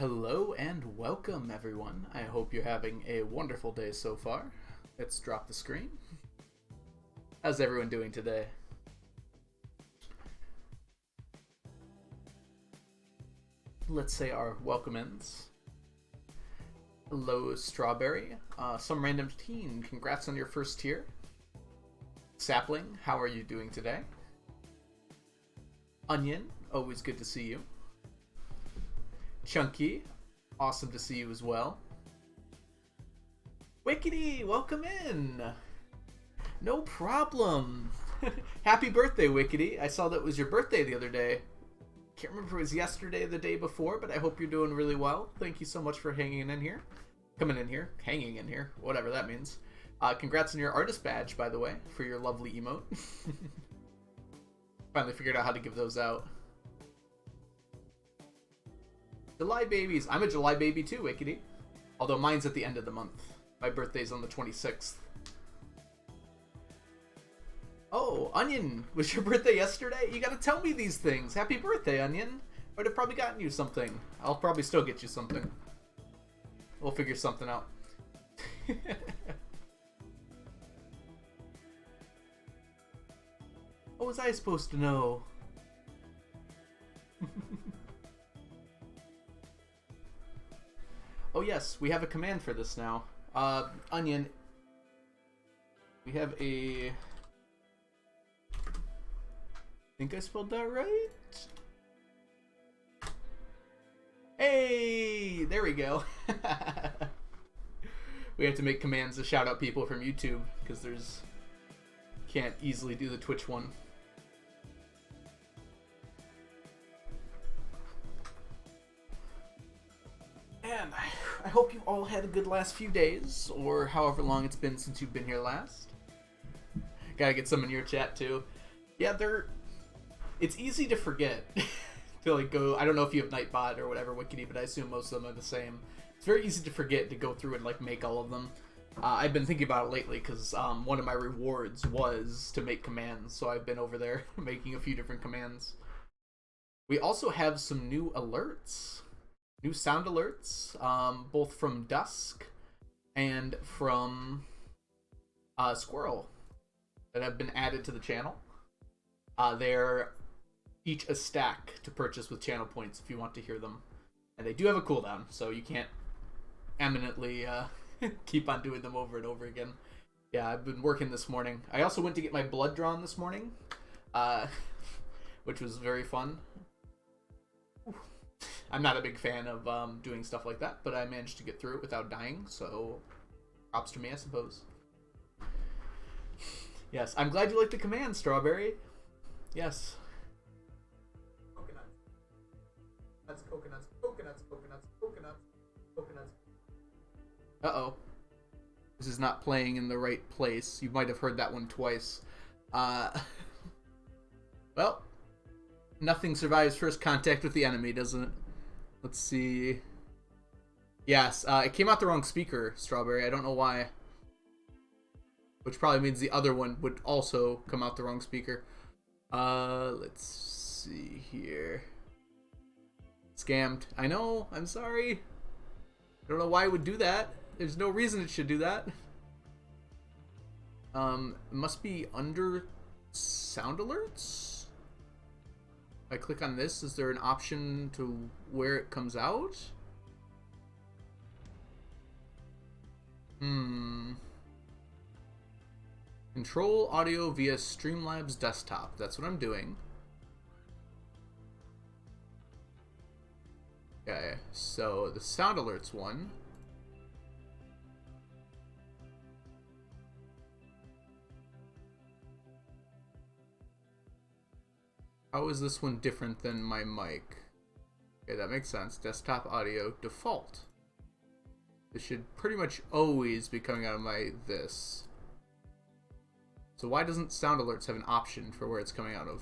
Hello and welcome, everyone. I hope you're having a wonderful day so far. Let's drop the screen. How's everyone doing today? Let's say our welcome ends. Hello, Strawberry. Some random teen, congrats on your first tier. Sapling, how are you doing today? Onion, always good to see you. Chunky, awesome to see you as well. Wickedy, welcome in. No problem. Happy birthday, Wickedy. I saw that was your birthday the other day. Can't remember if it was yesterday or the day before, but I hope you're doing really well. Thank you so much for hanging in here. Coming in here. Hanging in here. Whatever that means. Congrats on your artist badge, by the way, for your lovely emote. Finally figured out how to give those out. July babies. I'm a July baby too, Wickedy. Although mine's at the end of the month. My birthday's on the 26th. Oh, Onion, was your birthday yesterday? You gotta tell me these things. Happy birthday, Onion. I'd have probably gotten you something. I'll probably still get you something. We'll figure something out. What was I supposed to know? Oh yes, we have a command for this now. Onion. We have a... I think I spelled that right? Hey! There we go. We have to make commands to shout out people from YouTube, because there's... Can't easily do the Twitch one. And I hope you all had a good last few days, or however long it's been since you've been here last. Gotta get some in your chat too. Yeah, it's easy to forget to like go. I don't know if you have Nightbot or whatever Wickedy, but I assume most of them are the same. It's very easy to forget to go through and like make all of them. I've been thinking about it lately because one of my rewards was to make commands, so I've been over there making a few different commands. We also have some new alerts. New sound alerts, both from Dusk and from Squirrel, that have been added to the channel. They're each a stack to purchase with channel points if you want to hear them. And they do have a cooldown, so you can't eminently keep on doing them over and over again. Yeah, I've been working this morning. I also went to get my blood drawn this morning, which was very fun. I'm not a big fan of doing stuff like that, but I managed to get through it without dying, so props to me, I suppose. Yes, I'm glad you like the command, Strawberry. Yes. Coconuts. That's coconuts. Coconuts, coconuts, coconuts, coconuts. Uh-oh. This is not playing in the right place. You might have heard that one twice. Well, nothing survives first contact with the enemy, doesn't it? Let's see. Yes, it came out the wrong speaker, Strawberry. I don't know why. Which probably means the other one would also come out the wrong speaker. Let's see here. Scammed. I know. I'm sorry. I don't know why it would do that. There's no reason it should do that. It must be under sound alerts? If I click on this, is there an option to where it comes out? Control audio via Streamlabs desktop. That's what I'm doing. Okay, so the sound alerts one. How is this one different than my mic? Okay, that makes sense. Desktop audio default. This should pretty much always be coming out of my this. So why doesn't sound alerts have an option for where it's coming out of?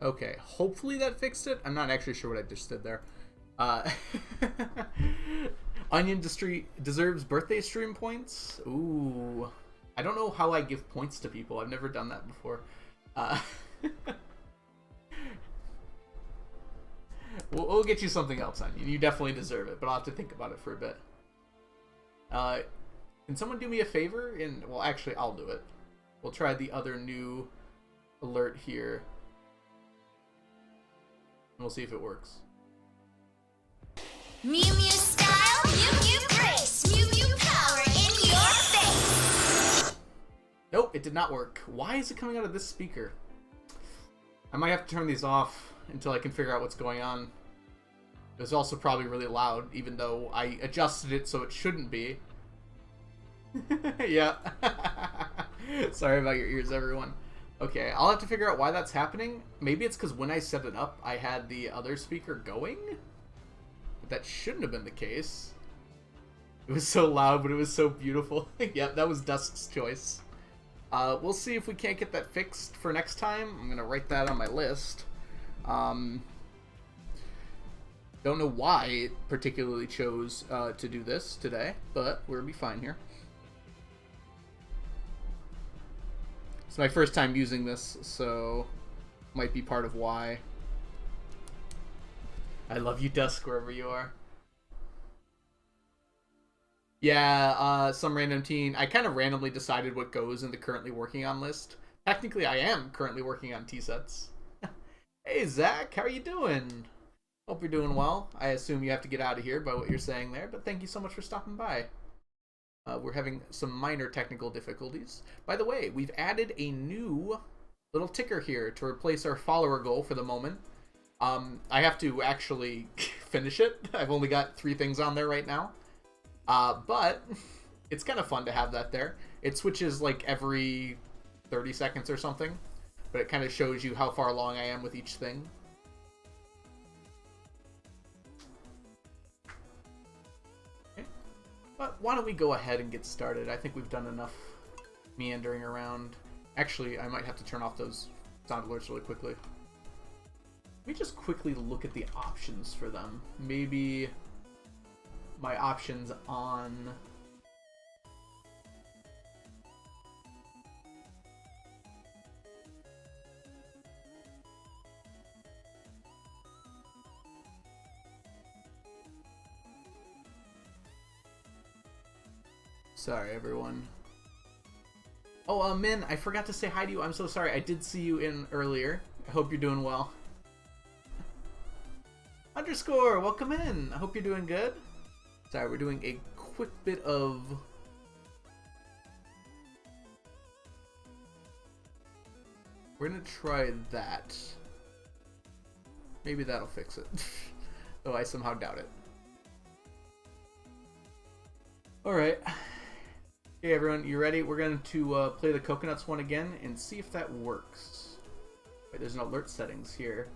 Okay, hopefully that fixed it. I'm not actually sure what I just did there. Onion deserves birthday stream points. Ooh. I don't know how I give points to people. I've never done that before. Uh, we'll get you something else, Onion. You definitely deserve it, but I'll have to think about it for a bit. Can someone do me a favor? Well, actually, I'll do it. We'll try the other new alert here. And we'll see if it works. Mew Mew style, Mew Mew grace, Mew Mew power in your face. Nope, it did not work. Why is it coming out of this speaker? I might have to turn these off until I can figure out what's going on. It was also probably really loud, even though I adjusted it so it shouldn't be. Yeah. Sorry about your ears, everyone. Okay, I'll have to figure out why that's happening. Maybe it's because when I set it up, I had the other speaker going? But that shouldn't have been the case. It was so loud, but it was so beautiful. Yep, that was Dusk's choice. We'll see if we can't get that fixed for next time. I'm going to write that on my list. Don't know why it particularly chose to do this today, but we'll be fine here. It's my first time using this, so might be part of why. I love you, Dusk, wherever you are. Yeah, some random teen. I kind of randomly decided what goes in the currently working on list. Technically, I am currently working on T-sets. Hey, Zach, how are you doing? Hope you're doing well. I assume you have to get out of here by what you're saying there, but thank you so much for stopping by. We're having some minor technical difficulties. By the way, we've added a new little ticker here to replace our follower goal for the moment. I have to actually finish it. I've only got 3 things on there right now. But it's kind of fun to have that there. It switches like every 30 seconds or something, but it kind of shows you how far along I am with each thing. But why don't we go ahead and get started? I think we've done enough meandering around. Actually, I might have to turn off those sound alerts really quickly. Let me just quickly look at the options for them. Maybe my options on... Sorry, everyone. Oh, Min, I forgot to say hi to you. I'm so sorry. I did see you in earlier. I hope you're doing well. Underscore, welcome in. I hope you're doing good. Sorry, we're doing a quick bit of... We're gonna try that. Maybe that'll fix it. Though I somehow doubt it. Alright. Hey everyone, you ready? We're going to play the coconuts one again and see if that works. Wait, there's an alert settings here.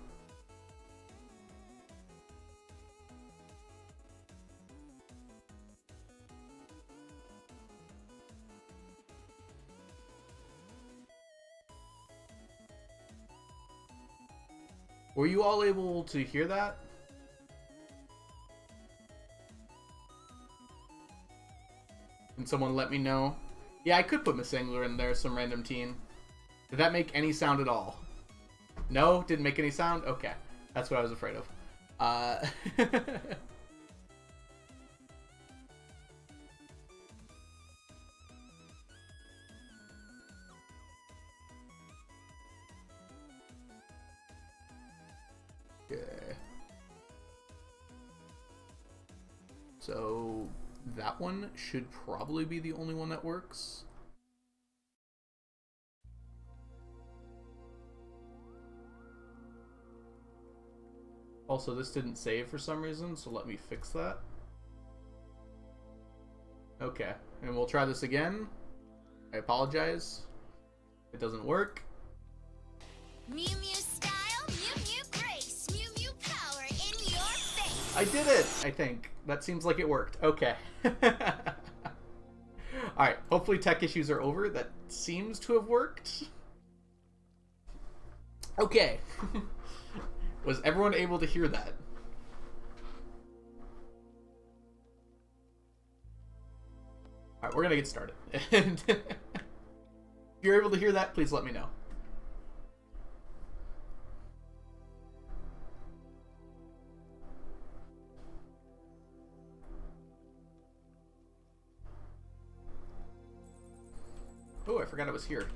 Were you all able to hear that? Can someone let me know? Yeah, I could put Miss Engler in there, some random teen. Did that make any sound at all? No? Didn't make any sound? Okay. That's what I was afraid of. Okay. So... that one should probably be the only one that works. Also, this didn't save for some reason, so let me fix that. Okay, and we'll try this again. I apologize. It doesn't work. Mew Mew style, Mew Mew grace, Mew Mew power in your face. I did it, I think. That seems like it worked. Okay. Alright, hopefully tech issues are over. That seems to have worked. Okay. Was everyone able to hear that? Alright, we're gonna get started. If you're able to hear that, please let me know. Oh, I forgot I was here.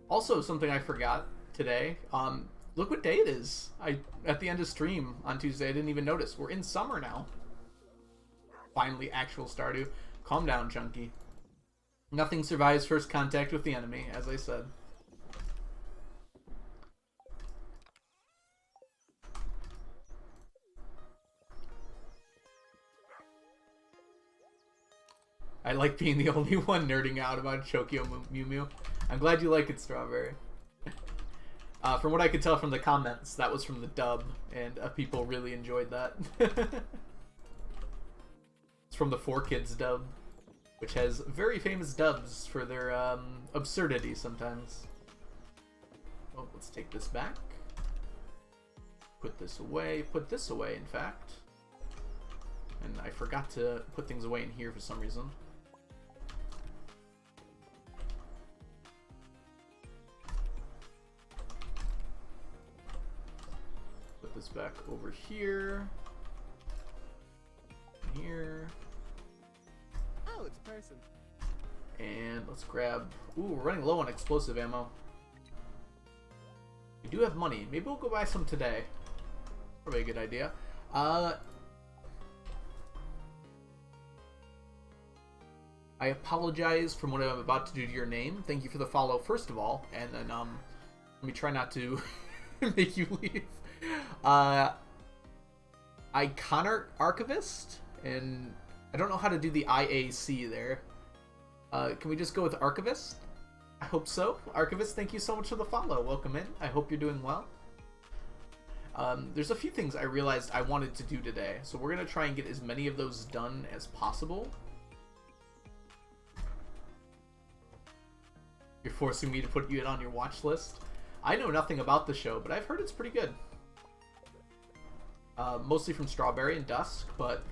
Also, something I forgot today. Look what day it is. At the end of stream on Tuesday, I didn't even notice. We're in summer now. Finally, actual Stardew. Calm down, Chunky. Nothing survives first contact with the enemy, as I said. I like being the only one nerding out about Chokyo Mew Mew. I'm glad you like it, Strawberry. From what I could tell from the comments, that was from the dub, and people really enjoyed that. It's from the 4Kids dub, which has very famous dubs for their absurdity sometimes. Oh, let's take this back. Put this away, in fact. And I forgot to put things away in here for some reason. Put this back over here. Here. Oh, it's a person. And let's grab... Ooh, we're running low on explosive ammo. We do have money. Maybe we'll go buy some today. Probably a good idea. I apologize for what I'm about to do to your name. Thank you for the follow, first of all. And then, let me try not to make you leave. Iconic Archivist, and I don't know how to do the IAC there. Can we just go with Archivist? I hope so. Archivist, thank you so much for the follow. Welcome in. I hope you're doing well. There's a few things I realized I wanted to do today, so we're going to try and get as many of those done as possible. You're forcing me to put it on your watch list. I know nothing about the show, but I've heard it's pretty good. Mostly from Strawberry and Dusk, but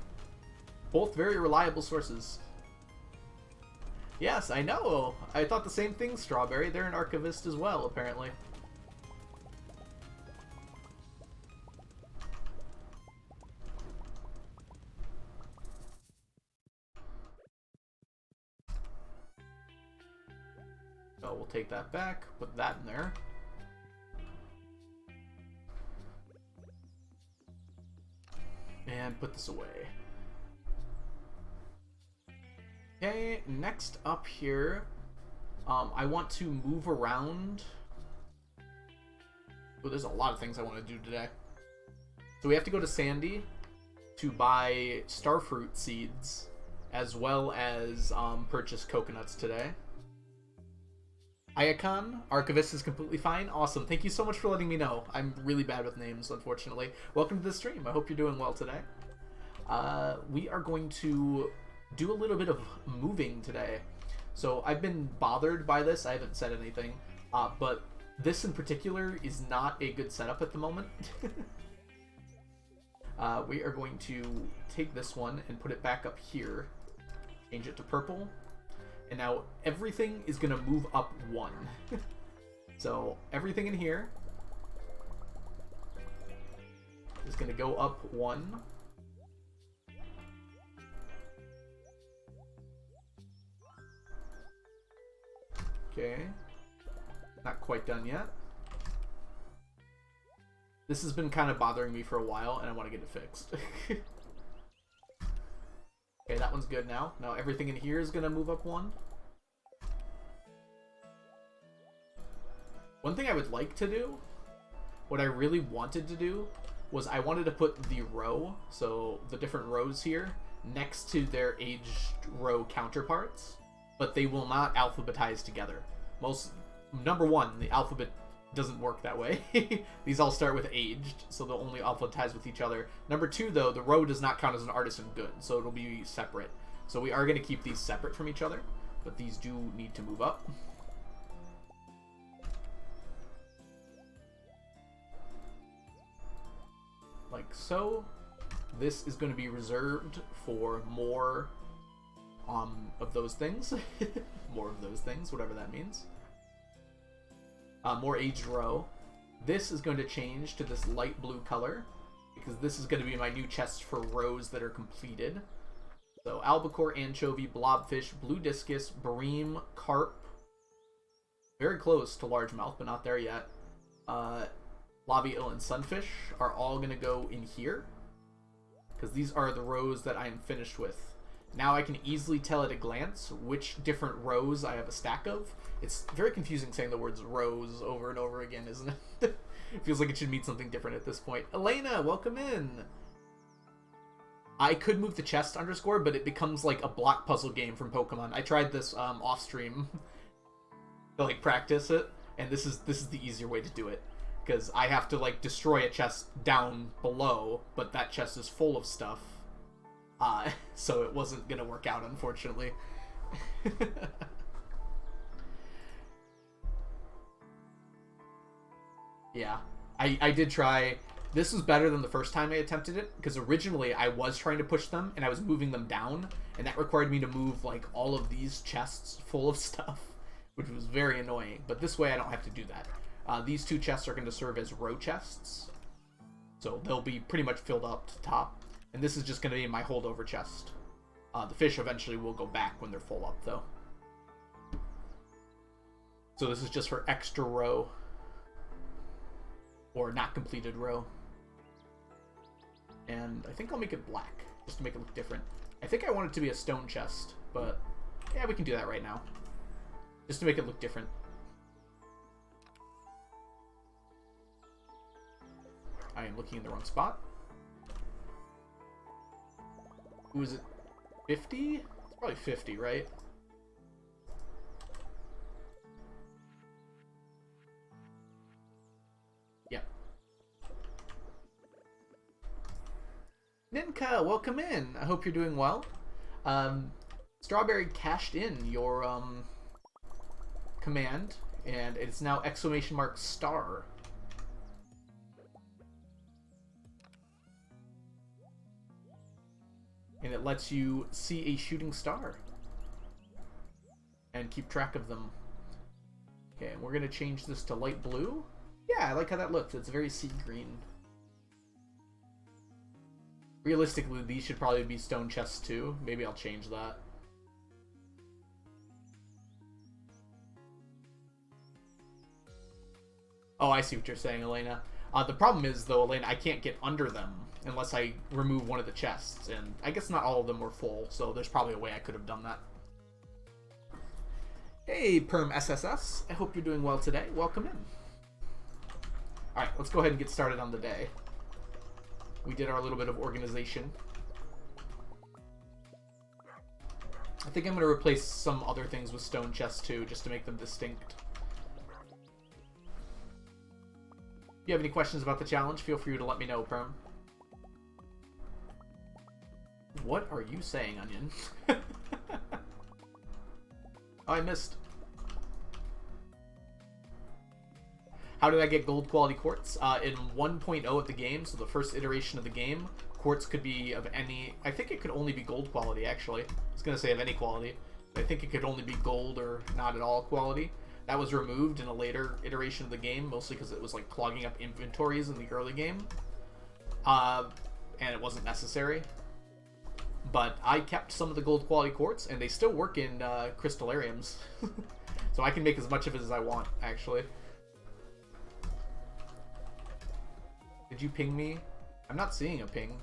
both very reliable sources. Yes, I know. I thought the same thing, Strawberry. They're an archivist as well, apparently. So we'll take that back, put that in there. And put this away. Okay, next up here, I want to move around. Oh, there's a lot of things I want to do today. So we have to go to Sandy to buy starfruit seeds, as well as purchase coconuts today. Iacon, Archivist is completely fine. Awesome. Thank you so much for letting me know. I'm really bad with names, unfortunately. Welcome to the stream. I hope you're doing well today. We are going to do a little bit of moving today. So I've been bothered by this. I haven't said anything. But this in particular is not a good setup at the moment. We are going to take this one and put it back up here. Change it to purple. And now everything is going to move up one. So everything in here is going to go up one. Okay. Not quite done yet. This has been kind of bothering me for a while, and I want to get it fixed. Okay, that one's good now. Now everything in here is going to move up one. One thing I would like to do, what I really wanted to do, was I wanted to put the row, so the different rows here, next to their aged row counterparts, but they will not alphabetize together. Number one, the alphabet doesn't work that way. These all start with aged, so they'll only alphabetize with each other. Number two, though, the row does not count as an artisan good, so it'll be separate. So we are going to keep these separate from each other, but these do need to move up. Like so. This is going to be reserved for more of those things. More of those things, whatever that means. more aged roe. This is going to change to this light blue color because this is going to be my new chest for rows that are completed. So albacore, anchovy, blobfish, blue discus, bream, carp. Very close to largemouth, but not there yet. Lobby eel and sunfish are all going to go in here because these are the rows that I am finished with. Now I can easily tell at a glance which different rows I have a stack of. It's very confusing saying the words rows over and over again, isn't it? It feels like it should mean something different at this point. Elena, welcome in! I could move the chest underscore, but it becomes like a block puzzle game from Pokemon. I tried this off stream to like practice it, and this is the easier way to do it. Because I have to like destroy a chest down below, but that chest is full of stuff. So it wasn't gonna work out, unfortunately. Yeah, I did try. This was better than the first time I attempted it, because originally I was trying to push them, and I was moving them down, and that required me to move, like, all of these chests full of stuff, which was very annoying. But this way I don't have to do that. These two chests are going to serve as row chests, so they'll be pretty much filled up to the top. And this is just going to be my holdover chest. The fish eventually will go back when they're full up, though. So this is just for extra row. Or not completed row. And I think I'll make it black, just to make it look different. I think I want it to be a stone chest, but yeah, we can do that right now. Just to make it look different. I am looking in the wrong spot. Who is it? 50? It's probably 50, right? Yep. Ninka, welcome in. I hope you're doing well. Strawberry cashed in your command, and it's now !star. And it lets you see a shooting star and keep track of them. Okay, and we're gonna change this to light blue. Yeah, I like how that looks. It's very sea green. Realistically, these should probably be stone chests too. Maybe I'll change that. Oh, I see what you're saying, Elena. The problem is, though, Elena, I can't get under them unless I remove one of the chests. And I guess not all of them were full, so there's probably a way I could have done that. Hey, Perm SSS. I hope you're doing well today. Welcome in. Alright, let's go ahead and get started on the day. We did our little bit of organization. I think I'm going to replace some other things with stone chests too, just to make them distinct. If you have any questions about the challenge, feel free to let me know, Perm. What are you saying, Onion? Oh, I missed. How did I get gold quality quartz? In 1.0 of the game, so the first iteration of the game, quartz could be of any... I think it could only be gold quality, actually. I was going to say of any quality. But I think it could only be gold or not at all quality. That was removed in a later iteration of the game, mostly because it was like clogging up inventories in the early game. And it wasn't necessary. But I kept some of the gold quality quartz, and they still work in crystallariums. So I can make as much of it as I want, actually. Did you ping me? I'm not seeing a ping.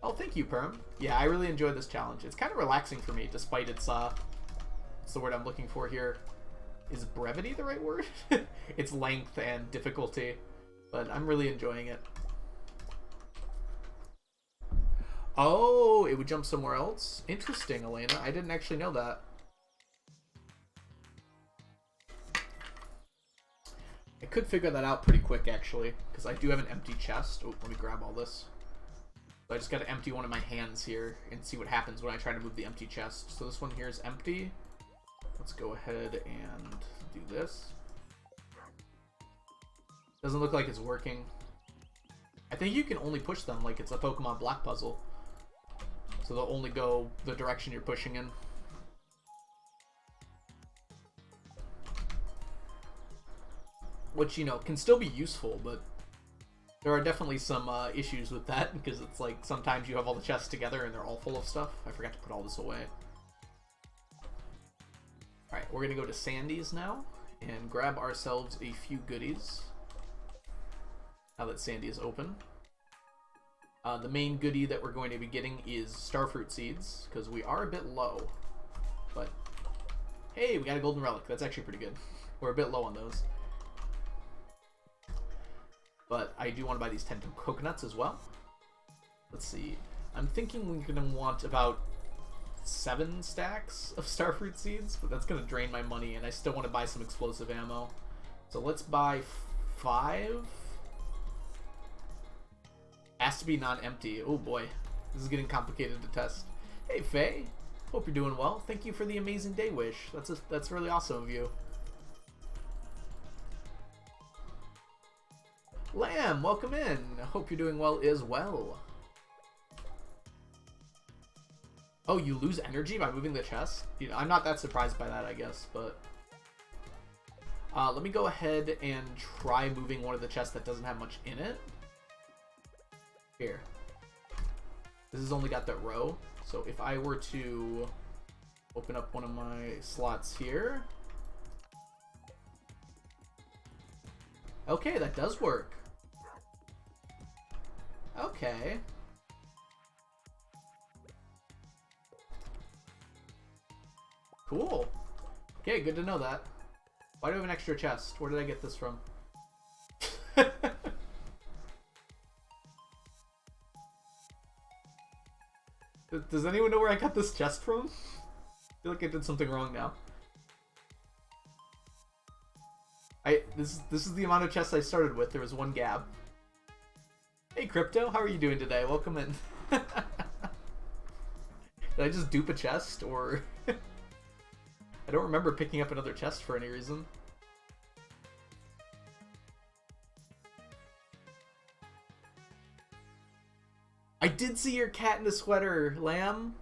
Oh, thank you, Perm. Yeah, I really enjoyed this challenge. It's kind of relaxing for me, despite its, what's the word I'm looking for here? Is brevity the right word? Its length and difficulty. But I'm really enjoying it. Oh, it would jump somewhere else? Interesting, Elena. I didn't actually know that. I could figure that out pretty quick, actually, because I do have an empty chest. Oh, let me grab all this. So I just got to empty one of my hands here and see what happens when I try to move the empty chest. So this one here is empty. Let's go ahead and do this. Doesn't look like it's working. I think you can only push them like it's a Pokemon block puzzle. So they'll only go the direction you're pushing in. which, you know, can still be useful, but there are definitely some issues with that, because it's like sometimes you have all the chests together and they're all full of stuff. I forgot to put all this away. Alright, we're gonna go to Sandy's now and grab ourselves a few goodies now that Sandy is open. The main goodie that we're going to be getting is starfruit seeds, because we are a bit low. But, hey, we got a golden relic. That's actually pretty good. We're a bit low on those. But I do want to buy these 10 coconuts as well. Let's see. I'm thinking we're going to want about 7 stacks of starfruit seeds, but that's going to drain my money, and I still want to buy some explosive ammo. So let's buy 5. Has to be non-empty. Oh boy, this is getting complicated to test. Hey Faye, hope you're doing well. Thank you for the amazing day wish. That's really awesome of you. Lamb, welcome in. Hope you're doing well as well. Oh, you lose energy by moving the chest? You know, I'm not that surprised by that, I guess, but let me go ahead and try moving one of the chests that doesn't have much in it. Here. This has only got that row, so if I were to open up one of my slots here. Okay, that does work. Okay. Cool. Okay, good to know that. Why do I have an extra chest? Where did I get this from? Does anyone know where I got this chest from? I feel like I did something wrong now. This is the amount of chests I started with. There was 1 gap. Hey Crypto, how are you doing today? Welcome in. Did I just dupe a chest, or I don't remember picking up another chest for any reason. I did see your cat in a sweater, Lamb.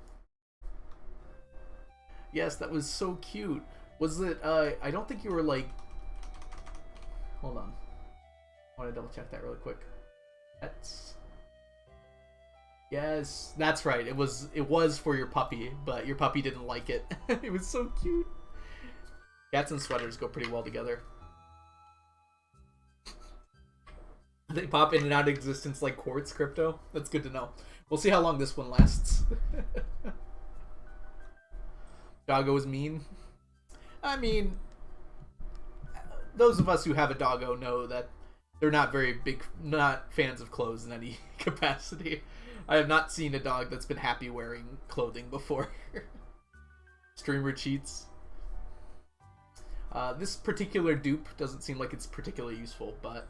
Yes, that was so cute. Was it, I don't think you were like... Hold on. I want to double check that really quick. Pets. Yes, that's right. It was for your puppy, but your puppy didn't like it. It was so cute. Cats and sweaters go pretty well together. They pop in and out of existence like quartz, Crypto. That's good to know. We'll see how long this one lasts. Doggo is mean. I mean, those of us who have a doggo know that they're not fans of clothes in any capacity. I have not seen a dog that's been happy wearing clothing before. Streamer cheats. This particular dupe doesn't seem like it's particularly useful, but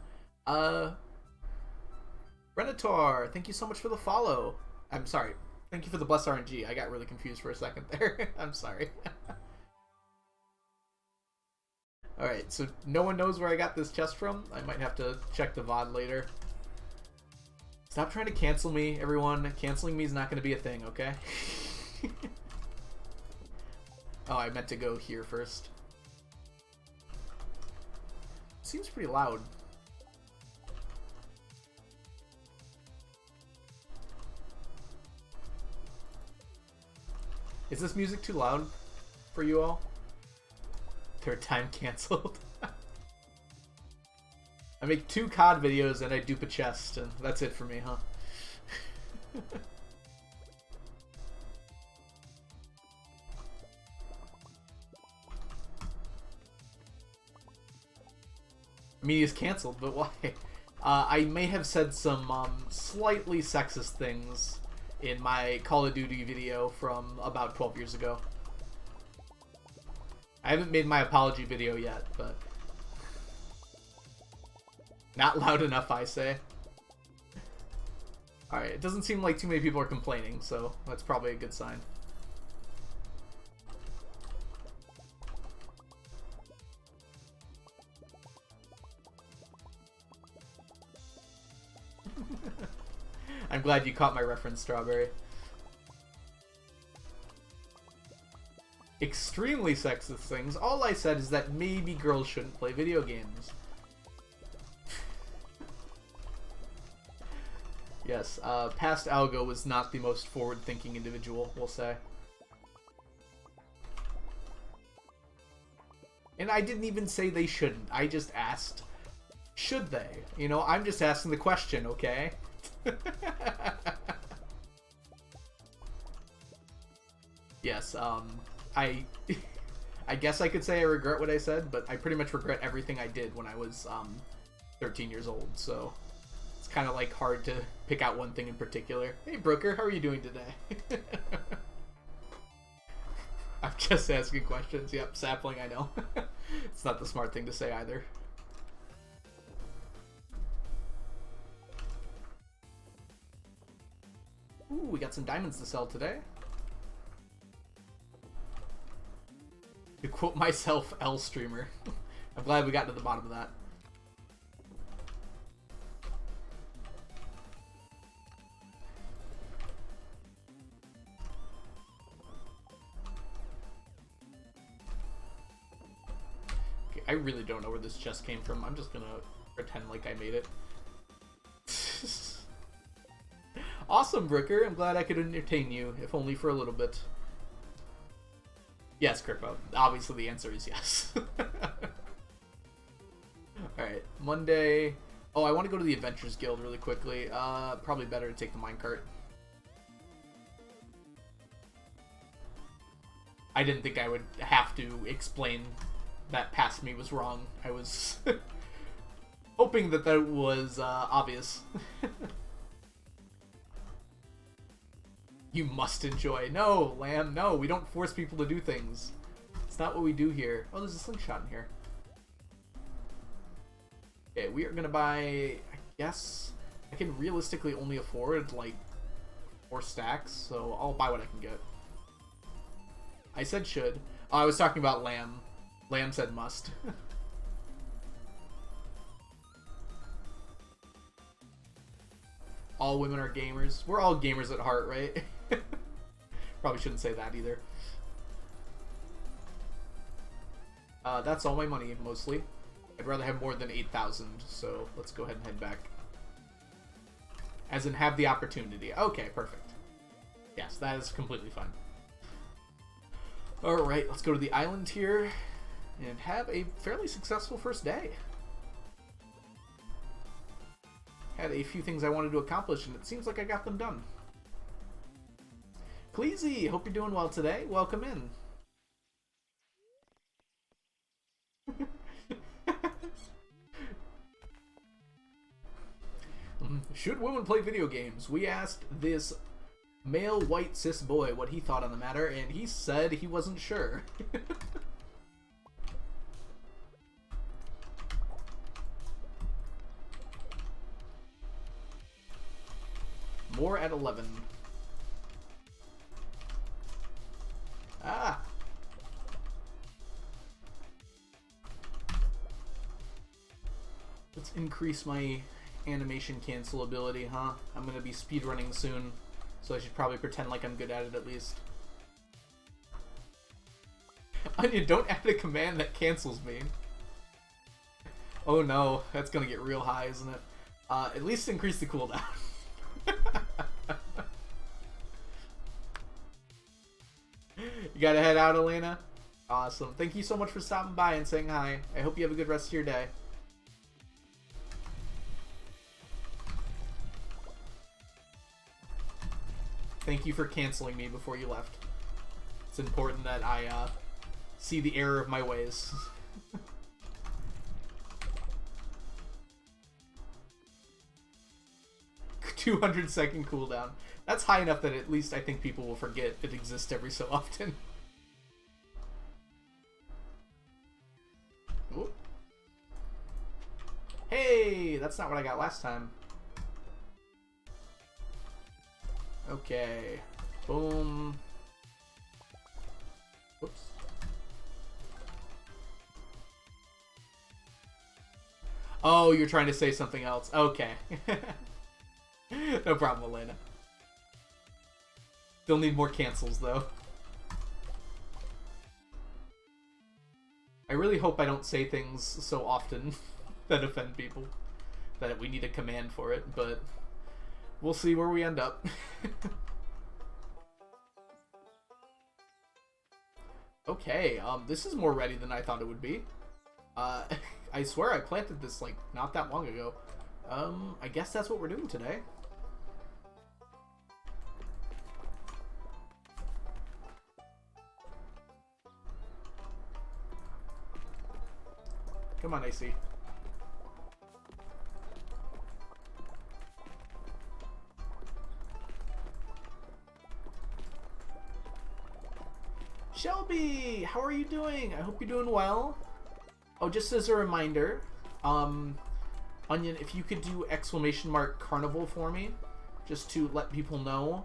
Renator, thank you so much for the follow. I'm sorry. Thank you for the bless RNG. I got really confused for a second there. I'm sorry. Alright, so no one knows where I got this chest from. I might have to check the VOD later. Stop trying to cancel me, everyone. Canceling me is not going to be a thing, okay? Oh, I meant to go here first. Seems pretty loud. Is this music too loud for you all? Third time canceled. I make 2 COD videos and I dupe a chest, and that's it for me, huh? I mean, he's canceled, but why? I may have said some slightly sexist things in my Call of Duty video from about 12 years ago. I haven't made my apology video yet, but not loud enough, I say. Alright, it doesn't seem like too many people are complaining, so that's probably a good sign. I'm glad you caught my reference, Strawberry. Extremely sexist things. All I said is that maybe girls shouldn't play video games. Yes, past Algo was not the most forward-thinking individual, we'll say. And I didn't even say they shouldn't. I just asked, should they? You know, I'm just asking the question, okay? Yes, I guess I could say I regret what I said, but I pretty much regret everything I did when I was 13 years old, so it's kind of like hard to pick out one thing in particular. Hey Brooker, how are you doing today? I'm just asking questions. Yep, sapling, I know. It's not the smart thing to say either. Ooh, we got some diamonds to sell today. To quote myself, L streamer. I'm glad we got to the bottom of that. Okay, I really don't know where this chest came from. I'm just gonna pretend like I made it. Awesome, Brooker. I'm glad I could entertain you, if only for a little bit. Yes, Kirpo. Obviously the answer is yes. Alright, Monday. Oh, I want to go to the Adventures Guild really quickly. Probably better to take the minecart. I didn't think I would have to explain that past me was wrong. I was hoping that that was obvious. You must enjoy. No, Lamb, no. We don't force people to do things. It's not what we do here. Oh, there's a slingshot in here. Okay, we are going to buy, I guess, I can realistically only afford, like, 4 stacks, so I'll buy what I can get. I said should. Oh, I was talking about Lamb. Lamb said must. All women are gamers. We're all gamers at heart, right? Probably shouldn't say that either. That's all my money, mostly. I'd rather have more than 8,000, so let's go ahead and head back. As in, have the opportunity. Okay, perfect. Yes, that is completely fine. Alright, let's go to the island here and have a fairly successful first day. Had a few things I wanted to accomplish, and it seems like I got them done. Cleezy, hope you're doing well today. Welcome in. Should women play video games? We asked this male white cis boy what he thought on the matter, and he said he wasn't sure. More at 11. Ah! Let's increase my animation cancel ability, huh? I'm gonna be speedrunning soon, so I should probably pretend like I'm good at it at least. Onion, don't add a command that cancels me. Oh no, that's gonna get real high, isn't it? At least increase the cooldown. You gotta head out, Elena? Awesome. Thank you so much for stopping by and saying hi. I hope you have a good rest of your day. Thank you for canceling me before you left. It's important that I see the error of my ways. 200-second cooldown. That's high enough that at least I think people will forget it exists every so often. Ooh. Hey, that's not what I got last time. Okay. Boom. Whoops. Oh, you're trying to say something else. Okay. No problem, Elena. Still need more cancels, though. I really hope I don't say things so often that offend people. That we need a command for it, but we'll see where we end up. Okay, this is more ready than I thought it would be. I swear I planted this, like, not that long ago. I guess that's what we're doing today. Come on, AC. Shelby, how are you doing? I hope you're doing well. Oh, just as a reminder, Onion, if you could do ! Carnival for me, just to let people know.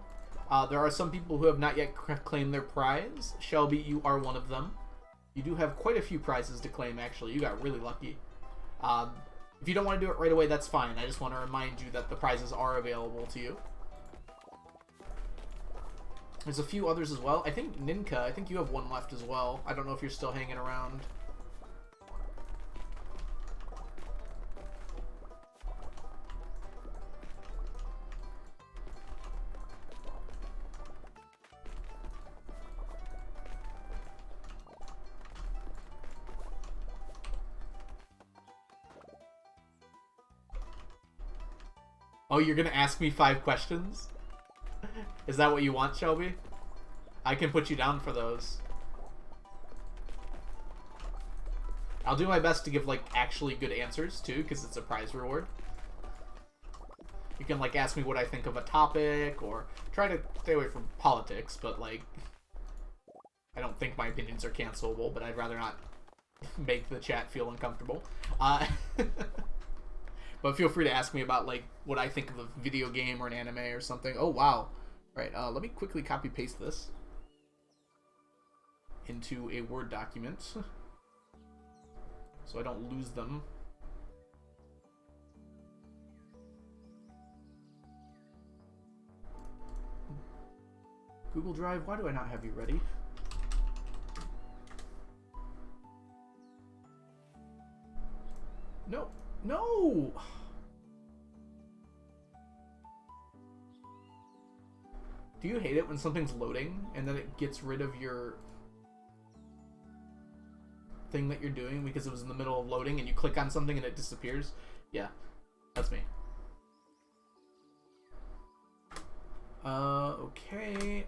There are some people who have not yet claimed their prize. Shelby, you are one of them. You do have quite a few prizes to claim, actually. You got really lucky. If you don't want to do it right away, that's fine. I just want to remind you that the prizes are available to you. There's a few others as well. I think Ninka, I think you have one left as well. I don't know if you're still hanging around. Oh, you're gonna ask me 5 questions? Is that what you want, Shelby? I can put you down for those. I'll do my best to give, like, actually good answers, too, because it's a prize reward. You can, like, ask me what I think of a topic, or try to stay away from politics, but, like, I don't think my opinions are cancelable, but I'd rather not make the chat feel uncomfortable. But feel free to ask me about, like, what I think of a video game or an anime or something. Oh, wow. Right, let me quickly copy-paste this into a Word document so I don't lose them. Google Drive, why do I not have you ready? No. No! Do you hate it when something's loading and then it gets rid of your thing that you're doing because it was in the middle of loading and you click on something and it disappears? Yeah, that's me. Okay.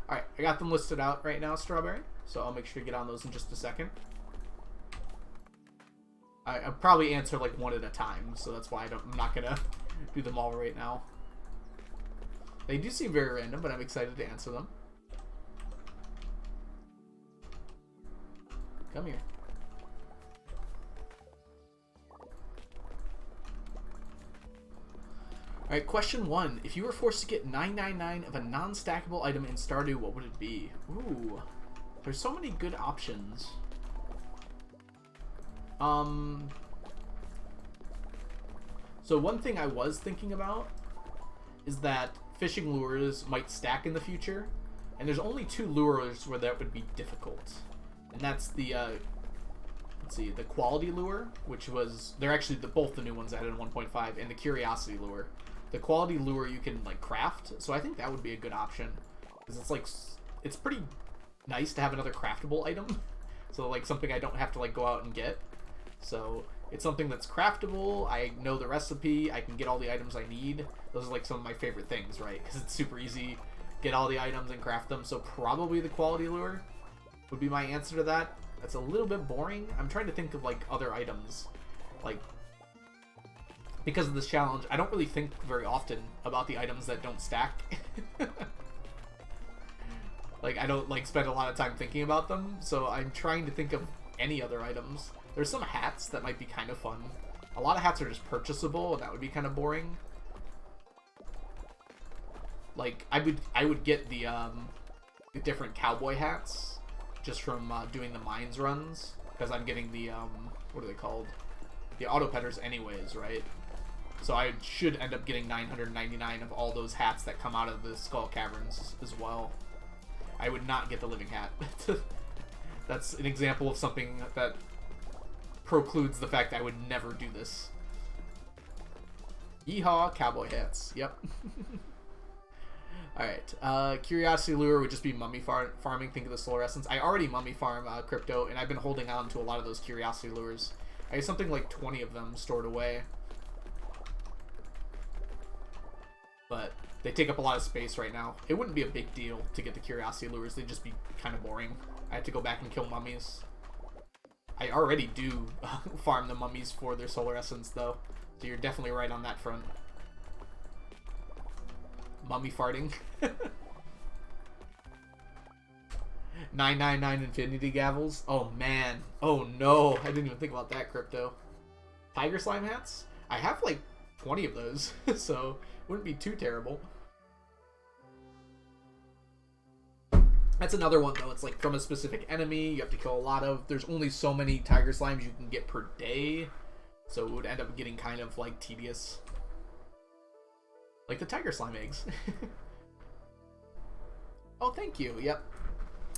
Alright, I got them listed out right now, Strawberry, so I'll make sure to get on those in just a second. I'll probably answer like one at a time, so that's why I'm not gonna do them all right now. They do seem very random, but I'm excited to answer them. Come here. Alright, question 1. If you were forced to get 999 of a non-stackable item in Stardew, what would it be? Ooh. There's so many good options. So one thing I was thinking about is that fishing lures might stack in the future, and there's only 2 lures where that would be difficult. And that's the, let's see, the quality lure, which was, they're actually both the new ones added in 1.5, and the curiosity lure. The quality lure you can, like, craft, so I think that would be a good option. Because it's, like, it's pretty nice to have another craftable item. So, like, something I don't have to, like, go out and get. So, it's something that's craftable, I know the recipe, I can get all the items I need. Those are, like, some of my favorite things, right? Because it's super easy, get all the items and craft them. So, probably the quality lure would be my answer to that. That's a little bit boring. I'm trying to think of, like, other items. Like, because of this challenge, I don't really think very often about the items that don't stack. Like, I don't, like, spend a lot of time thinking about them, so I'm trying to think of any other items. There's some hats that might be kind of fun. A lot of hats are just purchasable, and that would be kind of boring. Like, I would get the different cowboy hats just from doing the mines runs, because I'm getting the, what are they called? The auto petters anyways, right? So I should end up getting 999 of all those hats that come out of the Skull Caverns as well. I would not get the living hat. That's an example of something that precludes the fact that I would never do this. Yeehaw, cowboy hats. Yep. Alright, Curiosity Lure would just be mummy farming. Think of the solar essence. I already mummy farm crypto, and I've been holding on to a lot of those Curiosity Lures. I have something like 20 of them stored away. But they take up a lot of space right now. It wouldn't be a big deal to get the Curiosity Lures. They'd just be kind of boring. I have to go back and kill mummies. I already do farm the mummies for their solar essence, though. So you're definitely right on that front. Mummy farting. 999 Infinity Gavels. Oh, man. Oh, no. I didn't even think about that, Crypto. Tiger Slime hats? I have, like, 20 of those. So, wouldn't be too terrible. That's another one, though. It's, like, from a specific enemy. You have to kill a lot of. There's only so many Tiger Slimes you can get per day. So, it would end up getting kind of, like, tedious. Like the Tiger Slime eggs. Oh, thank you. Yep.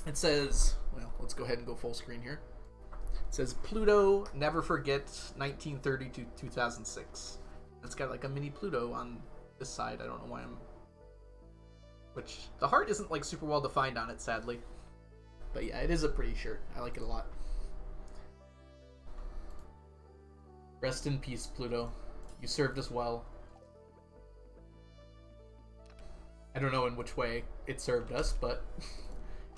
It says, well, let's go ahead and go full screen here. It says, Pluto, never forget 1930 to 2006. It's got like a mini Pluto on this side. I don't know why I'm... Which, the heart isn't like super well defined on it, sadly. But yeah, it is a pretty shirt. I like it a lot. Rest in peace, Pluto. You served us well. I don't know in which way it served us, but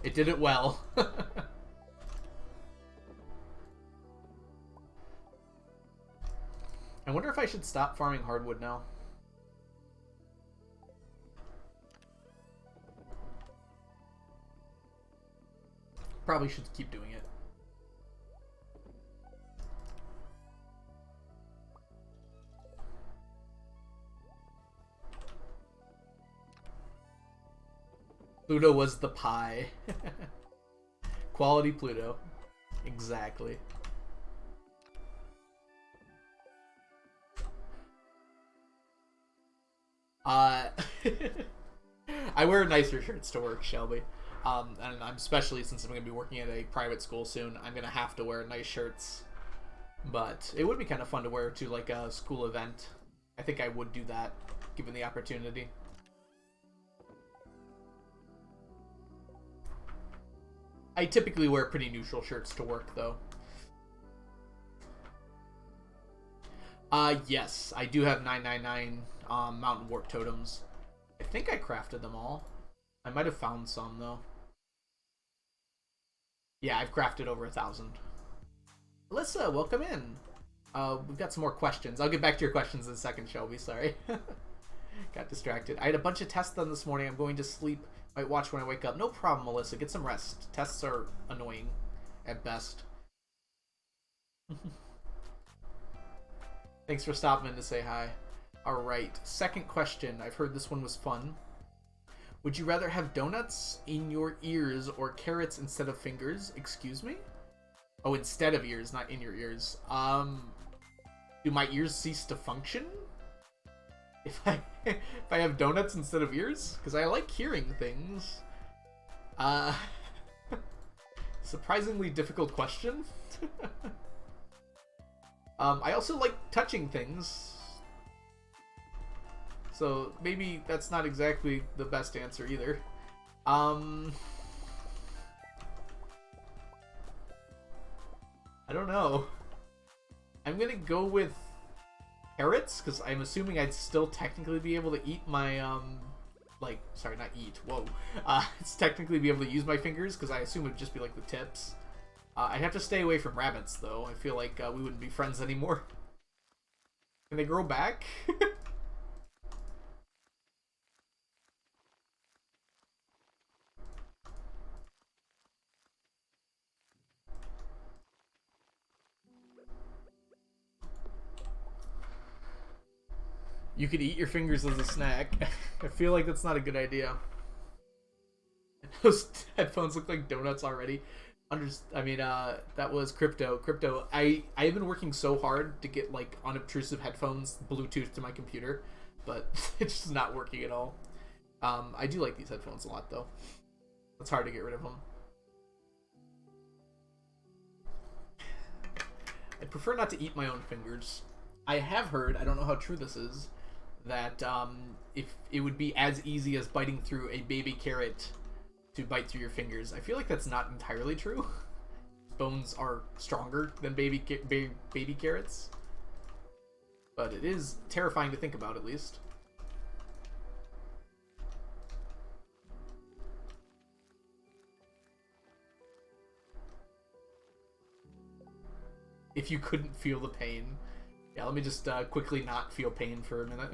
it did it well. I wonder if I should stop farming hardwood now. Probably should keep doing it. Pluto was the pie. Quality Pluto. Exactly. I wear nicer shirts to work, Shelby. And I'm especially, since I'm going to be working at a private school soon, I'm going to have to wear nice shirts. But it would be kind of fun to wear to like a school event. I think I would do that, given the opportunity. I typically wear pretty neutral shirts to work, though. Yes, I do have 999 Mountain Warp Totems. I think I crafted them all. I might have found some, though. Yeah, I've crafted over 1,000. Alyssa, welcome in. We've got some more questions. I'll get back to your questions in a second, Shelby. Sorry. Got distracted. I had a bunch of tests done this morning. I'm going to sleep. Might watch when I wake up. No problem, Melissa. Get some rest. Tests are annoying at best. Thanks for stopping in to say hi. Alright, second question. I've heard this one was fun. Would you rather have donuts in your ears or carrots instead of fingers? Excuse me? Oh, instead of ears, not in your ears. Do my ears cease to function if I have donuts instead of ears? Because I like hearing things. Surprisingly difficult question. I also like touching things. So maybe that's not exactly the best answer either. I don't know. I'm gonna go with carrots, because I'm assuming I'd still technically be able to eat my, like, sorry, not eat, whoa. It's technically be able to use my fingers, because I assume it would just be like the tips. I'd have to stay away from rabbits, though. I feel like we wouldn't be friends anymore. Can they grow back? You could eat your fingers as a snack. I feel like that's not a good idea. Those headphones look like donuts already. That was Crypto. Crypto, I have been working so hard to get, like, unobtrusive headphones Bluetooth to my computer, but it's just not working at all. I do like these headphones a lot, though. It's hard to get rid of them. I prefer not to eat my own fingers. I have heard, I don't know how true this is, that if it would be as easy as biting through a baby carrot to bite through your fingers. I feel like that's not entirely true. Bones are stronger than baby carrots. But it is terrifying to think about, at least. If you couldn't feel the pain. Yeah, let me just quickly not feel pain for a minute.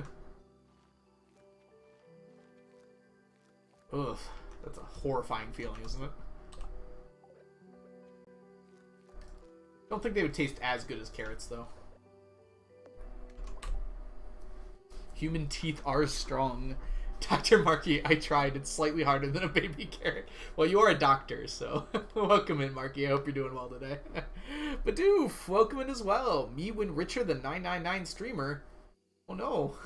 Ugh, that's a horrifying feeling, isn't it? Don't think they would taste as good as carrots, though. Human teeth are strong. Dr. Markey, I tried. It's slightly harder than a baby carrot. Well, you are a doctor, so welcome in, Markey. I hope you're doing well today. Badoof, welcome in as well. Me when richer than 999 streamer. Oh no.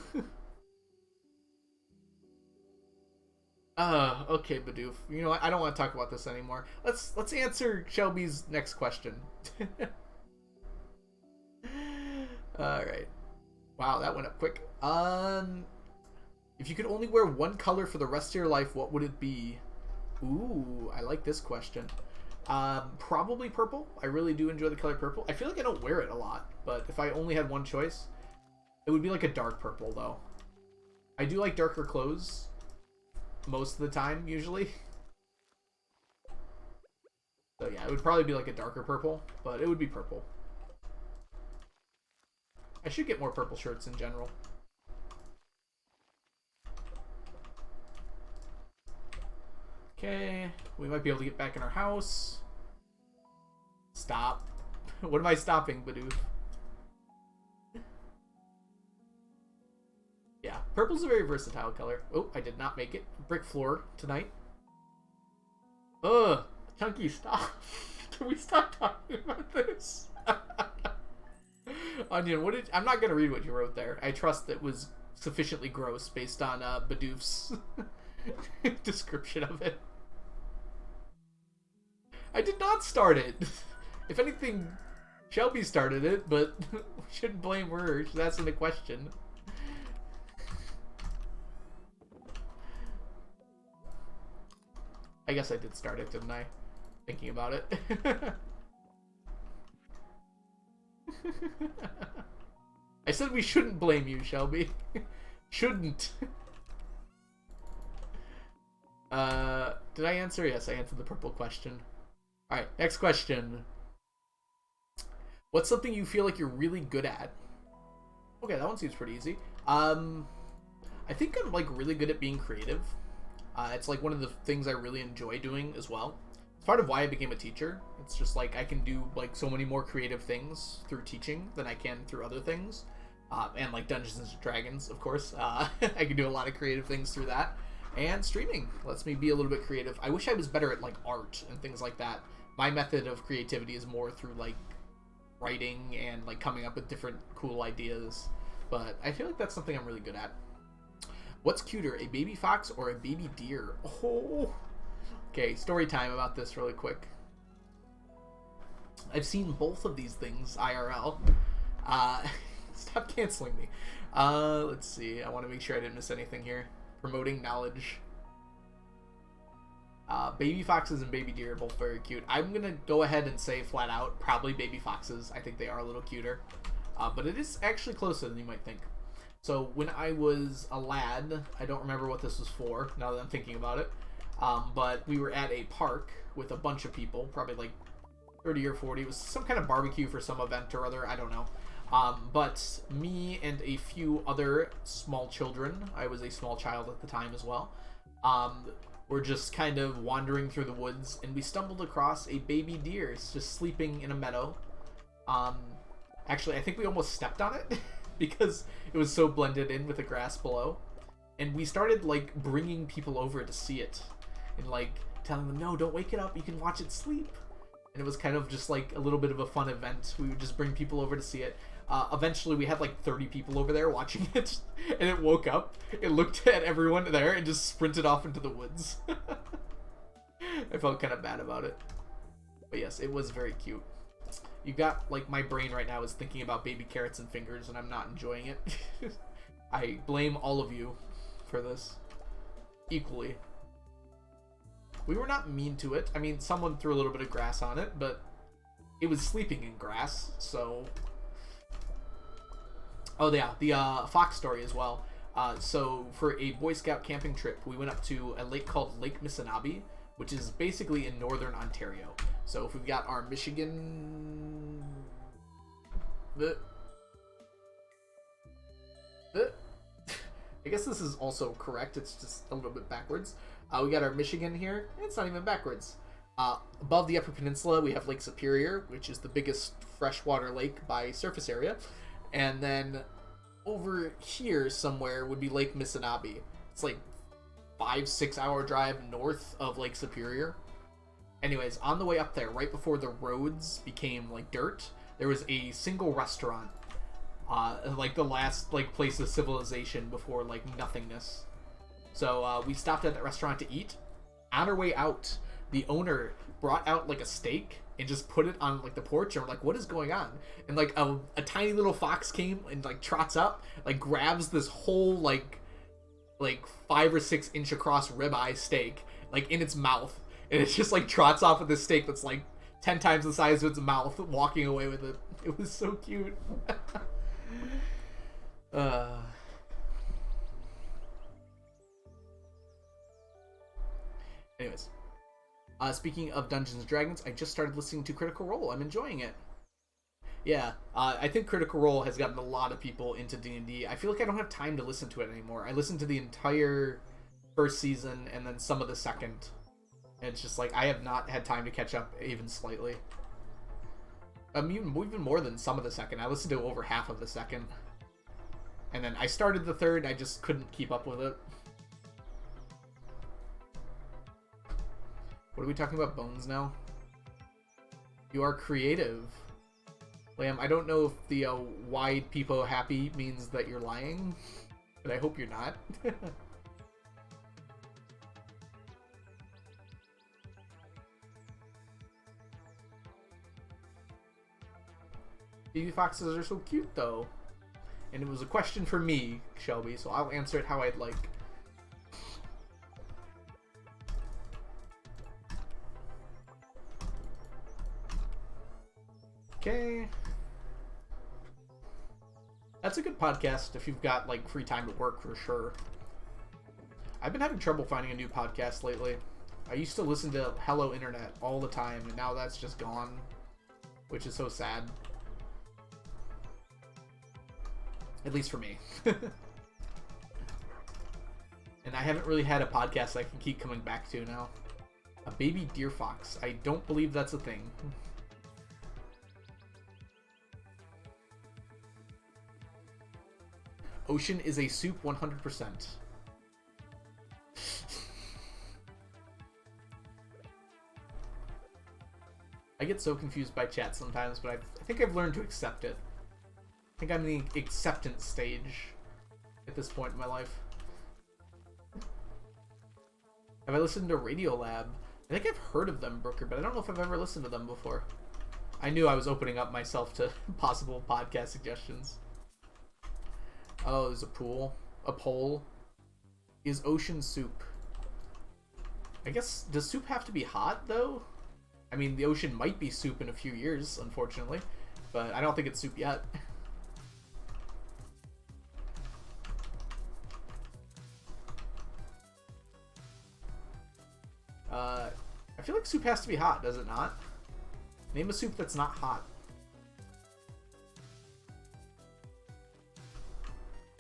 Okay, Badoof. You know what? I don't want to talk about this anymore. Let's answer Shelby's next question. Alright. Wow, that went up quick. If you could only wear one color for the rest of your life, what would it be? Ooh, I like this question. Probably purple. I really do enjoy the color purple. I feel like I don't wear it a lot, but if I only had one choice, it would be like a dark purple, though. I do like darker clothes most of the time, usually. So yeah, it would probably be like a darker purple, but it would be purple. I should get more purple shirts in general. Okay, we might be able to get back in our house. Stop. What am I stopping, Badoof? Yeah, purple's a very versatile color. Oh, I did not make it. Brick floor tonight. Ugh, Chunky, stop. Can we stop talking about this? Onion, what did... I'm not going to read what you wrote there. I trust it was sufficiently gross based on Badoof's description of it. I did not start it. If anything, Shelby started it, but we shouldn't blame her. That's in the question. I guess I did start it, didn't I? Thinking about it. I said we shouldn't blame you, Shelby. Shouldn't. Did I answer? Yes, I answered the purple question. Alright, next question. What's something you feel like you're really good at? Okay, that one seems pretty easy. I think I'm like really good at being creative. It's like one of the things I really enjoy doing as well. It's part of why I became a teacher. It's just like I can do like so many more creative things through teaching than I can through other things. And like Dungeons and Dragons, of course. I can do a lot of creative things through that. And streaming lets me be a little bit creative. I wish I was better at like art and things like that. My method of creativity is more through like writing and like coming up with different cool ideas. But I feel like that's something I'm really good at. What's cuter, a baby fox or a baby deer? Oh. Okay, story time about this really quick. I've seen both of these things IRL. Stop canceling me. Let's see. I want to make sure I didn't miss anything here. Promoting knowledge. Baby foxes and baby deer are both very cute. I'm going to go ahead and say flat out, probably baby foxes. I think they are a little cuter. But it is actually closer than you might think. So when I was a lad, I don't remember what this was for, now that I'm thinking about it. But we were at a park with a bunch of people, probably like 30 or 40. It was some kind of barbecue for some event or other, I don't know. But me and a few other small children, I was a small child at the time as well, were just kind of wandering through the woods, and we stumbled across a baby deer. It's just sleeping in a meadow. Actually, I think we almost stepped on it because it was so blended in with the grass below. And we started like bringing people over to see it and like telling them, no, don't wake it up, you can watch it sleep. And it was kind of just like a little bit of a fun event. We would just bring people over to see it. Eventually we had like 30 people over there watching it, and it woke up, it looked at everyone there and just sprinted off into the woods. I felt kind of bad about it, but yes, it was very cute. You got, like, my brain right now is thinking about baby carrots and fingers, and I'm not enjoying it. I blame all of you for this. Equally. We were not mean to it. I mean, someone threw a little bit of grass on it, but it was sleeping in grass, so... Oh, yeah, the fox story as well. So, for a Boy Scout camping trip, we went up to a lake called Lake Missinaba, which is basically in northern Ontario. So, if we've got our Michigan... I guess this is also correct, it's just a little bit backwards. We got our Michigan here, it's not even backwards. Above the Upper Peninsula, we have Lake Superior, which is the biggest freshwater lake by surface area. And then over here somewhere would be Lake Missinaba. It's like 5-6 hour drive north of Lake Superior. Anyways, on the way up there, right before the roads became like dirt, there was a single restaurant. Like the last like place of civilization before like nothingness. So we stopped at that restaurant to eat. On our way out, the owner brought out like a steak and just put it on like the porch, and we're like, what is going on? And like a tiny little fox came and like trots up, like grabs this whole like 5 or 6 inch across ribeye steak like in its mouth, and it just like trots off with this steak that's like 10 times the size of its mouth, walking away with it. It was so cute. Anyways, speaking of Dungeons and Dragons, I just started listening to Critical Role. I'm enjoying it. Yeah, I think Critical Role has gotten a lot of people into D&D. I feel like I don't have time to listen to it anymore. I listened to the entire first season and then some of the second. And it's just like, I have not had time to catch up even slightly. Even more than some of the second. I listened to over half of the second. And then I started the third, I just couldn't keep up with it. What are we talking about, Bones, now? You are creative. Lamb, I don't know if the wide peepo happy means that you're lying, but I hope you're not. Baby foxes are so cute, though. And it was a question for me, Shelby, so I'll answer it how I'd like. Okay. That's a good podcast if you've got, like, free time at work, for sure. I've been having trouble finding a new podcast lately. I used to listen to Hello Internet all the time, and now that's just gone, which is so sad. At least for me. And I haven't really had a podcast I can keep coming back to now. A baby deer fox. I don't believe that's a thing. Ocean is a soup 100%. I get so confused by chat sometimes, but I think I've learned to accept it. I think I'm in the acceptance stage at this point in my life. Have I listened to Radiolab? I think I've heard of them, Brooker, but I don't know if I've ever listened to them before. I knew I was opening up myself to possible podcast suggestions. Oh, there's a pool. A pole. Is ocean soup? I guess, does soup have to be hot, though? I mean, the ocean might be soup in a few years, unfortunately. But I don't think it's soup yet. I feel like soup has to be hot, does it not? Name a soup that's not hot.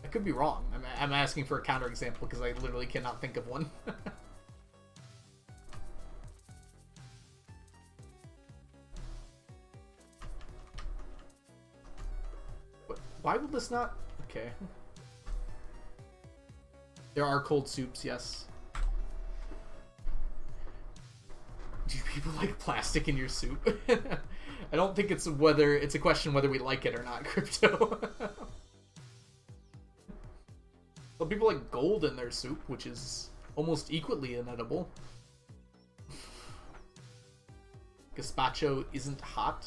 I could be wrong. I'm asking for a counterexample because I literally cannot think of one. Why will this not? Okay. There are cold soups, yes. Do people like plastic in your soup? I don't think it's a question whether we like it or not, Crypto. Well, people like gold in their soup, which is almost equally inedible. Gazpacho isn't hot.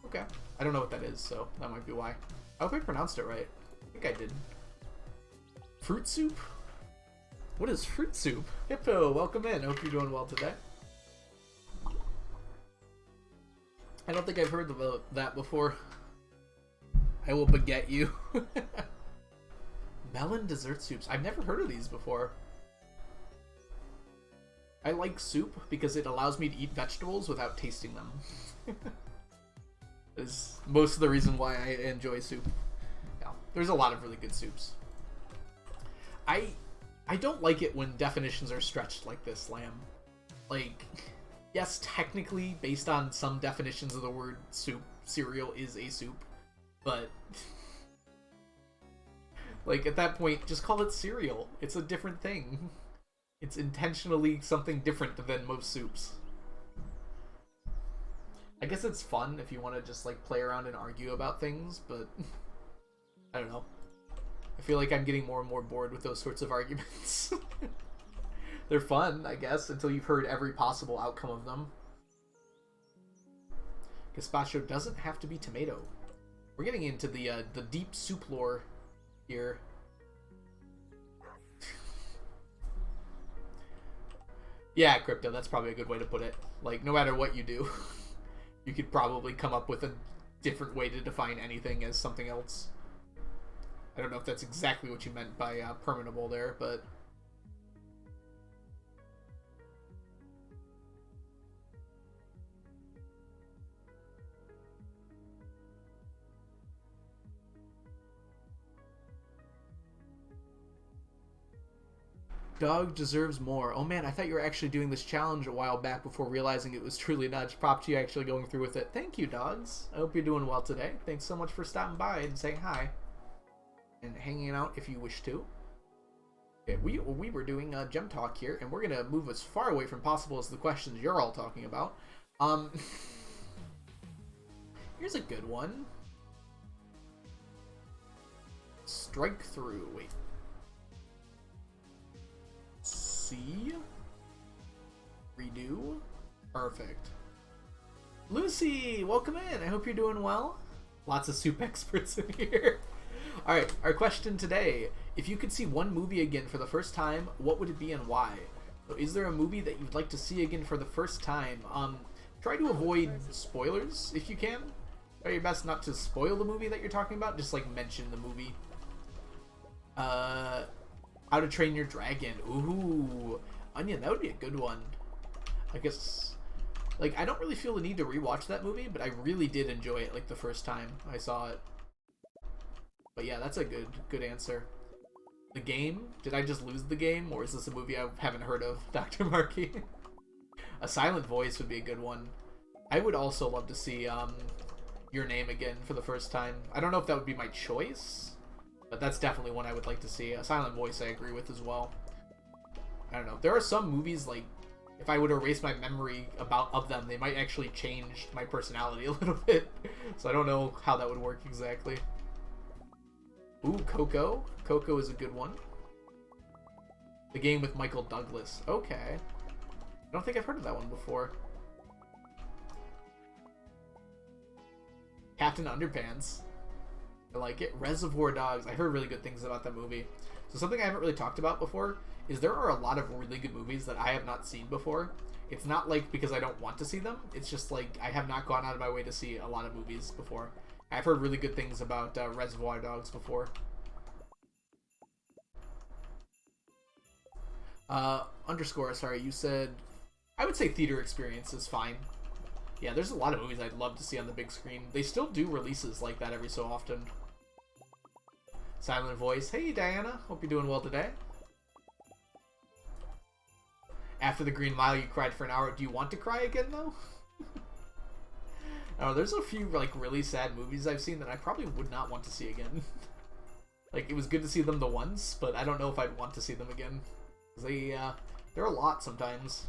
Okay. I don't know what that is, so that might be why. I hope I pronounced it right. I think I did. Fruit soup? What is fruit soup? Hippo, welcome in. Hope you're doing well today. I don't think I've heard about that before. I will baguette you. Melon dessert soups. I've never heard of these before. I like soup because it allows me to eat vegetables without tasting them. Is most of the reason why I enjoy soup. Yeah, there's a lot of really good soups. I don't like it when definitions are stretched like this, Lamb. Like, yes, technically, based on some definitions of the word soup, cereal is a soup, but like at that point, just call it cereal. It's a different thing. It's intentionally something different than most soups. I guess it's fun if you want to just like play around and argue about things, but I don't know. I feel like I'm getting more and more bored with those sorts of arguments. They're fun, I guess, until you've heard every possible outcome of them. Gazpacho doesn't have to be tomato. We're getting into the deep soup lore here. Yeah, Crypto, that's probably a good way to put it. Like, no matter what you do, you could probably come up with a different way to define anything as something else. I don't know if that's exactly what you meant by permanable there, but... Dog deserves more. Oh man, I thought you were actually doing this challenge a while back before realizing it was truly nudge. Prop to you actually going through with it. Thank you, dogs. I hope you're doing well today. Thanks so much for stopping by and saying hi. And hanging out if you wish to. Okay, we were doing gem talk here, and we're going to move as far away from possible as the questions you're all talking about. Here's a good one. Strike through. Wait. C. Redo. Perfect. Lucy, welcome in. I hope you're doing well. Lots of soup experts in here. Alright, our question today. If you could see one movie again for the first time, what would it be and why? So is there a movie that you'd like to see again for the first time? Try to avoid spoilers if you can. Try your best not to spoil the movie that you're talking about. Just like mention the movie. How to Train Your Dragon. Ooh. Onion, that would be a good one. I guess, like, I don't really feel the need to rewatch that movie, but I really did enjoy it, like, the first time I saw it. But yeah, that's a good answer. The Game? Did I just lose The Game? Or is this a movie I haven't heard of, Dr. Markey? A Silent Voice would be a good one. I would also love to see, Your Name again for the first time. I don't know if that would be my choice, but that's definitely one I would like to see. A Silent Voice I agree with as well. I don't know. There are some movies, like, if I would erase my memory of them, they might actually change my personality a little bit. So I don't know how that would work exactly. Ooh, Coco. Coco is a good one. The Game with Michael Douglas. Okay. I don't think I've heard of that one before. Captain Underpants. I like it. Reservoir Dogs. I heard really good things about that movie. So something I haven't really talked about before is there are a lot of really good movies that I have not seen before. It's not like because I don't want to see them. It's just like I have not gone out of my way to see a lot of movies before. I've heard really good things about Reservoir Dogs before. Underscore, sorry, you said... I would say theater experience is fine. Yeah, there's a lot of movies I'd love to see on the big screen. They still do releases like that every so often. Silent Voice. Hey, Diana. Hope you're doing well today. After the Green Mile, you cried for an hour. Do you want to cry again, though? Oh, there's a few, like, really sad movies I've seen that I probably would not want to see again. Like, it was good to see them the once, but I don't know if I'd want to see them again. They're a lot sometimes.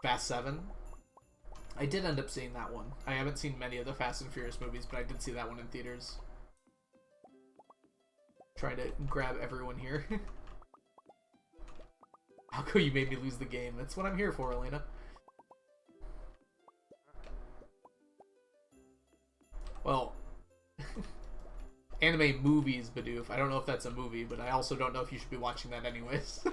Fast 7. I did end up seeing that one. I haven't seen many of the Fast and Furious movies, but I did see that one in theaters. Trying to grab everyone here. How come you made me lose the game? That's what I'm here for, Elena. Well, anime movies, Bidoof. I don't know if that's a movie, but I also don't know if you should be watching that anyways.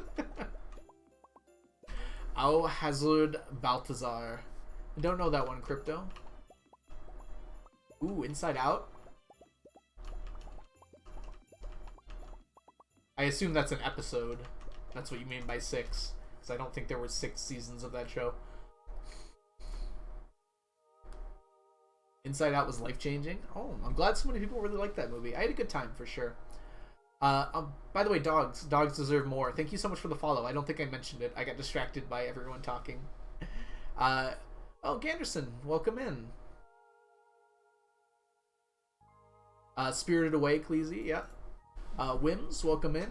Au Hazard Balthazar. I don't know that one, Crypto. Ooh, Inside Out? I assume that's an episode. That's what you mean by 6. Because I don't think there were 6 seasons of that show. Inside Out was life-changing. Oh, I'm glad so many people really liked that movie. I had a good time, for sure. By the way, dogs. Dogs deserve more. Thank you so much for the follow. I don't think I mentioned it. I got distracted by everyone talking. Oh, Ganderson, welcome in. Spirited Away, Cleasy, yeah. Wims, welcome in.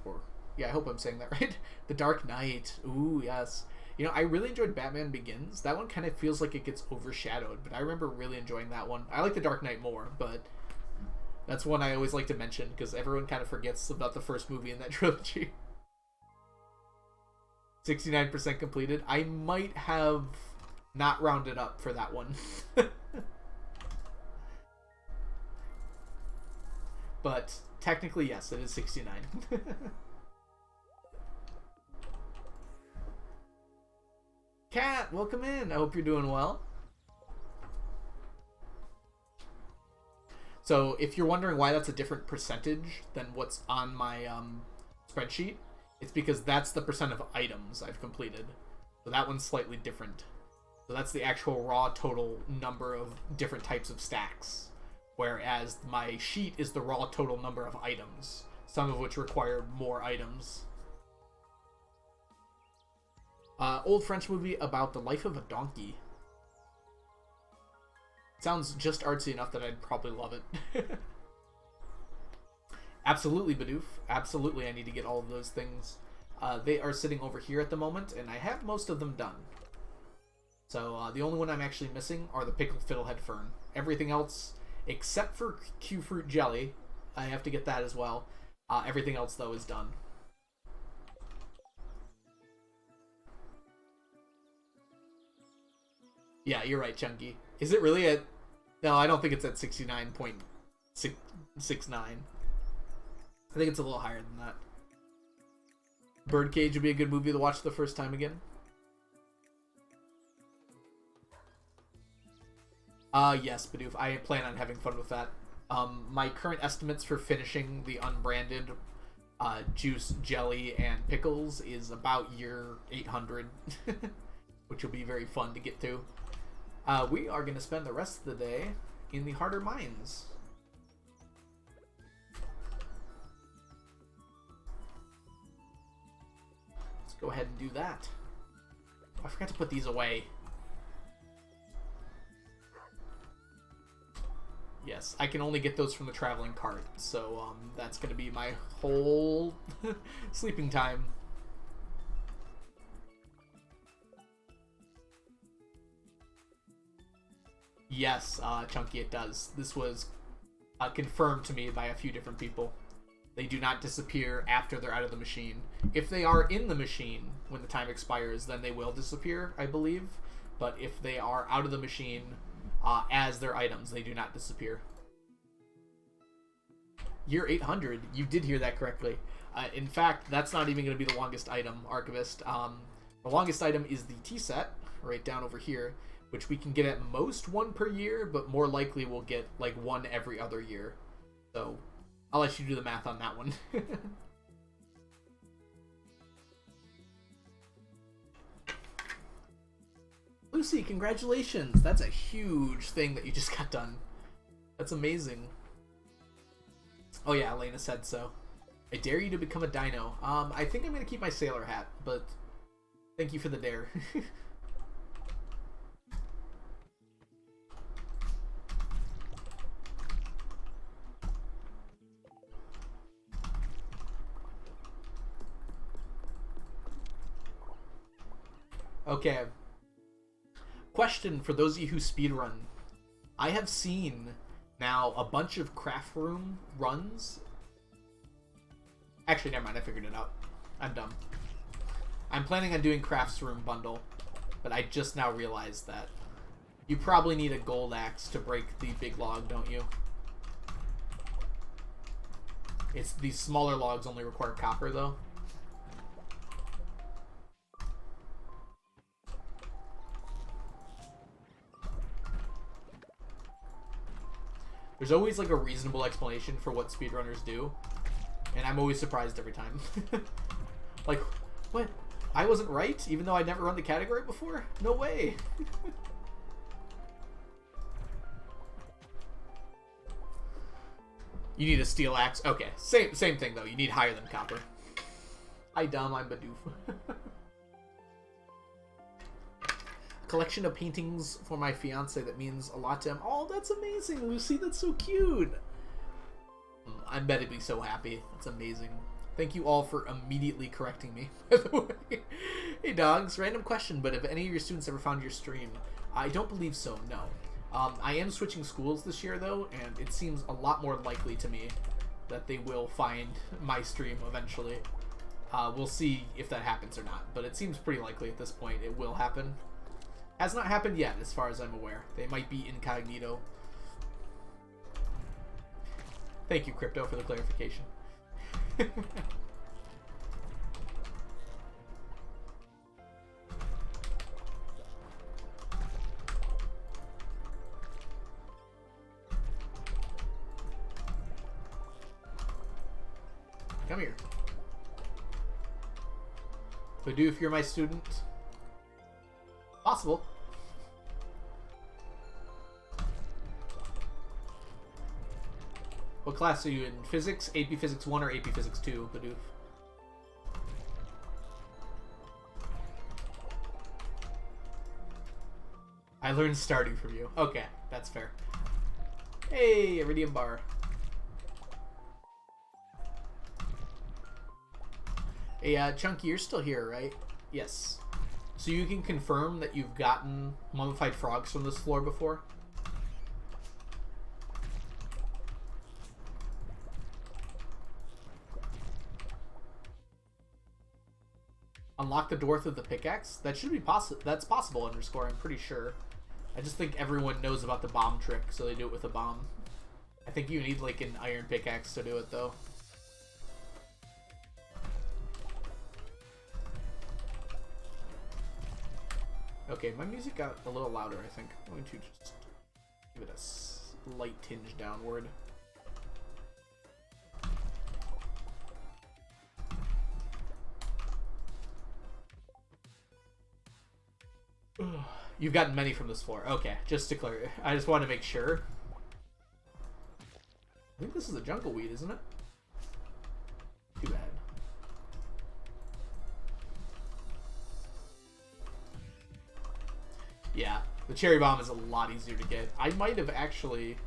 Or, yeah, I hope I'm saying that right. The Dark Knight. Ooh, yes. You know, I really enjoyed Batman Begins. That one kind of feels like it gets overshadowed, but I remember really enjoying that one. I like The Dark Knight more, but that's one I always like to mention because everyone kind of forgets about the first movie in that trilogy. 69% completed. I might have not rounded up for that one. But technically, yes, it is 69. Kat, welcome in. I hope you're doing well. So, if you're wondering why that's a different percentage than what's on my spreadsheet, it's because that's the percent of items I've completed. So that one's slightly different. So that's the actual raw total number of different types of stacks. Whereas my sheet is the raw total number of items, some of which require more items. Old French movie about the life of a donkey. Sounds just artsy enough that I'd probably love it. Absolutely, Bidoof. Absolutely, I need to get all of those things. They are sitting over here at the moment, and I have most of them done. So the only one I'm actually missing are the pickled fiddlehead fern. Everything else, except for Q fruit jelly, I have to get that as well. Everything else, though, is done. Yeah, you're right, Chunky. Is it really at... No, I don't think it's at 69.69. I think it's a little higher than that. Birdcage would be a good movie to watch the first time again. Yes, Bidoof. I plan on having fun with that. My current estimates for finishing the unbranded juice, jelly, and pickles is about year 800, which will be very fun to get to. We are going to spend the rest of the day in the harder mines. Let's go ahead and do that. Oh, I forgot to put these away. Yes, I can only get those from the traveling cart, so that's going to be my whole sleeping time. Yes, Chunky, it does. This was confirmed to me by a few different people. They do not disappear after they're out of the machine. If they are in the machine when the time expires, then they will disappear, I believe. But if they are out of the machine as their items, they do not disappear. Year 800, you did hear that correctly. In fact, that's not even going to be the longest item, Archivist. The longest item is the tea set, right down over here, which we can get at most one per year, but more likely we'll get like one every other year. So I'll let you do the math on that one. Lucy, congratulations! That's a huge thing that you just got done. That's amazing. Oh yeah, Elena said so. I dare you to become a dino. I think I'm going to keep my sailor hat, but thank you for the dare. Okay. Question for those of you who speedrun. I have seen now a bunch of craft room runs. Actually, never mind. I figured it out. I'm dumb. I'm planning on doing Crafts Room Bundle, but I just now realized that you probably need a gold axe to break the big log, don't you? It's these smaller logs only require copper, though. There's always like a reasonable explanation for what speedrunners do, and I'm always surprised every time. Like, what? I wasn't right, even though I'd never run the category before? No way! You need a steel axe. Okay, same thing though. You need higher than copper. Hi dumb, I'm Badoof. Collection of paintings for my fiance that means a lot to him. Oh, that's amazing, Lucy. That's so cute. I'm better to be so happy. That's amazing. Thank you all for immediately correcting me, by the way. Hey, dogs. Random question, but have any of your students ever found your stream? I don't believe so, no. I am switching schools this year, though, and it seems a lot more likely to me that they will find my stream eventually. We'll see if that happens or not, but it seems pretty likely at this point it will happen. Has not happened yet, as far as I'm aware. They might be incognito. Thank you, Crypto, for the clarification. Come here. Badoo, if you're my student. Possible. What class are you in? Physics? AP Physics 1 or AP Physics 2, Badoof? I learned Stardew from you. Okay, that's fair. Hey, Iridium Bar. Hey, Chunky, you're still here, right? Yes. So you can confirm that you've gotten mummified frogs from this floor before? Unlock the door with the pickaxe? That should be possible. That's possible, underscore, I'm pretty sure. I just think everyone knows about the bomb trick, so they do it with a bomb. I think you need, like, an iron pickaxe to do it, though. Okay, my music got a little louder, I think. I'm going to just give it a slight tinge downward. You've gotten many from this floor. Okay, just to clear. I just want to make sure. I think this is a jungle weed, isn't it? Too bad. Yeah, the cherry bomb is a lot easier to get. I might have actually...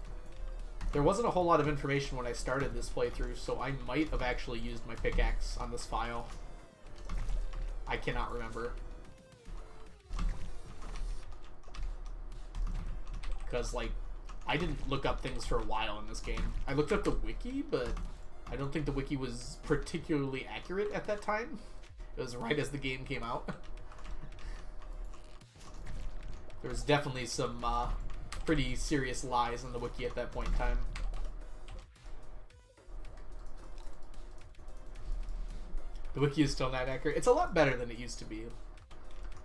There wasn't a whole lot of information when I started this playthrough, so I might have actually used my pickaxe on this file. I cannot remember. Because, like, I didn't look up things for a while in this game. I looked up the wiki, but I don't think the wiki was particularly accurate at that time. It was right as the game came out. There was definitely some pretty serious lies on the wiki at that point in time. The wiki is still not accurate. It's a lot better than it used to be.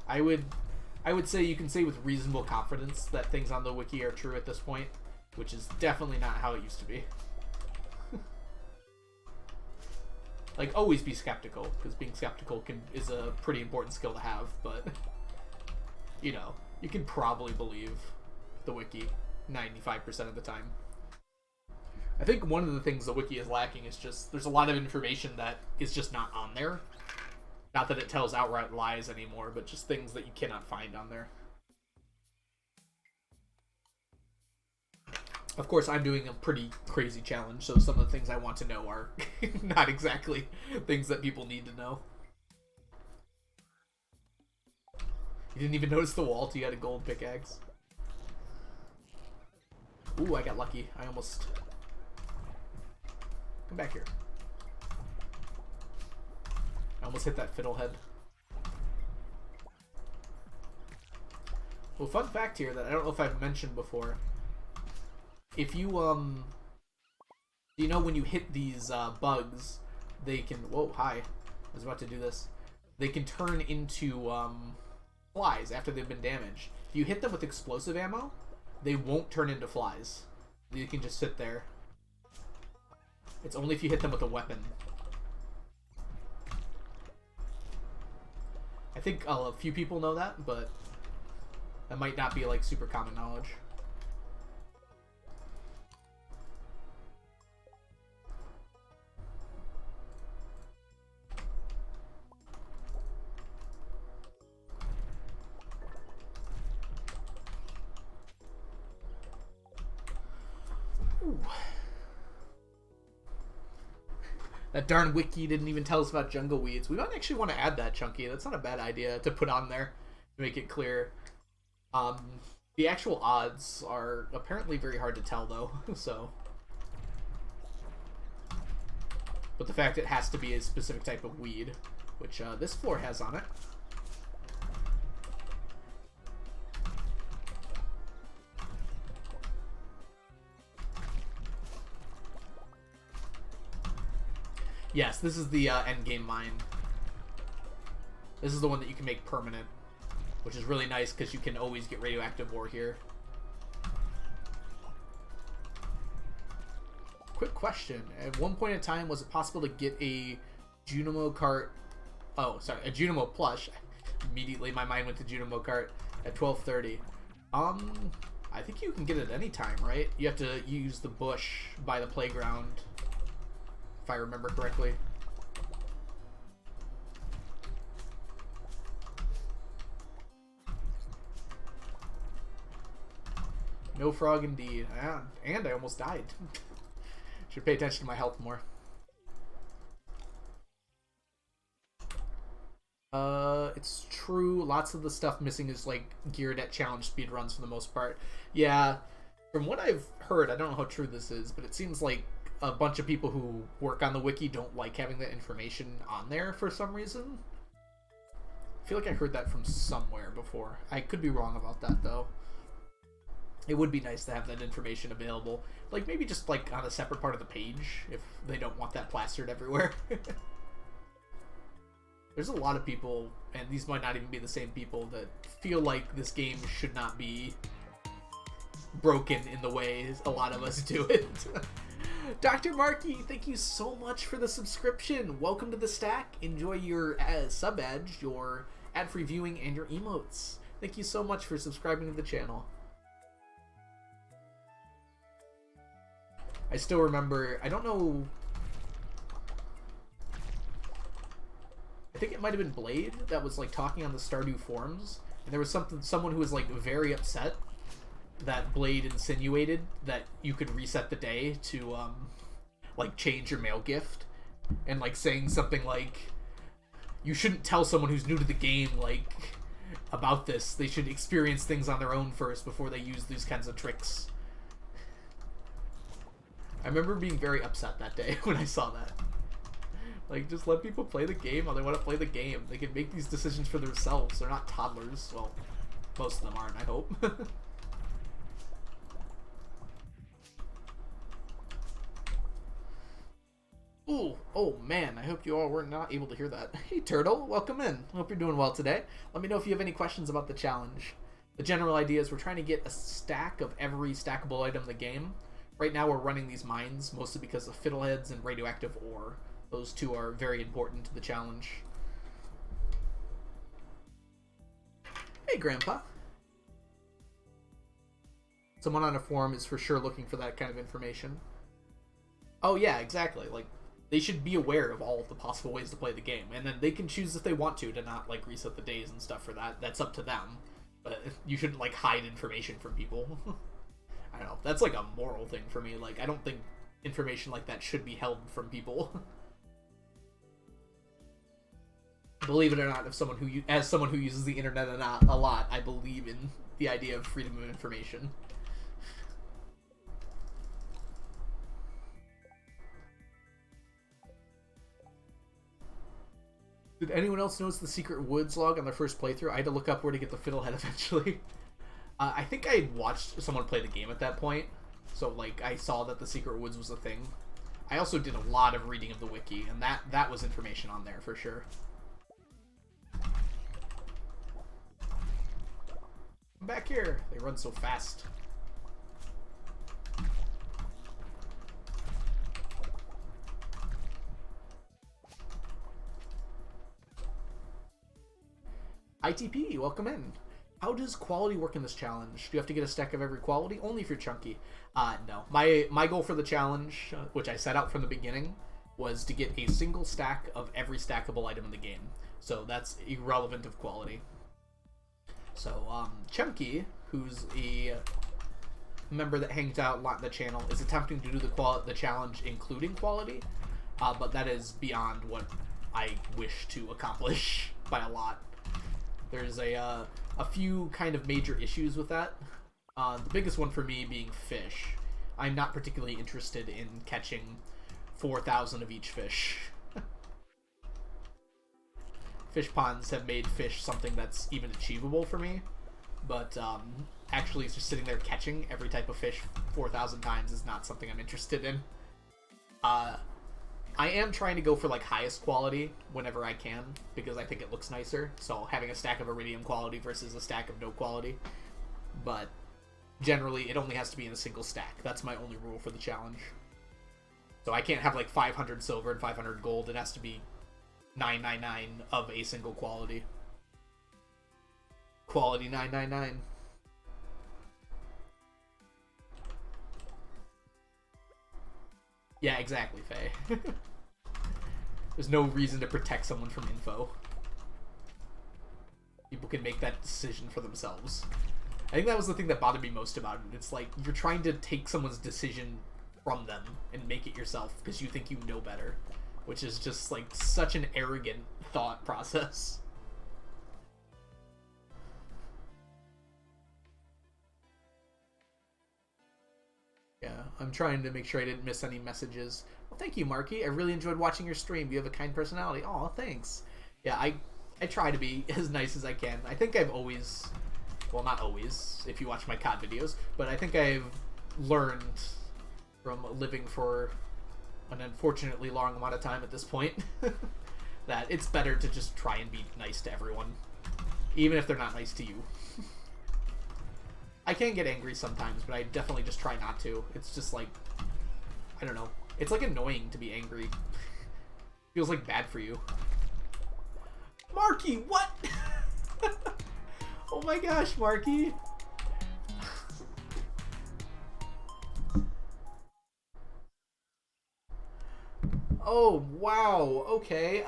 I would say you can say with reasonable confidence that things on the wiki are true at this point, which is definitely not how it used to be. Like, always be skeptical, because being skeptical is a pretty important skill to have, but, you know, you can probably believe the wiki 95% of the time. I think one of the things the wiki is lacking is just, there's a lot of information that is just not on there. Not that it tells outright lies anymore, but just things that you cannot find on there. Of course, I'm doing a pretty crazy challenge, so some of the things I want to know are not exactly things that people need to know. You didn't even notice the wall till you had a gold pickaxe. Ooh, I got lucky. I almost... Come back here. I almost hit that fiddlehead. Well, fun fact here that I don't know if I've mentioned before. If you, you know when you hit these, bugs, they can... Whoa, hi. I was about to do this. They can turn into, flies after they've been damaged. If you hit them with explosive ammo, they won't turn into flies. You can just sit there. It's only if you hit them with a weapon. I think a few people know that, but that might not be like super common knowledge. Ooh. That darn wiki didn't even tell us about jungle weeds. We might actually want to add that, Chunky. That's not a bad idea to put on there to make it clear. The actual odds are apparently very hard to tell, though. So, but the fact it has to be a specific type of weed, which this floor has on it. Yes, this is the endgame mine. This is the one that you can make permanent, which is really nice because you can always get radioactive ore here. Quick question. At one point in time, was it possible to get a Junimo cart... Oh, sorry, a Junimo plush. Immediately my mind went to Junimo cart at 12:30. I think you can get it any time, right? You have to use the bush by the playground, if I remember correctly. No frog indeed. And I almost died. Should pay attention to my health more. It's true. Lots of the stuff missing is like geared at challenge speedruns for the most part. Yeah, from what I've heard, I don't know how true this is, but it seems like a bunch of people who work on the wiki don't like having that information on there for some reason. I feel like I heard that from somewhere before. I could be wrong about that, though. It would be nice to have that information available. Like, maybe just, like, on a separate part of the page, if they don't want that plastered everywhere. There's a lot of people, and these might not even be the same people, that feel like this game should not be broken in the way a lot of us do it. Dr. Markey, thank you so much for the subscription. Welcome to the stack. Enjoy your sub badge, your ad-free viewing, and your emotes. Thank you so much for subscribing to the channel. I still remember, I don't know, I think it might have been Blade that was like talking on the Stardew forums, and there was someone who was like very upset that Blade insinuated that you could reset the day to like change your mail gift, and like saying something like, you shouldn't tell someone who's new to the game like about this. They should experience things on their own first before they use these kinds of tricks. I remember being very upset that day when I saw that. Like, just let people play the game how they want to play the game. They can make these decisions for themselves. They're not toddlers. Well, most of them aren't, I hope. Ooh, oh man, I hope you all were not able to hear that. Hey Turtle, welcome in. Hope you're doing well today. Let me know if you have any questions about the challenge. The general idea is we're trying to get a stack of every stackable item in the game. Right now we're running these mines, mostly because of fiddleheads and radioactive ore. Those two are very important to the challenge. Hey, Grandpa. Someone on a forum is for sure looking for that kind of information. Oh yeah, exactly. Like, they should be aware of all of the possible ways to play the game, and then they can choose if they want to not, like, reset the days and stuff for that. That's up to them. But you shouldn't, like, hide information from people. I don't know. That's like a moral thing for me. Like, I don't think information like that should be held from people. Believe it or not, as someone who uses the internet a lot, I believe in the idea of freedom of information. Did anyone else notice the secret woods log on their first playthrough? I had to look up where to get the fiddlehead eventually. I think I had watched someone play the game at that point, so like I saw that the Secret Woods was a thing. I also did a lot of reading of the wiki, and that was information on there for sure. Come back here. They run so fast. ITP, welcome in. How does quality work in this challenge? Do you have to get a stack of every quality? Only if you're chunky. No. My goal for the challenge, which I set out from the beginning, was to get a single stack of every stackable item in the game. So that's irrelevant of quality. So, Chunky, who's a member that hangs out a lot in the channel, is attempting to do the challenge including quality, but that is beyond what I wish to accomplish by a lot. There's a few kind of major issues with that. The biggest one for me being fish. I'm not particularly interested in catching 4,000 of each fish. Fish ponds have made fish something that's even achievable for me, but actually just sitting there catching every type of fish 4,000 times is not something I'm interested in. I am trying to go for like highest quality whenever I can, because I think it looks nicer. So having a stack of iridium quality versus a stack of no quality. But generally it only has to be in a single stack. That's my only rule for the challenge. So I can't have like 500 silver and 500 gold. It has to be 999 of a single quality. Quality 999. Yeah, exactly, Faye. There's no reason to protect someone from info. People can make that decision for themselves. I think that was the thing that bothered me most about it. It's like, you're trying to take someone's decision from them and make it yourself because you think you know better. Which is just, like, such an arrogant thought process. Yeah, I'm trying to make sure I didn't miss any messages. Well, thank you, Marky. I really enjoyed watching your stream. You have a kind personality. Aw, thanks. Yeah, I try to be as nice as I can. I think I've always... Well, not always, if you watch my COD videos, but I think I've learned from living for an unfortunately long amount of time at this point that it's better to just try and be nice to everyone, even if they're not nice to you. I can get angry sometimes, but I definitely just try not to. It's just like, I don't know. It's like annoying to be angry. Feels like bad for you. Marky, what? Oh my gosh, Marky. Oh, wow. Okay.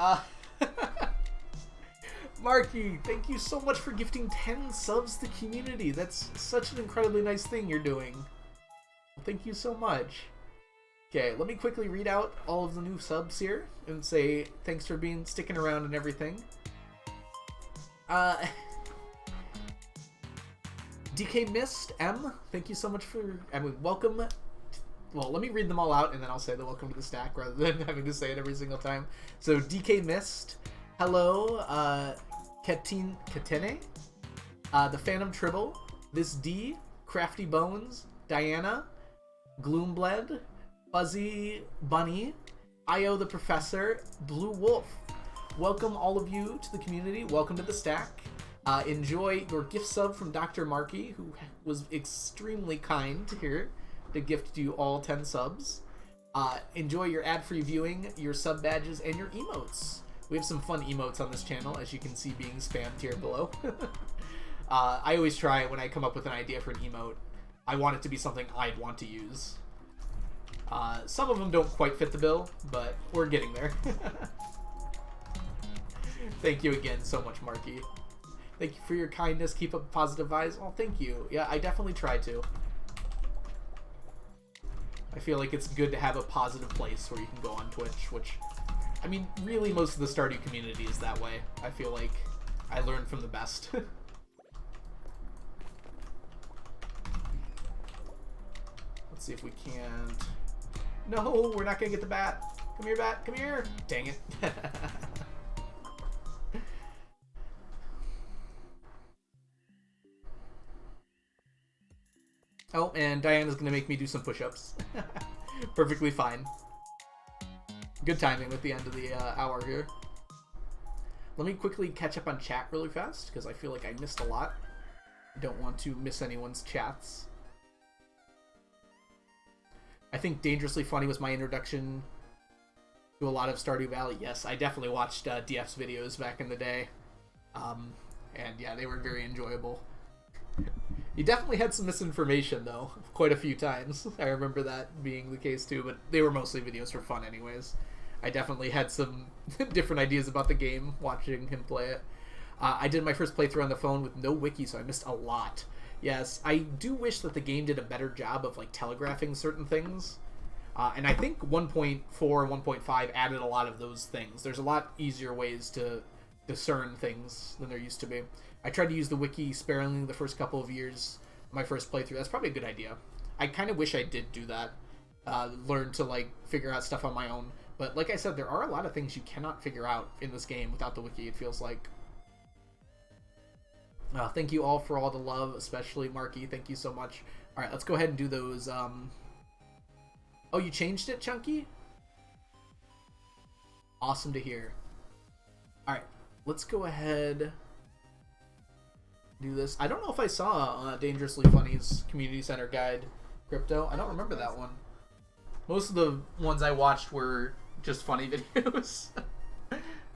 Marky, thank you so much for gifting 10 subs to the community. That's such an incredibly nice thing you're doing. Thank you so much. Okay, let me quickly read out all of the new subs here and say thanks for sticking around and everything. DK Mist M, thank you so much for welcome. Well, let me read them all out and then I'll say the welcome to the stack rather than having to say it every single time. So DK Mist, hello, Katene, the Phantom Tribble, This D, Crafty Bones, Diana, Gloombled, Fuzzy Bunny, Io the Professor, Blue Wolf. Welcome all of you to the community. Welcome to the stack. Enjoy your gift sub from Dr. Markey, who was extremely kind here to gift you all 10 subs. Enjoy your ad-free viewing, your sub badges, and your emotes. We have some fun emotes on this channel, as you can see being spammed here below. I always try, when I come up with an idea for an emote, I want it to be something I'd want to use. Some of them don't quite fit the bill, but we're getting there. Thank you again so much, Marky. Thank you for your kindness. Keep up positive vibes. Oh, thank you. Yeah, I definitely try to. I feel like it's good to have a positive place where you can go on Twitch, which, I mean, really most of the Stardew community is that way. I feel like I learn from the best. Let's see if we can't... No, we're not gonna get the bat. Come here, bat. Come here. Dang it. Oh, and Diana's gonna make me do some push-ups. Perfectly fine. Good timing with the end of the hour here. Let me quickly catch up on chat really fast, because I feel like I missed a lot. Don't want to miss anyone's chats. I think Dangerously Funny was my introduction to a lot of Stardew Valley. Yes, I definitely watched DF's videos back in the day. And yeah, they were very enjoyable. He definitely had some misinformation, though, quite a few times. I remember that being the case, too, but they were mostly videos for fun anyways. I definitely had some different ideas about the game watching him play it. I did my first playthrough on the phone with no wiki, so I missed a lot. Yes, I do wish that the game did a better job of like telegraphing certain things. And I think 1.4 and 1.5 added a lot of those things. There's a lot easier ways to discern things than there used to be. I tried to use the wiki sparingly the first couple of years of my first playthrough. That's probably a good idea. I kind of wish I did do that. Learn to like figure out stuff on my own. But like I said, there are a lot of things you cannot figure out in this game without the wiki, it feels like. Thank you all for all the love, especially Marky. Thank you so much. Alright, let's go ahead and do those. Oh, you changed it, Chunky? Awesome to hear. Alright, let's go ahead do this. I don't know if I saw Dangerously Funny's Community Center Guide, Crypto. I don't remember that one. Most of the ones I watched were just funny videos.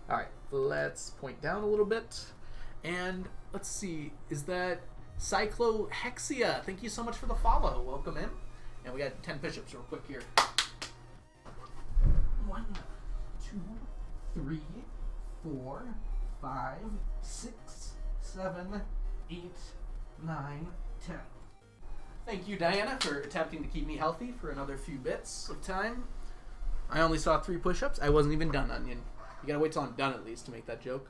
Alright, let's point down a little bit. And let's see, is that Cyclohexia? Thank you so much for the follow. Welcome in. And we got 10 push-ups real quick here. 1, 2, 3, 4, 5, 6, 7, 8, 9, 10. Thank you, Diana, for attempting to keep me healthy for another few bits of time. I only saw 3 push-ups. I wasn't even done, Onion. You gotta wait till I'm done at least to make that joke.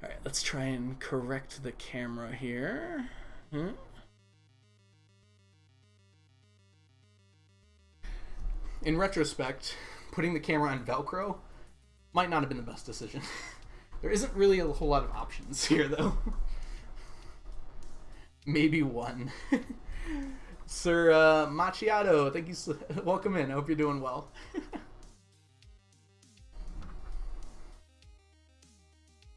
Alright, let's try and correct the camera here. In retrospect, putting the camera on Velcro might not have been the best decision. There isn't really a whole lot of options here, though. Maybe one. Sir Macchiato, thank you. Welcome in. I hope you're doing well.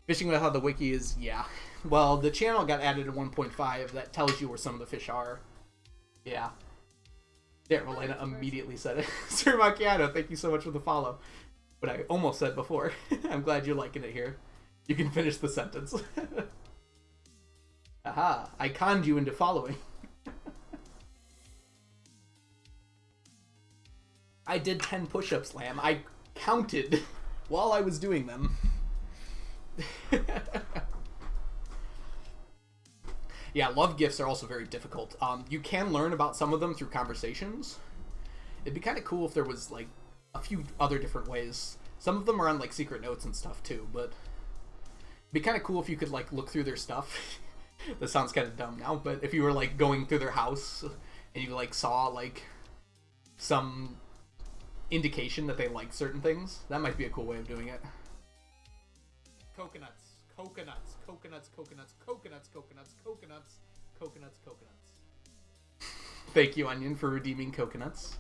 Fishing with how the wiki is, yeah. Well, the channel got added to 1.5. That tells you where some of the fish are. Yeah. There, Elena immediately said it. Sir Macchiato, thank you so much for the follow. But I almost said before. I'm glad you're liking it here. You can finish the sentence. Aha, I conned you into following. I did 10 push-ups, Lamb. I counted while I was doing them. Yeah, love gifts are also very difficult. You can learn about some of them through conversations. It'd be kind of cool if there was like a few other different ways. Some of them are on like secret notes and stuff too, but it'd be kind of cool if you could like look through their stuff. That sounds kind of dumb now, but if you were like going through their house and you like saw like some indication that they like certain things, that might be a cool way of doing it. Coconuts, coconuts, coconuts, coconuts, coconuts, coconuts, coconuts, coconuts, coconuts. Thank you, Onion, for redeeming coconuts.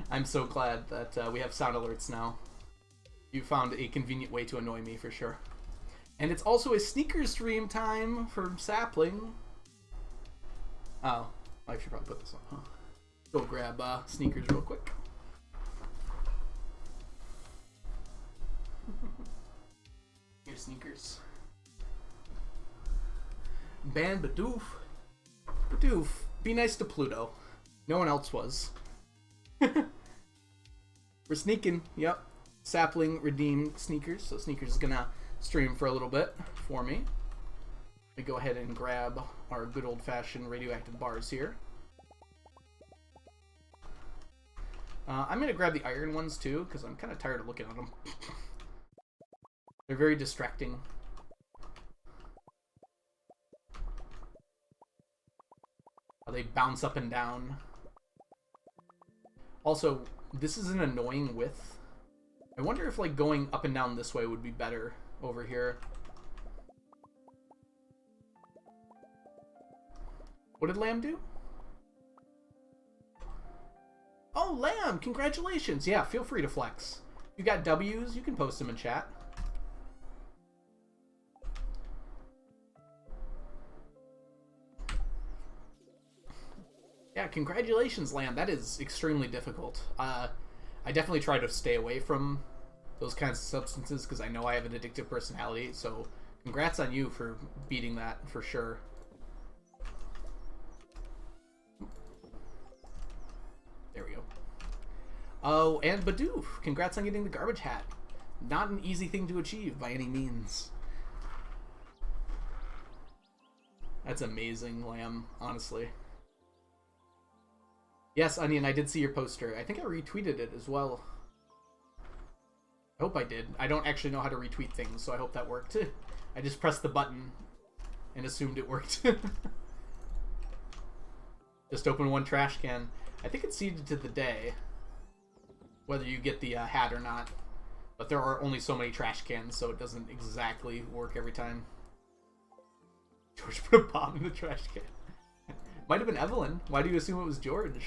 I'm so glad that we have sound alerts now. You found a convenient way to annoy me for sure. And it's also a sneakers stream time for Sapling. Oh, I should probably put this on, huh? Go grab sneakers real quick. Here's sneakers. Ban Bidoof. Bidoof, be nice to Pluto. No one else was. We're sneaking, yep. Sapling redeemed sneakers, so sneakers is gonna stream for a little bit for me. Let me go ahead and grab our good old-fashioned radioactive bars here. I'm gonna grab the iron ones too, because I'm kind of tired of looking at them. They're very distracting. They bounce up and down. Also, this is an annoying width. I wonder if like going up and down this way would be better over here. What did Lamb do? Oh, Lamb! Congratulations! Yeah, feel free to flex. You got W's, you can post them in chat. Yeah, congratulations, Lamb. That is extremely difficult. I definitely try to stay away from those kinds of substances because I know I have an addictive personality, so congrats on you for beating that, for sure. There we go. Oh, and Badoof, congrats on getting the garbage hat. Not an easy thing to achieve by any means. That's amazing, Lamb, honestly. Yes, Onion, I did see your poster. I think I retweeted it as well. I hope I did. I don't actually know how to retweet things, so I hope that worked. I just pressed the button and assumed it worked. Just open one trash can. I think it's seeded to the day, whether you get the hat or not. But there are only so many trash cans, so it doesn't exactly work every time. George put a bomb in the trash can. Might have been Evelyn. Why do you assume it was George?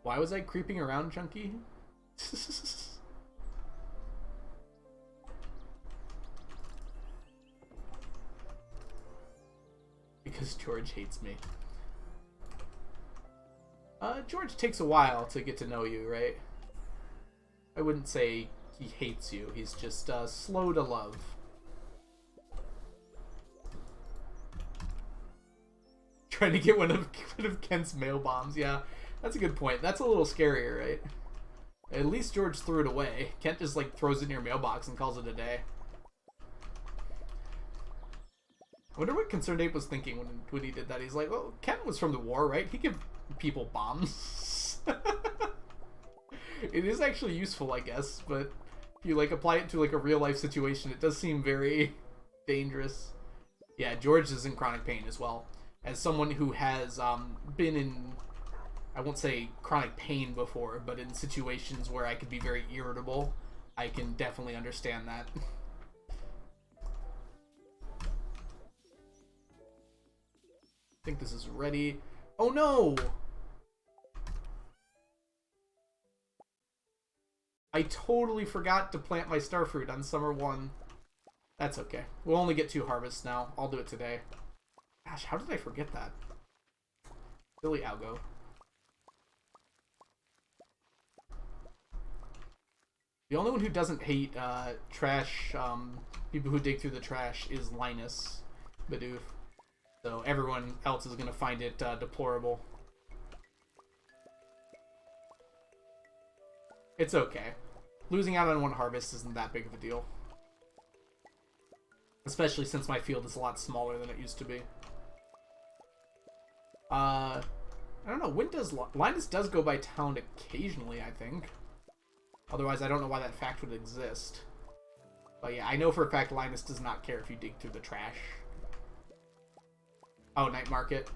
Why was I creeping around, Chunky? Because George hates me. George takes a while to get to know you, right? I wouldn't say he hates you. He's just slow to love. Trying to get one of Kent's mail bombs. Yeah, that's a good point. That's a little scarier, right? At least George threw it away. Kent just like throws it in your mailbox and calls it a day. I wonder what Concerned Ape was thinking when he did that. He's like, well, Kent was from the war, right? He give people bombs. It is actually useful, I guess, but if you like apply it to like a real life situation, it does seem very dangerous. Yeah, George is in chronic pain as well. As someone who has been in, I won't say chronic pain before, but in situations where I could be very irritable, I can definitely understand that. I think this is ready. Oh no! I totally forgot to plant my starfruit on summer 1. That's okay. We'll only get 2 harvests now. I'll do it today. Gosh, how did I forget that? Silly Algo. The only one who doesn't hate trash, people who dig through the trash is Linus Bidoof. So everyone else is going to find it deplorable. It's okay. Losing out on 1 harvest isn't that big of a deal. Especially since my field is a lot smaller than it used to be. I don't know. When does Linus does go by town occasionally, I think. Otherwise, I don't know why that fact would exist. But yeah, I know for a fact Linus does not care if you dig through the trash. Oh, night market.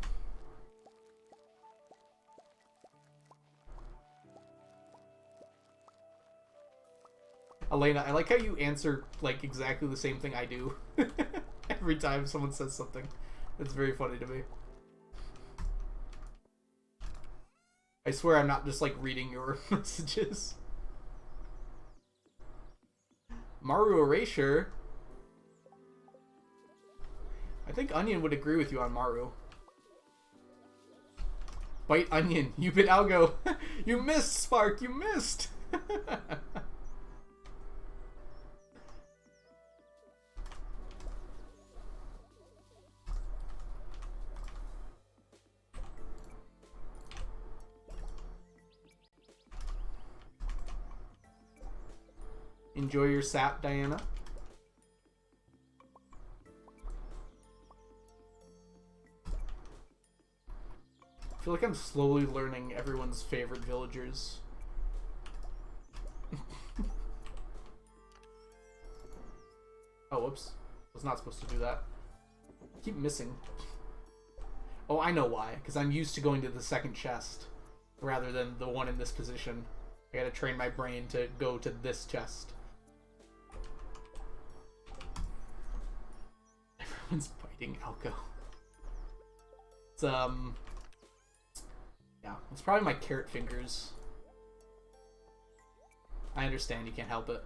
Elena, I like how you answer like exactly the same thing I do every time someone says something. It's very funny to me. I swear I'm not just like reading your messages. Maru Erasure. I think Onion would agree with you on Maru. Bite Onion. You bit Algo. You missed, Spark. You missed. Enjoy your sap, Diana. I feel like I'm slowly learning everyone's favorite villagers. Oh, whoops. I was not supposed to do that. I keep missing. Oh, I know why. Because I'm used to going to the second chest rather than the one in this position. I gotta train my brain to go to this chest. Someone's biting Alco. It's yeah, it's probably my carrot fingers. I understand, you can't help it.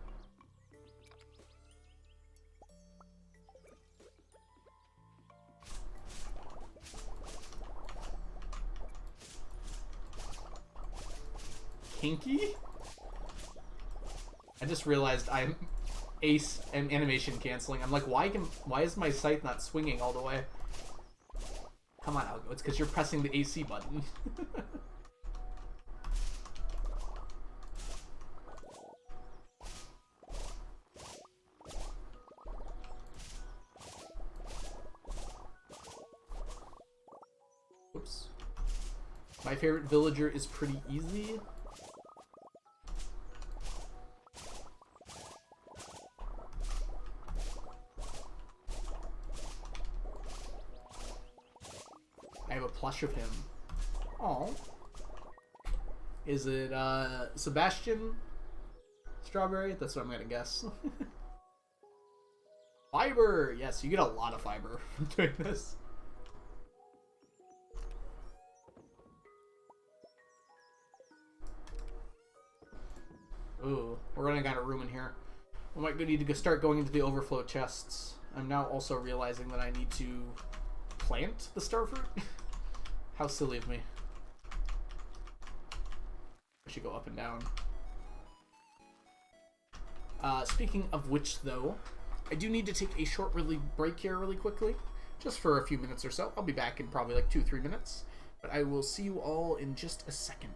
Kinky? I just realized I'm ace and animation canceling. I'm like, why is my scythe not swinging all the way? Come on, Algo. It's because you're pressing the AC button. Oops. My favorite villager is pretty easy. I have a plush of him. Oh. Is it Sebastian Strawberry? That's what I'm gonna guess. Fiber! Yes, you get a lot of fiber from doing this. Ooh, we're running out of room in here. We might need to start going into the overflow chests. I'm now also realizing that I need to plant the starfruit. How silly of me. I should go up and down. Speaking of which, though, I do need to take a short break here really quickly. Just for a few minutes or so. I'll be back in probably like 2-3 minutes. But I will see you all in just a second.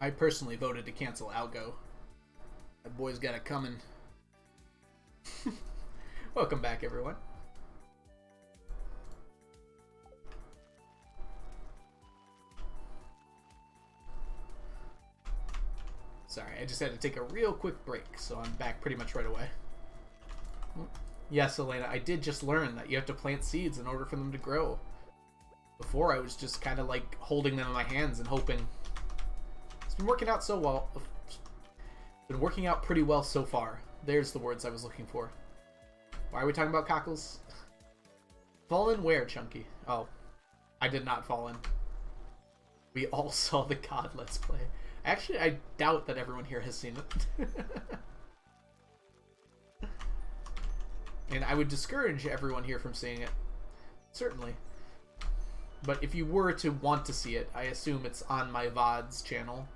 I personally voted to cancel Algo. That boy's got it coming. Welcome back, everyone. Sorry, I just had to take a real quick break, so I'm back pretty much right away. Yes, Elena, I did just learn that you have to plant seeds in order for them to grow. Before, I was just kind of like holding them in my hands and hoping. It's been working out so well. It's been working out pretty well so far. There's the words I was looking for. Why are we talking about cockles? Fallen where, Chunky? Oh. I did not fall in. We all saw the COD Let's Play. Actually, I doubt that everyone here has seen it. And I would discourage everyone here from seeing it. Certainly. But if you were to want to see it, I assume it's on my VODs channel.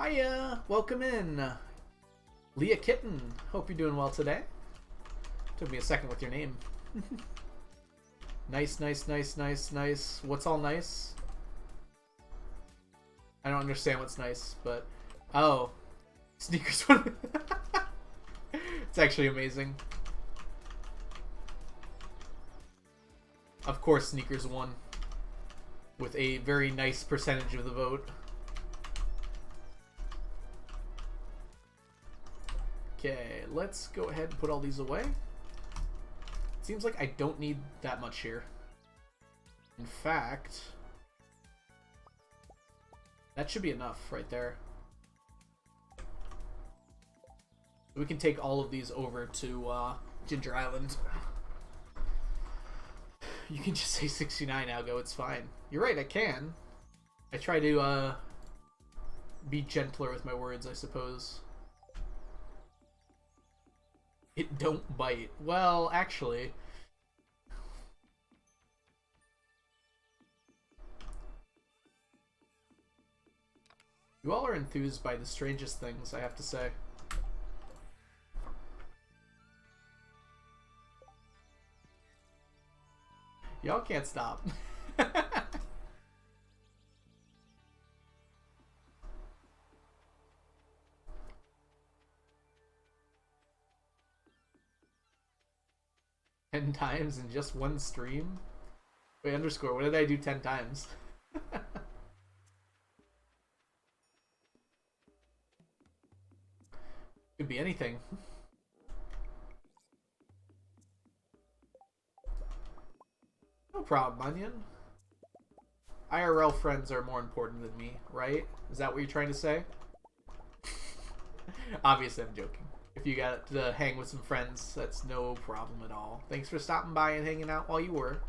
Hiya! Welcome in! Leah Kitten. Hope you're doing well today. Took me a second with your name. Nice, nice, nice, nice, nice. What's all nice? I don't understand what's nice, but... Oh. Sneakers one. It's actually amazing. Of course Sneakers won. With a very nice percentage of the vote. Okay, let's go ahead and put all these away. Seems like I don't need that much here. In fact, that should be enough right there. We can take all of these over to Ginger Island. You can just say 69, Algo, it's fine. You're right, I can. I try to be gentler with my words, I suppose. It don't bite. Well, actually... You all are enthused by the strangest things, I have to say. Y'all can't stop. 10 times in just one stream? Wait, underscore, what did I do 10 times? Could be anything. No problem, Onion. IRL friends are more important than me, right? Is that what you're trying to say? Obviously, I'm joking. If you got to hang with some friends, that's no problem at all. Thanks for stopping by and hanging out while you were.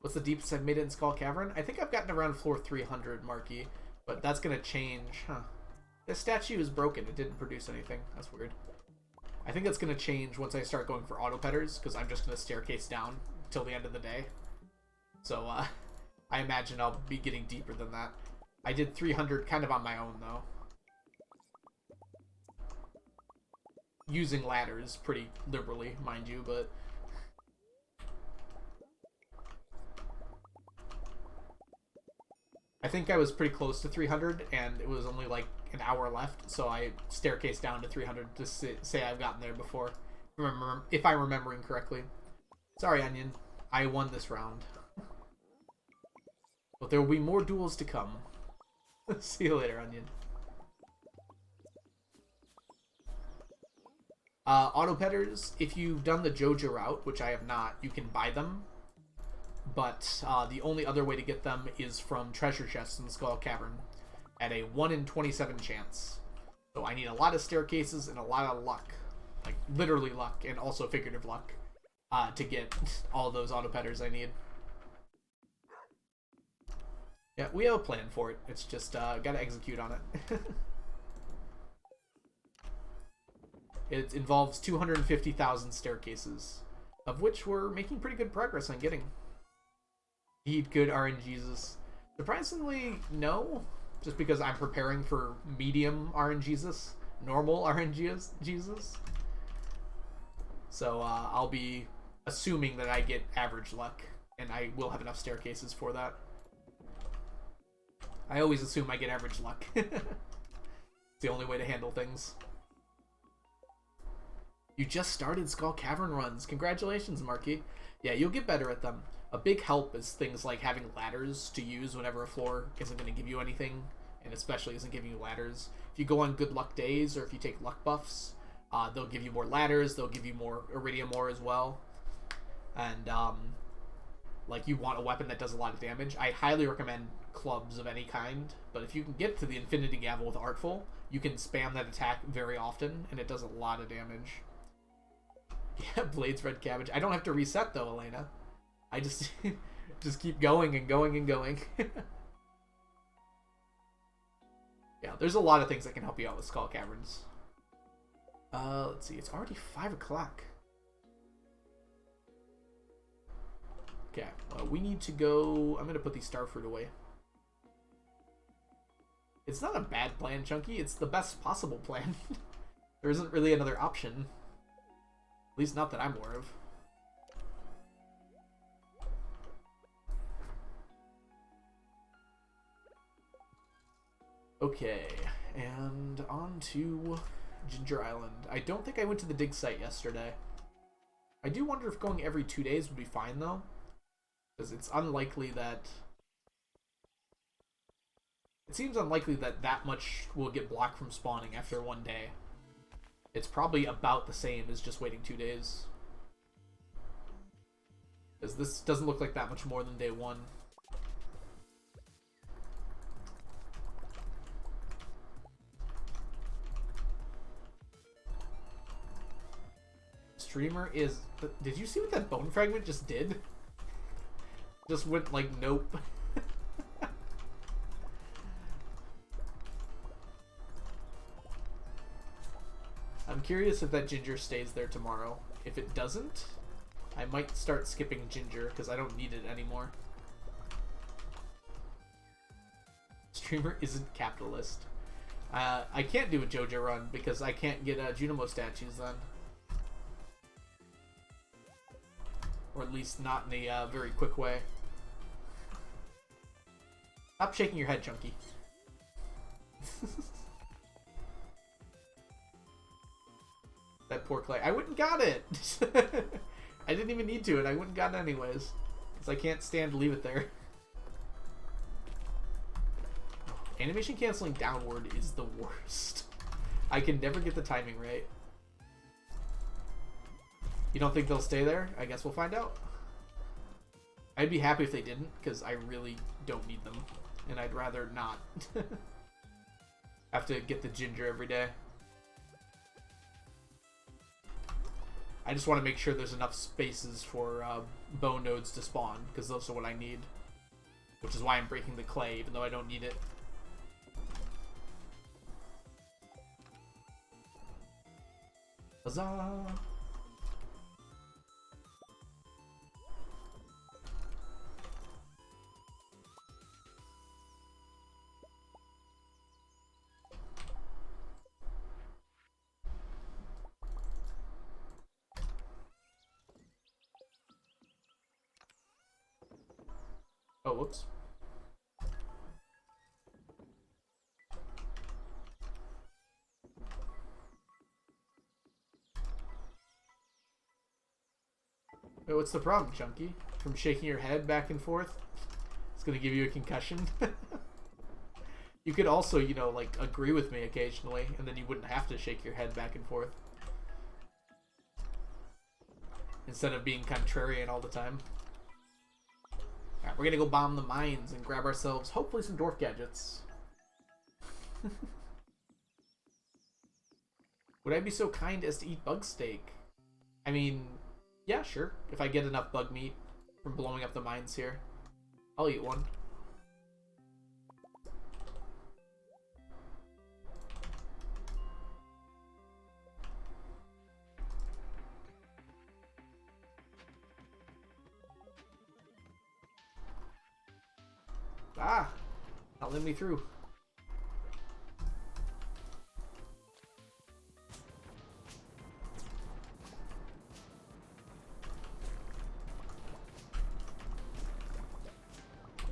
What's the deepest I've made it in Skull Cavern? I think I've gotten around floor 300, Marky, but that's gonna change. Huh. This statue is broken. It didn't produce anything. That's weird. I think that's gonna change once I start going for auto petters, because I'm just gonna staircase down till the end of the day. So, I imagine I'll be getting deeper than that. I did 300 kind of on my own, though. Using ladders pretty liberally, mind you, but... I think I was pretty close to 300, and it was only like an hour left, so I staircased down to 300 to say I've gotten there before. If I'm remembering correctly. Sorry, Onion. I won this round. But there will be more duels to come. See you later, Onion. Auto petters, if you've done the Joja route, which I have not, you can buy them. But the only other way to get them is from treasure chests in Skull Cavern at a 1 in 27 chance. So I need a lot of staircases and a lot of luck. Like, literally luck, and also figurative luck, to get all those auto petters I need. Yeah, we have a plan for it. It's just, gotta execute on it. It involves 250,000 staircases, of which we're making pretty good progress on getting. Eat good RNGesus. Surprisingly, no. Just because I'm preparing for medium RNGesus. Normal RNGesus. So, I'll be assuming that I get average luck. And I will have enough staircases for that. I always assume I get average luck. It's the only way to handle things. You just started Skull Cavern runs. Congratulations, Marky. Yeah, you'll get better at them. A big help is things like having ladders to use whenever a floor isn't going to give you anything, and especially isn't giving you ladders. If you go on good luck days, or if you take luck buffs, they'll give you more ladders, they'll give you more iridium ore as well. And like you want a weapon that does a lot of damage, I highly recommend clubs of any kind. But if you can get to the Infinity Gavel with Artful, you can spam that attack very often, and it does a lot of damage. Yeah, Blades Red Cabbage. I don't have to reset though, Elena. I just just keep going and going and going. Yeah, there's a lot of things that can help you out with Skull Caverns. Let's see. It's already 5 o'clock. Okay, we need to go... I'm going to put these Starfruit away. It's not a bad plan, Chunky. It's the best possible plan. There isn't really another option. At least not that I'm aware of. Okay, and on to Ginger Island. I don't think I went to the dig site yesterday. I do wonder if going every 2 days would be fine, though. Because it's unlikely that... It seems unlikely that that much will get blocked from spawning after 1 day. It's probably about the same as just waiting 2 days. Because this doesn't look like that much more than day 1. Streamer is... Did you see what that bone fragment just did? Just went like, nope. I'm curious if that Ginger stays there tomorrow. If it doesn't, I might start skipping Ginger because I don't need it anymore. Streamer isn't capitalist. I can't do a JoJo run because I can't get Junimo statues then. Or at least not in a very quick way. Stop shaking your head, Chunky. That poor Clay. I wouldn't got it! I didn't even need to, and I wouldn't got it anyways. Because I can't stand to leave it there. Animation canceling downward is the worst. I can never get the timing right. You don't think they'll stay there? I guess we'll find out. I'd be happy if they didn't, because I really don't need them. And I'd rather not have to get the Ginger every day. I just want to make sure there's enough spaces for bone nodes to spawn, because those are what I need. Which is why I'm breaking the clay, even though I don't need it. Huzzah! Oh, whoops. Wait, what's the problem, Chunky? From shaking your head back and forth? It's gonna give you a concussion? You could also, you know, like, agree with me occasionally, and then you wouldn't have to shake your head back and forth. Instead of being contrarian all the time. Alright, we're gonna go bomb the mines and grab ourselves, hopefully, some dwarf gadgets. Would I be so kind as to eat bug steak? I mean, yeah, sure. If I get enough bug meat from blowing up the mines here, I'll eat one. Ah! Not letting me through.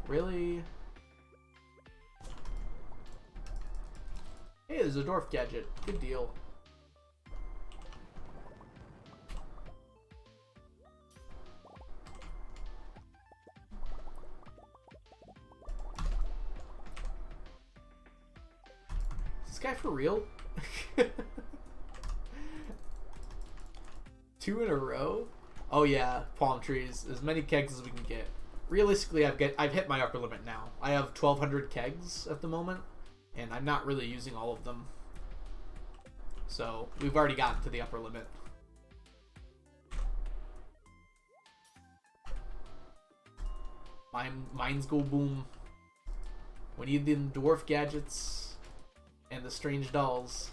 Really? Hey, there's a dwarf gadget. Good deal. Is this guy for real? 2 in a row? Oh yeah, palm trees. As many kegs as we can get. realistically, I've hit my upper limit now. I have 1,200 kegs at the moment, and I'm not really using all of them. So we've already gotten to the upper limit. Mines go boom. We need the dwarf gadgets and the strange dolls.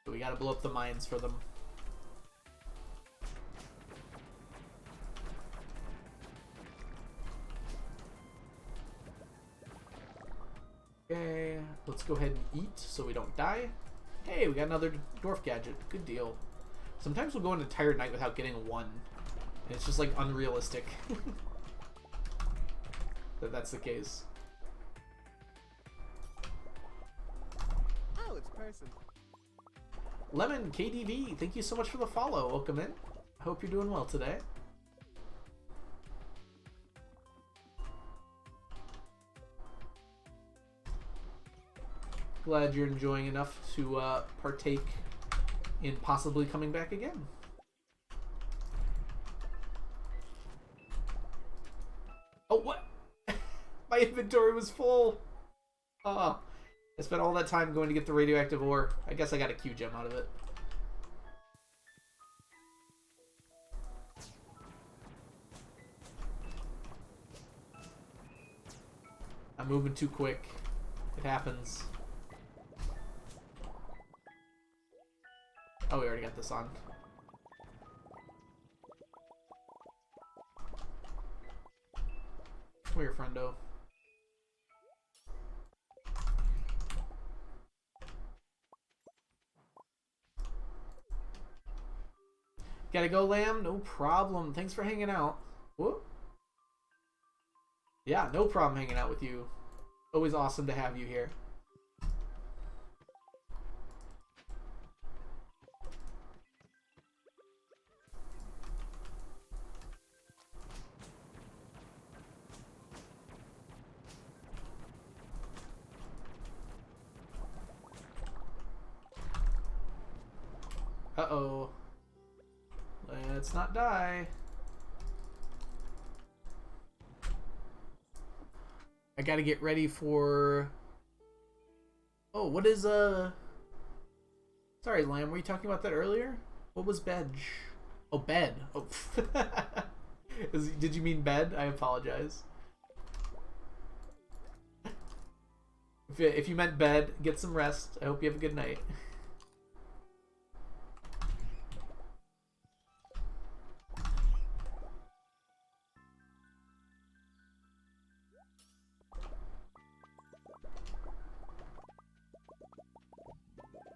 So we gotta blow up the mines for them. Okay, let's go ahead and eat so we don't die. Hey, we got another dwarf gadget. Good deal. Sometimes we'll go an entire night without getting one. And it's just like unrealistic that that's the case. Oh, it's a person. Lemon KDV, thank you so much for the follow. Welcome in. I hope you're doing well today. Glad you're enjoying enough to partake in possibly coming back again. Oh, what? My inventory was full. Oh, I spent all that time going to get the radioactive ore. I guess I got a Q gem out of it. I'm moving too quick. It happens. Oh, we already got this on. Come here, friendo. Gotta go, Lamb? No problem. Thanks for hanging out. Whoop. Yeah, no problem hanging out with you. Always awesome to have you here. Uh-oh. Let's not die. I gotta get ready for... Oh, what is, Sorry, Lamb, were you talking about that earlier? What was bed? Oh, bed. Oh. Did you mean bed? I apologize. If you meant bed, get some rest. I hope you have a good night.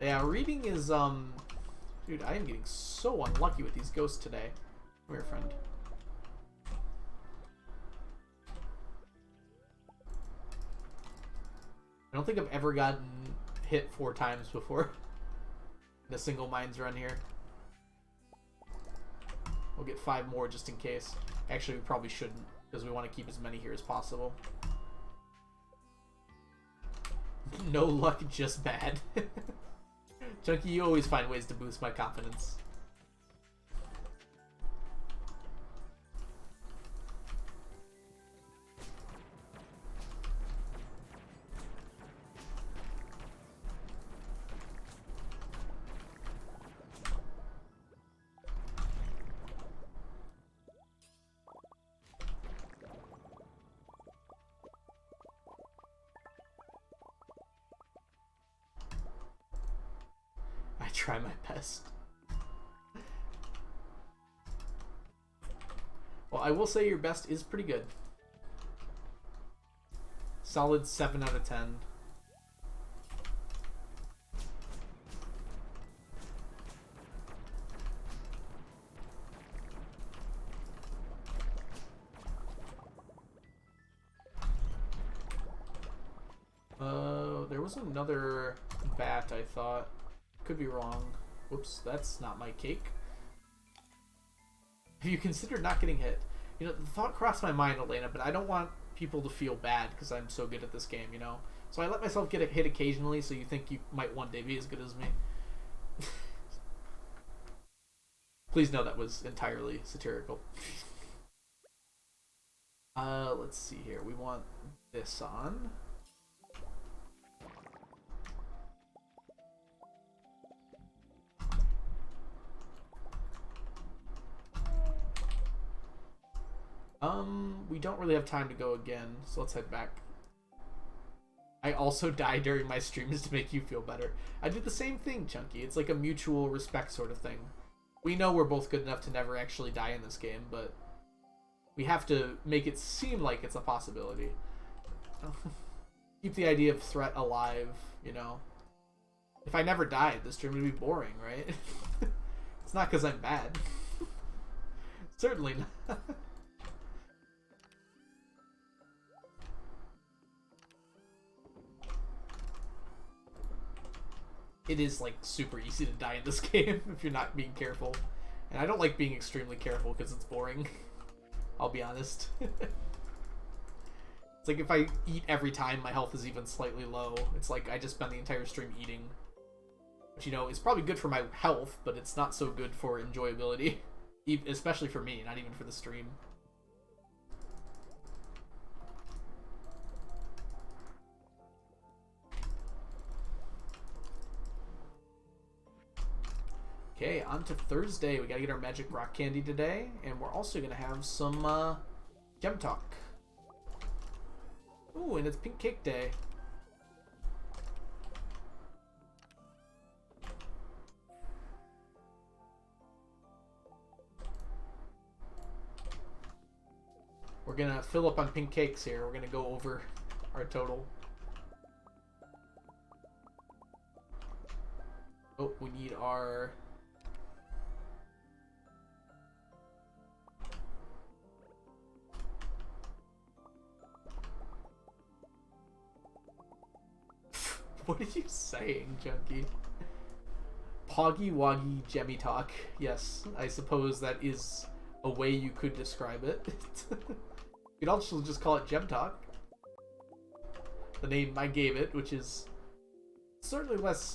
Yeah, reading is, Dude, I am getting so unlucky with these ghosts today. Come here, friend. I don't think I've ever gotten hit 4 times before in a single mines run here. We'll get 5 more just in case. Actually, we probably shouldn't, because we want to keep as many here as possible. No luck, just bad. Chunky, you always find ways to boost my confidence. Try my best. Well, I will say your best is pretty good. Solid 7 out of 10. There was another bat, I thought. Could be wrong. Whoops, that's not my cake. Have you considered not getting hit? You know, the thought crossed my mind, Elena, but I don't want people to feel bad because I'm so good at this game, you know? So I let myself get a hit occasionally so you think you might one day be as good as me. Please know that was entirely satirical. Let's see here. We want this on. We don't really have time to go again, so let's head back. I also die during my streams to make you feel better. I do the same thing, Chunky. It's like a mutual respect sort of thing. We know we're both good enough to never actually die in this game, but we have to make it seem like it's a possibility. Keep the idea of threat alive, you know? If I never died, this stream would be boring, right? It's not because I'm bad. Certainly not. It is like super easy to die in this game if you're not being careful. And I don't like being extremely careful because it's boring. I'll be honest. It's like if I eat every time my health is even slightly low, it's like I just spend the entire stream eating. Which, you know, is probably good for my health, but it's not so good for enjoyability. Especially for me, not even for the stream. Okay, on to Thursday. We gotta get our magic rock candy today, and we're also gonna have some gem talk. Ooh, and it's pink cake day. We're gonna fill up on pink cakes here. We're gonna go over our total. Oh, we need our... What are you saying, Junkie? Poggy Woggy Jemmy Talk. Yes, I suppose that is a way you could describe it. You could also just call it Gem Talk. The name I gave it, which is certainly less,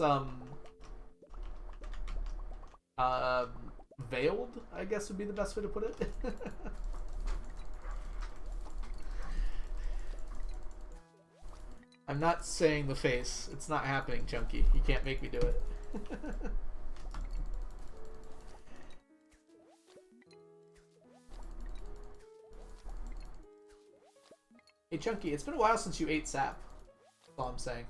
veiled, I guess would be the best way to put it. I'm not saying the face. It's not happening, Chunky. You can't make me do it. Hey, Chunky, it's been a while since you ate sap. That's all I'm saying.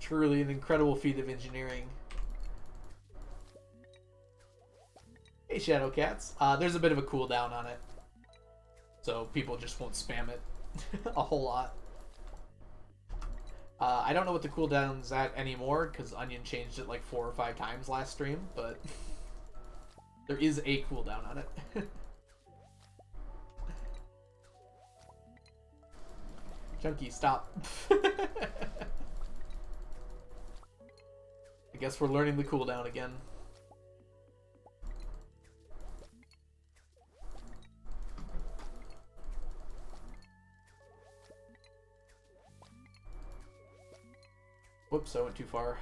Truly an incredible feat of engineering. Hey, Shadow Cats. There's a bit of a cooldown on it, so people just won't spam it a whole lot. I don't know what the cooldown's at anymore, because Onion changed it like 4 or 5 times last stream, but there is a cooldown on it. Chunky, stop. I guess we're learning the cooldown again. Whoops, I went too far.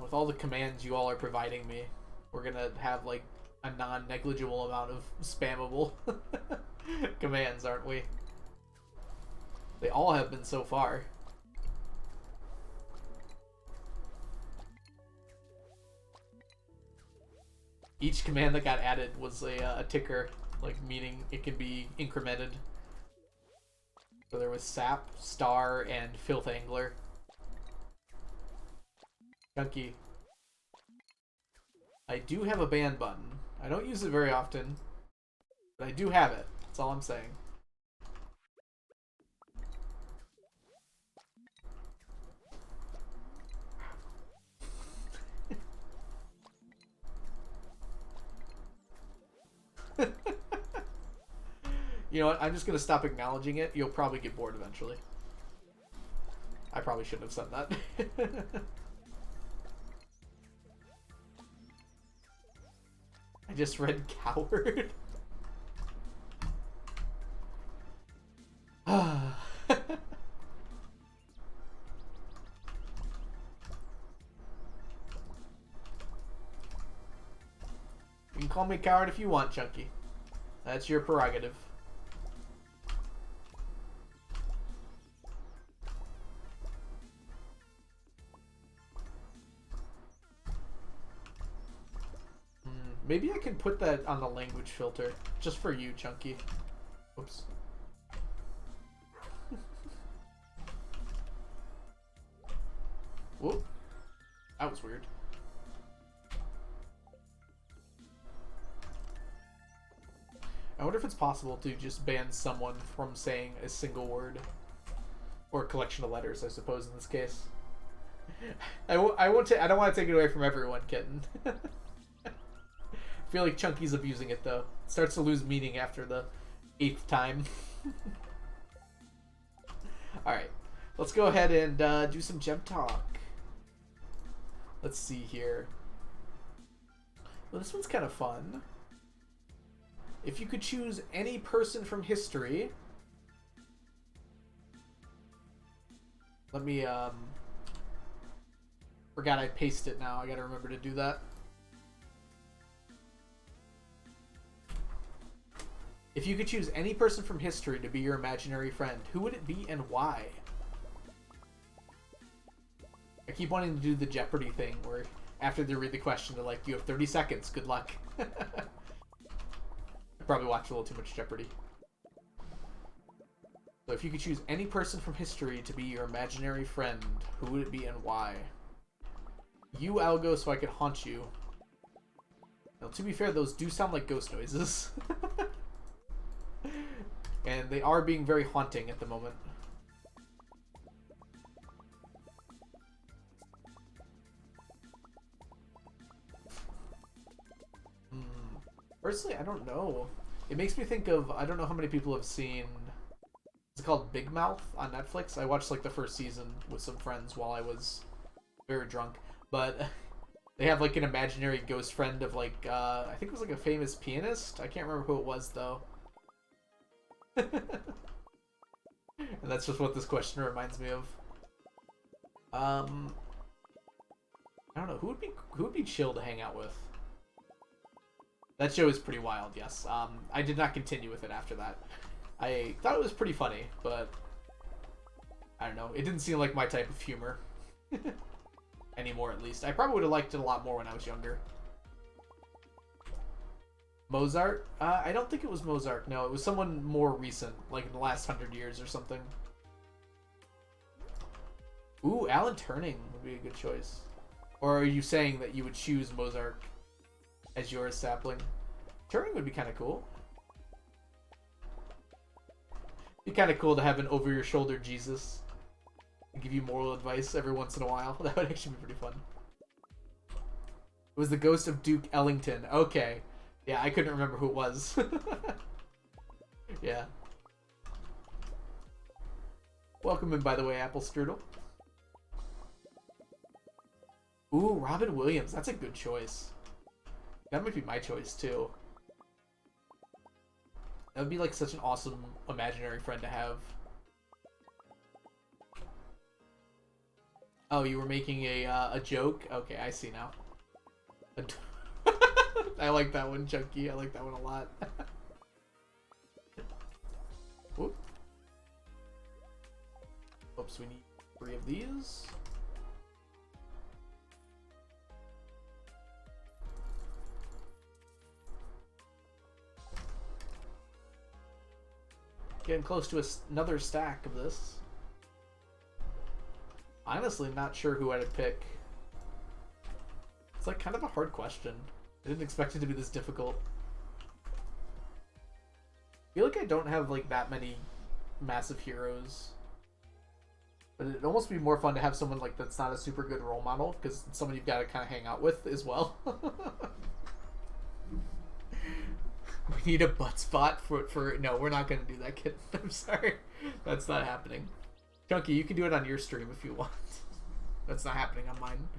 With all the commands you all are providing me, we're gonna have like a non-negligible amount of spammable commands, aren't we? They all have been so far. Each command that got added was a ticker, like meaning it can be incremented. So there was Sap, Star, and Filth Angler. Chunky. I do have a ban button. I don't use it very often, but I do have it. That's all I'm saying. You know what? I'm just gonna stop acknowledging it. You'll probably get bored eventually. I probably shouldn't have said that. I just read coward. You can call me coward if you want, Chunky. That's your prerogative. Maybe I can put that on the language filter, just for you, Chunky. Oops. Whoop. That was weird. I wonder if it's possible to just ban someone from saying a single word. Or a collection of letters, I suppose, in this case. I don't want to take it away from everyone, Kitten. I feel like Chunky's abusing it, though. It starts to lose meaning after the 8th time. Alright. Let's go ahead and do some gem talk. Let's see here. Well, this one's kind of fun. If you could choose any person from history... Let me, forgot I pasted it now. I gotta remember to do that. If you could choose any person from history to be your imaginary friend, who would it be and why? I keep wanting to do the Jeopardy thing where after they read the question, they're like, you have 30 seconds. Good luck. I probably watched a little too much Jeopardy. So if you could choose any person from history to be your imaginary friend, who would it be and why? You, Algo, so I could haunt you. Now, to be fair, those do sound like ghost noises. And they are being very haunting at the moment. Personally, I don't know. It makes me think of, I don't know how many people have seen, it's called Big Mouth on Netflix. I watched like the first season with some friends while I was very drunk. But they have like an imaginary ghost friend of like, I think it was like a famous pianist. I can't remember who it was though. And that's just what this question reminds me of. I don't know, who would be chill to hang out with? That show is pretty wild, yes. I did not continue with it after that. I thought it was pretty funny, but I don't know. It didn't seem like my type of humor. Anymore, at least. I probably would have liked it a lot more when I was younger. Mozart? I don't think it was Mozart. No, it was someone more recent, like in the last 100 years or something. Ooh, Alan Turing would be a good choice. Or are you saying that you would choose Mozart as your sapling? Turing would be kind of cool. Be kind of cool to have an over-your-shoulder Jesus and give you moral advice every once in a while. That would actually be pretty fun. It was the ghost of Duke Ellington. Okay. Yeah, I couldn't remember who it was. Yeah. Welcome in, by the way, Apple Strudel. Ooh, Robin Williams. That's a good choice. That might be my choice, too. That would be like such an awesome imaginary friend to have. Oh, you were making a joke? Okay, I see now. I like that one, Chunky. I like that one a lot. Whoop. Oops, we need 3 of these. Getting close to another stack of this. Honestly, not sure who I'd pick. It's like kind of a hard question. I didn't expect it to be this difficult. I feel like I don't have like that many massive heroes. But it'd almost be more fun to have someone like that's not a super good role model, because it's someone you've got to kind of hang out with as well. We need a butt spot for no, we're not gonna do that, kid. I'm sorry. That's not happening. Chunky, you can do it on your stream if you want. That's not happening on mine.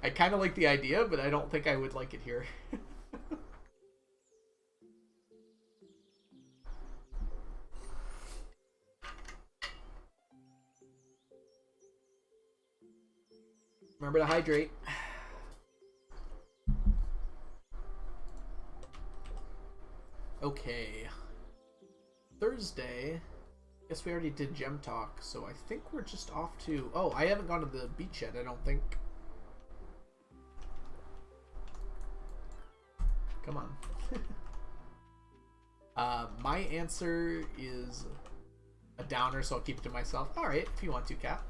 I kind of like the idea, but I don't think I would like it here. Remember to hydrate. Okay. Thursday. Guess we already did gem talk, so I think we're just off to... Oh, I haven't gone to the beach yet, I don't think. Come on. My answer is a downer, so I'll keep it to myself. Alright, if you want to, Kat.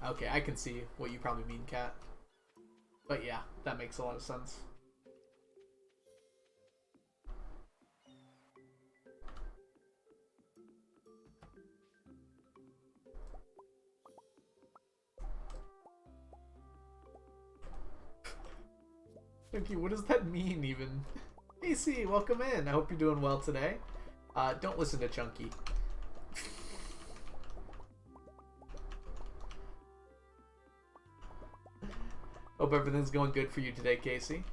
Okay, I can see what you probably mean, Kat. But yeah, that makes a lot of sense. Thank you. What does that mean, even? AC, welcome in. I hope you're doing well today. Don't listen to Chunky. Hope everything's going good for you today, Casey.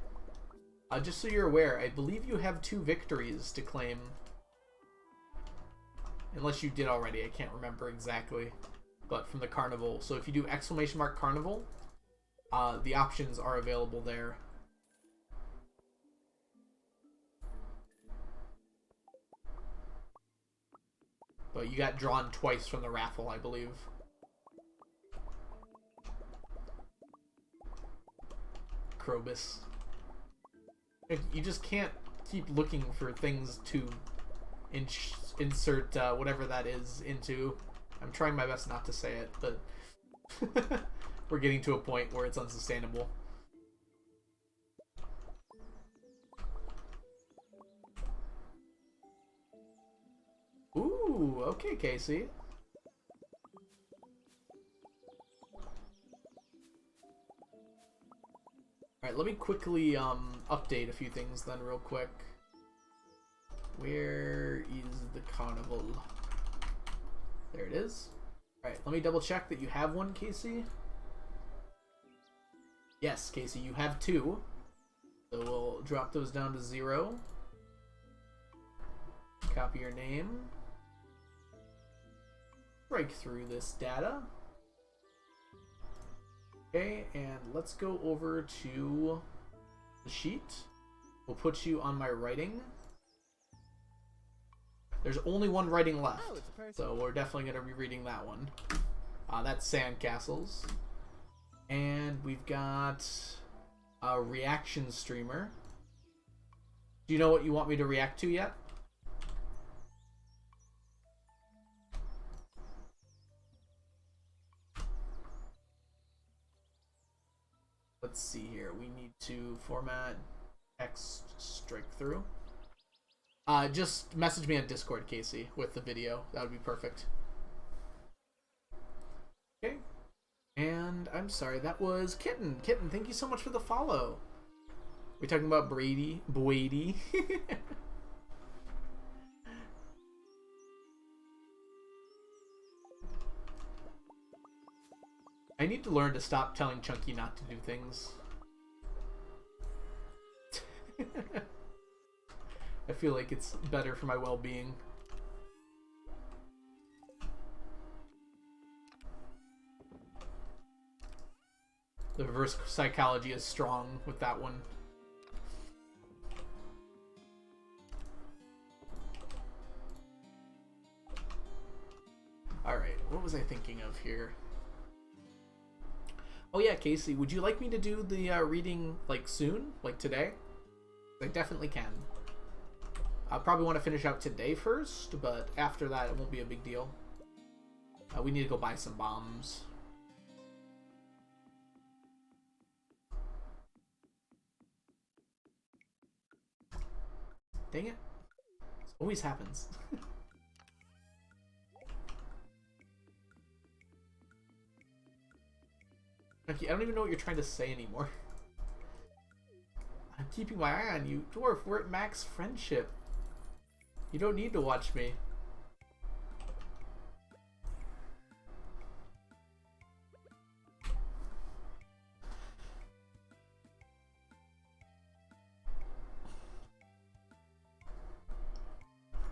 Just so you're aware, I believe you have 2 victories to claim. Unless you did already, I can't remember exactly. But from the carnival. So if you do ! Carnival, the options are available there. But you got drawn twice from the raffle, I believe. Krobus. You just can't keep looking for things to insert whatever that is into. I'm trying my best not to say it, but we're getting to a point where it's unsustainable. Ooh, okay, Casey. Alright, let me quickly update a few things then real quick. Where is the carnival? There it is. Alright, let me double check that you have one, Casey. Yes, Casey, you have 2. So we'll drop those down to 0. Copy your name. Break through this data. Okay, and let's go over to the sheet. We'll put you on my writing. There's only one writing left, so we're definitely going to be reading that one. That's Sandcastles. And we've got a reaction streamer. Do you know what you want me to react to yet? Let's see here. We need to format text strike through. Just message me on Discord, Casey, with the video. That would be perfect. Okay. And I'm sorry, that was Kitten. Kitten, thank you so much for the follow. We talking about Brady? Brady? I need to learn to stop telling Chunky not to do things. I feel like it's better for my well-being. The reverse psychology is strong with that one. Alright, what was I thinking of here? Oh yeah, Casey, would you like me to do the reading, like, soon? Like, today? I definitely can. I'll probably want to finish out today first, but after that, it won't be a big deal. We need to go buy some bombs. Dang it. This always happens. Okay, I don't even know what you're trying to say anymore. I'm keeping my eye on you. Dwarf, we're at max friendship. You don't need to watch me.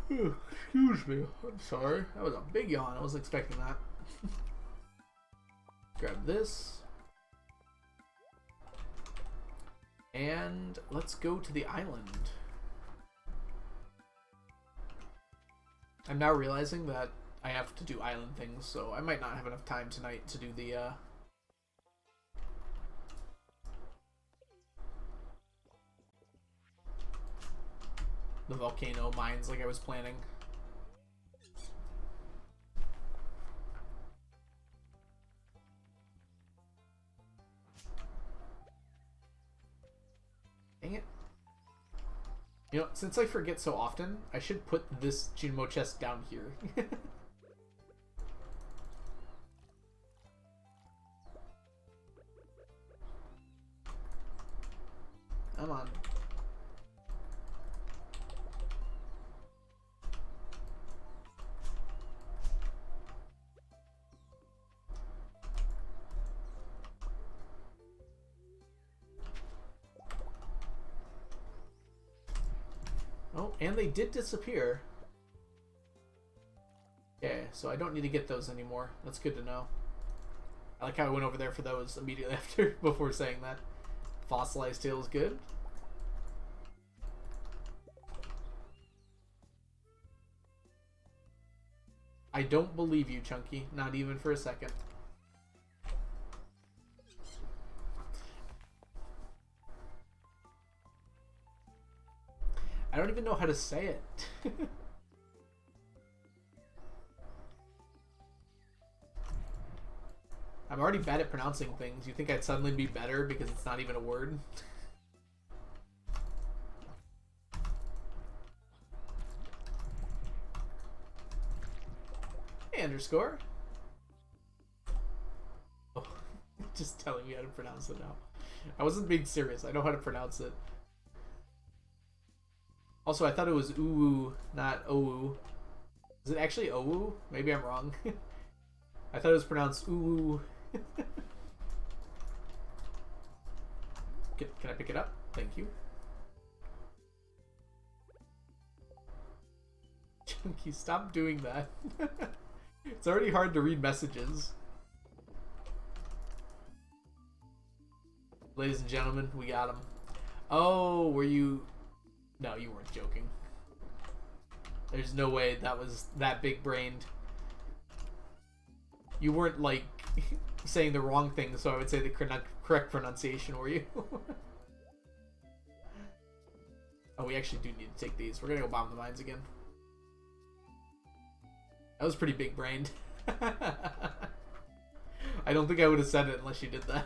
Excuse me. I'm sorry. That was a big yawn. I wasn't expecting that. Grab this. And let's go to the island. I'm now realizing that I have to do island things, so I might not have enough time tonight to do the volcano mines like I was planning. Dang it. You know, since I forget so often, I should put this Junimo chest down here. Come on. Oh, and they did disappear. Okay, so I don't need to get those anymore. That's good to know. I like how I went over there for those immediately after, before saying that. Fossilized tail is good. I don't believe you, Chunky. Not even for a second. I don't even know how to say it. I'm already bad at pronouncing things. You think I'd suddenly be better because it's not even a word? Hey, underscore. Oh, just telling me how to pronounce it now. I wasn't being serious. I know how to pronounce it. Also, I thought it was Uwu, not Owu. Is it actually Owu? Maybe I'm wrong. I thought it was pronounced Uwu. Can I pick it up? Thank you. Chunky, stop doing that. It's already hard to read messages. Ladies and gentlemen, we got him. Oh, were you... No, you weren't joking. There's no way that was that big-brained. You weren't, like, saying the wrong thing, so I would say the correct pronunciation, were you? Oh, we actually do need to take these. We're gonna go bomb the mines again. That was pretty big-brained. I don't think I would have said it unless you did that.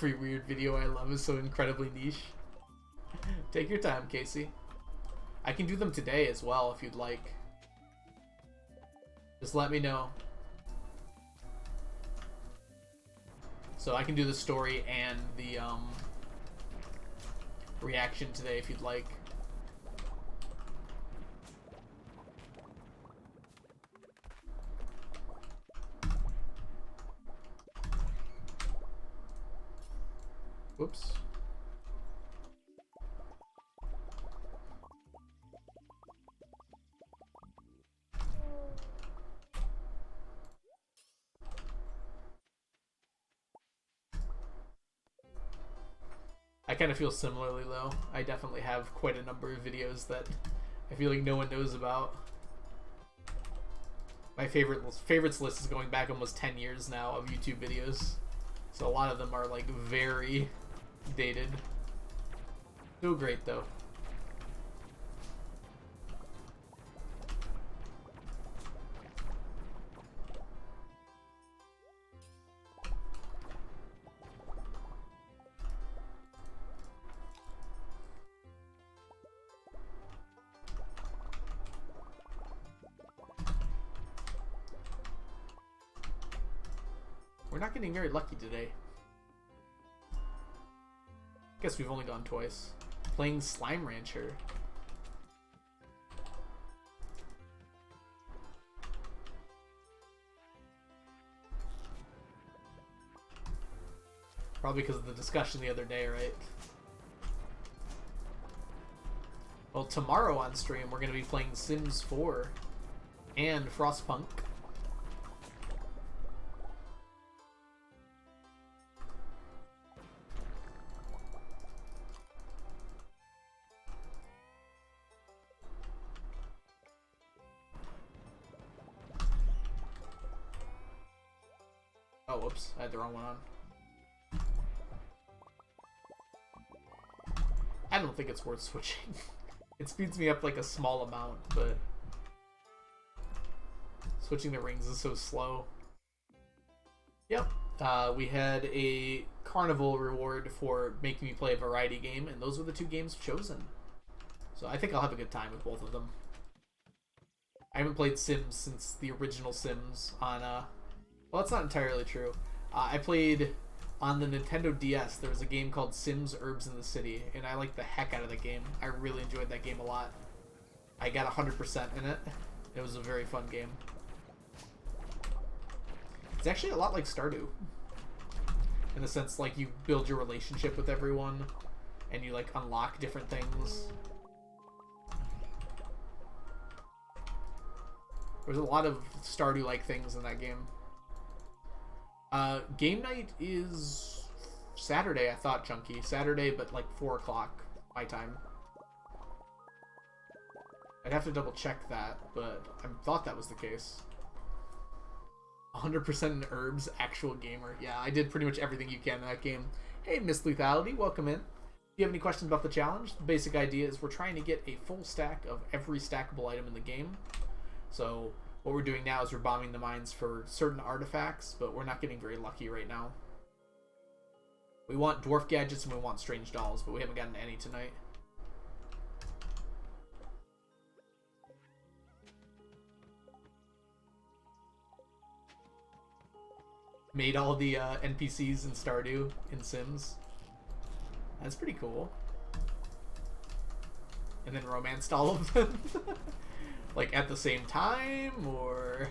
Every weird video I love is so incredibly niche. Take your time, Casey. I can do them today as well if you'd like. Just let me know. So I can do the story and the reaction today if you'd like. Whoops. I kind of feel similarly though. I definitely have quite a number of videos that I feel like no one knows about. My favorites list is going back almost 10 years now of YouTube videos. So a lot of them are like very dated. Still great though. we're not getting very lucky today. Guess we've only gone twice. Playing Slime Rancher. Probably because of the discussion the other day, right? Well, tomorrow on stream, we're going to be playing Sims 4 and Frostpunk. Oh, whoops. I had the wrong one on. I don't think it's worth switching. It speeds me up like a small amount, but switching the rings is so slow. Yep. We had a carnival reward for making me play a variety game, and those were the 2 games chosen. So I think I'll have a good time with both of them. I haven't played Sims since the original Sims on, well, that's not entirely true. I played on the Nintendo DS. There was a game called Sims Herbs in the City, and I liked the heck out of the game. I really enjoyed that game a lot. I got 100% in it. It was a very fun game. It's actually a lot like Stardew. In the sense, like, you build your relationship with everyone, and you, like, unlock different things. There's a lot of Stardew-like things in that game. Game night is Saturday, I thought, Chunky. Saturday, but like 4 o'clock my time. I'd have to double check that, but I thought that was the case. 100% in herbs, actual gamer. Yeah, I did pretty much everything you can in that game. Hey, Miss Lethality, welcome in. If you have any questions about the challenge, the basic idea is we're trying to get a full stack of every stackable item in the game. So what we're doing now is we're bombing the mines for certain artifacts, but we're not getting very lucky right now. We want dwarf gadgets and we want strange dolls, but we haven't gotten any tonight. Made all the NPCs in Stardew in Sims. That's pretty cool. And then romanced all of them. Like at the same time, or...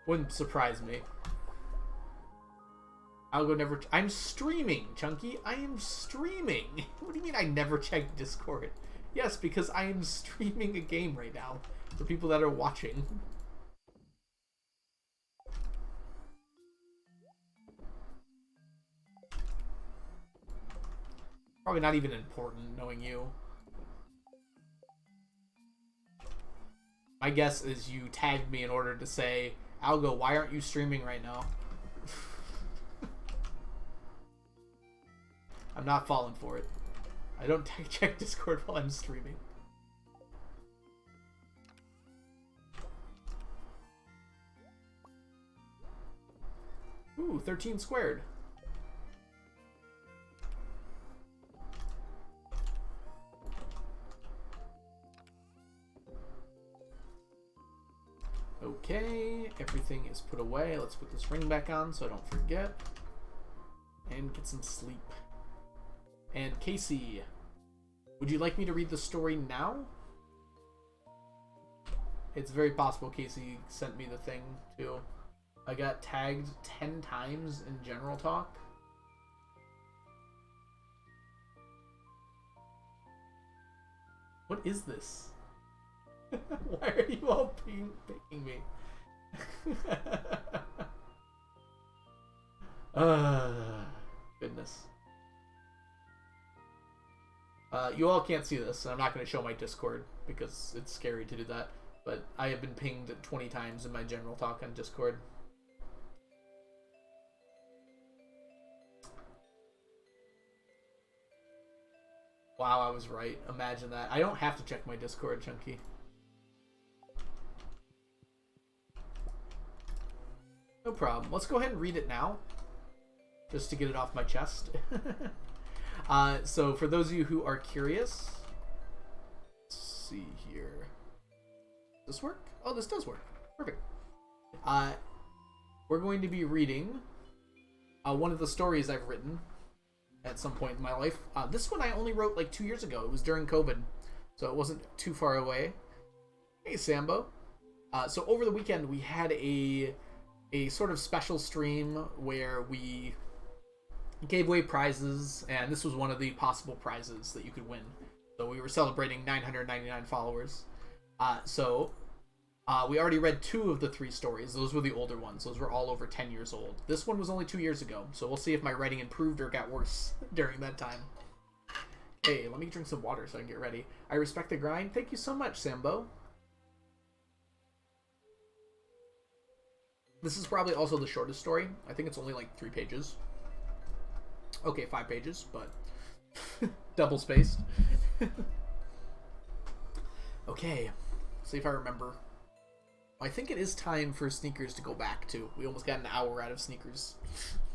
Wouldn't surprise me. I'll go never... I'm streaming, Chunky. I am streaming. What do you mean I never checked Discord? Yes, because I am streaming a game right now for people that are watching. Probably not even important, knowing you. My guess is you tagged me in order to say, Algo, why aren't you streaming right now? I'm not falling for it. I don't check Discord while I'm streaming. Ooh, 13 squared. Okay, everything is put away. Let's put this ring back on so I don't forget. And get some sleep. And Casey, would you like me to read the story now? It's very possible Casey sent me the thing too. I got tagged 10 times in general talk. What is this? Why are you all picking me? Goodness. You all can't see this, and I'm not going to show my Discord because it's scary to do that. But I have been pinged 20 times in my general talk on Discord. Wow, I was right. Imagine that. I don't have to check my Discord, Chunky. No problem. Let's go ahead and read it now, just to get it off my chest. So for those of you who are curious, let's see here. Does this work? Oh, this does work. Perfect. We're going to be reading one of the stories I've written at some point in my life. This one I only wrote like 2 years ago. It was during COVID, so it wasn't too far away. Hey, Sambo. So over the weekend we had a sort of special stream where we gave away prizes, and this was one of the possible prizes that you could win. So we were celebrating 999 followers. We already read 2 of the 3 stories. Those were the older ones. Those were all over 10 years old. This one was only 2 years ago, so we'll see if my writing improved or got worse during that time. Hey, let me drink some water so I can get ready. I respect the grind. Thank you so much, Sambo. This is probably also the shortest story. I think it's only like 3 pages. Okay, 5 pages, but double spaced. Okay, see if I remember. I think it is time for Sneakers to go back to. We almost got an hour out of Sneakers.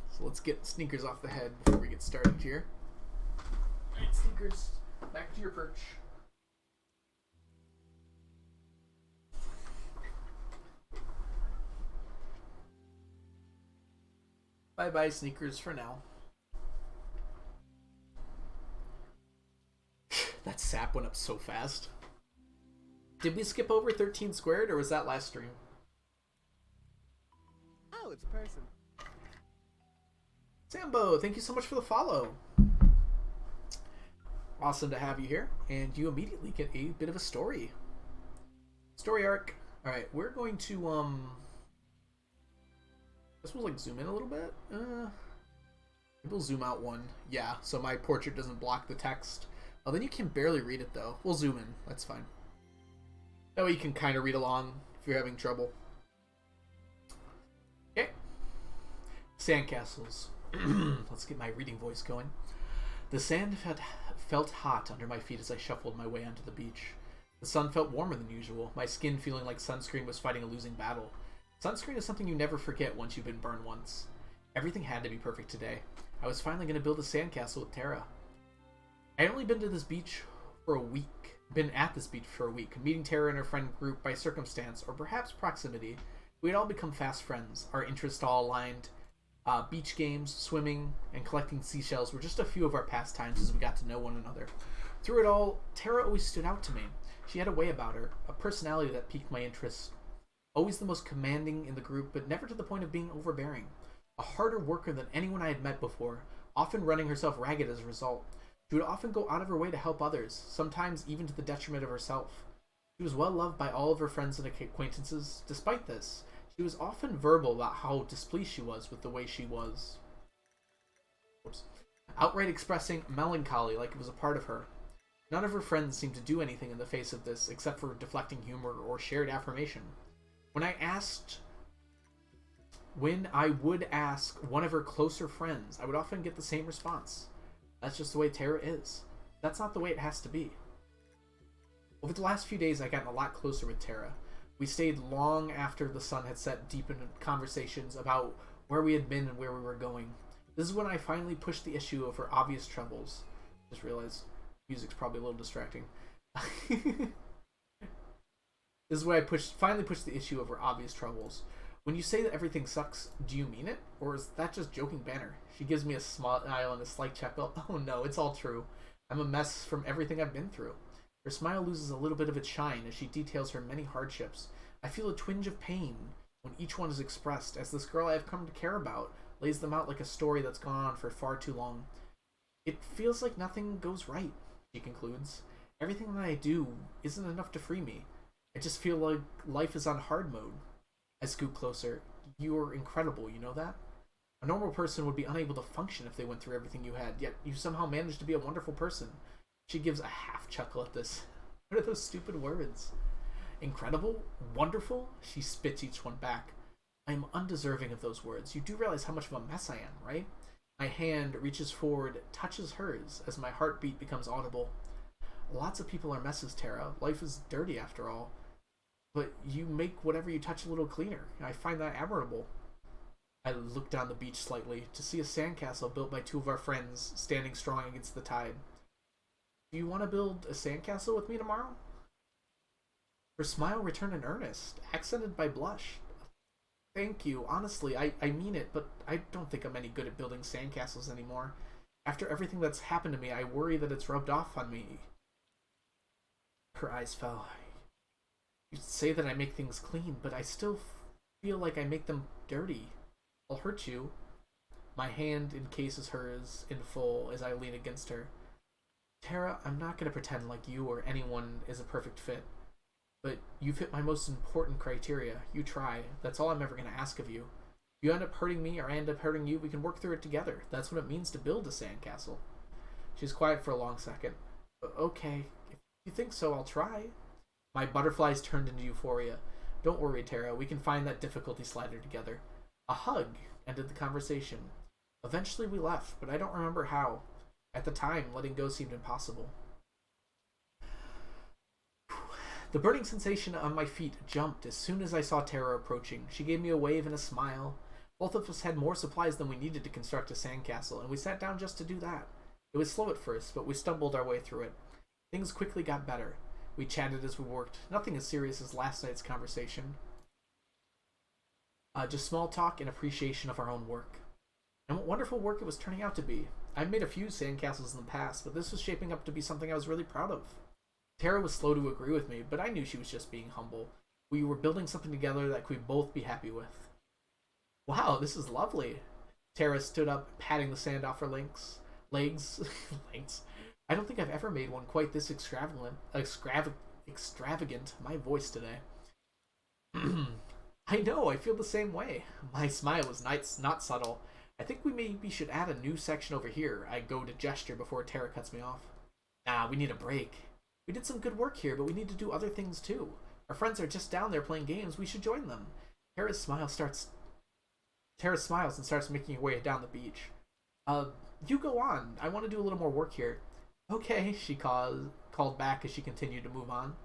So let's get Sneakers off the head before we get started here. Alright, Sneakers, back to your perch. Bye-bye, Sneakers, for now. That sap went up so fast. Did we skip over 13 squared, or was that last stream? Oh, it's a person. Sambo, thank you so much for the follow. Awesome to have you here, and you immediately get a bit of a story. Story arc. Alright, we're going to, this will like zoom in a little bit. Maybe we'll zoom out 1. Yeah, so my portrait doesn't block the text. Oh, then you can barely read it though. We'll zoom in. That's fine. That way you can kind of read along if you're having trouble. Okay. Sandcastles. Let's get my reading voice going. The sand felt hot under my feet as I shuffled my way onto the beach. The sun felt warmer than usual, my skin feeling like sunscreen was fighting a losing battle. Sunscreen is something you never forget once you've been burned once. Everything had to be perfect today. I was finally going to build a sandcastle with Tara. I had only been at this beach for a week, meeting Tara and her friend group by circumstance or perhaps proximity. We had all become fast friends, our interests all aligned. Beach games, swimming, and collecting seashells were just a few of our pastimes as we got to know one another. Through it all, Tara always stood out to me. She had a way about her, a personality that piqued my interest. Always the most commanding in the group, but never to the point of being overbearing. A harder worker than anyone I had met before, often running herself ragged as a result. She would often go out of her way to help others, sometimes even to the detriment of herself. She was well loved by all of her friends and acquaintances. Despite this, she was often verbal about how displeased she was with the way she was. Outright expressing melancholy like it was a part of her. None of her friends seemed to do anything in the face of this except for deflecting humor or shared affirmation. When I would ask one of her closer friends, I would often get the same response. That's just the way Tara is. That's not the way it has to be. Over the last few days, I've gotten a lot closer with Tara. We stayed long after the sun had set, deep into conversations about where we had been and where we were going. This is when I finally pushed the issue of her obvious troubles. Just realized music's probably a little distracting. This is when I finally pushed the issue of her obvious troubles. When you say that everything sucks, do you mean it? Or is that just joking banter? She gives me a smile and a slight chuckle. Oh no, it's all true. I'm a mess from everything I've been through. Her smile loses a little bit of its shine as she details her many hardships. I feel a twinge of pain when each one is expressed, as this girl I have come to care about lays them out like a story that's gone on for far too long. It feels like nothing goes right, she concludes. Everything that I do isn't enough to free me. I just feel like life is on hard mode. I scoot closer. You're incredible, you know that? A normal person would be unable to function if they went through everything you had, yet you somehow managed to be a wonderful person. She gives a half chuckle at this. What are those stupid words? Incredible? Wonderful? She spits each one back. I am undeserving of those words. You do realize how much of a mess I am, right? My hand reaches forward, touches hers as my heartbeat becomes audible. Lots of people are messes, Tara. Life is dirty after all. But you make whatever you touch a little cleaner. I find that admirable. I look down the beach slightly to see a sandcastle built by two of our friends standing strong against the tide. Do you want to build a sandcastle with me tomorrow? Her smile returned in earnest, accented by blush. Thank you. Honestly, I mean it, but I don't think I'm any good at building sandcastles anymore. After everything that's happened to me, I worry that it's rubbed off on me. Her eyes fell. You say that I make things clean, but I still feel like I make them dirty. I'll hurt you. My hand encases hers in full as I lean against her. Tara, I'm not going to pretend like you or anyone is a perfect fit. But you fit my most important criteria. You try. That's all I'm ever going to ask of you. If you end up hurting me or I end up hurting you, we can work through it together. That's what it means to build a sandcastle. She's quiet for a long second. Okay, if you think so, I'll try. My butterflies turned into euphoria. Don't worry, Tara. We can find that difficulty slider together. A hug ended the conversation. Eventually we left, but I don't remember how. At the time, letting go seemed impossible. The burning sensation on my feet jumped as soon as I saw Tara approaching. She gave me a wave and a smile. Both of us had more supplies than we needed to construct a sandcastle, and we sat down just to do that. It was slow at first, but we stumbled our way through it. Things quickly got better. We chatted as we worked. Nothing as serious as last night's conversation. Just small talk and appreciation of our own work. And what wonderful work it was turning out to be. I've made a few sandcastles in the past, but this was shaping up to be something I was really proud of. Tara was slow to agree with me, but I knew she was just being humble. We were building something together that we'd both be happy with. Wow, this is lovely. Tara stood up, patting the sand off her legs. Legs. I don't think I've ever made one quite this extravagant. My voice today. I know, I feel the same way. My smile was not subtle. I think we maybe should add a new section over here. I go to gesture before Tara cuts me off. Nah, we need a break. We did some good work here, but we need to do other things too. Our friends are just down there playing games. We should join them. Tara smiles and starts making her way down the beach. You go on. I want to do a little more work here. Okay, she called back as she continued to move on.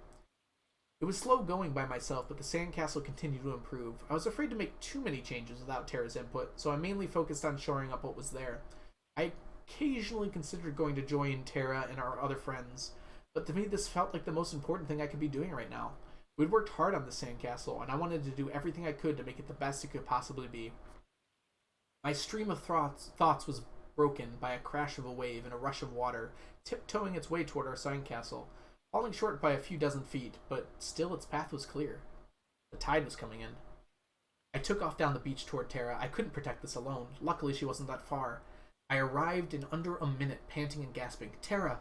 It was slow going by myself, but the sandcastle continued to improve. I was afraid to make too many changes without Tara's input, so I mainly focused on shoring up what was there. I occasionally considered going to join Tara and our other friends, but to me this felt like the most important thing I could be doing right now. We'd worked hard on the sandcastle, and I wanted to do everything I could to make it the best it could possibly be. My stream of thoughts was broken by a crash of a wave and a rush of water, tiptoeing its way toward our sandcastle, falling short by a few dozen feet, but still its path was clear. The tide was coming in. I took off down the beach toward Tara. I couldn't protect this alone. Luckily, she wasn't that far. I arrived in under a minute, panting and gasping. Tara!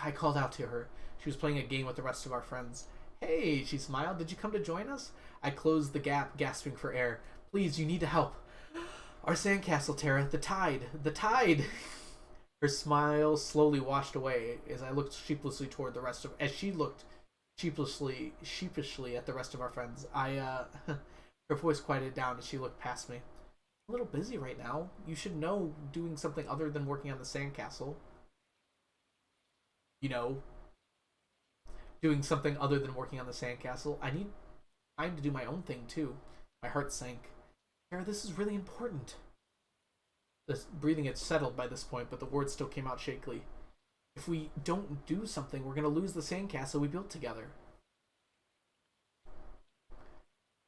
I called out to her. She was playing a game with the rest of our friends. Hey, she smiled. Did you come to join us? I closed the gap, gasping for air. Please, you need to help. Our sandcastle, Tara. The tide. The tide! Her smile slowly washed away as I looked sheepishly toward the rest of... As she looked sheepishly at the rest of our friends. Her voice quieted down as she looked past me. I'm a little busy right now. You should know doing something other than working on the sandcastle. You know, doing something other than working on the sandcastle. I need time to do my own thing, too. My heart sank. Tara, this is really important. The breathing had settled by this point, but the words still came out shakily. If we don't do something, we're going to lose the sandcastle we built together.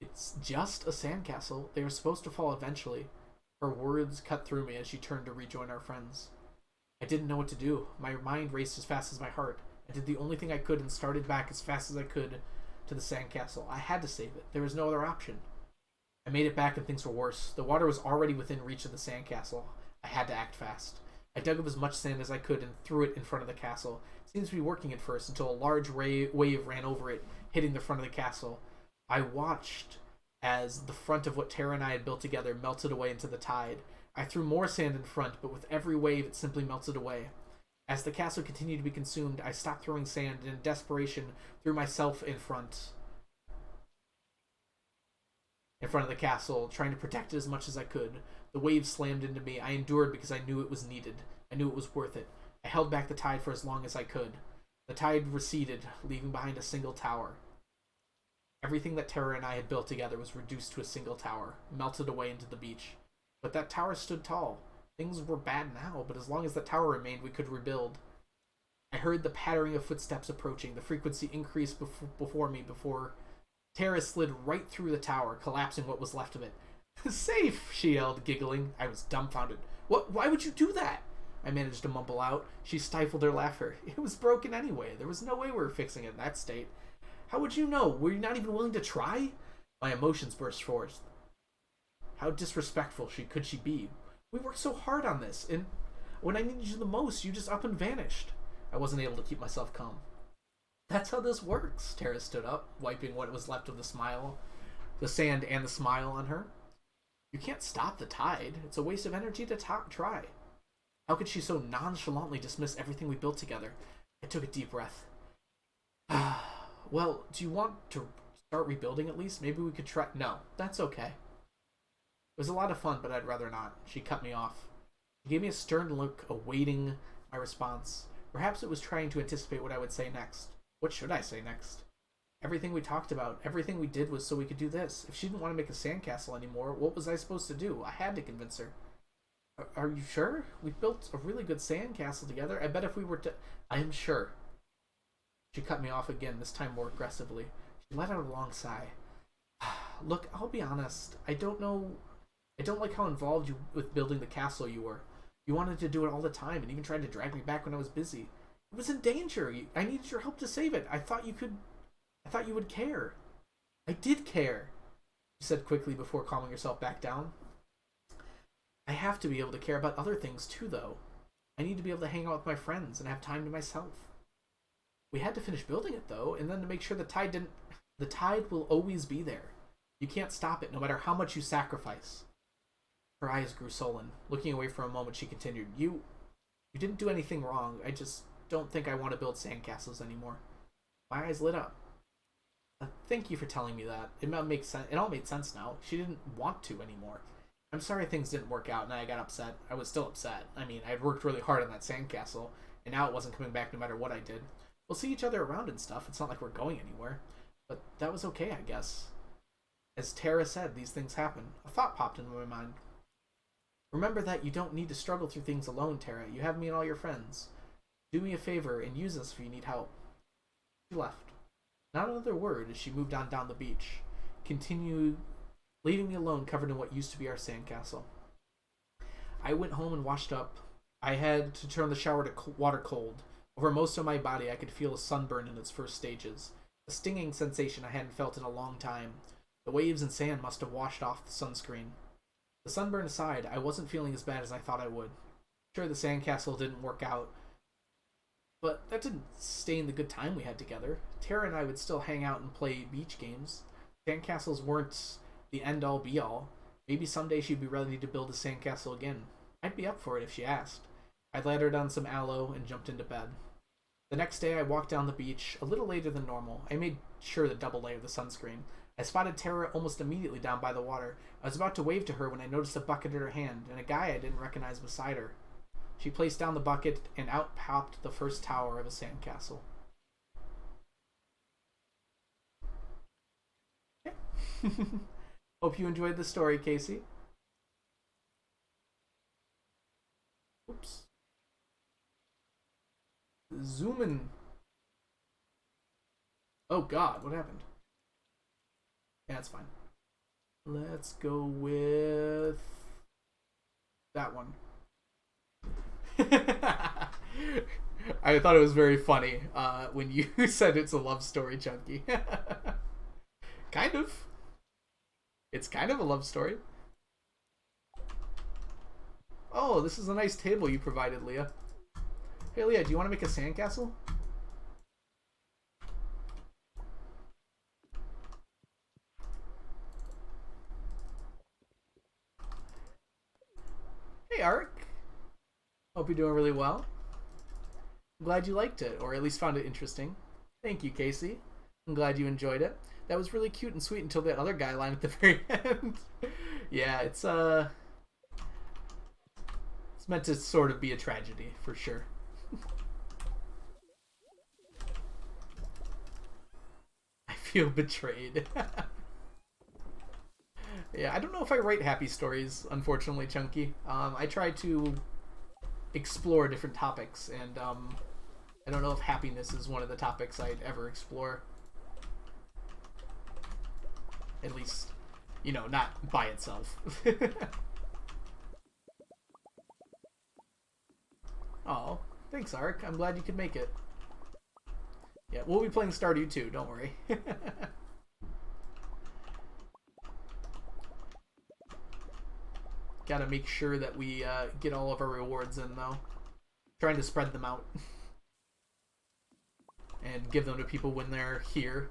It's just a sandcastle. They are supposed to fall eventually. Her words cut through me as she turned to rejoin our friends. I didn't know what to do. My mind raced as fast as my heart. I did the only thing I could and started back as fast as I could to the sandcastle. I had to save it. There was no other option. I made it back and things were worse. The water was already within reach of the sandcastle. I had to act fast. I dug up as much sand as I could and threw it in front of the castle. It seemed to be working at first until a large wave ran over it, hitting the front of the castle. I watched as the front of what Tara and I had built together melted away into the tide. I threw more sand in front, but with every wave it simply melted away. As the castle continued to be consumed, I stopped throwing sand and in desperation threw myself in front. in front of the castle, trying to protect it as much as I could. The waves slammed into me. I endured because I knew it was needed. I knew it was worth it. I held back the tide for as long as I could. The tide receded, leaving behind a single tower. Everything that Tara and I had built together was reduced to a single tower, melted away into the beach. But that tower stood tall. Things were bad now, but as long as that tower remained, we could rebuild. I heard the pattering of footsteps approaching. The frequency increased before me before Tara slid right through the tower, collapsing what was left of it. Safe, she yelled, giggling. I was dumbfounded. What? Why would you do that? I managed to mumble out. She stifled her laughter. It was broken anyway. There was no way we were fixing it in that state. How would you know? Were you not even willing to try? My emotions burst forth. How disrespectful could she be? We worked so hard on this, and when I needed you the most, you just up and vanished. I wasn't able to keep myself calm. That's how this works. Tara stood up, wiping what was left of the sand and the smile on her. You can't stop the tide. It's a waste of energy to try. How could she so nonchalantly dismiss everything we built together? I took a deep breath. Well, do you want to start rebuilding at least? Maybe we could try... No, that's okay. It was a lot of fun, but I'd rather not. She cut me off. She gave me a stern look, awaiting my response. Perhaps it was trying to anticipate what I would say next. What should I say next? Everything we talked about, everything we did was so we could do this. If she didn't want to make a sandcastle anymore, what was I supposed to do? I had to convince her. Are you sure? We built a really good sandcastle together. I bet if we were to... I am sure. She cut me off again, this time more aggressively. She let out a long sigh. Look, I'll be honest. I don't like how involved with building the castle you were. You wanted to do it all the time and even tried to drag me back when I was busy. It was in danger. I needed your help to save it. I thought you would care. I did care, she said quickly before calming herself back down. I have to be able to care about other things too, though. I need to be able to hang out with my friends and have time to myself. We had to finish building it, though, and then to make sure the tide will always be there. You can't stop it, no matter how much you sacrifice. Her eyes grew sullen. Looking away for a moment, she continued, You didn't do anything wrong. I just don't think I want to build sandcastles anymore. My eyes lit up. Thank you for telling me that. It all made sense now. She didn't want to anymore. I'm sorry things didn't work out and I got upset. I was still upset. I mean, I had worked really hard on that sandcastle, and now it wasn't coming back no matter what I did. We'll see each other around and stuff. It's not like we're going anywhere. But that was okay, I guess. As Tara said, these things happen. A thought popped into my mind. Remember that you don't need to struggle through things alone, Tara. You have me and all your friends. Do me a favor and use us if you need help. She left. Not another word as she moved on down the beach, leaving me alone covered in what used to be our sandcastle. I went home and washed up. I had to turn the shower to water cold. Over most of my body, I could feel a sunburn in its first stages. A stinging sensation I hadn't felt in a long time. The waves and sand must have washed off the sunscreen. The sunburn aside, I wasn't feeling as bad as I thought I would. Sure, the sandcastle didn't work out, but that didn't stain the good time we had together. Tara and I would still hang out and play beach games. Sandcastles weren't the end-all be-all. Maybe someday she'd be ready to build a sandcastle again. I'd be up for it if she asked. I lathered on some aloe and jumped into bed. The next day I walked down the beach, a little later than normal. I made sure to double layer the sunscreen. I spotted Tara almost immediately down by the water. I was about to wave to her when I noticed a bucket in her hand and a guy I didn't recognize beside her. She placed down the bucket and out popped the first tower of a sandcastle. Hope you enjoyed the story, Casey. Oops. Zoom in. Oh god, what happened? Yeah, it's fine. Let's go with that one. I thought it was very funny when you said it's a love story, Chunky. Kind of. It's kind of a love story. Oh, this is a nice table you provided, Leah. Hey, Leah, do you want to make a sandcastle? Hey, Ark. Hope you're doing really well. I'm glad you liked it, or at least found it interesting. Thank you, Casey. I'm glad you enjoyed it. That was really cute and sweet until the other guy line at the very end. Yeah, it's meant to sort of be a tragedy for sure. I feel betrayed. Yeah, I don't know if I write happy stories, unfortunately, Chunky. I try to explore different topics, and I don't know if happiness is one of the topics I'd ever explore. At least, you know, not by itself. Oh, thanks, Ark. I'm glad you could make it. Yeah, we'll be playing Stardew too, don't worry. Gotta make sure that we get all of our rewards in, though. Trying to spread them out. And give them to people when they're here,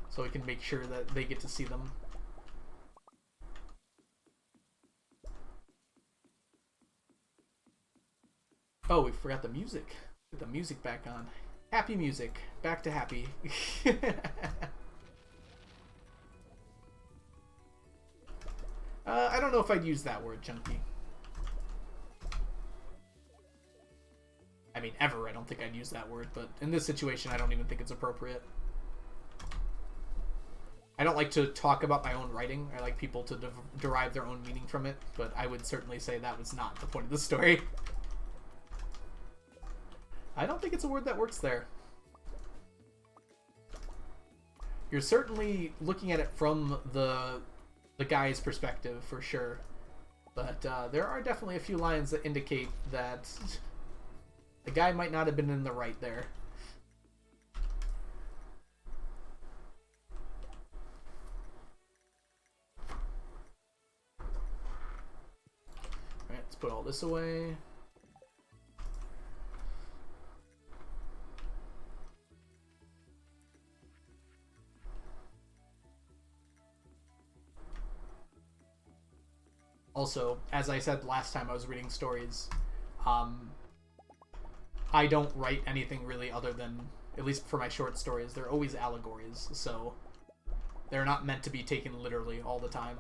so we can make sure that they get to see them. Oh, we forgot the music. Get the music back on. Happy music. Back to happy. I don't know if I'd use that word, Chunky. I mean, ever, I don't think I'd use that word, but in this situation, I don't even think it's appropriate. I don't like to talk about my own writing. I like people to derive their own meaning from it, but I would certainly say that was not the point of the story. I don't think it's a word that works there. You're certainly looking at it from the guy's perspective, for sure. But there are definitely a few lines that indicate that the guy might not have been in the right there. Alright, let's put all this away. Also, as I said last time I was reading stories, I don't write anything really other than, at least for my short stories, they're always allegories, so they're not meant to be taken literally all the time.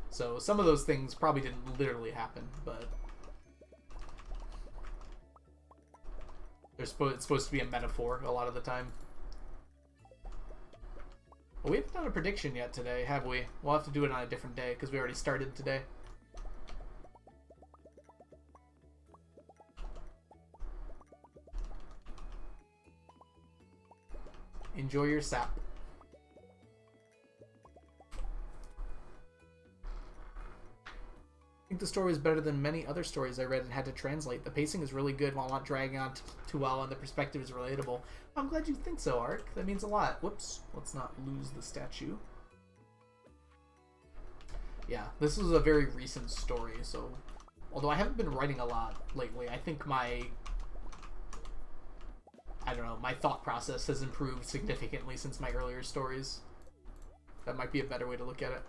So some of those things probably didn't literally happen, but it's supposed to be a metaphor a lot of the time. Well, we haven't done a prediction yet today, have we? We'll have to do it on a different day, because we already started today. Enjoy your sap. I think the story is better than many other stories I read and had to translate. The pacing is really good while not dragging on too well, and the perspective is relatable. I'm glad you think so, Ark. That means a lot. Whoops. Let's not lose the statue. Yeah, this is a very recent story, so although I haven't been writing a lot lately, I think my thought process has improved significantly since my earlier stories. That might be a better way to look at it.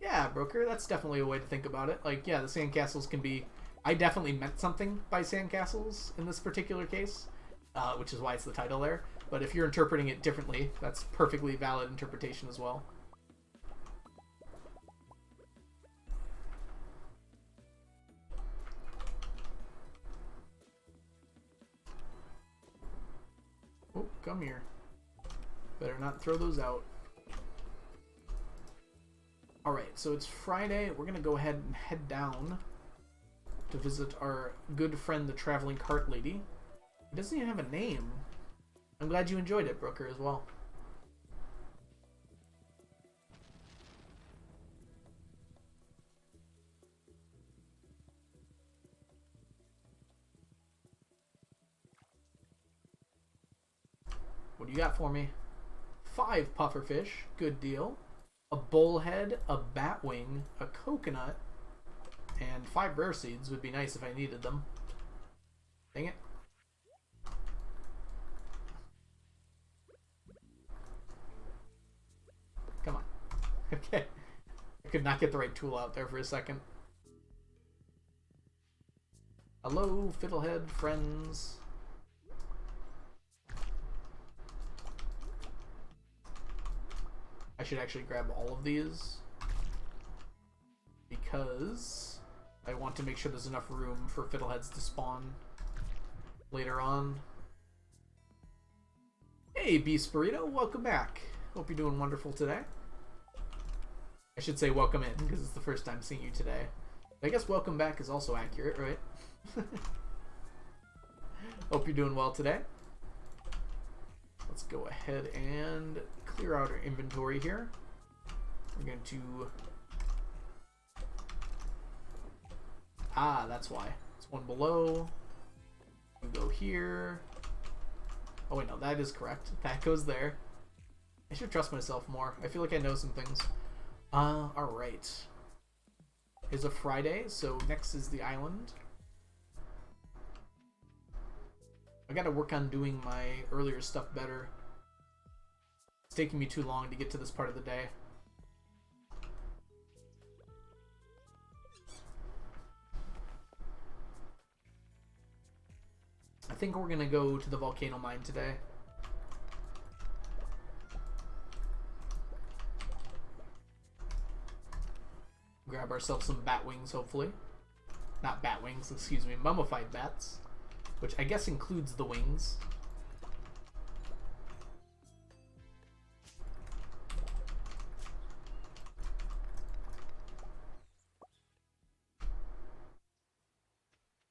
Yeah, Broker, that's definitely a way to think about it. Like, yeah, the sandcastles can be... I definitely meant something by sandcastles in this particular case, which is why it's the title there. But if you're interpreting it differently, that's perfectly valid interpretation as well. Oh, come here. Better not throw those out. Alright, so it's Friday. We're going to go ahead and head down to visit our good friend, the Traveling Cart Lady. He doesn't even have a name. I'm glad you enjoyed it, Brooker, as well. What do you got for me? 5 pufferfish. Good deal. A bullhead, a batwing, a coconut, and 5 rare seeds would be nice if I needed them. Dang it. Come on. Okay. I could not get the right tool out there for a second. Hello, Fiddlehead friends. I should actually grab all of these because I want to make sure there's enough room for Fiddleheads to spawn later on. Hey, Beast Burrito, welcome back. Hope you're doing wonderful today. I should say welcome in because it's the first time seeing you today. I guess welcome back is also accurate, right? Hope you're doing well today. Let's go ahead and clear out our inventory here. We're going to... Ah, that's why. It's one below. You go here. Oh wait, no, that is correct. That goes there. I should trust myself more. I feel like I know some things. Alright. It's a Friday, so next is the island. I gotta work on doing my earlier stuff better. It's taking me too long to get to this part of the day. I think we're gonna go to the volcano mine today. Grab ourselves some bat wings, hopefully. Not bat wings, excuse me, mummified bats. Which I guess includes the wings.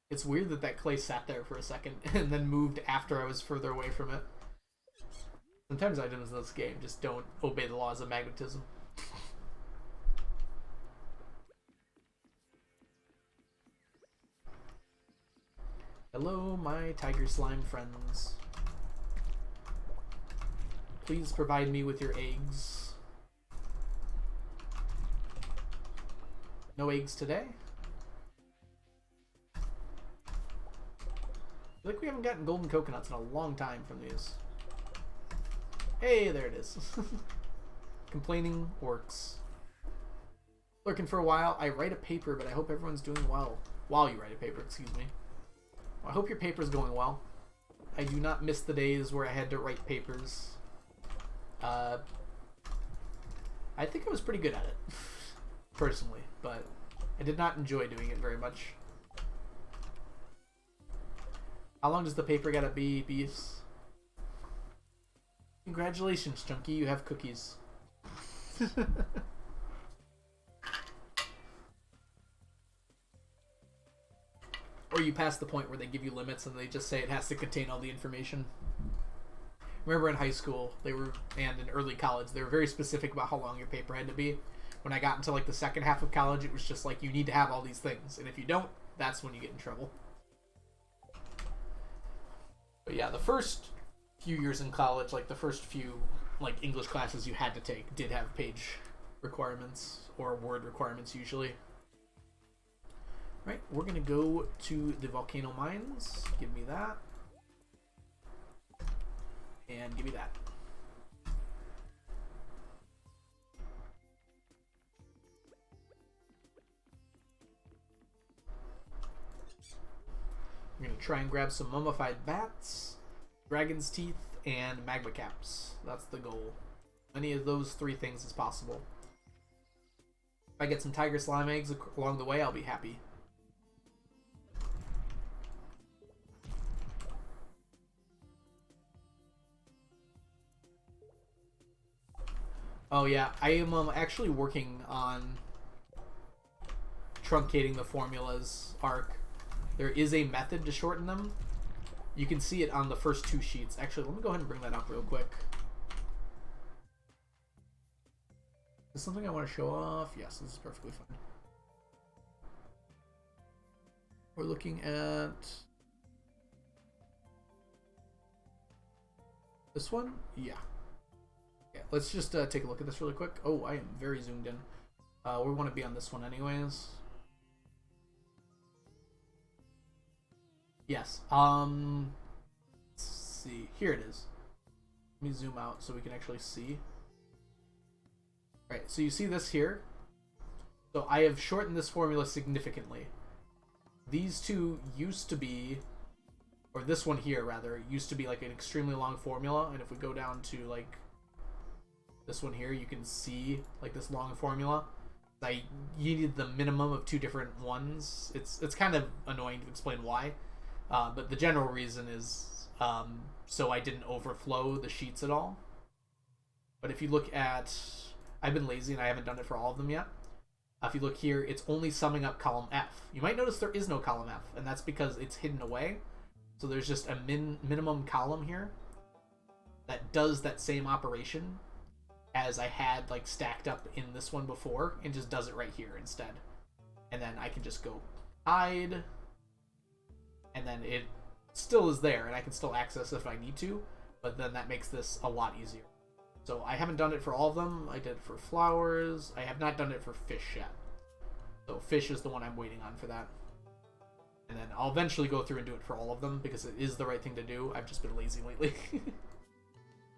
It's weird that that clay sat there for a second and then moved after I was further away from it. Sometimes items in this game just don't obey the laws of magnetism. Hello, my tiger slime friends. Please provide me with your eggs. No eggs today? I feel like we haven't gotten golden coconuts in a long time from these. Hey, there it is. Complaining orcs. Lurking for a while. I write a paper, but I hope everyone's doing well. While you write a paper, excuse me. I hope your paper's going well. I do not miss the days where I had to write papers. I think I was pretty good at it, personally, but I did not enjoy doing it very much. How long does the paper gotta be, Beefs? Congratulations, Chunky, you have cookies. Or you pass the point where they give you limits and they just say it has to contain all the information. Remember in high school, and in early college, they were very specific about how long your paper had to be. When I got into like the second half of college, it was just like, you need to have all these things. And if you don't, that's when you get in trouble. But yeah, the first few years in college, like the first few like English classes you had to take did have page requirements or word requirements usually. Right, we're gonna go to the volcano mines. Give me that. And give me that. We're gonna try and grab some mummified bats, dragon's teeth, and magma caps. That's the goal. Any of those three things is possible. If I get some tiger slime eggs along the way, I'll be happy. Oh yeah, I am actually working on truncating the formulas arc. There is a method to shorten them. You can see it on the first two sheets. Actually, let me go ahead and bring that up real quick. Is this something I want to show off? Yes, this is perfectly fine. We're looking at this one? Yeah. Yeah, let's just take a look at this really quick. Oh, I am very zoomed in. We want to be on this one anyways. Yes. Let's see. Here it is. Let me zoom out so we can actually see. Right, so you see this here. So I have shortened this formula significantly. these two used to be, or this one here rather, used to be like an extremely long formula, and if we go down to like this one here, you can see like this long formula. You needed the minimum of 2 different ones. It's kind of annoying to explain why, but the general reason is so I didn't overflow the sheets at all. But if you look at, I've been lazy and I haven't done it for all of them yet. If you look here, it's only summing up column F. You might notice there is no column F, and that's because it's hidden away. So there's just a minimum column here that does that same operation as I had like stacked up in this one before, and just does it right here instead. And then I can just go hide, and then it still is there, and I can still access if I need to, but then that makes this a lot easier. So I haven't done it for all of them. I did it for flowers. I have not done it for fish yet. So fish is the one I'm waiting on for that. And then I'll eventually go through and do it for all of them, because it is the right thing to do. I've just been lazy lately.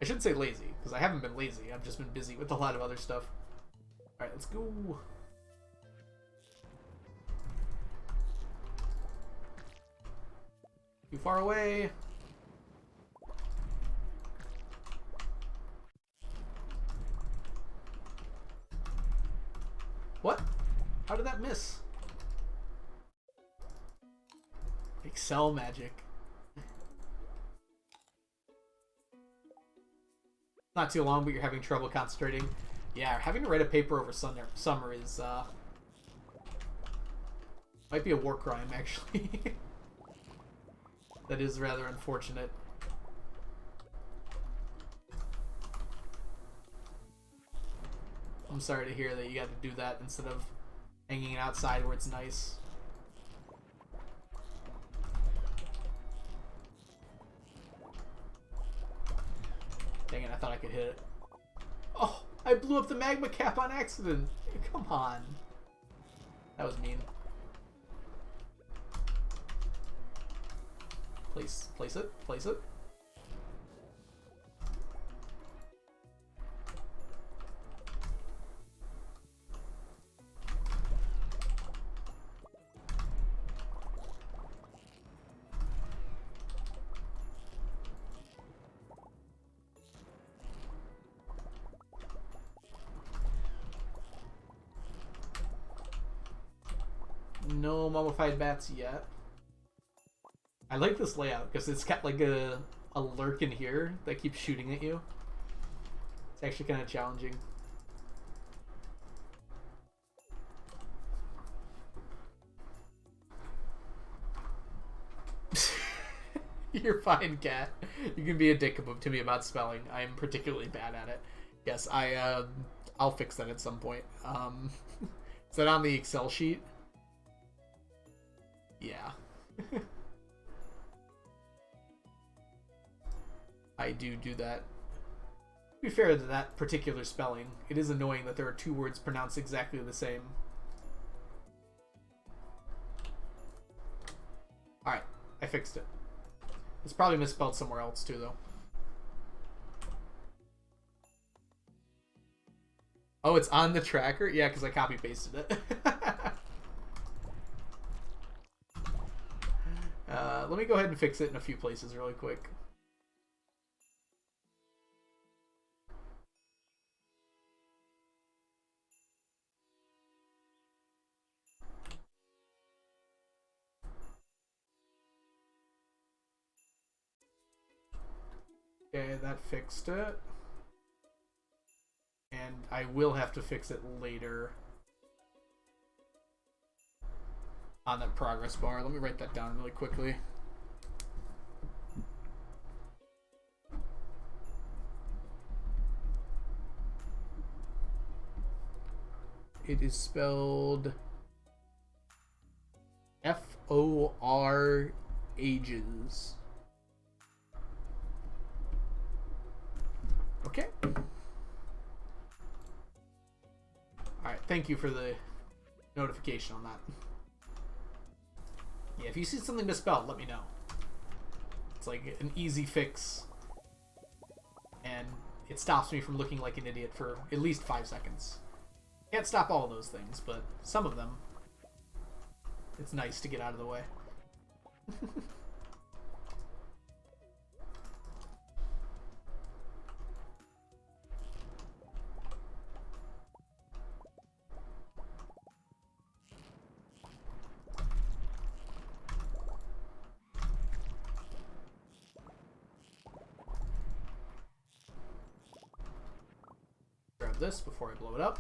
I shouldn't say lazy, because I haven't been lazy. I've just been busy with a lot of other stuff. Alright, let's go. Too far away. What? How did that miss? Excel magic. Not too long, but you're having trouble concentrating. Yeah, having to write a paper over summer is, might be a war crime, actually. That is rather unfortunate. I'm sorry to hear that you got to do that instead of hanging it outside where it's nice. Dang it, I thought I could hit it. Oh, I blew up the magma cap on accident. Come on. That was mean. Place it. No mummified bats yet. I like this layout because it's got like a lurk in here that keeps shooting at you. It's actually kind of challenging. You're fine, cat. You can be a dick to me about spelling. I am particularly bad at it. Yes, I'll fix that at some point. Is that on the Excel sheet? Yeah. I do that. To be fair to that particular spelling, it is annoying that there are 2 words pronounced exactly the same. Alright, I fixed it. It's probably misspelled somewhere else too, though. Oh, it's on the tracker? Yeah, because I copy-pasted it. Let me go ahead and fix it in a few places really quick. Okay, that fixed it. And I will have to fix it later on that progress bar. Let me write that down really quickly. It is spelled F-O-R ages. Okay. Alright, thank you for the notification on that. Yeah, if you see something misspelled, let me know. It's like an easy fix. And it stops me from looking like an idiot for at least 5 seconds. Can't stop all of those things, but some of them. it's nice to get out of the way. Grab this before I blow it up.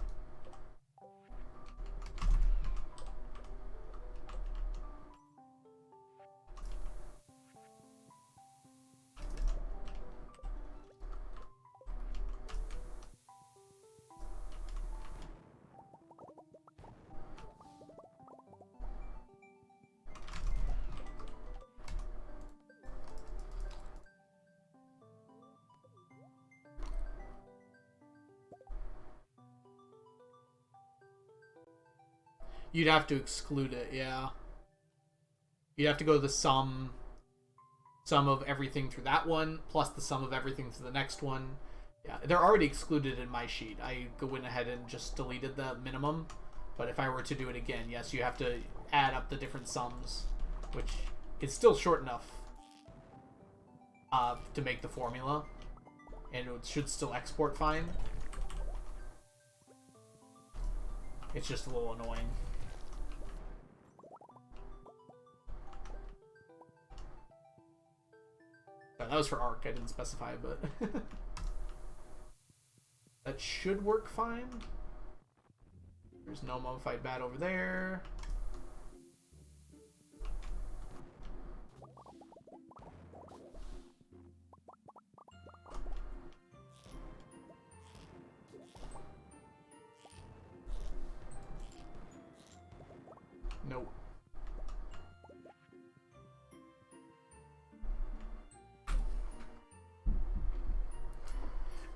You'd have to exclude it, yeah. You'd have to go to the sum of everything through that one, plus the sum of everything through the next one. Yeah, they're already excluded in my sheet. I went ahead and just deleted the minimum. But if I were to do it again, yes, you have to add up the different sums, which is still short enough to make the formula. And it should still export fine. It's just a little annoying. That was for arc, I didn't specify, but that should work fine. There's no mummified bat over there. Nope.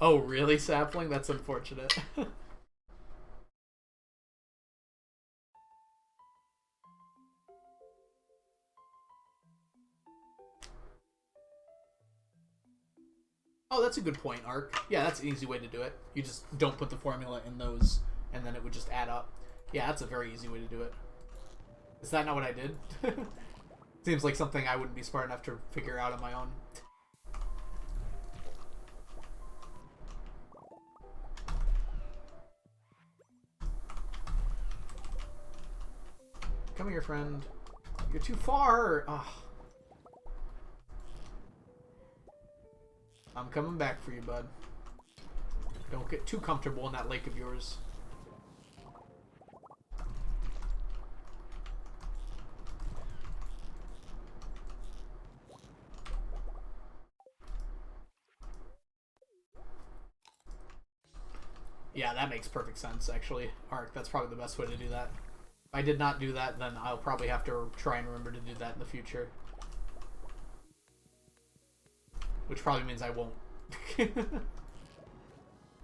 Oh, really, Sapling? That's unfortunate. Oh, that's a good point, Arc. Yeah, that's an easy way to do it. You just don't put the formula in those, and then it would just add up. Yeah, that's a very easy way to do it. Is that not what I did? Seems like something I wouldn't be smart enough to figure out on my own. Come here, friend. You're too far! Ugh. I'm coming back for you, bud. Don't get too comfortable in that lake of yours. Yeah, that makes perfect sense, actually. Arc, that's probably the best way to do that. If I did not do that, then I'll probably have to try and remember to do that in the future. Which probably means I won't.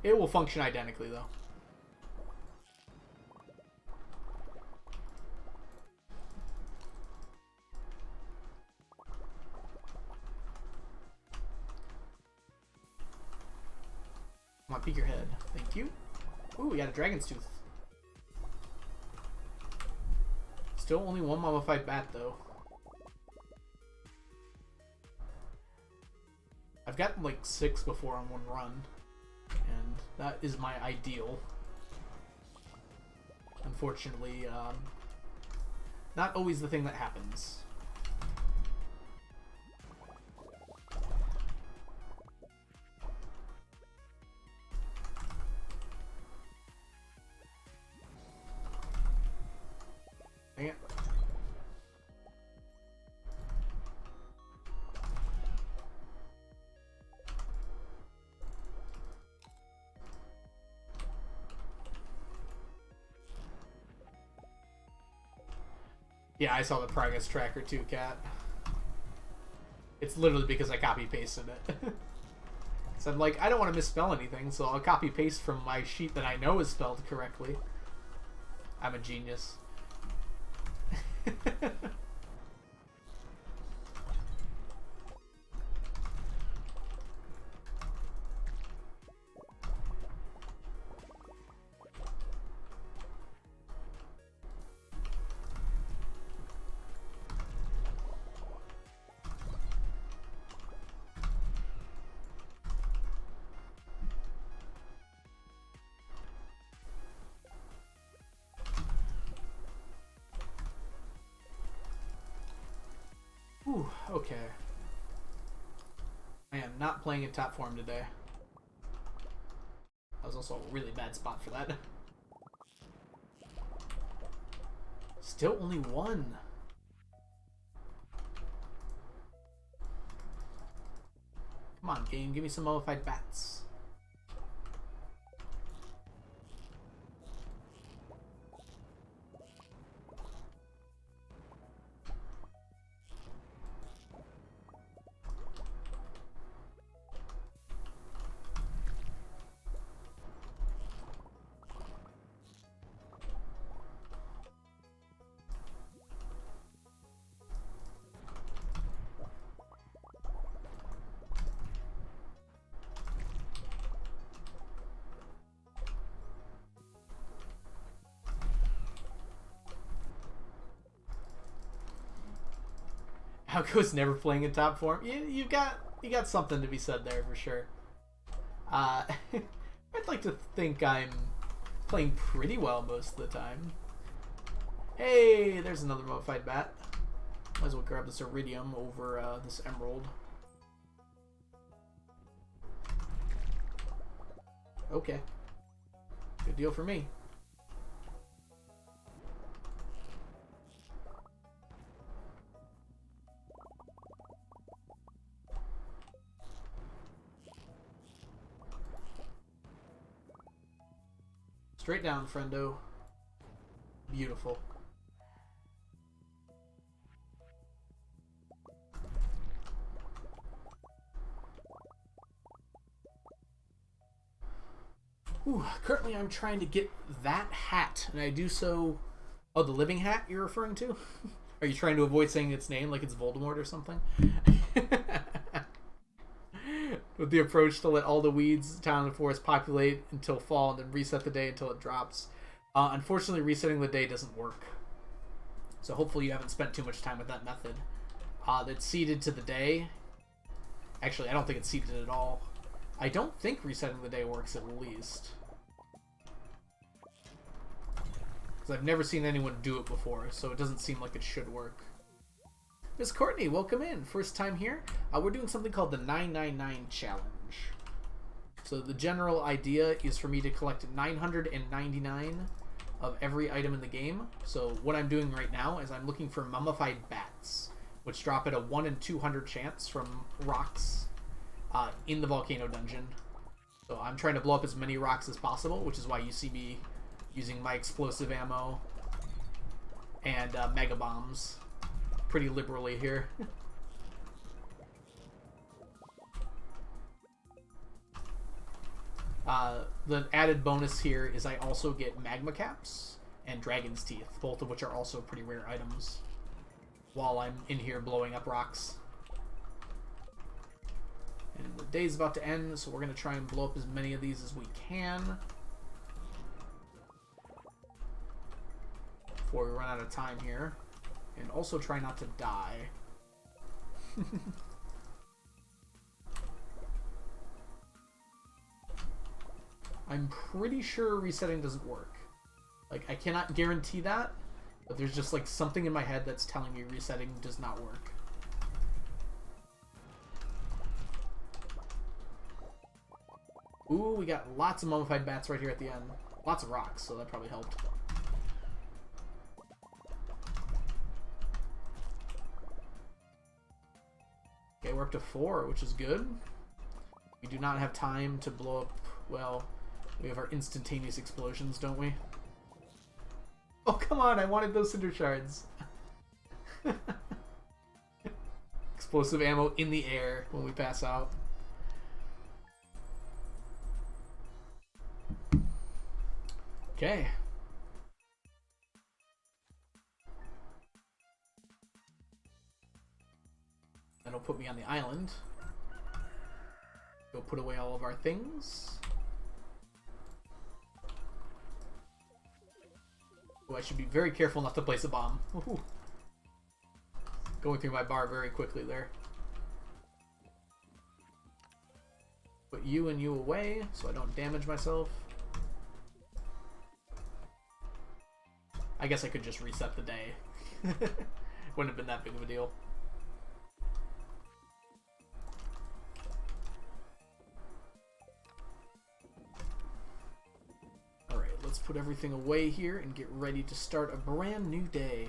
It will function identically, though. Come on, peek your head. Thank you. Ooh, we got a dragon's tooth. Still only one mummified bat, though. I've gotten like 6 before on one run, and that is my ideal. Unfortunately, not always the thing that happens. Dang it. Yeah, I saw the progress tracker too, Cat. It's literally because I copy-pasted it. So I'm like, I don't want to misspell anything, so I'll copy-paste from my sheet that I know is spelled correctly. I'm a genius. Whew, okay. I am not playing in top form today. That was also a really bad spot for that. Still only one. Come on, game. Give me some mummified bats. How goes never playing in top form? You got something to be said there for sure. I'd like to think I'm playing pretty well most of the time. Hey, there's another modified bat. Might as well grab this iridium over this emerald. Okay. Good deal for me. Straight down, friendo. Beautiful. Ooh, currently I'm trying to get that hat, and I do so... Oh, the living hat you're referring to? Are you trying to avoid saying its name like it's Voldemort or something? With the approach to let all the weeds, town, and forest populate until fall, and then reset the day until it drops. Unfortunately, resetting the day doesn't work. So hopefully you haven't spent too much time with that method. That's seeded to the day. Actually, I don't think it's seeded at all. I don't think resetting the day works at least. Because I've never seen anyone do it before, so it doesn't seem like it should work. Miss Courtney, welcome in. First time here. We're doing something called the 999 Challenge. So the general idea is for me to collect 999 of every item in the game. So what I'm doing right now is I'm looking for mummified bats, which drop at a 1 in 200 chance from rocks in the volcano dungeon. So I'm trying to blow up as many rocks as possible, which is why you see me using my explosive ammo and mega bombs pretty liberally here. The added bonus here is I also get magma caps and dragon's teeth, both of which are also pretty rare items, while I'm in here blowing up rocks. And the day's about to end, so we're going to try and blow up as many of these as we can before we run out of time here. And also try not to die. I'm pretty sure resetting doesn't work. Like, I cannot guarantee that, but there's just like something in my head that's telling me resetting does not work. Ooh, we got lots of mummified bats right here at the end. Lots of rocks, so that probably helped. Okay, we're up to 4, which is good. We do not have time to blow up... Well, we have our instantaneous explosions, don't we? Oh, come on! I wanted those cinder shards. Explosive ammo in the air when we pass out. Okay. That'll put me on the island. Go put away all of our things. Oh, I should be very careful not to place a bomb. Ooh. Going through my bar very quickly there. Put you and you away so I don't damage myself. I guess I could just reset the day. Wouldn't have been that big of a deal. let's put everything away here and get ready to start a brand new day.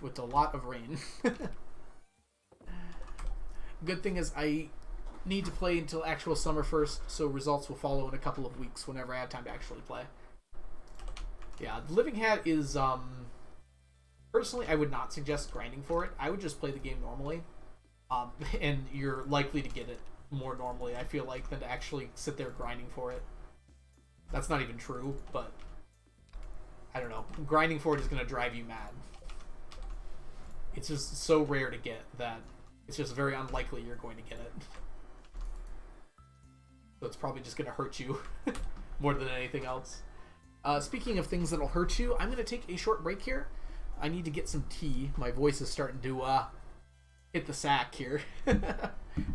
With a lot of rain. Good thing is I need to play until actual summer first, so results will follow in a couple of weeks whenever I have time to actually play. Yeah, the Living Hat is, personally, I would not suggest grinding for it. I would just play the game normally, and you're likely to get it more normally, I feel like, than to actually sit there grinding for it. That's not even true, but I don't know. Grinding for it is going to drive you mad. It's just so rare to get that it's just very unlikely you're going to get it. So it's probably just going to hurt you more than anything else. Speaking of things that'll hurt you, I'm going to take a short break here. I need to get some tea. My voice is starting to hit the sack here. I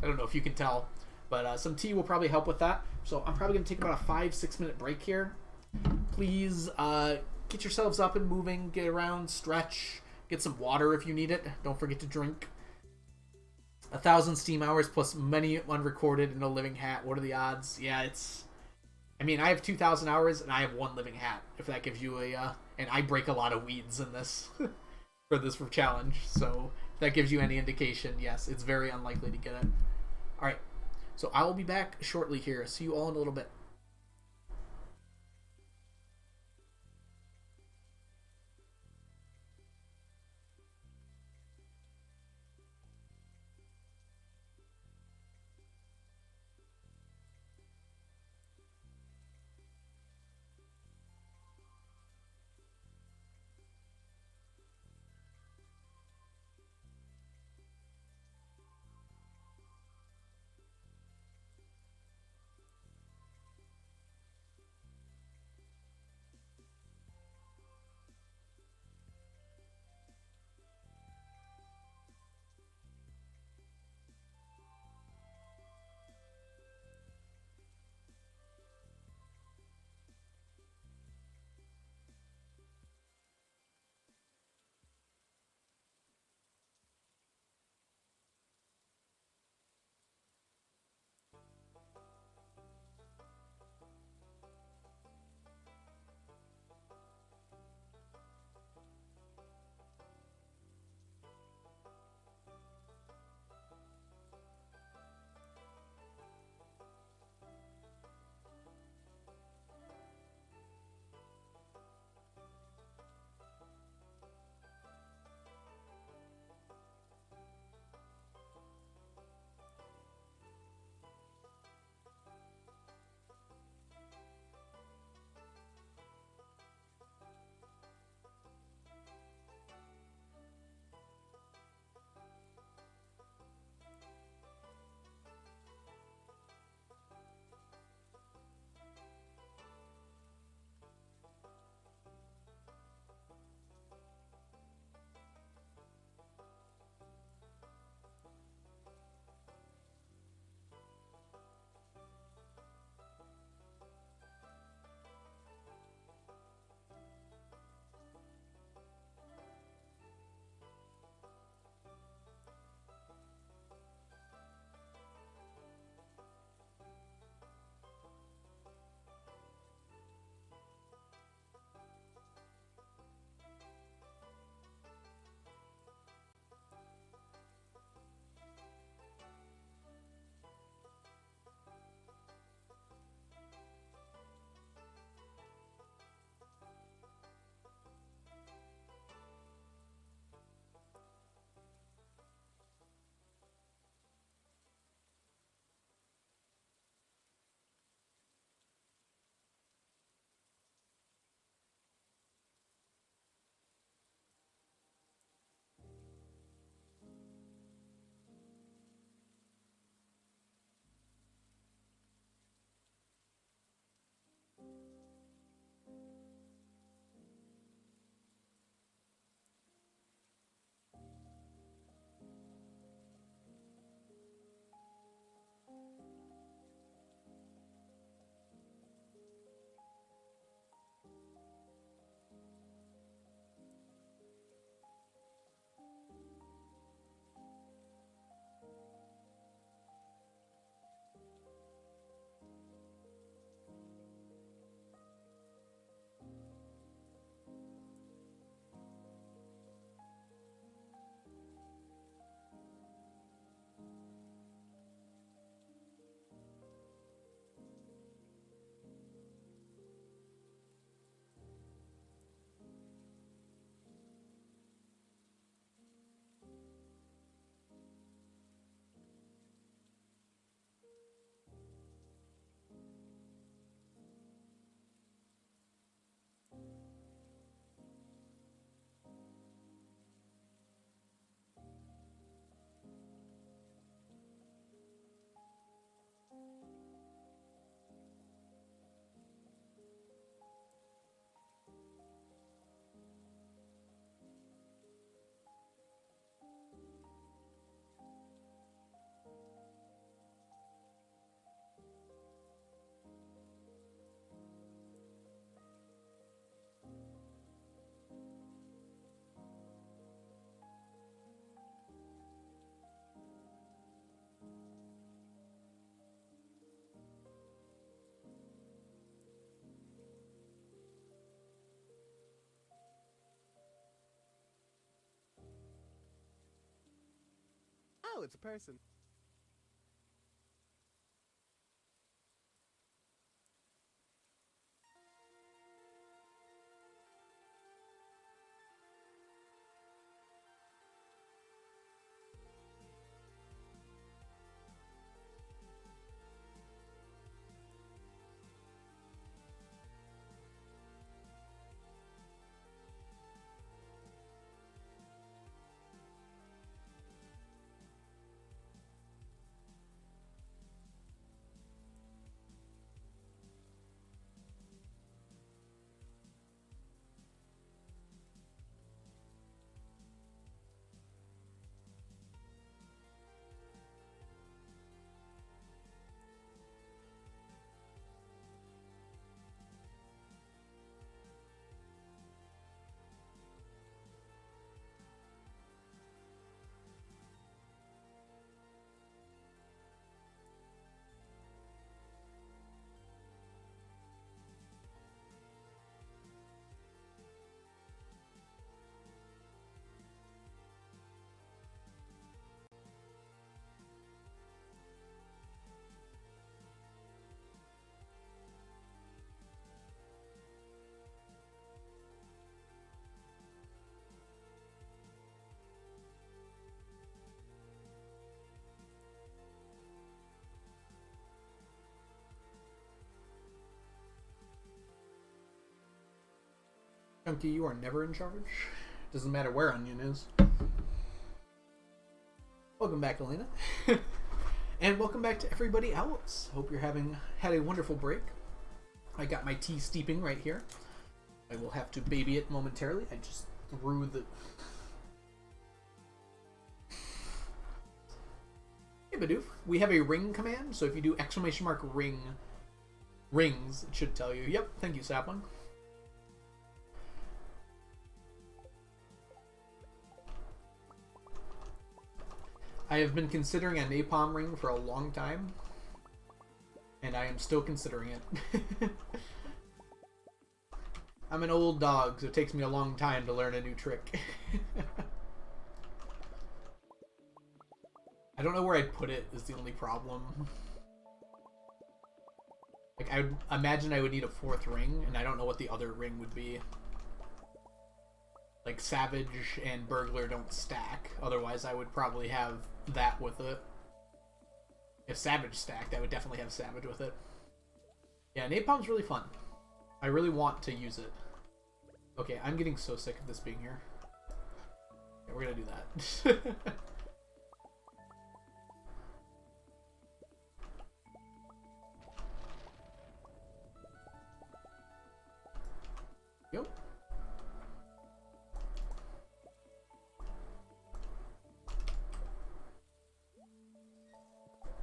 don't know if you can tell, but some tea will probably help with that. So I'm probably going to take about a 5-6 minute break here. Please get yourselves up and moving, get around, stretch, get some water if you need it. Don't forget to drink. 1,000 Steam hours plus many unrecorded and no Living Hat. What are the odds? Yeah, it's... I mean, I have 2,000 hours and I have 1 Living Hat, if that gives you a... and I break a lot of weeds in this for this challenge, so if that gives you any indication, yes, it's very unlikely to get it. Alright, so I will be back shortly here. See you all in a little bit. it's a person. Chunky, you are never in charge. Doesn't matter where Onion is. Welcome back, Elena. And welcome back to everybody else. Hope you're had a wonderful break. I got my tea steeping right here. I will have to baby it momentarily. I just threw the... Hey, Bidoof. We have a ring command, so if you do !ring rings, it should tell you. Yep, thank you, Sapling. I have been considering a napalm ring for a long time, and I am still considering it. I'm an old dog, so it takes me a long time to learn a new trick. I don't know where I'd put it is the only problem. Like, I would imagine I would need a fourth ring, and I don't know what the other ring would be. Like, Savage and Burglar don't stack, otherwise I would probably have that with it. If Savage stacked, I would definitely have Savage with it. Yeah, Napalm's really fun. I really want to use it. Okay, I'm getting so sick of this being here. Yeah, we're gonna do that. Yep.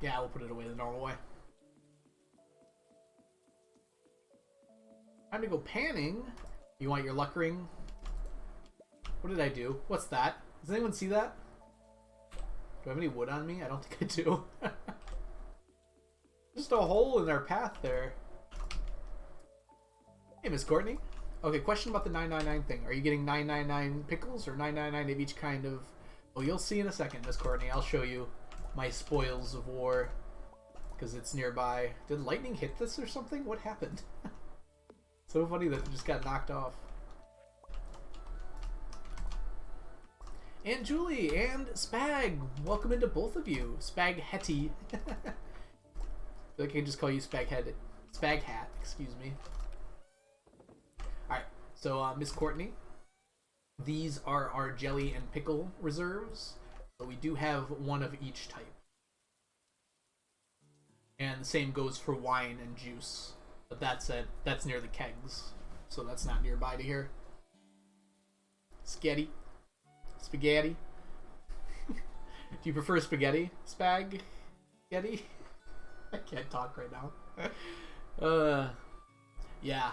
Yeah, we'll put it away the normal way. Time to go panning. You want your luck ring? What did I do? What's that? Does anyone see that? Do I have any wood on me? I don't think I do. Just a hole in our path there. Hey, Miss Courtney. Okay, question about the 999 thing. Are you getting 999 pickles or 999 of each kind of... Oh, you'll see in a second, Miss Courtney. I'll show you my spoils of war. Because it's nearby. Did lightning hit this or something? What happened? So funny that it just got knocked off. And Julie and Spag. Welcome into both of you. Spag Hetty. I feel like I can just call you Spag Head. Spag Hat, excuse me. Alright, so Miss Courtney. These are our jelly and pickle reserves. So we do have one of each type. And the same goes for wine and juice. But that's near the kegs. So that's not nearby to here. Spaghetti. Spaghetti. Do you prefer spaghetti? Spag? Spaghetti? I can't talk right now. Yeah.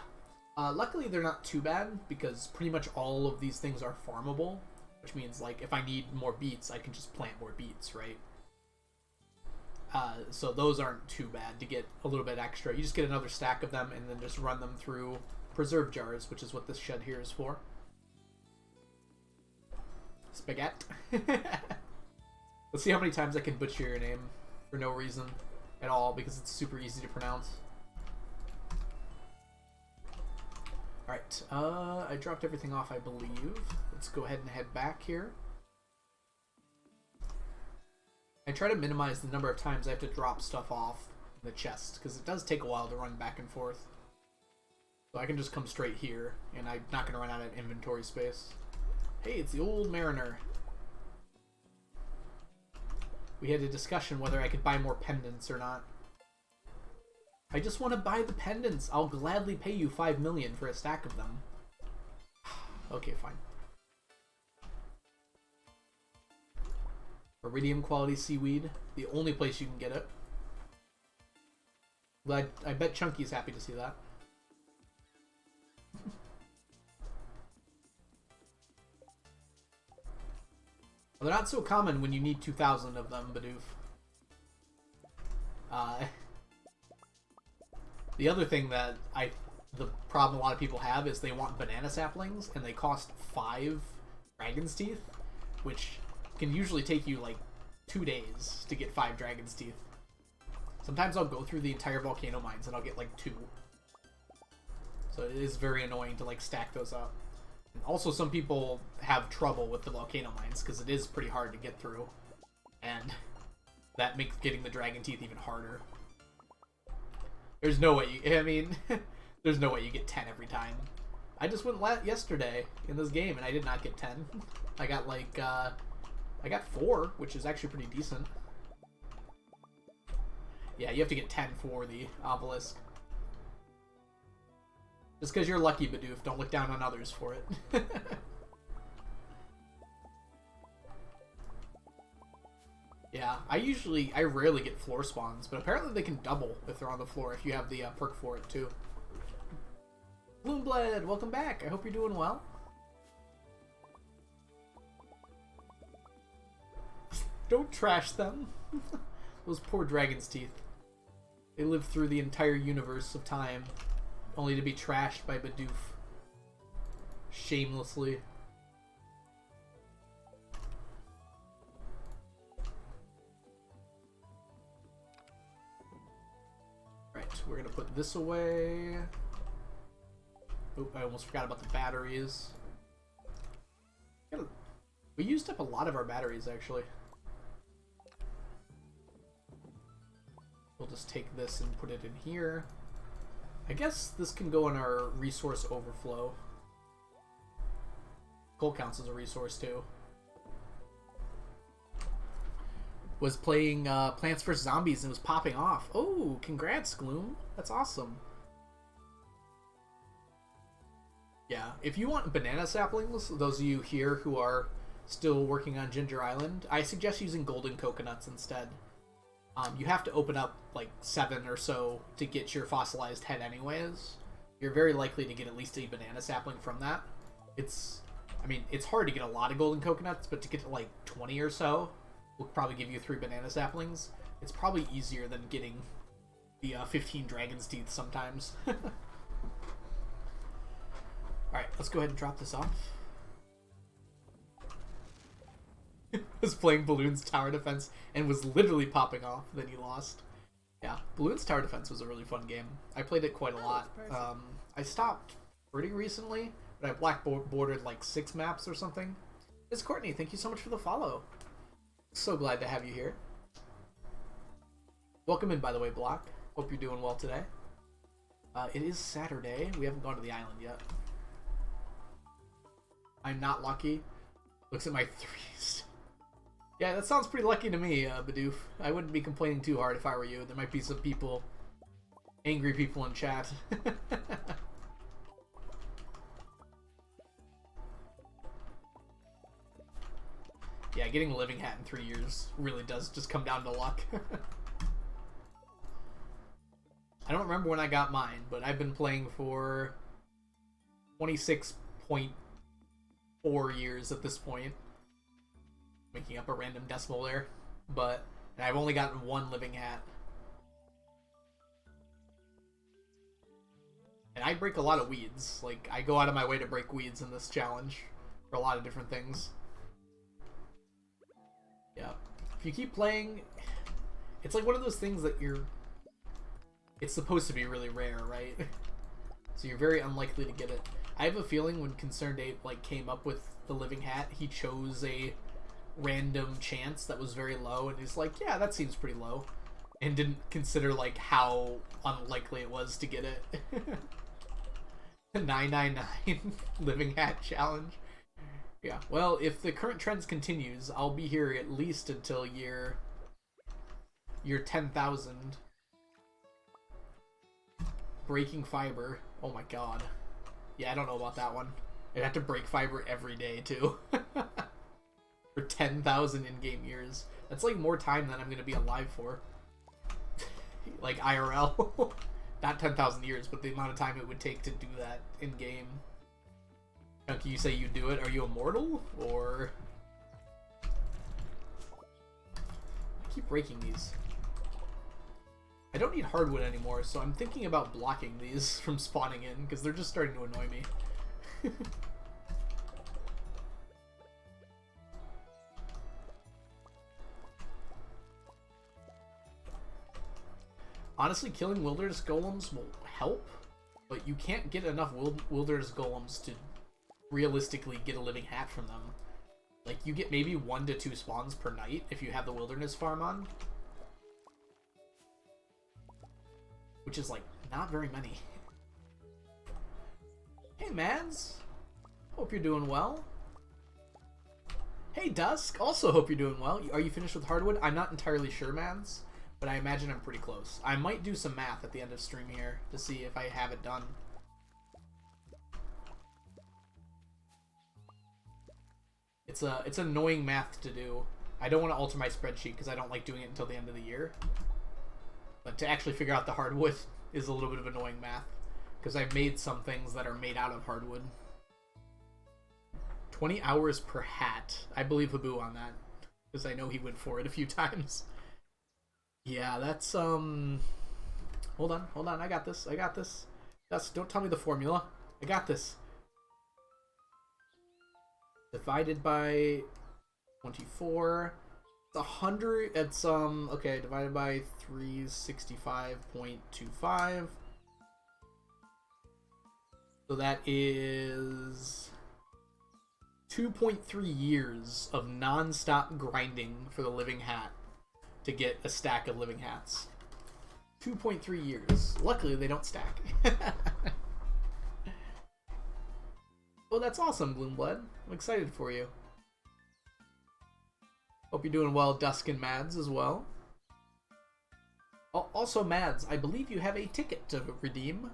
Luckily they're not too bad because pretty much all of these things are farmable. Which means, like, if I need more beets, I can just plant more beets, right? So those aren't too bad to get a little bit extra. You just get another stack of them and then just run them through preserve jars, which is what this shed here is for. Spaghetti. Let's see how many times I can butcher your name for no reason at all, because it's super easy to pronounce. Alright, I dropped everything off, I believe. Let's go ahead and head back here. I try to minimize the number of times I have to drop stuff off the chest, because it does take a while to run back and forth. So I can just come straight here, and I'm not going to run out of inventory space. Hey, it's the old mariner. We had a discussion whether I could buy more pendants or not. I just want to buy the pendants. I'll gladly pay you 5 million for a stack of them. Okay, fine. Iridium quality seaweed. The only place you can get it. But I bet Chunky's happy to see that. Well, they're not so common when you need 2,000 of them, Bidoof. The other thing that the problem a lot of people have is they want banana saplings, and they cost 5 dragon's teeth, which can usually take you like 2 days to get 5 dragon's teeth. Sometimes I'll go through the entire volcano mines and I'll get like 2. So it is very annoying to like stack those up. And also, some people have trouble with the volcano mines because it is pretty hard to get through, and that makes getting the dragon teeth even harder. There's no way you, I mean, there's no way you get 10 every time. I just went yesterday in this game and I did not get 10. I got like, I got 4, which is actually pretty decent. Yeah, you have to get 10 for the obelisk. Just because you're lucky, Bidoof, don't look down on others for it. Yeah, I rarely get floor spawns, but apparently they can double if they're on the floor if you have the perk for it too. Bloombled, welcome back. I hope you're doing well. Don't trash them. Those poor dragon's teeth. They live through the entire universe of time, only to be trashed by Bidoof. Shamelessly. Right, we're gonna put this away. Oop, I almost forgot about the batteries. We used up a lot of our batteries, actually. We'll just take this and put it in here. I guess this can go in our resource overflow. Coal counts as a resource too. Was playing Plants vs. Zombies and was popping off. Oh, congrats, Gloom. That's awesome. Yeah, if you want banana saplings, those of you here who are still working on Ginger Island, I suggest using golden coconuts instead. You have to open up like 7 or so to get your fossilized head anyways. You're very likely to get at least a banana sapling from that. I mean, it's hard to get a lot of golden coconuts, but to get like 20 or so will probably give you 3 banana saplings. It's probably easier than getting the 15 dragon's teeth sometimes. Alright, let's go ahead and drop this off. Was playing Balloon's Tower Defense and was literally popping off, then he lost. Yeah, Balloon's Tower Defense was a really fun game. I played it quite a lot. I stopped pretty recently, but I black bordered like 6 maps or something. Miss Courtney, thank you so much for the follow. So glad to have you here. Welcome in, by the way, Block. Hope you're doing well today. It is Saturday. We haven't gone to the island yet. I'm not lucky. Looks at my 3s. Yeah, that sounds pretty lucky to me, Bidoof. I wouldn't be complaining too hard if I were you. There might be some people, angry people in chat. Yeah, getting a living hat in 3 years really does just come down to luck. I don't remember when I got mine, but I've been playing for 26.4 years at this point. Making up a random decimal there, but I've only gotten 1 living hat. And I break a lot of weeds. Like, I go out of my way to break weeds in this challenge for a lot of different things. Yeah. If you keep playing, it's like one of those things that it's supposed to be really rare, right? So you're very unlikely to get it. I have a feeling when Concerned Ape like came up with the living hat, he chose a random chance that was very low, and he's like, yeah, that seems pretty low, and didn't consider like how unlikely it was to get it. The 999 living hat challenge. Yeah, well, if the current trends continues, I'll be here at least until year 10,000. Breaking fiber. Oh my god. Yeah, I don't know about that one. I'd have to break fiber every day, too. For 10,000 in-game years. That's like more time than I'm going to be alive for. Like IRL. Not 10,000 years, but the amount of time it would take to do that in-game. Chunky, you say you do it. Are you immortal? Or... I keep breaking these. I don't need hardwood anymore, so I'm thinking about blocking these from spawning in, because they're just starting to annoy me. Honestly, killing wilderness golems will help, but you can't get enough wilderness golems to realistically get a living hat from them. Like, you get maybe 1 to 2 spawns per night if you have the wilderness farm on. Which is, like, not very many. Hey, Mads. Hope you're doing well. Hey, Dusk. Also hope you're doing well. Are you finished with hardwood? I'm not entirely sure, Mads, but I imagine I'm pretty close. I might do some math at the end of stream here to see if I have it done. It's annoying math to do. I don't want to alter my spreadsheet because I don't like doing it until the end of the year. But to actually figure out the hardwood is a little bit of annoying math, because I've made some things that are made out of hardwood. 20 hours per hat. I believe Habu on that, because I know he went for it a few times. Yeah, that's, Hold on, I got this. Don't tell me the formula. I got this. Divided by 24. It's 100, it's, okay, divided by 365.25. So that is 2.3 years of non-stop grinding for the living hat to get a stack of living hats. 2.3 years. Luckily, they don't stack. Oh, that's awesome, Gloomblood. I'm excited for you. Hope you're doing well, Dusk and Mads, as well. Also, Mads, I believe you have a ticket to redeem.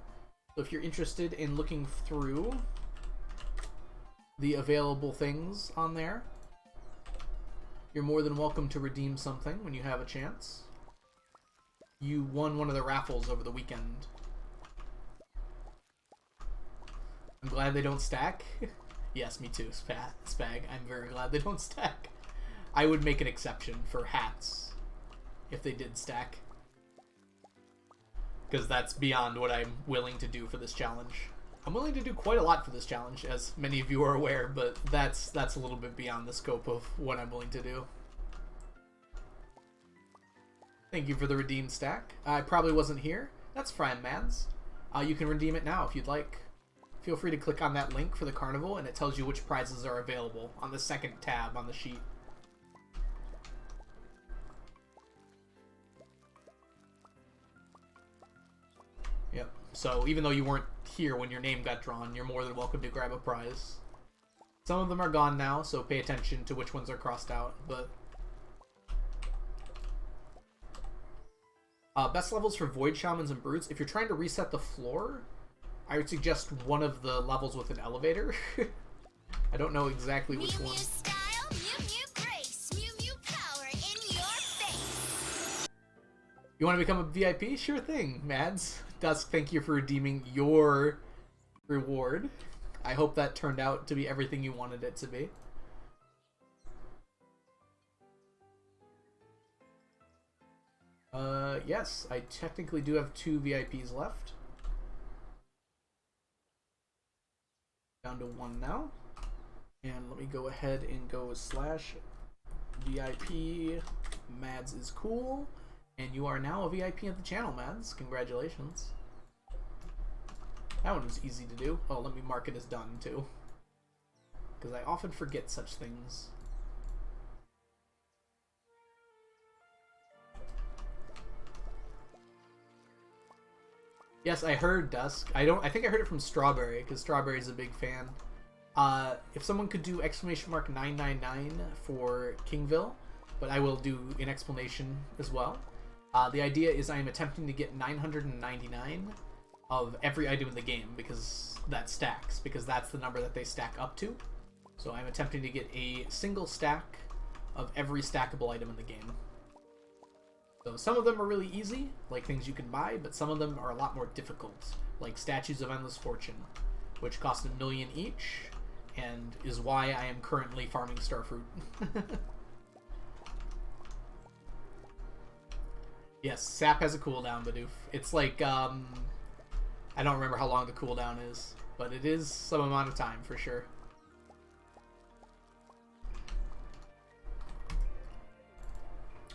So if you're interested in looking through the available things on there, you're more than welcome to redeem something when you have a chance. You won one of the raffles over the weekend. I'm glad they don't stack. Yes, me too, Spag. I'm very glad they don't stack. I would make an exception for hats if they did stack, because that's beyond what I'm willing to do for this challenge. I'm willing to do quite a lot for this challenge, as many of you are aware, but that's a little bit beyond the scope of what I'm willing to do. Thank you for the redeemed stack. I probably wasn't here. That's fine, Mads. You can redeem it now if you'd like. Feel free to click on that link for the carnival, and it tells you which prizes are available on the second tab on the sheet. Yep. So even though you weren't here when your name got drawn, you're more than welcome to grab a prize. Some of them are gone now, so pay attention to which ones are crossed out, but... best levels for Void Shamans and Brutes. If you're trying to reset the floor, I would suggest one of the levels with an elevator. I don't know exactly which one. Style, Mew Mew grace, Mew Mew power in your face. You want to become a VIP? Sure thing, Mads. Dusk, thank you for redeeming your reward. I hope that turned out to be everything you wanted it to be. Yes, I technically do have 2 VIPs left. Down to 1 now. And let me go ahead and go /VIP Mads is cool, and you are now a VIP of the channel, Mads. Congratulations. That one was easy to do. Oh, let me mark it as done, too. Because I often forget such things. Yes, I heard Dusk. I think I heard it from Strawberry, because Strawberry's a big fan. If someone could do exclamation mark 999 for Kingville, but I will do an explanation as well. The idea is I am attempting to get 999 of every item in the game, because that stacks, because that's the number that they stack up to. So I'm attempting to get a single stack of every stackable item in the game. So some of them are really easy, like things you can buy, but some of them are a lot more difficult, like Statues of Endless Fortune, which cost 1 million each, and is why I am currently farming Starfruit. Yes, Sap has a cooldown, Bidoof. It's like, I don't remember how long the cooldown is, but it is some amount of time for sure.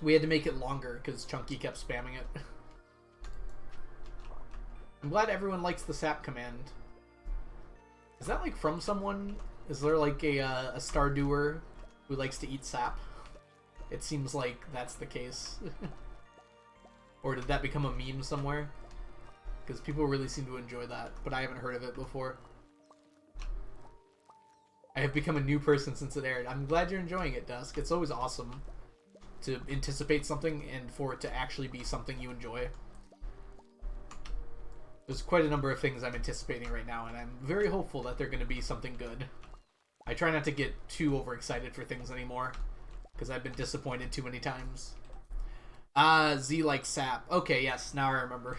We had to make it longer because Chunky kept spamming it. I'm glad everyone likes the sap command. Is that like from someone? Is there like a Stardewer who likes to eat sap? It seems like that's the case. Or did that become a meme somewhere? Because people really seem to enjoy that, but I haven't heard of it before. I have become a new person since it aired. I'm glad you're enjoying it, Dusk. It's always awesome to anticipate something and for it to actually be something you enjoy. There's quite a number of things I'm anticipating right now, and I'm very hopeful that they're going to be something good. I try not to get too overexcited for things anymore, because I've been disappointed too many times. Z like sap. Okay, yes, now I remember.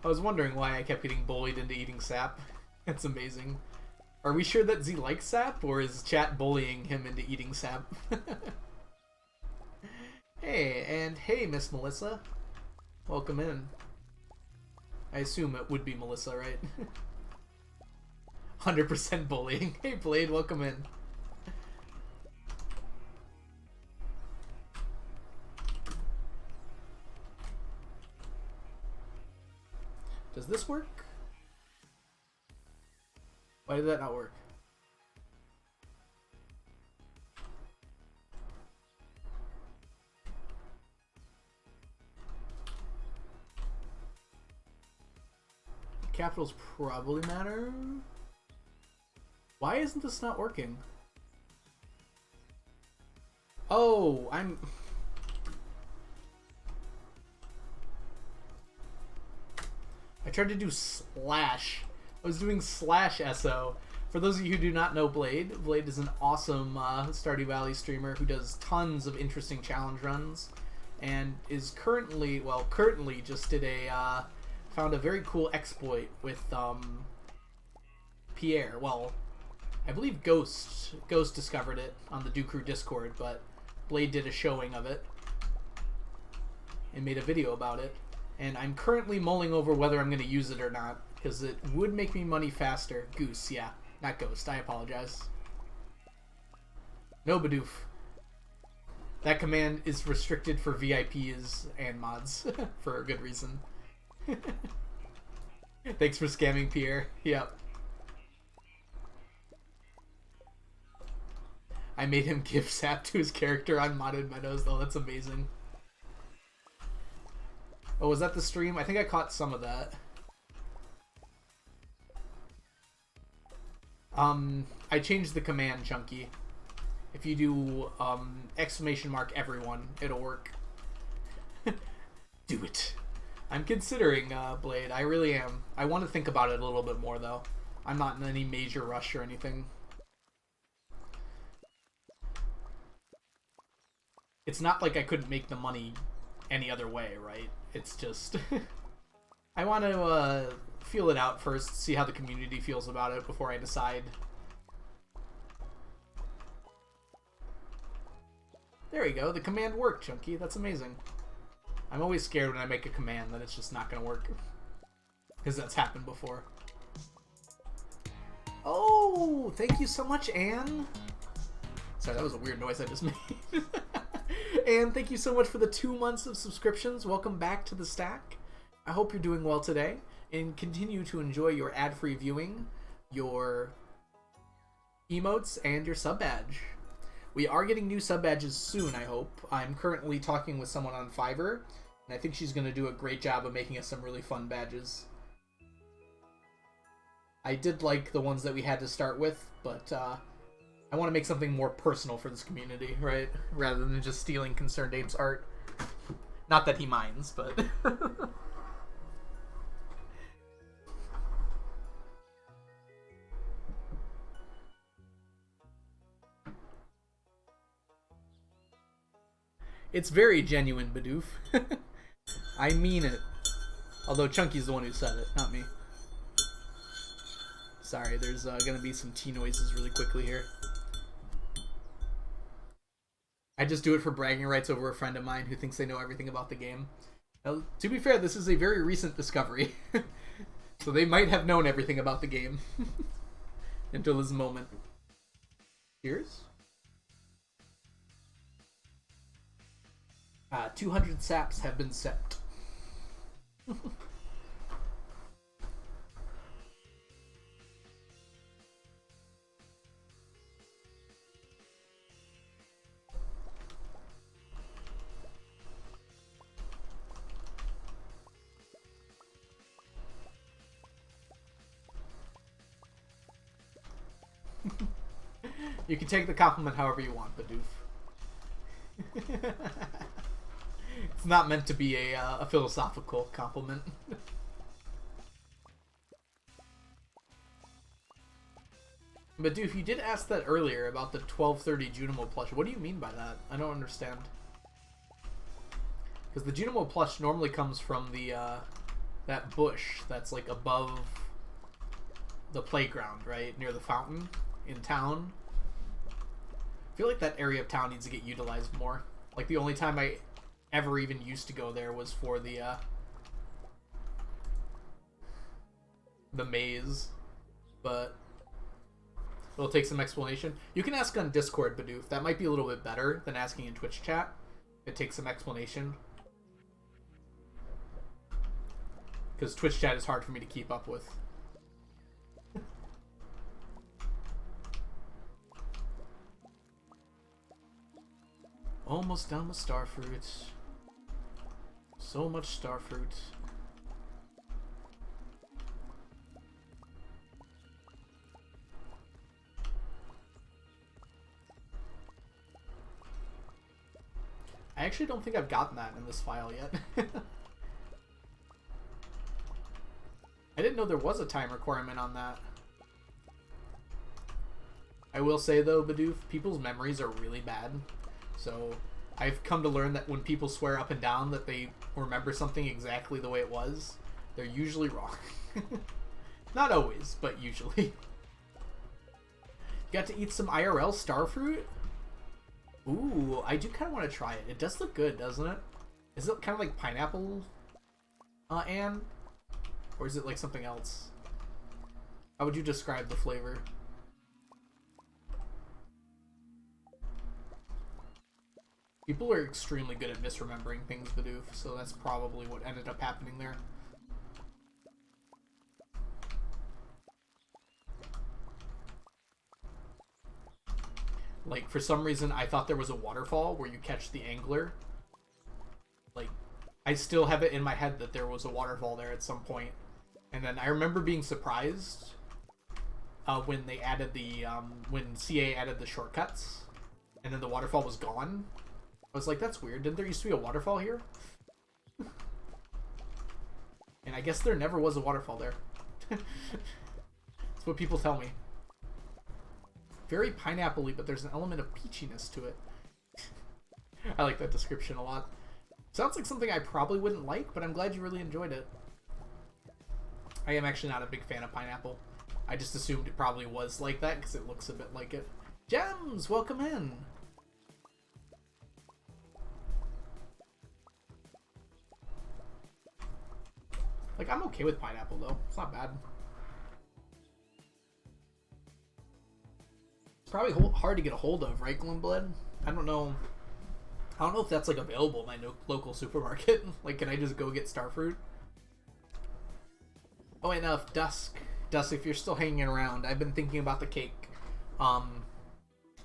I was wondering why I kept getting bullied into eating sap. That's amazing. Are we sure that Z likes sap, or is chat bullying him into eating sap? Hey, Miss Melissa. Welcome in. I assume it would be Melissa, right? 100% bullying. Hey, Blade, welcome in. Does this work? Why did that not work? Capitals probably matter. Why isn't this not working? Oh, I tried to do slash. I was doing slash SO. For those of you who do not know Blade, Blade is an awesome Stardew Valley streamer who does tons of interesting challenge runs, and is currently just did a found a very cool exploit with Pierre. Well, I believe Ghost discovered it on the Do Crew Discord, but Blade did a showing of it and made a video about it. And I'm currently mulling over whether I'm going to use it or not, because it would make me money faster. Goose, yeah. Not Ghost. I apologize. No, Bidoof. That command is restricted for VIPs and mods, for a good reason. Thanks for scamming, Pierre. Yep. I made him give sap to his character on Modded Meadows, though. That's amazing. Oh, was that the stream? I think I caught some of that. I changed the command, Chunky. If you do exclamation mark everyone, it'll work. Do it. I'm considering Blade. I really am. I want to think about it a little bit more, though. I'm not in any major rush or anything. It's not like I couldn't make the money any other way, right? It's just I want to feel it out first, see how the community feels about it before I decide. There we go. The command worked, Chunky. That's amazing. I'm always scared when I make a command that it's just not going to work. because that's happened before. Oh, thank you so much, Anne. Sorry, that was a weird noise I just made. Anne, thank you so much for the 2 months of subscriptions. Welcome back to the stack. I hope you're doing well today and continue to enjoy your ad-free viewing, your emotes, and your sub badge. We are getting new sub badges soon, I hope. I'm currently talking with someone on Fiverr, and I think she's going to do a great job of making us some really fun badges. I did like the ones that we had to start with, but I want to make something more personal for this community, right? Rather than just stealing Concerned Ape's art. Not that he minds, but... It's very genuine, Bidoof. I mean it. Although Chunky's the one who said it, not me. Sorry, there's gonna be some tea noises really quickly here. I just do it for bragging rights over a friend of mine who thinks they know everything about the game. Now, to be fair, this is a very recent discovery. So they might have known everything about the game. Until this moment. Cheers. 200 saps have been set. You can take the compliment however you want, Bidoof. It's not meant to be a philosophical compliment. Bidoof, you did ask that earlier about the 1230 Junimo plush. What do you mean by that? I don't understand. Because the Junimo plush normally comes from the that bush that's like above the playground, right? Near the fountain in town. I feel like that area of town needs to get utilized more. Like the only time I ever even used to go there was for the maze, but it'll take some explanation. You can ask on Discord, Bidoof. That might be a little bit better than asking in Twitch chat. It takes some explanation. Because Twitch chat is hard for me to keep up with. Almost done with starfruit. So much starfruit. I actually don't think I've gotten that in this file yet. I didn't know there was a time requirement on that. I will say though, Bidoof, people's memories are really bad. So I've come to learn that when people swear up and down that they remember something exactly the way it was, they're usually wrong. Not always, but usually. You got to eat some IRL starfruit? Ooh, I do kind of want to try it. It does look good, doesn't it? Is it kind of like pineapple, Anne? Or is it like something else? How would you describe the flavor? People are extremely good at misremembering things, Bidoof, so that's probably what ended up happening there. Like, for some reason, I thought there was a waterfall where you catch the angler. Like, I still have it in my head that there was a waterfall there at some point. And then I remember being surprised when they added the, when CA added the shortcuts, and then the waterfall was gone. I was like, that's weird. Didn't there used to be a waterfall here? And I guess there never was a waterfall there. That's what people tell me. Very pineapple-y, but there's an element of peachiness to it. I like that description a lot. Sounds like something I probably wouldn't like, but I'm glad you really enjoyed it. I am actually not a big fan of pineapple. I just assumed it probably was like that because it looks a bit like it. Gems, welcome in! Like, I'm okay with pineapple, though. It's not bad. It's probably hard to get a hold of, right, Glimbled? I don't know. I don't know if that's, like, available in my local supermarket. Like, can I just go get starfruit? Oh, enough. Dusk. Dusk, if you're still hanging around, I've been thinking about the cake. I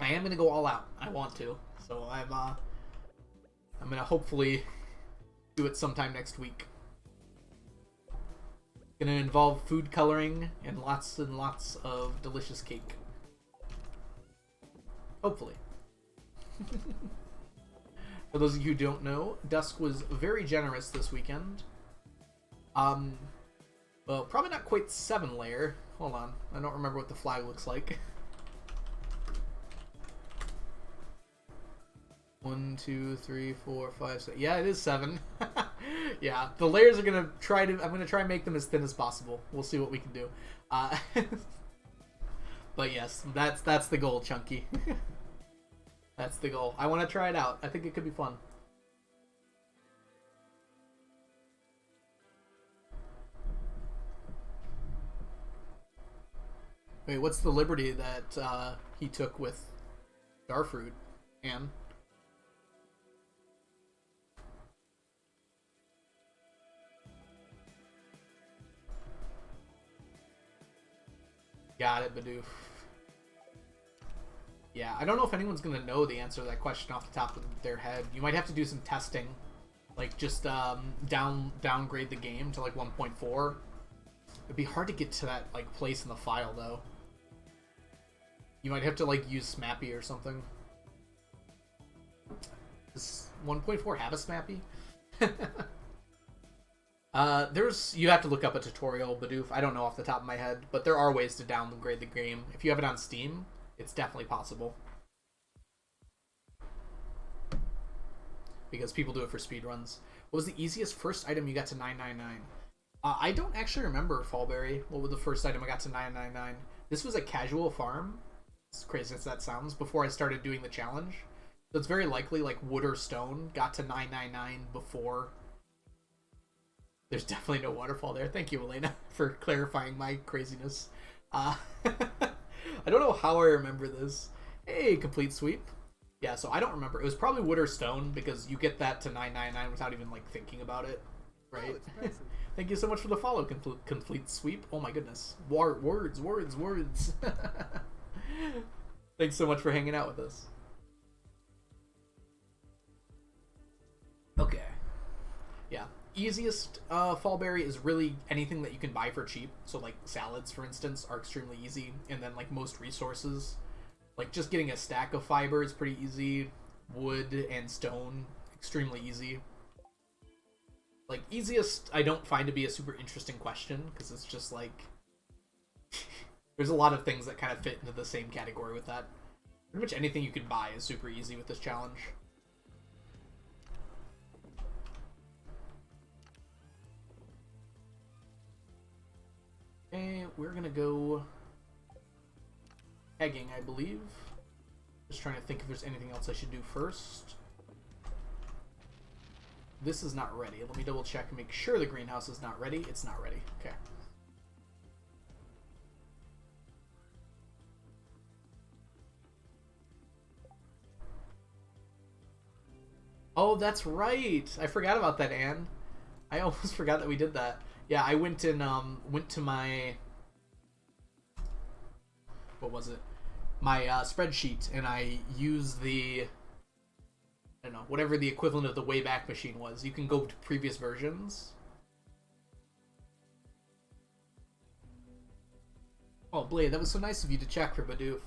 am going to go all out. I want to. So I'm going to hopefully do it sometime next week. Going to involve food coloring and lots of delicious cake. Hopefully. For those of you who don't know, Dusk was very generous this weekend. Well, probably not quite 7 layer. Hold on. I don't remember what the flag looks like. 1, 2, 3, 4, 5, 6. Yeah, it is 7. Yeah, the layers are gonna I'm gonna try and make them as thin as possible. We'll see what we can do. But yes, that's the goal, Chunky. That's the goal. I want to try it out. I think it could be fun. Wait, what's the liberty that he took with Starfruit, Anne? Got it, Bidoof. Yeah, I don't know if anyone's gonna know the answer to that question off the top of their head. You might have to do some testing, like just downgrade the game to like 1.4. It'd be hard to get to that like place in the file though. You might have to like use Smappy or something. Does 1.4 have a Smappy? You have to look up a tutorial, Bidoof. I don't know off the top of my head, but there are ways to downgrade the game. If you have it on Steam, it's definitely possible. Because people do it for speedruns. What was the easiest first item you got to 999? I don't actually remember, Fallberry. What was the first item I got to 999? This was a casual farm, as crazy as that sounds, before I started doing the challenge. So it's very likely like wood or stone got to 999 before. There's definitely no waterfall there. Thank you, Elena, for clarifying my craziness. I don't know how I remember this. Hey, complete sweep. Yeah, so I don't remember. It was probably wood or stone because you get that to 999 without even like thinking about it, right? Oh, Thank you so much for the follow, complete sweep. Oh my goodness. Words. Thanks so much for hanging out with us. Okay. Yeah. Easiest Fallberry is really anything that you can buy for cheap. So like salads, for instance, are extremely easy. And then like most resources, like just getting a stack of fiber is pretty easy. Wood and stone, extremely easy. Like easiest I don't find to be a super interesting question because it's just like there's a lot of things that kind of fit into the same category with that. Pretty much anything you can buy is super easy with this challenge. Okay, we're gonna go egging, I believe. Just trying to think if there's anything else I should do first. This is not ready. Let me double check and make sure the greenhouse is not ready. It's not ready. Okay. Oh, that's right. I forgot about that, Anne. I almost forgot that we did that. Yeah, I went and went to my what was it? My spreadsheet, and I used the I don't know, whatever the equivalent of the Wayback Machine was. You can go to previous versions. Oh, Blade, that was so nice of you to check for Bidoof.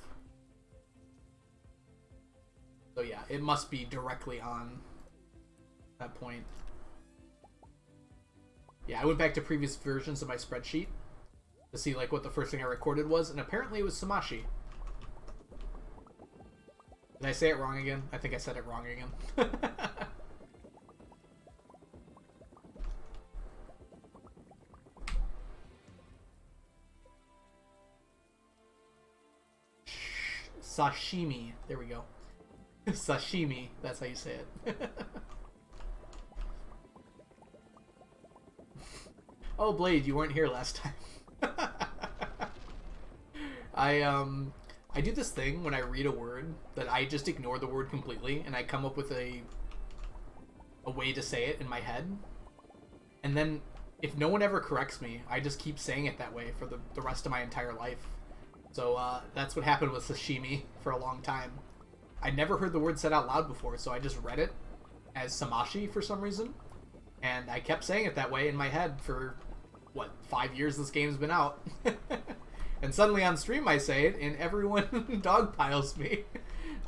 So yeah, it must be directly on that point. Yeah, I went back to previous versions of my spreadsheet to see like what the first thing I recorded was, and apparently it was Samashi. Did I say it wrong again? I think I said it wrong again. Sashimi. There we go. Sashimi. That's how you say it. Oh, Blade, you weren't here last time. I do this thing when I read a word that I just ignore the word completely, and I come up with a way to say it in my head. And then, if no one ever corrects me, I just keep saying it that way for the rest of my entire life. So that's what happened with sashimi for a long time. I never heard the word said out loud before, so I just read it as samashi for some reason. And I kept saying it that way in my head for, 5 years this game's been out. And suddenly on stream I say it, and everyone dogpiles me.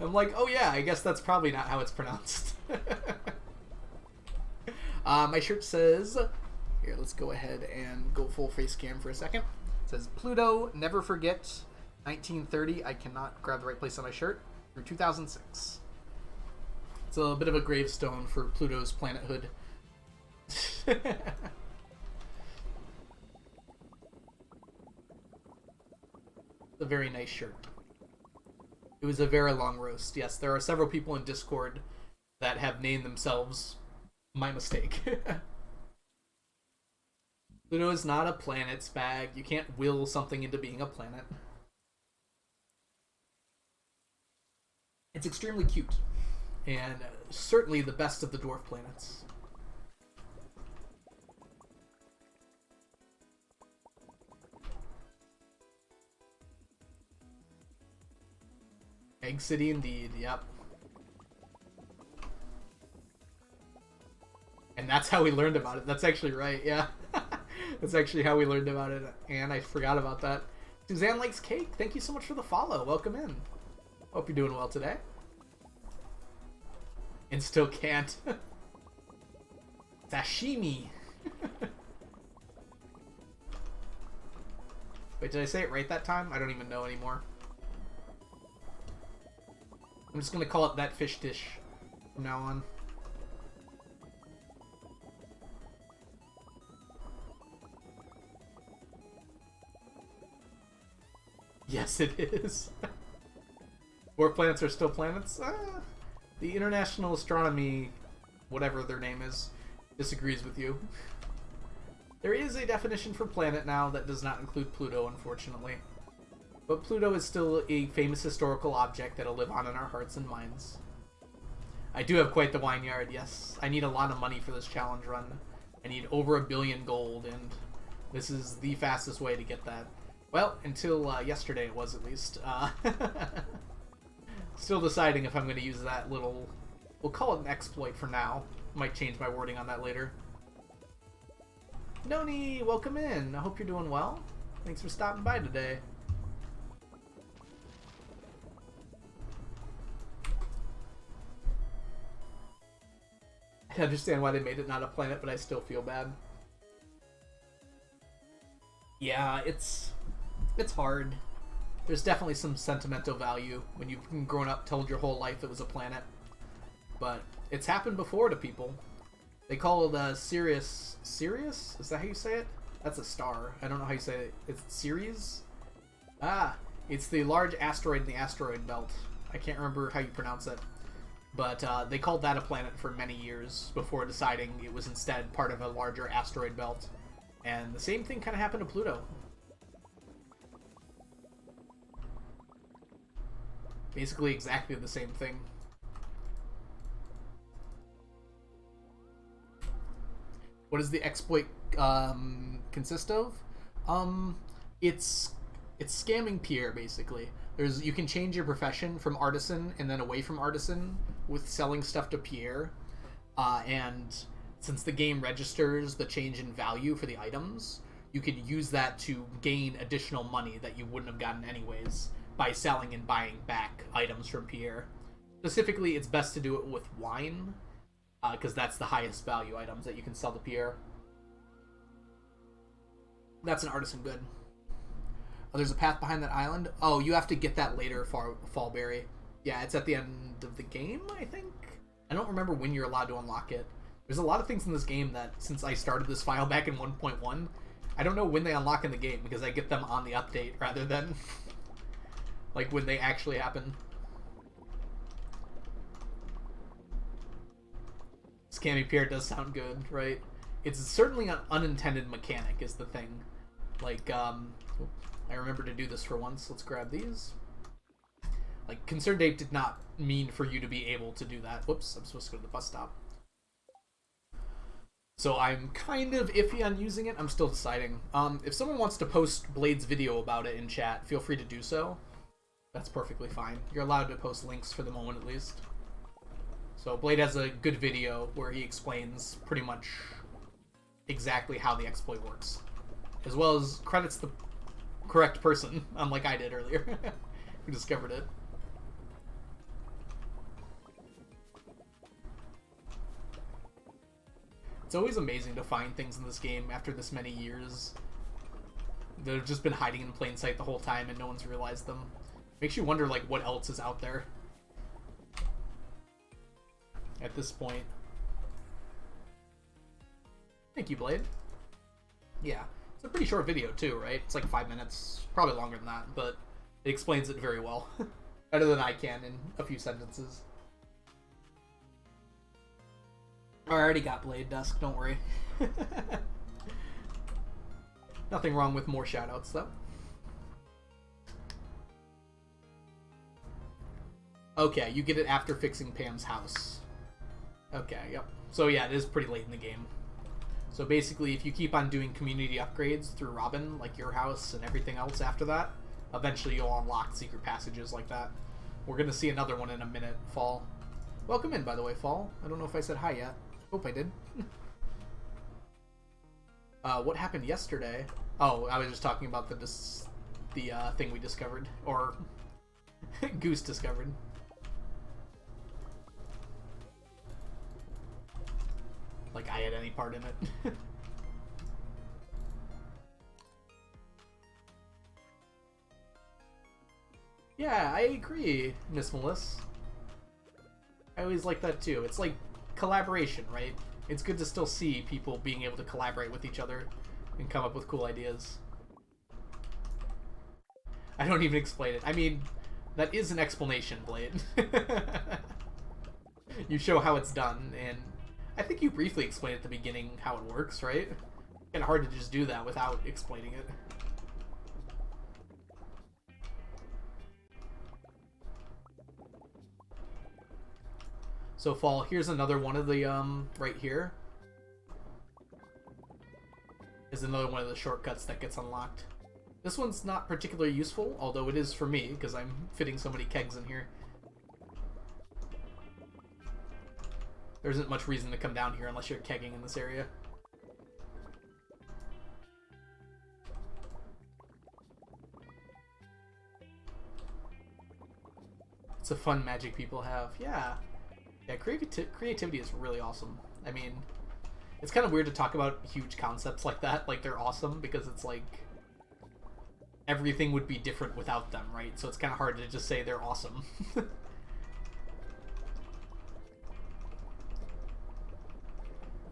I'm like, oh yeah, I guess that's probably not how it's pronounced. My shirt says... Here, let's go ahead and go full face cam for a second. It says, Pluto, never forget, 1930. I cannot grab the right place on my shirt. Through 2006. It's a bit of a gravestone for Pluto's planethood. A very nice shirt. It was a very long roast. Yes, there are several people in Discord that have named themselves my mistake. Pluto is not a planet, Spag. You can't will something into being a planet. It's extremely cute, and certainly the best of the dwarf planets. Egg City indeed, yep. And that's how we learned about it. That's actually right, yeah. That's actually how we learned about it, and I forgot about that. Suzanne likes cake. Thank you so much for the follow. Welcome in. Hope you're doing well today. And still can't. Sashimi. Wait, did I say it right that time? I don't even know anymore. I'm just gonna call it that fish dish from now on. Yes, it is. Dwarf planets are still planets? The International Astronomy, whatever their name is, disagrees with you. There is a definition for planet now that does not include Pluto, unfortunately. But Pluto is still a famous historical object that'll live on in our hearts and minds. I do have quite the vineyard, yes. I need a lot of money for this challenge run. I need over 1 billion gold, and this is the fastest way to get that. Well, until yesterday it was, at least. Still deciding if I'm going to use that little... We'll call it an exploit for now. Might change my wording on that later. Noni, welcome in. I hope you're doing well. Thanks for stopping by today. I understand why they made it not a planet, but I still feel bad. Yeah, it's hard. There's definitely some sentimental value when you've grown up, told your whole life it was a planet. But it's happened before to people. They call it Sirius. Sirius? Is that how you say it? That's a star. I don't know how you say it. It's Ceres? Ah, it's the large asteroid in the asteroid belt. I can't remember how you pronounce it. But they called that a planet for many years before deciding it was instead part of a larger asteroid belt. And the same thing kind of happened to Pluto. Basically exactly the same thing. What does the exploit consist of? It's scamming Pierre, basically. You can change your profession from artisan and then away from artisan with selling stuff to Pierre. And since the game registers the change in value for the items, you can use that to gain additional money that you wouldn't have gotten anyways by selling and buying back items from Pierre. Specifically, it's best to do it with wine, because that's the highest value items that you can sell to Pierre. That's an artisan good. Oh, there's a path behind that island? Oh, you have to get that later, Fallberry. Yeah, it's at the end of the game, I think? I don't remember when you're allowed to unlock it. There's a lot of things in this game that, since I started this file back in 1.1, I don't know when they unlock in the game, because I get them on the update rather than like when they actually happen. Scammy Pierre does sound good, right? it's certainly an unintended mechanic is the thing. Like, I remember to do this for once. Let's grab these. Like, Concerned Ape did not mean for you to be able to do that. Whoops, I'm supposed to go to the bus stop. So I'm kind of iffy on using it. I'm still deciding. If someone wants to post Blade's video about it in chat, feel free to do so. That's perfectly fine. You're allowed to post links for the moment at least. So Blade has a good video where he explains pretty much exactly how the exploit works. As well as credits the correct person, unlike I did earlier, who discovered it. It's always amazing to find things in this game after this many years that have just been hiding in plain sight the whole time and no one's realized them. Makes you wonder, like, what else is out there at this point. Thank you, Blade. Yeah, it's a pretty short video too, right? It's like 5 minutes, probably longer than that, but it explains it very well. Better than I can in a few sentences. I already got Blade Dusk, don't worry. Nothing wrong with more shoutouts, though. Okay, you get it after fixing Pam's house. Okay, yep. So yeah, it is pretty late in the game. So basically, if you keep on doing community upgrades through Robin, like your house and everything else after that, eventually you'll unlock secret passages like that. We're going to see another one in a minute, Fall. Welcome in, by the way, Fall. I don't know if I said hi yet. Hope I did. What happened yesterday? Oh, I was just talking about the thing we discovered. Or Goose discovered. Like I had any part in it. Yeah, I agree, Miss Melissa. I always like that too. It's like collaboration, right? It's good to still see people being able to collaborate with each other and come up with cool ideas. I don't even explain it. I mean, that is an explanation, Blade. You show how it's done, and I think you briefly explained at the beginning how it works, right? Kind of hard to just do that without explaining it. So, Fall, here's another one of the, right here. Is another one of the shortcuts that gets unlocked. This one's not particularly useful, although it is for me, because I'm fitting so many kegs in here. There isn't much reason to come down here unless you're kegging in this area. It's a fun magic people have. Yeah. Yeah, creativity is really awesome. I mean, it's kind of weird to talk about huge concepts like that. Like, they're awesome because it's like everything would be different without them, right? So it's kind of hard to just say they're awesome.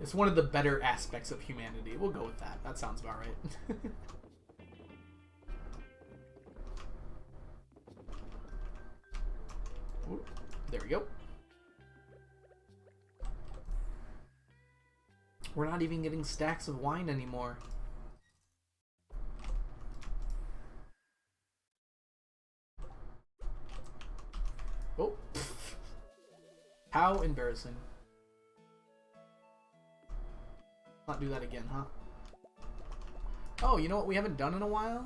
It's one of the better aspects of humanity. We'll go with that. That sounds about right. Ooh, there we go. We're not even getting stacks of wine anymore. Oh. How embarrassing. Not do that again, huh? Oh, you know what we haven't done in a while?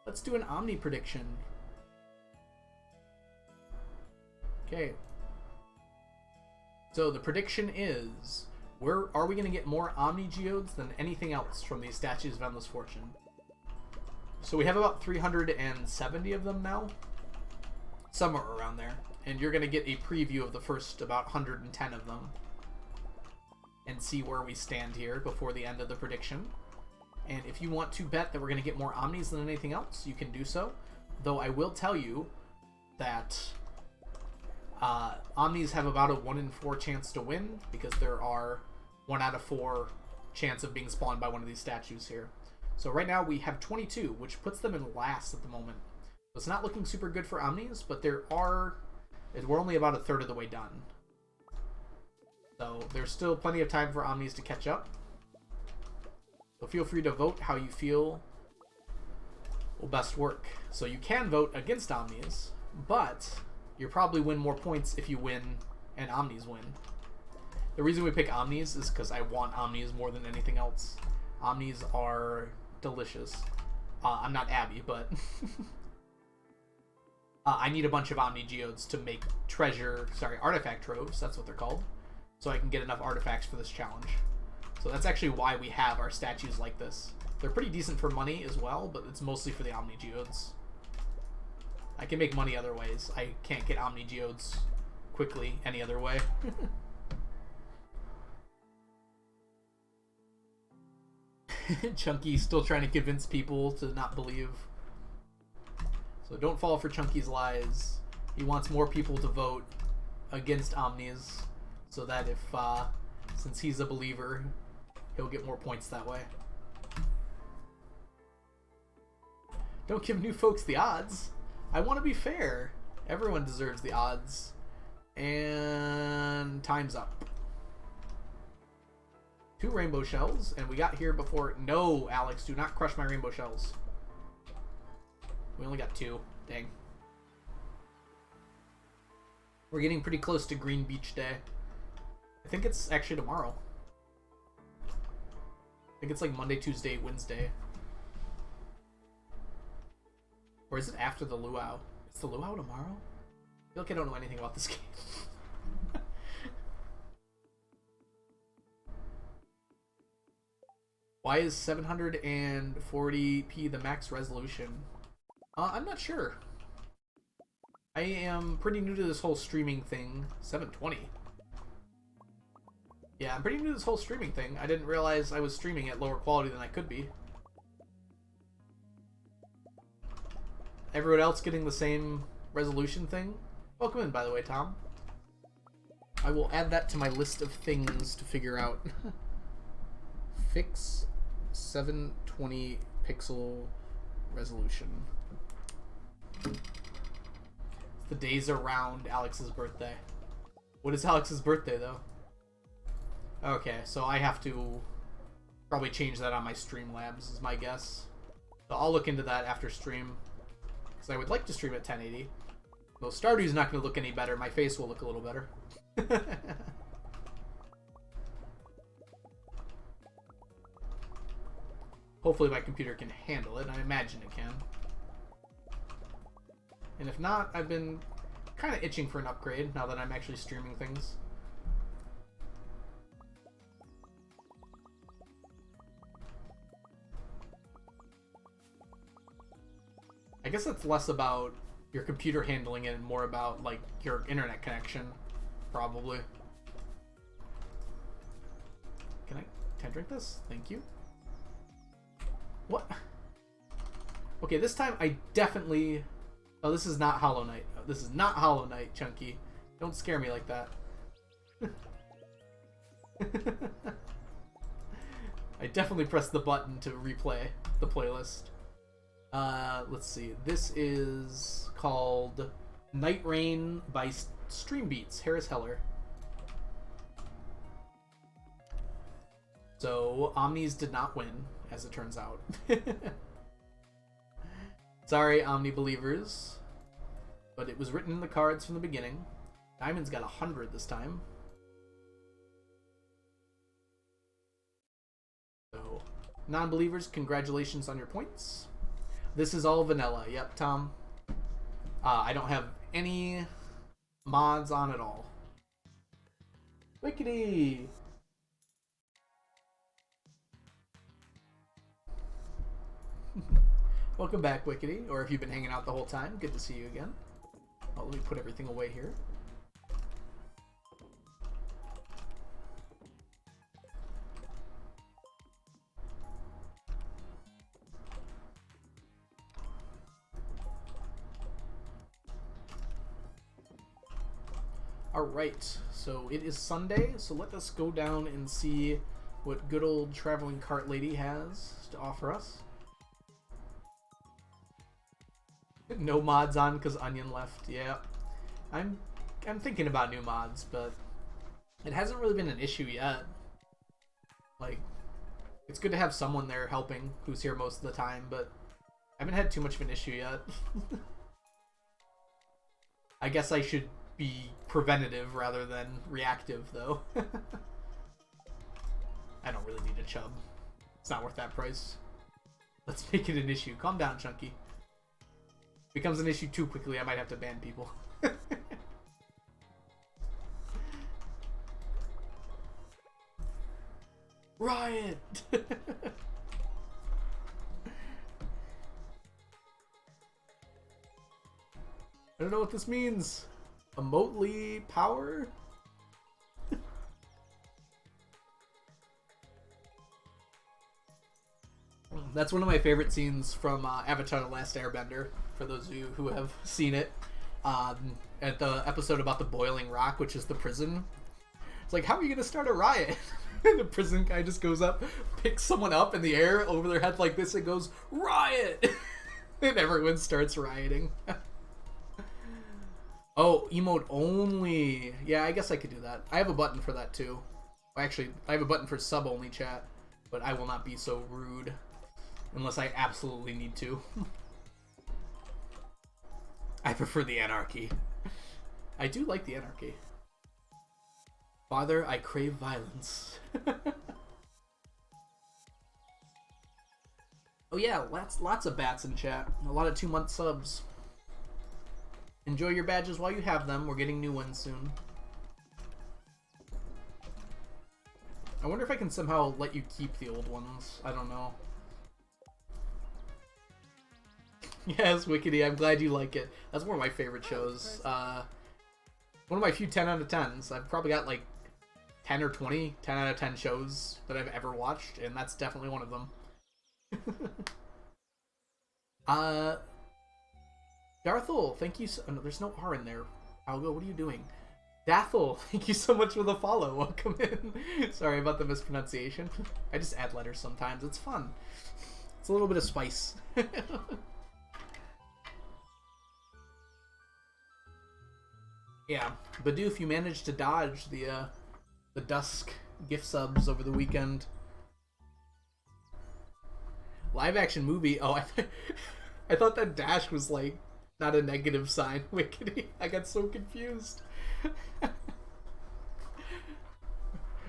Let's do an Omni prediction. Okay. So the prediction is, are we going to get more Omni Geodes than anything else from these Statues of Endless Fortune? So we have about 370 of them now. Somewhere around there. And you're going to get a preview of the first about 110 of them. And see where we stand here before the end of the prediction. And if you want to bet that we're going to get more Omnis than anything else, you can do so. Though I will tell you that Omnis have about a 1 in 4 chance to win, because there are 1 out of 4 chance of being spawned by one of these statues here. So right now we have 22, which puts them in last at the moment. So it's not looking super good for Omnis, but we're only about a third of the way done. So there's still plenty of time for Omnis to catch up. So feel free to vote how you feel will best work. So you can vote against Omnis, but you'll probably win more points if you win and Omnis win. The reason we pick Omnis is because I want Omnis more than anything else. Omnis are delicious. I'm not Abby, but I need a bunch of Omni Geodes to make artifact troves, that's what they're called, so I can get enough artifacts for this challenge. So that's actually why we have our statues like this. They're pretty decent for money as well, but it's mostly for the Omni Geodes. I can make money other ways. I can't get Omni Geodes quickly any other way. Chunky still trying to convince people to not believe. So don't fall for Chunky's lies. He wants more people to vote against Omnis so that if, since he's a believer, he'll get more points that way. Don't give new folks the odds. I want to be fair. Everyone deserves the odds. And time's up. 2 rainbow shells, and we got here before... No, Alex, do not crush my rainbow shells. We only got 2. Dang. We're getting pretty close to Green Beach Day. I think it's actually tomorrow. I think it's like Monday, Tuesday, Wednesday. Or is it after the luau? Is the luau tomorrow? I feel like I don't know anything about this game. Why is 740p the max resolution? I'm not sure. I am pretty new to this whole streaming thing. 720. Yeah, I'm pretty new to this whole streaming thing. I didn't realize I was streaming at lower quality than I could be. Everyone else getting the same resolution thing? Welcome in, by the way, Tom. I will add that to my list of things to figure out. Fix 720 pixel resolution. It's the days around Alex's birthday. What is Alex's birthday, though? Okay, so I have to probably change that on my Streamlabs, is my guess. So I'll look into that after stream. Because I would like to stream at 1080. Though Stardew's not going to look any better. My face will look a little better. Hopefully my computer can handle it. I imagine it can. And if not, I've been kind of itching for an upgrade now that I'm actually streaming things. I guess it's less about your computer handling it and more about like your internet connection, probably. Can I drink this? Thank you. What? Okay, this time I definitely... Oh, this is not Hollow Knight. Oh, this is not Hollow Knight, Chunky. Don't scare me like that. I definitely pressed the button to replay the playlist. Let's see. This is called Night Rain by Stream Beats, Harris Heller. So, Omnis did not win, as it turns out. Sorry, Omni believers. But it was written in the cards from the beginning. Diamond's got 100 this time. So, non-believers, congratulations on your points. This is all vanilla. Yep, Tom. I don't have any mods on at all. Wickedy! Welcome back, Wickedy. Or if you've been hanging out the whole time, good to see you again. Oh, let me put everything away here. Alright, so it is Sunday, so let us go down and see what good old traveling cart lady has to offer us. No mods on because Onion left. Yeah, I'm thinking about new mods, but It hasn't really been an issue yet. Like, it's good to have someone there helping who's here most of the time, but I haven't had too much of an issue yet. I guess I should be preventative rather than reactive, though. I don't really need a chub. It's not worth that price. Let's make it an issue. Calm down, Chunky. Becomes an issue too quickly, I might have to ban people. Riot! I don't know what this means. Emotely power? That's one of my favorite scenes from Avatar: The Last Airbender, for those of you who have seen it. At the episode about the boiling rock, which is the prison. It's like, how are you going to start a riot? The prison guy just goes up, picks someone up in the air over their head like this, and goes, riot! And everyone starts rioting. Oh, emote only. Yeah, I guess I could do that. I have a button for that too. Actually, I have a button for sub only chat, but I will not be so rude unless I absolutely need to. I prefer the anarchy. I do like the anarchy. Father, I crave violence. Oh yeah, lots of bats in chat. A lot of 2-month subs. Enjoy your badges while you have them. We're getting new ones soon. I wonder if I can somehow let you keep the old ones. I don't know. Yes, Wickedy, I'm glad you like it. That's one of my favorite shows. One of my few 10 out of 10s. I've probably got like 10 or 20 10 out of 10 shows that I've ever watched, and that's definitely one of them. Darthel, thank you so... Oh, no, there's no R in there. Algo, what are you doing? Dathel, thank you so much for the follow. Welcome in. Sorry about the mispronunciation. I just add letters sometimes. It's fun. It's a little bit of spice. Yeah, Bidoof, you managed to dodge the Dusk gift subs over the weekend. Live action movie. Oh, I thought that dash was like not a negative sign. Wickedy. I got so confused. I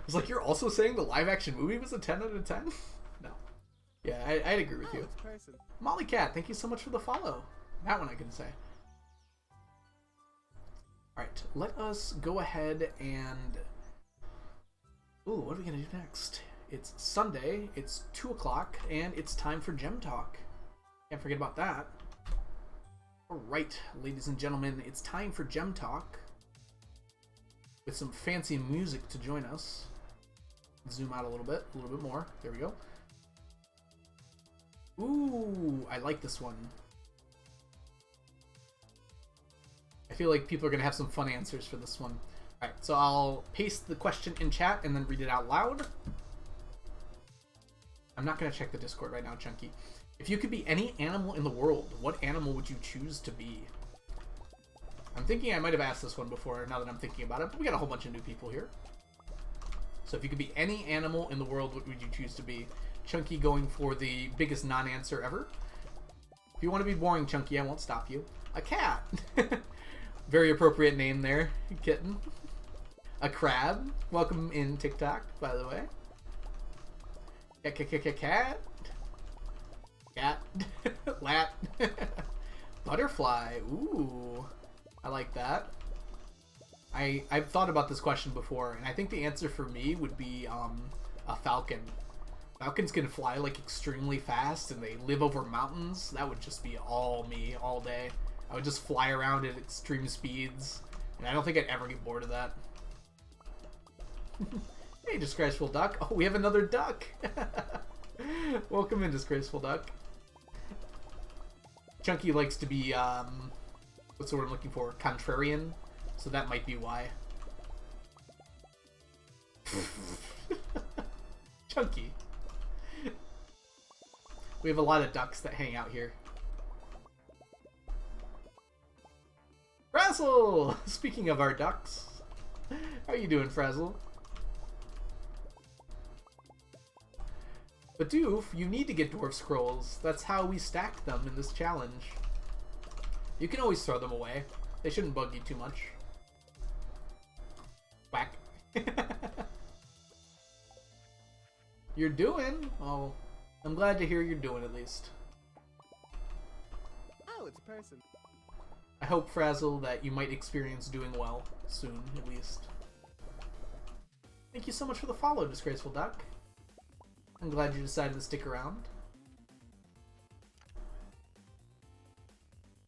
was like, you're also saying the live action movie was a 10 out of 10? No. Yeah, I'd agree with you. Molly Cat, thank you so much for the follow. That one I can say. Alright, let us go ahead and... Ooh, what are we going to do next? It's Sunday, it's 2 o'clock, and it's time for Gem Talk. Can't forget about that. Alright, ladies and gentlemen, it's time for Gem Talk. With some fancy music to join us. Zoom out a little bit more. There we go. Ooh, I like this one. I feel like people are going to have some fun answers for this one. Alright, so I'll paste the question in chat and then read it out loud. I'm not going to check the Discord right now, Chunky. If you could be any animal in the world, what animal would you choose to be? I'm thinking I might have asked this one before now that I'm thinking about it, but we got a whole bunch of new people here. So if you could be any animal in the world, what would you choose to be? Chunky going for the biggest non-answer ever. If you want to be boring, Chunky, I won't stop you. A cat! Very appropriate name there, kitten. A crab. Welcome in TikTok, by the way. Cat. Cat. Lat. Butterfly. Ooh. I like that. I've thought about this question before, and I think the answer for me would be a falcon. Falcons can fly like extremely fast, and they live over mountains. That would just be all me all day. I would just fly around at extreme speeds, and I don't think I'd ever get bored of that. Hey, Disgraceful Duck. Oh, we have another duck. Welcome in, Disgraceful Duck. Chunky likes to be, what's the word I'm looking for? Contrarian. So that might be why. Chunky. We have a lot of ducks that hang out here. Frazzle! Speaking of our ducks, how are you doing, Frazzle? But Doof, you need to get dwarf scrolls. That's how we stacked them in this challenge. You can always throw them away. They shouldn't bug you too much. Whack. You're doing? Oh, I'm glad to hear you're doing at least. Oh, it's a person. I hope, Frazzle, that you might experience doing well soon, at least. Thank you so much for the follow, Disgraceful Duck. I'm glad you decided to stick around.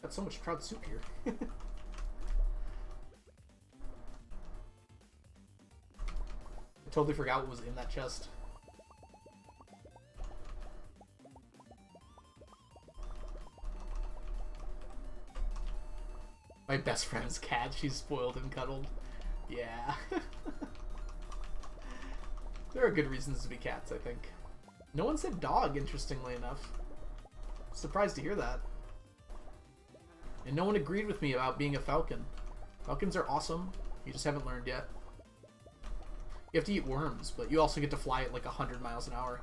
Got so much trout soup here. I totally forgot what was in that chest. My best friend's cat, she's spoiled and cuddled. Yeah. There are good reasons to be cats, I think. No one said dog, interestingly enough. Surprised to hear that. And no one agreed with me about being a falcon. Falcons are awesome. You just haven't learned yet. You have to eat worms, but you also get to fly at like 100 miles an hour.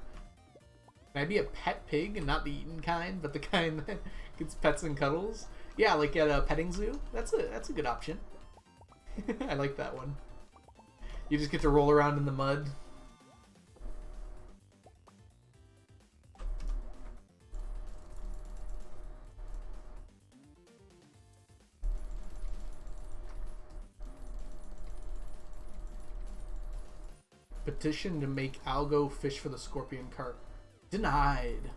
Can I be a pet pig and not the eaten kind, but the kind that gets pets and cuddles? Yeah, like at a petting zoo. That's a good option. I like that one. You just get to roll around in the mud. Petition to make Algo fish for the scorpion carp. Denied.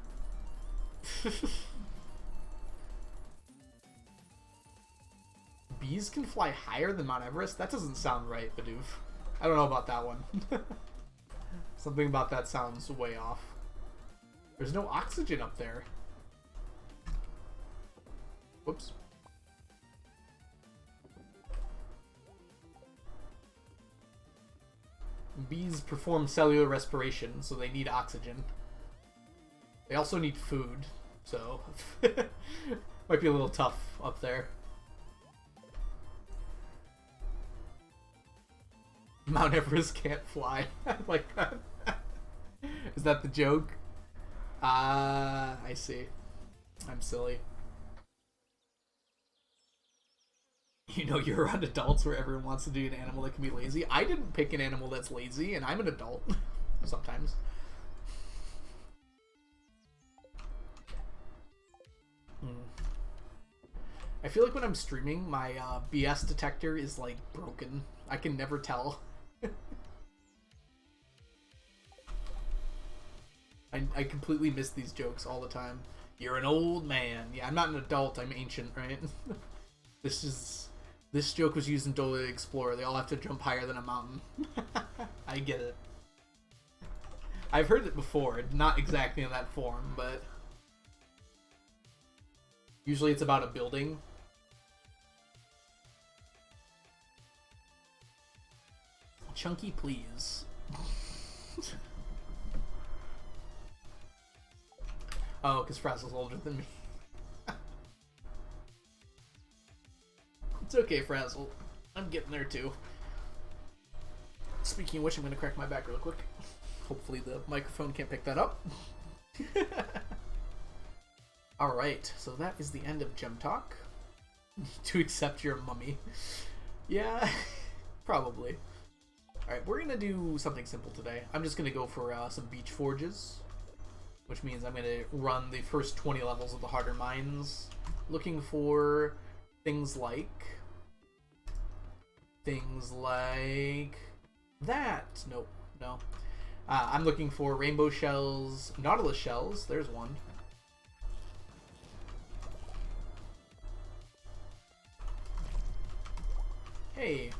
Bees can fly higher than Mount Everest? That doesn't sound right, Bidoof. I don't know about that one. Something about that sounds way off. There's no oxygen up there. Whoops. Bees perform cellular respiration, so they need oxygen. They also need food, so might be a little tough up there. Mount Everest can't fly. I like that. Is that the joke? I see. I'm silly. You know, you're around adults where everyone wants to do an animal that can be lazy. I didn't pick an animal that's lazy, and I'm an adult. Sometimes. I feel like when I'm streaming, my BS detector is, like, broken. I can never tell. I completely miss these jokes all the time. You're an old man. Yeah, I'm not an adult. I'm ancient, right? This joke was used in Dora the Explorer. They all have to jump higher than a mountain. I get it. I've heard it before. Not exactly in that form, but... usually it's about a building. Chunky, please. Oh, because Frazzle's older than me. It's okay, Frazzle. I'm getting there too. Speaking of which, I'm going to crack my back real quick. Hopefully the microphone can't pick that up. Alright, so that is the end of Gem Talk. To accept your mummy. Yeah, probably. Alright, we're going to do something simple today. I'm just going to go for some beach forges. Which means I'm going to run the first 20 levels of the harder mines. Looking for things like... that. Nope, no. I'm looking for rainbow shells, nautilus shells. There's one. Hey,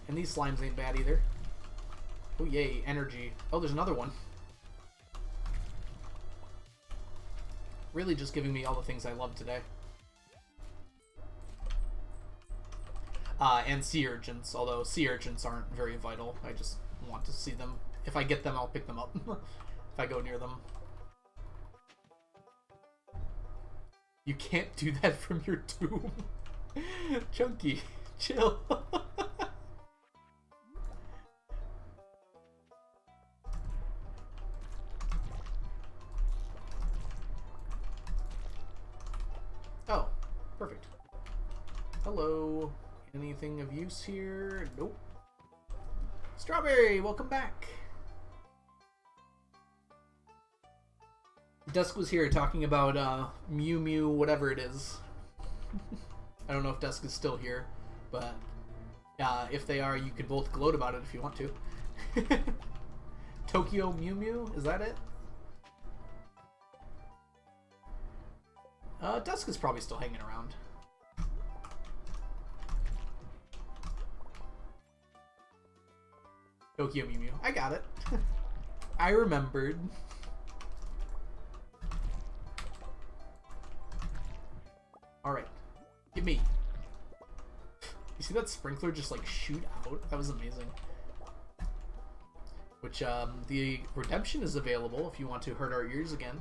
and these slimes ain't bad either. Oh yay, energy. Oh, there's another one. Really just giving me all the things I love today. And sea urchins, although sea urchins aren't very vital. I just want to see them. If I get them, I'll pick them up. If I go near them. You can't do that from your tomb. Chunky, chill. Hello. Anything of use here? Nope. Strawberry, welcome back. Dusk was here talking about Mew Mew, whatever it is. I don't know if Dusk is still here, but if they are, you could both gloat about it if you want to. Tokyo Mew Mew, is that it? Dusk is probably still hanging around. Tokyo Mew Mew. I got it. I remembered. Alright. Get me. You see that sprinkler just like shoot out? That was amazing. Which, the redemption is available if you want to hurt our ears again.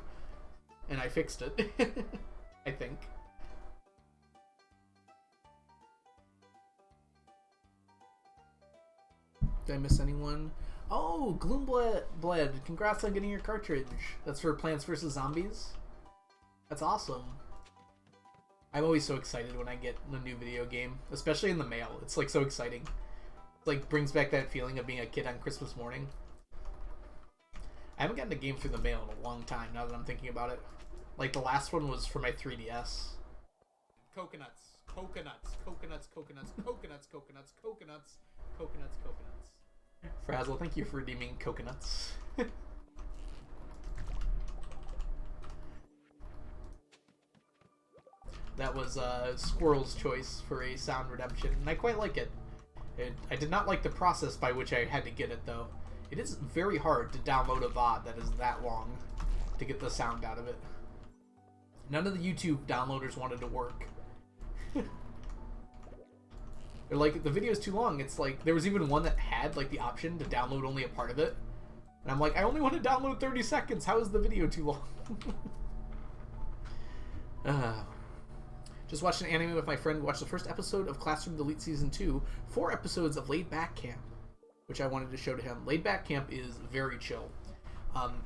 And I fixed it. I think. Did I miss anyone? Oh, Gloombled! Congrats on getting your cartridge. That's for Plants vs. Zombies? That's awesome. I'm always so excited when I get a new video game, especially in the mail. It's like so exciting. It like brings back that feeling of being a kid on Christmas morning. I haven't gotten a game through the mail in a long time now that I'm thinking about it. Like the last one was for my 3DS. Coconuts, coconuts, coconuts, coconuts, coconuts, coconuts, coconuts, coconuts, coconuts. Frazzle, thank you for redeeming coconuts. That was Squirrel's choice for a sound redemption, and I quite like it. I did not like the process by which I had to get it, though. It is very hard to download a VOD that is that long to get the sound out of it. None of the YouTube downloaders wanted to work. They're like, the video's too long. It's like, there was even one that had like the option to download only a part of it. And I'm like, I only want to download 30 seconds. How is the video too long? Just watched an anime with my friend. Watched the first episode of Classroom Delete Season 2. 4 episodes of Laid Back Camp, which I wanted to show to him. Laid Back Camp is very chill.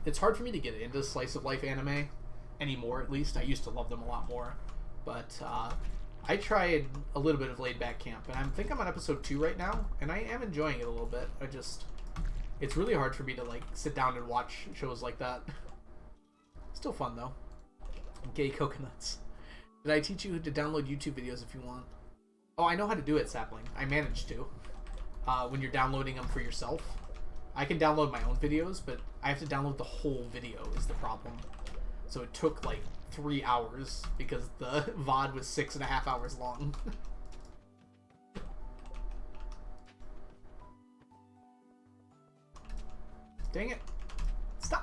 It's hard for me to get into slice of life anime anymore, at least. I used to love them a lot more. But I tried a little bit of Laid Back Camp, and I think I'm on episode 2 right now, and I am enjoying it a little bit. It's really hard for me to like sit down and watch shows like that. Still fun though. Gay coconuts. Did I teach you to download YouTube videos if you want? Oh, I know how to do it, Sapling. I managed to. When you're downloading them for yourself. I can download my own videos, but I have to download the whole video is the problem. So it took like 3 hours because the VOD was 6.5 hours long. Dang it.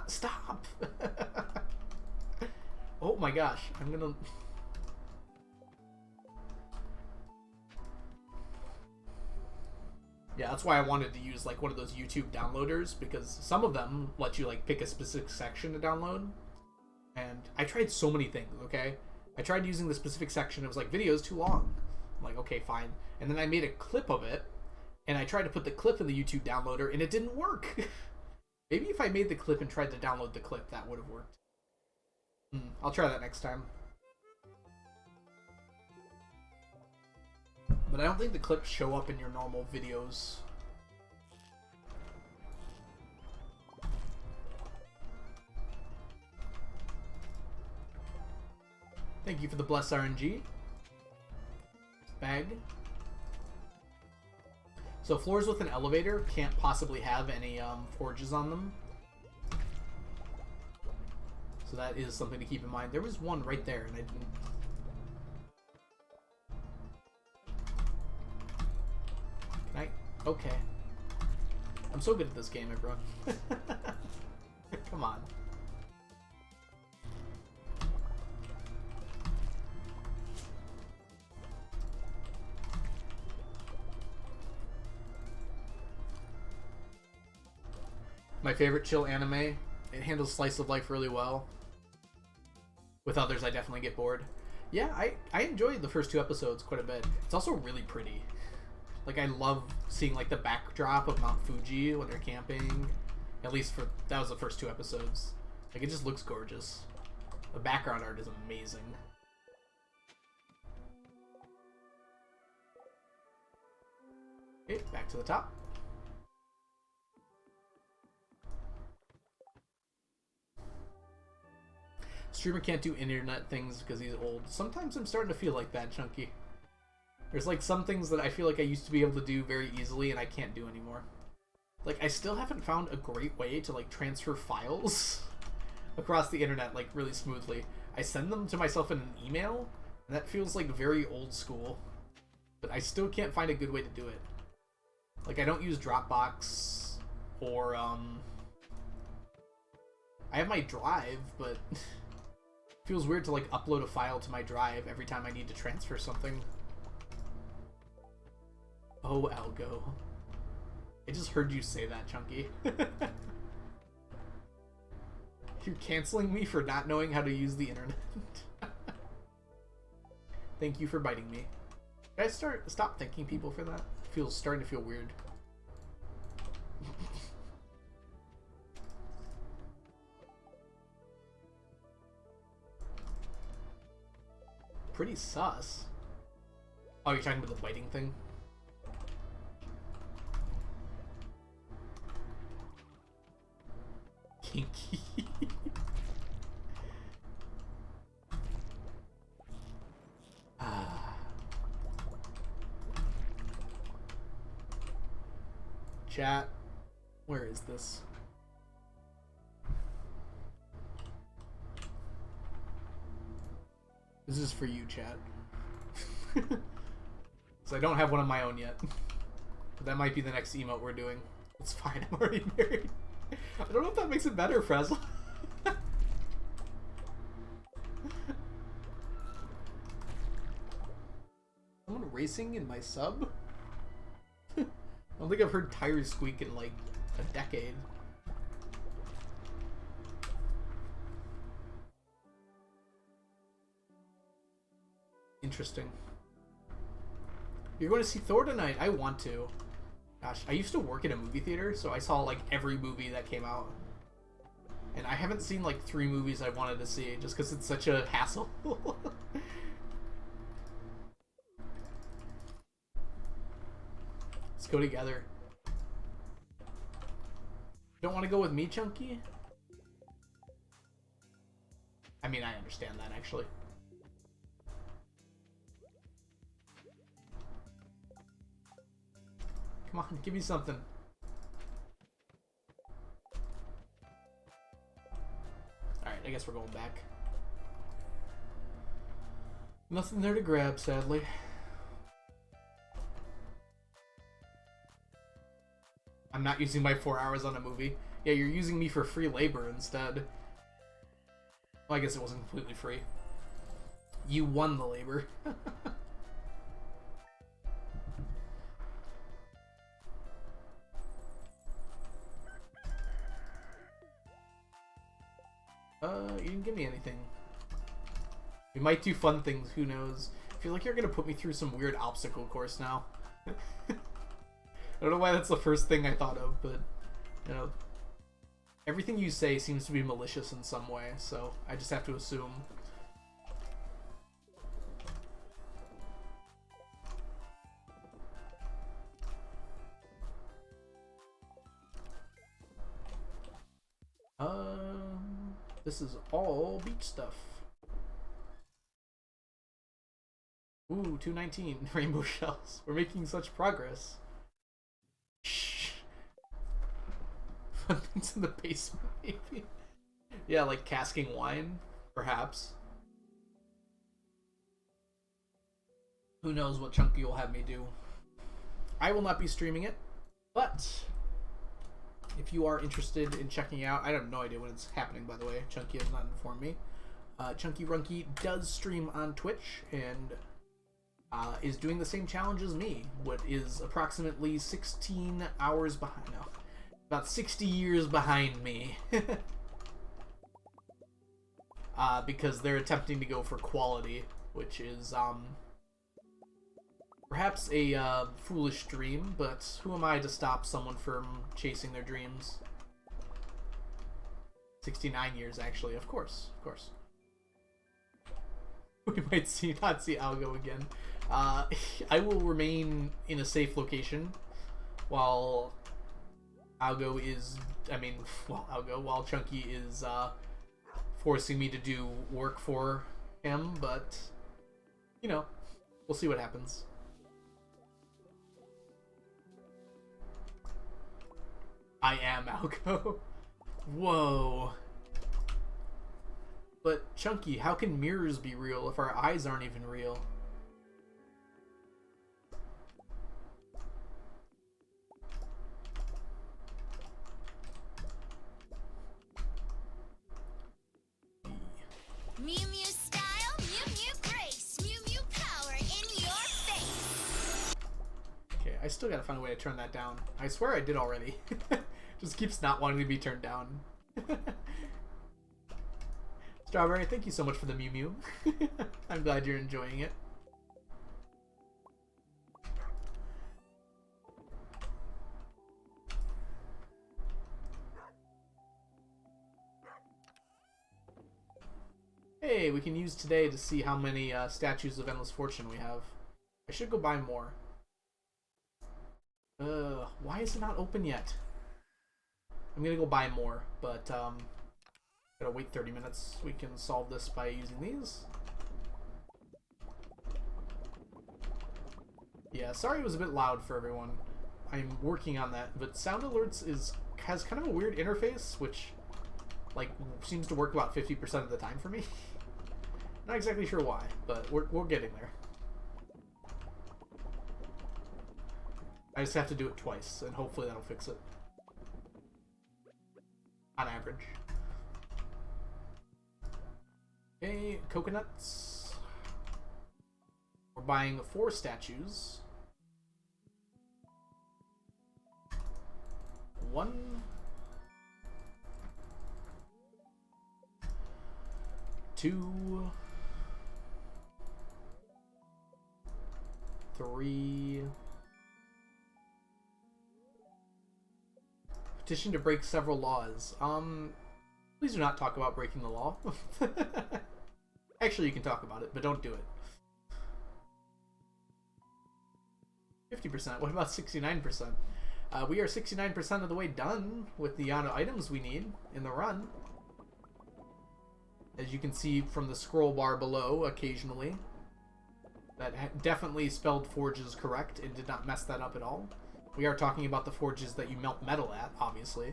Stop! Oh my gosh, I'm gonna... Yeah, that's why I wanted to use like one of those YouTube downloaders, because some of them let you like pick a specific section to download. And I tried so many things, okay? I tried using the specific section, it was like, video's too long. I'm like, okay, fine. And then I made a clip of it, and I tried to put the clip in the YouTube downloader, and it didn't work. Maybe if I made the clip and tried to download the clip, that would have worked. I'll try that next time. But I don't think the clips show up in your normal videos. Thank you for the bless RNG. Bag. So floors with an elevator can't possibly have any forges on them. So that is something to keep in mind. There was one right there and I didn't... Can I? Okay. I'm so good at this game, everyone. Come on. My favorite chill anime. It handles slice of life really well. With others, I definitely get bored. Yeah, I enjoyed the first 2 episodes quite a bit. It's also really pretty. Like, I love seeing, like, the backdrop of Mount Fuji when they're camping. At least for... That was the first 2 episodes. Like, it just looks gorgeous. The background art is amazing. Okay, back to the top. Streamer can't do internet things because he's old. Sometimes I'm starting to feel like that, Chunky. There's like some things that I feel like I used to be able to do very easily and I can't do anymore. Like, I still haven't found a great way to like transfer files across the internet like really smoothly. I send them to myself in an email, and that feels like very old school. But I still can't find a good way to do it. Like, I don't use Dropbox or I have my Drive, but it feels weird to like upload a file to my Drive every time I need to transfer something. Oh, Algo. I just heard you say that, Chunky. You're canceling me for not knowing how to use the internet. Thank you for biting me. Did I stop thanking people for that? It starting to feel weird. Pretty sus. Oh, you're talking about the biting thing? Kinky. Chat, where is this? This is for you, chat. Because I don't have one of my own yet. But that might be the next emote we're doing. It's fine, I'm already married. I don't know if that makes it better, Frazzle. Someone racing in my sub? I don't think I've heard tires squeak in like a decade. Interesting. You're going to see Thor tonight? I want to. Gosh, I used to work in a movie theater, so I saw like every movie that came out. And I haven't seen like 3 movies I wanted to see just because it's such a hassle. Let's go together. Don't want to go with me, Chunky? I mean, I understand that, actually. Come on, give me something. Alright, I guess we're going back. Nothing there to grab, sadly. I'm not using my 4 hours on a movie. Yeah, you're using me for free labor instead. Well, I guess it wasn't completely free. You won the labor. You didn't give me anything. We might do fun things, who knows. I feel like you're gonna put me through some weird obstacle course now. I don't know why that's the first thing I thought of, but, you know, everything you say seems to be malicious in some way, so I just have to assume. This is all beach stuff. Ooh, 219 rainbow shells. We're making such progress. Shh. Fun things in the basement, maybe. Yeah, like casking wine, perhaps. Who knows what Chunky will have me do. I will not be streaming it, but if you are interested in checking out, I have no idea when it's happening, by the way. Chunky has not informed me. Chunky Runky does stream on Twitch and is doing the same challenge as me, what is approximately 16 hours behind. No, about 60 years behind me. Because they're attempting to go for quality, which is perhaps a foolish dream, but who am I to stop someone from chasing their dreams? 69 years, actually, of course, of course. We might not see Algo again. I will remain in a safe location while Algo is, while Chunky is forcing me to do work for him, but you know, we'll see what happens. I am Algo. Whoa. But Chunky, how can mirrors be real if our eyes aren't even real? Mew Mew style, Mew Mew grace, Mew Mew power in your face. Okay, I still gotta find a way to turn that down. I swear I did already. Just keeps not wanting to be turned down. Strawberry, thank you so much for the Mew Mew. I'm glad you're enjoying it. Hey, we can use today to see how many statues of Endless Fortune we have. I should go buy more. Why is it not open yet? I'm gonna go buy more, but gotta wait 30 minutes. We can solve this by using these. Yeah, sorry it was a bit loud for everyone. I'm working on that, but Sound Alerts has kind of a weird interface, which like seems to work about 50% of the time for me. Not exactly sure why, but we're getting there. I just have to do it twice, and hopefully that'll fix it. On average. Okay, coconuts. We're buying 4 statues. 1, 2, 3. Petition to break several laws. Please do not talk about breaking the law. Actually, you can talk about it, but don't do it. 50%. What about 69%? We are 69% of the way done with the amount of items we need in the run. As you can see from the scroll bar below, occasionally. That definitely spelled forges correct and did not mess that up at all. We are talking about the forges that you melt metal at, obviously.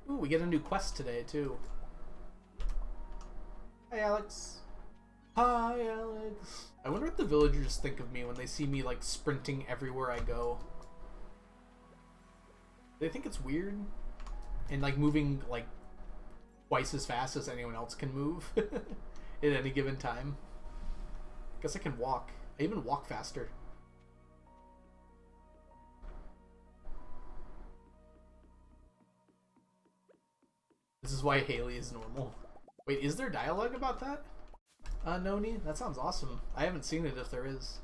Ooh, we get a new quest today, too. Hi, Alex. Hi, Alex. I wonder what the villagers think of me when they see me, like, sprinting everywhere I go. They think it's weird? And, like, moving, like, twice as fast as anyone else can move at any given time. Guess I can walk. I even walk faster. This is why Haley is normal. Wait, is there dialogue about that? Noni? That sounds awesome. I haven't seen it if there is.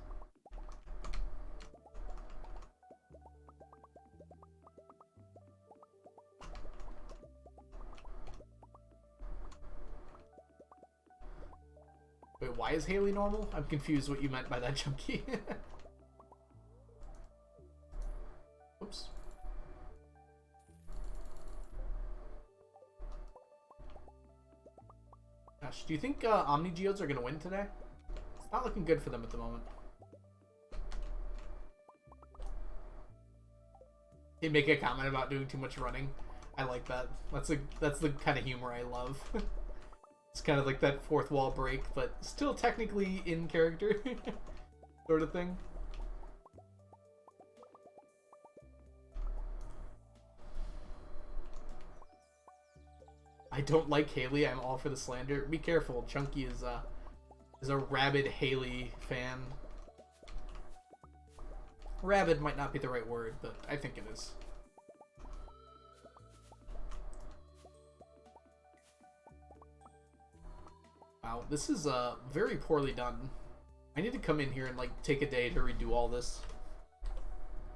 Wait, why is Haley normal? I'm confused what you meant by that, Chunky. Oops. Gosh, do you think Omni Geodes are going to win today? It's not looking good for them at the moment. They make a comment about doing too much running. I like that. That's the kind of humor I love. It's kind of like that fourth wall break, but still technically in character sort of thing. I don't like Haley. I'm all for the slander. Be careful. Chunky is a rabid Haley fan. Rabid might not be the right word, but I think it is. Wow, this is very poorly done. I need to come in here and like take a day to redo all this.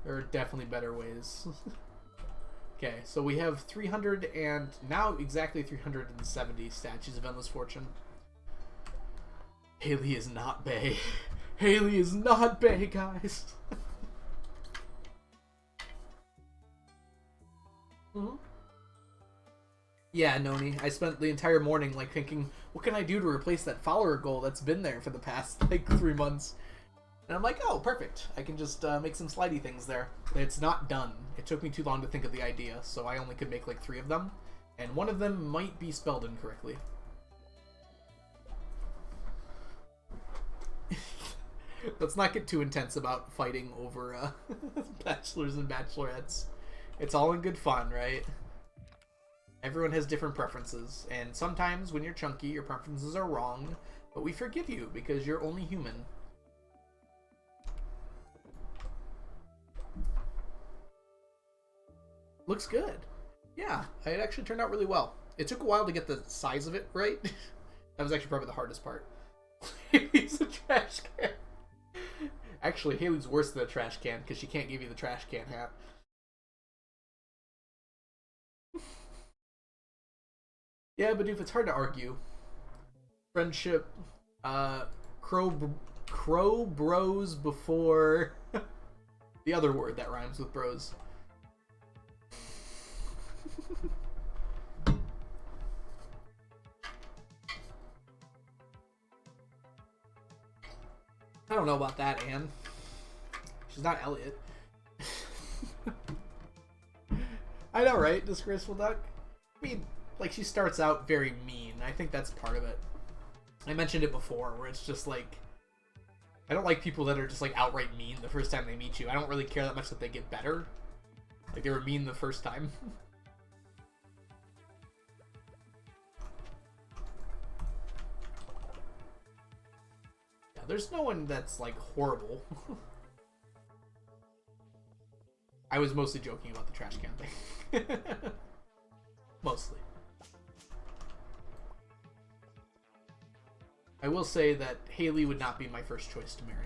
There are definitely better ways. Okay, so we have 300 and now exactly 370 statues of Endless Fortune. Haley is not bae. Haley is not bae, guys. Mm-hmm. Yeah, Noni. I spent the entire morning like thinking, what can I do to replace that follower goal that's been there for the past like 3 months? And I'm like, oh, perfect. I can just make some slidey things there. It's not done. It took me too long to think of the idea, so I only could make like 3 of them. And one of them might be spelled incorrectly. Let's not get too intense about fighting over bachelors and bachelorettes. It's all in good fun, right? Everyone has different preferences, and sometimes when you're chunky, your preferences are wrong, but we forgive you because you're only human. Looks good. Yeah, it actually turned out really well. It took a while to get the size of it right. That was actually probably the hardest part. Haley's a trash can. Actually, Haley's worse than a trash can because she can't give you the trash can hat. Yeah, but if it's hard to argue. Friendship, crow bros before the other word that rhymes with bros. I don't know about that, Anne. She's not Elliot. I know, right? Disgraceful duck? I mean, like, she starts out very mean. I think that's part of it. I mentioned it before, where it's just like, I don't like people that are just like outright mean the first time they meet you. I don't really care that much that they get better. Like, they were mean the first time. Yeah, there's no one that's like horrible. I was mostly joking about the trash can thing. Mostly. I will say that Haley would not be my first choice to marry.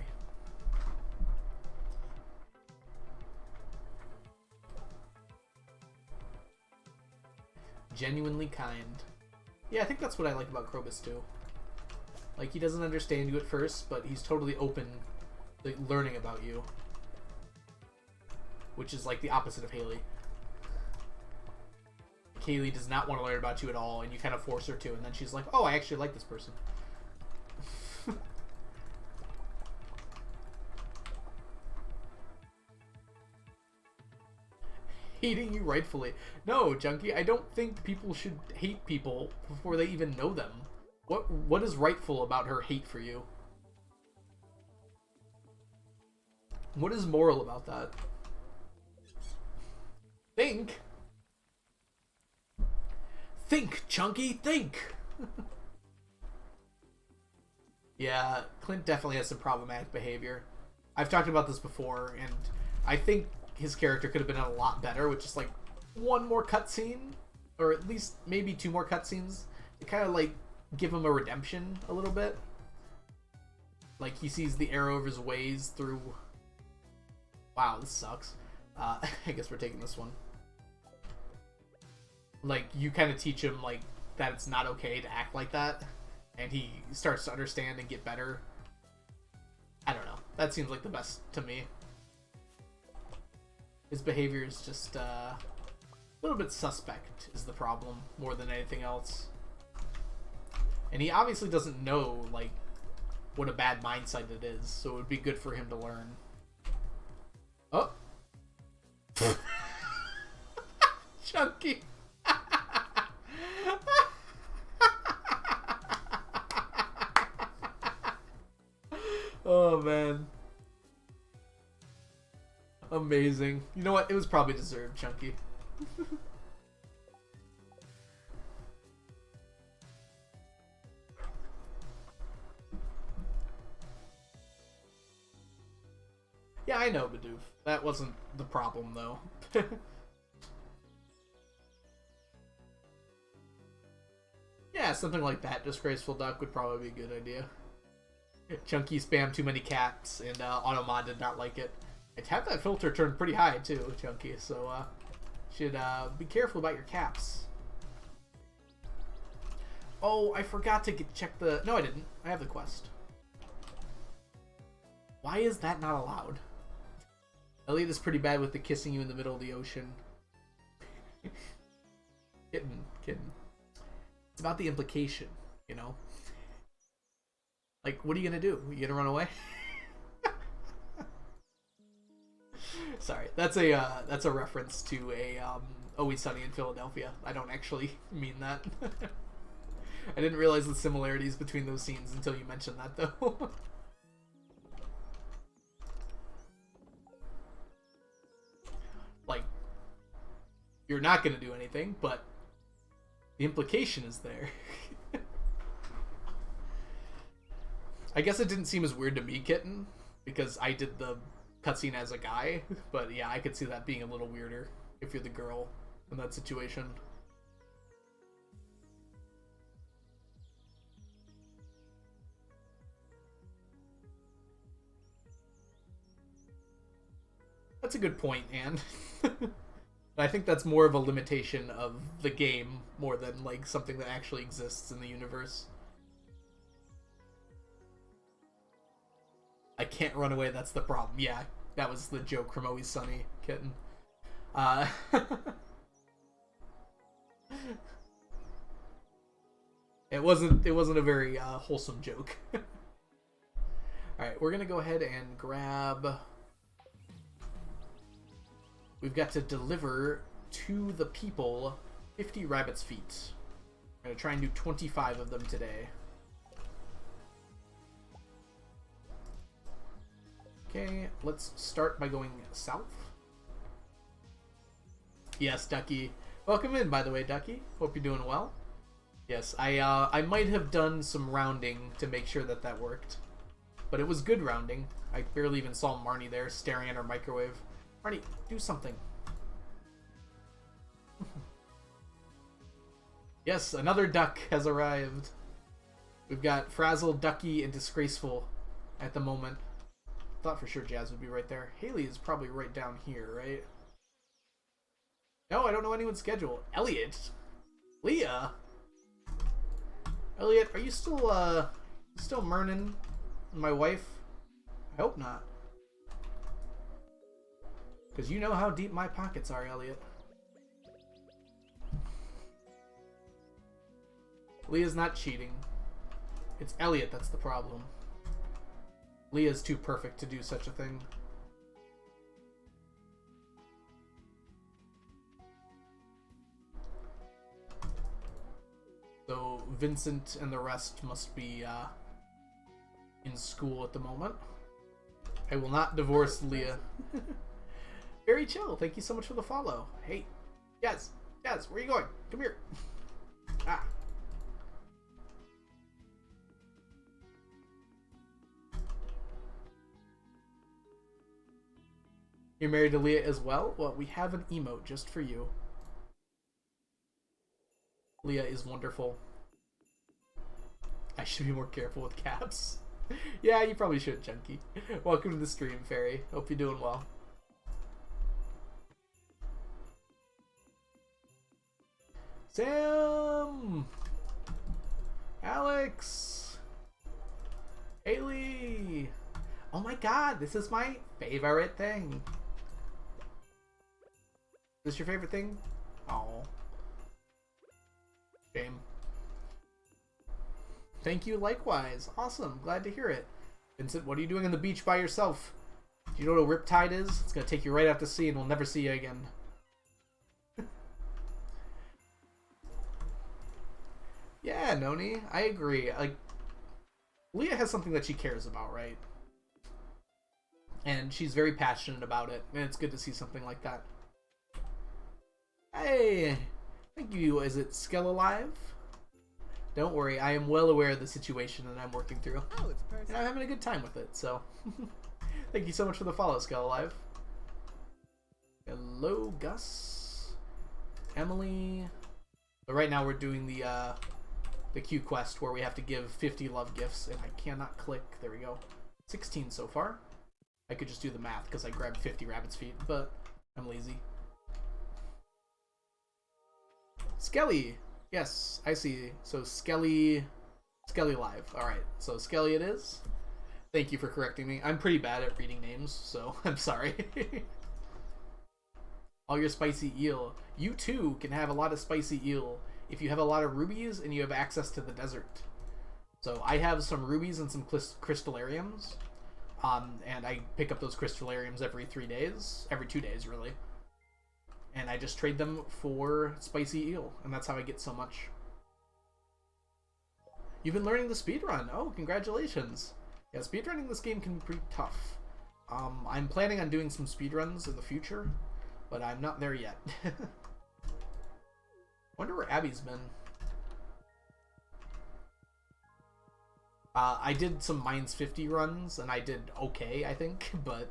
Genuinely kind. Yeah, I think that's what I like about Krobus too. Like, he doesn't understand you at first, but he's totally open to learning about you. Which is like the opposite of Haley. Haley does not want to learn about you at all, and you kind of force her to, and then she's like, oh, I actually like this person. Hating you rightfully. No, Junkie, I don't think people should hate people before they even know them. What is rightful about her hate for you? What is moral about that? Think. Think, Chunky, think! Yeah, Clint definitely has some problematic behavior. I've talked about this before, and I think his character could have been a lot better with just like one more cutscene, or at least maybe 2 more cutscenes to kind of like give him a redemption a little bit. Like, he sees the error of his ways through... Wow, this sucks. I guess we're taking this one. Like, you kind of teach him, like, that it's not okay to act like that, and he starts to understand and get better. I don't know. That seems like the best to me. His behavior is just a little bit suspect is the problem, more than anything else. And he obviously doesn't know, like, what a bad mindset it is, so it would be good for him to learn. Oh! Chunky! Oh, man. Amazing. You know what? It was probably deserved, Chunky. Yeah, I know, Bidoof. That wasn't the problem, though. Yeah, something like that. Disgraceful Duck would probably be a good idea. Chunky spammed too many cats, and Automod did not like it. I'd have that filter turned pretty high too, Chunky, so should be careful about your caps. Oh, I forgot to check the... No, I didn't. I have the quest. Why is that not allowed? Elliot is pretty bad with the kissing you in the middle of the ocean. Kidding. It's about the implication, you know? Like, what are you gonna do? You gonna run away? Sorry, that's a reference to a Always Sunny in Philadelphia. I don't actually mean that. I didn't realize the similarities between those scenes until you mentioned that, though. Like, you're not gonna do anything, but the implication is there. I guess it didn't seem as weird to me, Kitten, because I did the cutscene as a guy, but yeah, I could see that being a little weirder if you're the girl in that situation. That's a good point, Anne. I think that's more of a limitation of the game more than like something that actually exists in the universe. I can't run away, that's the problem. Yeah, that was the joke from Always Sunny, Kitten. It wasn't a very wholesome joke. Alright, we're gonna go ahead and grab... We've got to deliver to the people 50 rabbit's feet. I'm gonna try and do 25 of them today. Okay, let's start by going south. Yes, Ducky. Welcome in, by the way, Ducky. Hope you're doing well. Yes, I might have done some rounding to make sure that that worked. But it was good rounding. I barely even saw Marnie there staring at her microwave. Marnie, do something. Yes, another duck has arrived. We've got Frazzled, Ducky, and Disgraceful at the moment. Thought for sure Jazz would be right there. Haley is probably right down here, right? No, I don't know anyone's schedule. Elliot? Leah? Elliot, are you still Mernin? My wife? I hope not. Because you know how deep my pockets are, Elliot. Leah's not cheating. It's Elliot that's the problem. Leah's too perfect to do such a thing. So Vincent and the rest must be in school at the moment. I will not divorce Leah. Very chill. Thank you so much for the follow. Hey, Jazz, where are you going? Come here. Ah. You're married to Leah as well? Well, we have an emote just for you. Leah is wonderful. I should be more careful with caps. Yeah, you probably should, Chunky. Welcome to the stream, Fairy. Hope you're doing well. Sam! Alex! Haley! Oh my god, this is my favorite thing. Is this your favorite thing? Oh. Shame. Thank you likewise. Awesome. Glad to hear it. Vincent, what are you doing on the beach by yourself? Do you know what a riptide is? It's going to take you right out to sea and we'll never see you again. Yeah, Noni. I agree. Like, Leah has something that she cares about, right? And she's very passionate about it. And it's good to see something like that. Hey! Thank you. Is it Skell Alive? Don't worry, I am well aware of the situation that I'm working through. Oh, it's a person. And I'm having a good time with it, so... Thank you so much for the follow, Skell Alive. Hello, Gus. Emily. But right now we're doing the Q quest where we have to give 50 love gifts, and I cannot click. There we go. 16 so far. I could just do the math because I grabbed 50 rabbit's feet, but I'm lazy. Skelly! Yes, I see. So Skelly Live. Alright, so Skelly it is. Thank you for correcting me. I'm pretty bad at reading names, so I'm sorry. All your spicy eel. You too can have a lot of spicy eel if you have a lot of rubies and you have access to the desert. So I have some rubies and some crystallariums. And I pick up those crystallariums every 3 days. Every 2 days, really. And I just trade them for spicy eel. And that's how I get so much. You've been learning the speedrun. Oh, congratulations. Yeah, speedrunning this game can be pretty tough. I'm planning on doing some speedruns in the future, but I'm not there yet. Wonder where Abby's been. I did some Mines 50 runs, and I did okay, I think, but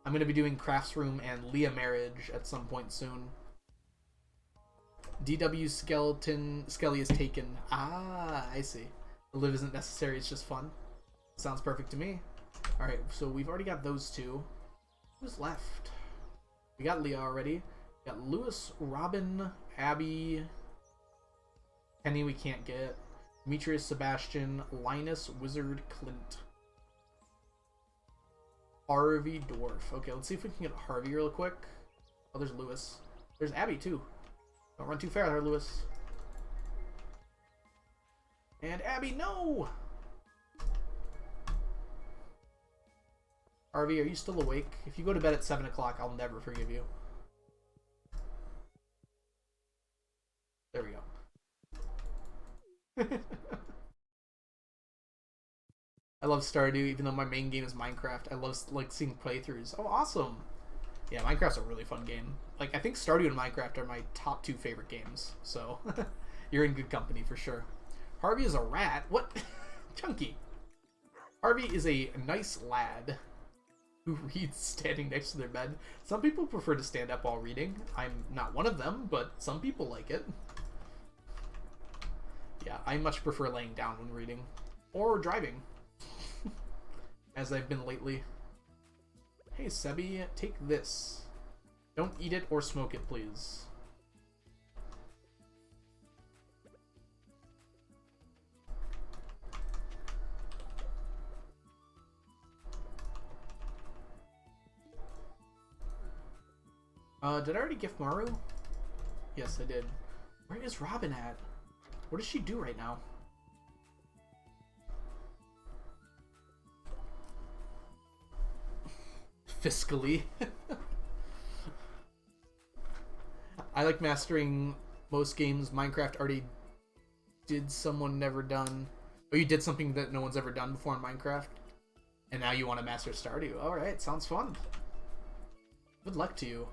I'm going to be doing Crafts Room and Leah Marriage at some point soon. DW Skelly is taken. Ah, I see. The live isn't necessary, it's just fun. Sounds perfect to me. Alright, so we've already got those two. Who's left? We got Leah already. We got Lewis, Robin, Abby, Penny we can't get, Demetrius, Sebastian, Linus, Wizard, Clint, Harvey, Dwarf. Okay, let's see if we can get Harvey real quick. Oh, there's Lewis. There's Abby, too. Don't run too far there, Lewis. And Abby, no! Harvey, are you still awake? If you go to bed at 7 o'clock, I'll never forgive you. There we go. I love Stardew, even though my main game is Minecraft. I love seeing playthroughs. Oh, awesome! Yeah, Minecraft's a really fun game. Like, I think Stardew and Minecraft are my top 2 favorite games. So, you're in good company for sure. Harvey is a rat. What? Chunky. Harvey is a nice lad who reads standing next to their bed. Some people prefer to stand up while reading. I'm not one of them, but some people like it. Yeah, I much prefer laying down when reading. Or driving. As I've been lately. Hey, Sebi, take this. Don't eat it or smoke it, please. Did I already gift Maru? Yes, I did. Where is Robin at? What does she do right now? Fiscally. I like mastering most games. Minecraft already did someone never done. Oh, you did something that no one's ever done before in Minecraft? And now you want to master Stardew. Alright, sounds fun. Good luck to you.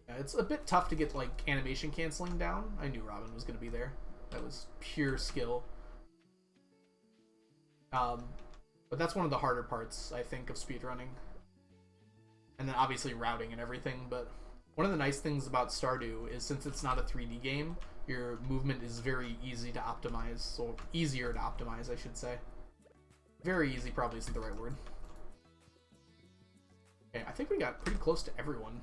Yeah, it's a bit tough to get, like, animation canceling down. I knew Robin was going to be there. That was pure skill. But that's one of the harder parts, I think, of speedrunning. And then obviously routing and everything, but one of the nice things about Stardew is since it's not a 3D game, your movement is very easy to optimize, or easier to optimize, I should say. Very easy probably isn't the right word. Okay, I think we got pretty close to everyone.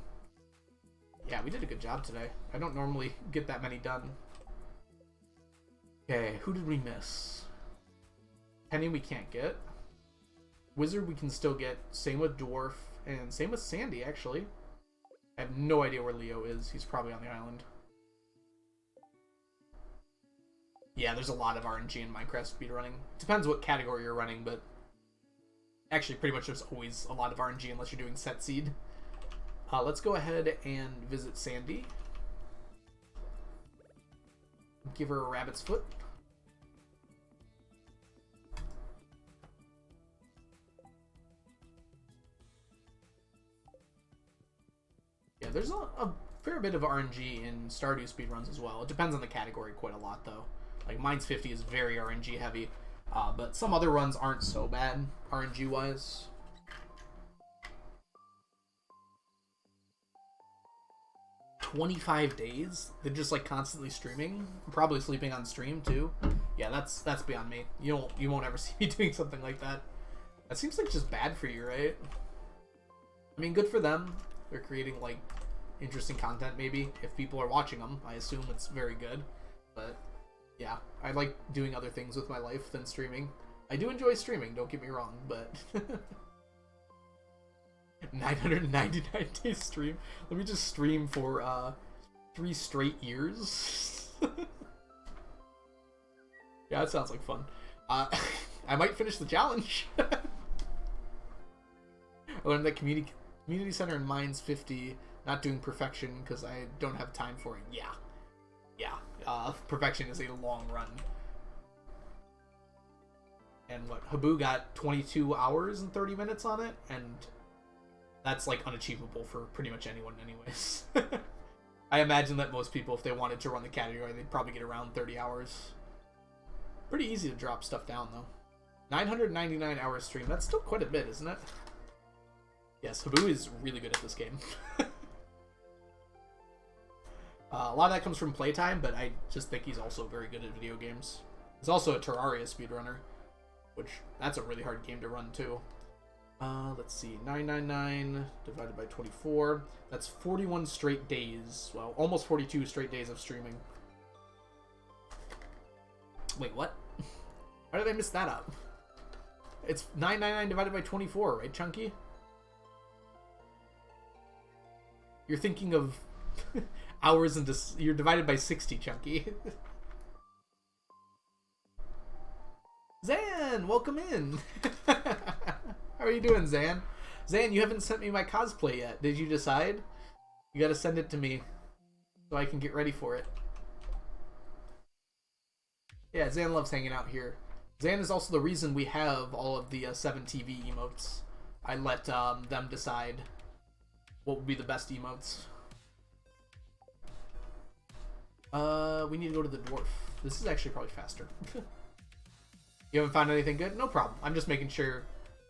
Yeah, we did a good job today. I don't normally get that many done. Okay, who did we miss? Penny we can't get. Wizard we can still get. Same with Dwarf. And same with Sandy, actually. I have no idea where Leo is. He's probably on the island. Yeah, there's a lot of RNG in Minecraft speedrunning. Depends what category you're running, but... Actually, pretty much there's always a lot of RNG unless you're doing set seed. Let's go ahead and visit Sandy. Give her a rabbit's foot. Yeah, there's a fair bit of RNG in Stardew speedruns as well. It depends on the category quite a lot, though. Like, Mines 50 is very RNG heavy, but some other runs aren't so bad RNG-wise. 25 days? They're just, like, constantly streaming? Probably sleeping on stream, too. Yeah, that's beyond me. You won't ever see me doing something like that. That seems like just bad for you, right? I mean, good for them. They're creating, like, interesting content, maybe. If people are watching them, I assume it's very good. But, yeah. I like doing other things with my life than streaming. I do enjoy streaming, don't get me wrong, but... 999 days stream? Let me just stream for, 3 straight years? Yeah, that sounds like fun. I might finish the challenge. I learned that community center in Mines 50, not doing perfection because I don't have time for it. Yeah. Perfection is a long run. And what, Habu got 22 hours and 30 minutes on it, and that's like unachievable for pretty much anyone anyways. I imagine that most people, if they wanted to run the category, they'd probably get around 30 hours. Pretty easy to drop stuff down, though. 999 hours stream. That's still quite a bit, isn't it? Yes, Habu is really good at this game. A lot of that comes from playtime, but I just think he's also very good at video games. He's also a Terraria speedrunner, which that's a really hard game to run, too. Let's see. 999 divided by 24. That's 41 straight days. Well, almost 42 straight days of streaming. Wait, what? How did I miss that up? It's 999 divided by 24, right, Chunky? You're thinking of hours and you're divided by 60, Chunky. Zan, welcome in. How are you doing, Zan? Zan, you haven't sent me my cosplay yet. Did you decide? You gotta send it to me so I can get ready for it. Yeah, Zan loves hanging out here. Zan is also the reason we have all of the 7TV emotes. I let them decide what would be the best emotes. We need to go to the dwarf. This is actually probably faster. You haven't found anything good? No problem. I'm just making sure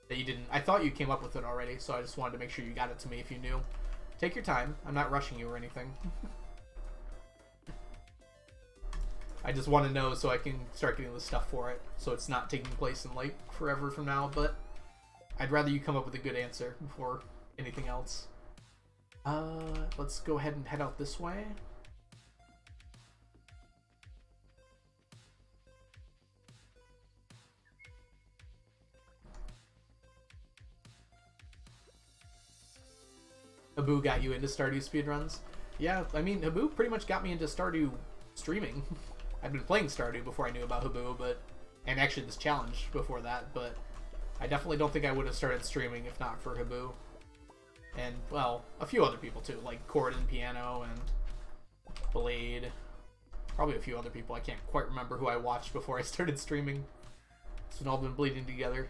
that you didn't. I thought you came up with it already, so I just wanted to make sure you got it to me if you knew. Take your time. I'm not rushing you or anything. I just want to know so I can start getting the stuff for it, so it's not taking place in like forever from now, but I'd rather you come up with a good answer before anything else. Let's go ahead and head out this way. Habu got you into Stardew speedruns? Yeah, I mean, Habu pretty much got me into Stardew streaming. I'd been playing Stardew before I knew about Habu, and actually this challenge before that, but I definitely don't think I would have started streaming if not for Habu. And, well, a few other people too, like Chord and Piano and Blade. Probably a few other people. I can't quite remember who I watched before I started streaming. It's all been bleeding together.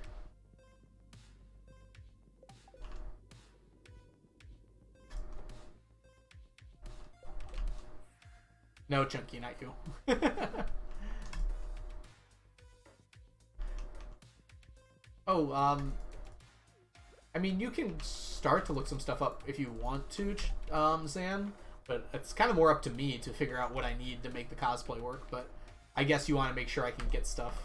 No, Chunky, not you. Oh, I mean, you can start to look some stuff up if you want to, Zan, but it's kind of more up to me to figure out what I need to make the cosplay work, but I guess you want to make sure I can get stuff.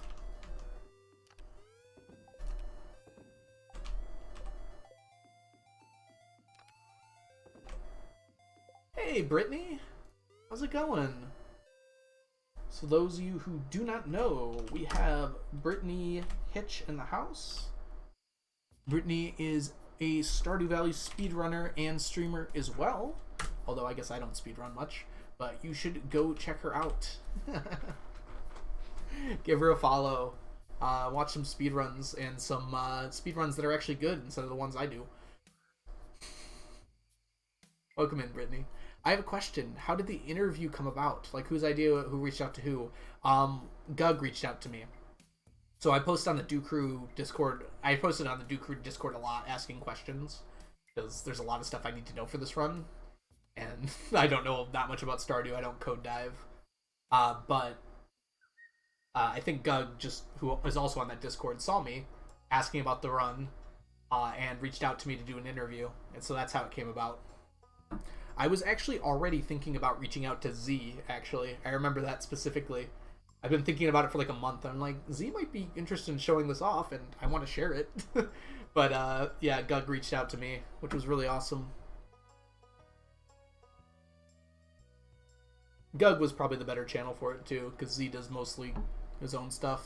Hey, Brittany! How's it going? So those of you who do not know, we have Brittany Hitch in the house. Brittany is a Stardew Valley speedrunner and streamer as well. Although I guess I don't speedrun much, but you should go check her out. Give her a follow. Watch some speedruns and some speedruns that are actually good instead of the ones I do. Welcome in, Brittany. I have a question. How did the interview come about? Like, whose idea, who reached out to who? Gug reached out to me. So I posted on the Do Crew Discord. I posted on the Do Crew Discord a lot, asking questions, because there's a lot of stuff I need to know for this run. And I don't know that much about Stardew. I don't code dive. But I think Gug, who is also on that Discord, saw me asking about the run and reached out to me to do an interview. And so that's how it came about. I was actually already thinking about reaching out to Z, actually. I remember that specifically. I've been thinking about it for like a month. I'm like, Z might be interested in showing this off, and I want to share it. But yeah, Gug reached out to me, which was really awesome. Gug was probably the better channel for it too, because Z does mostly his own stuff.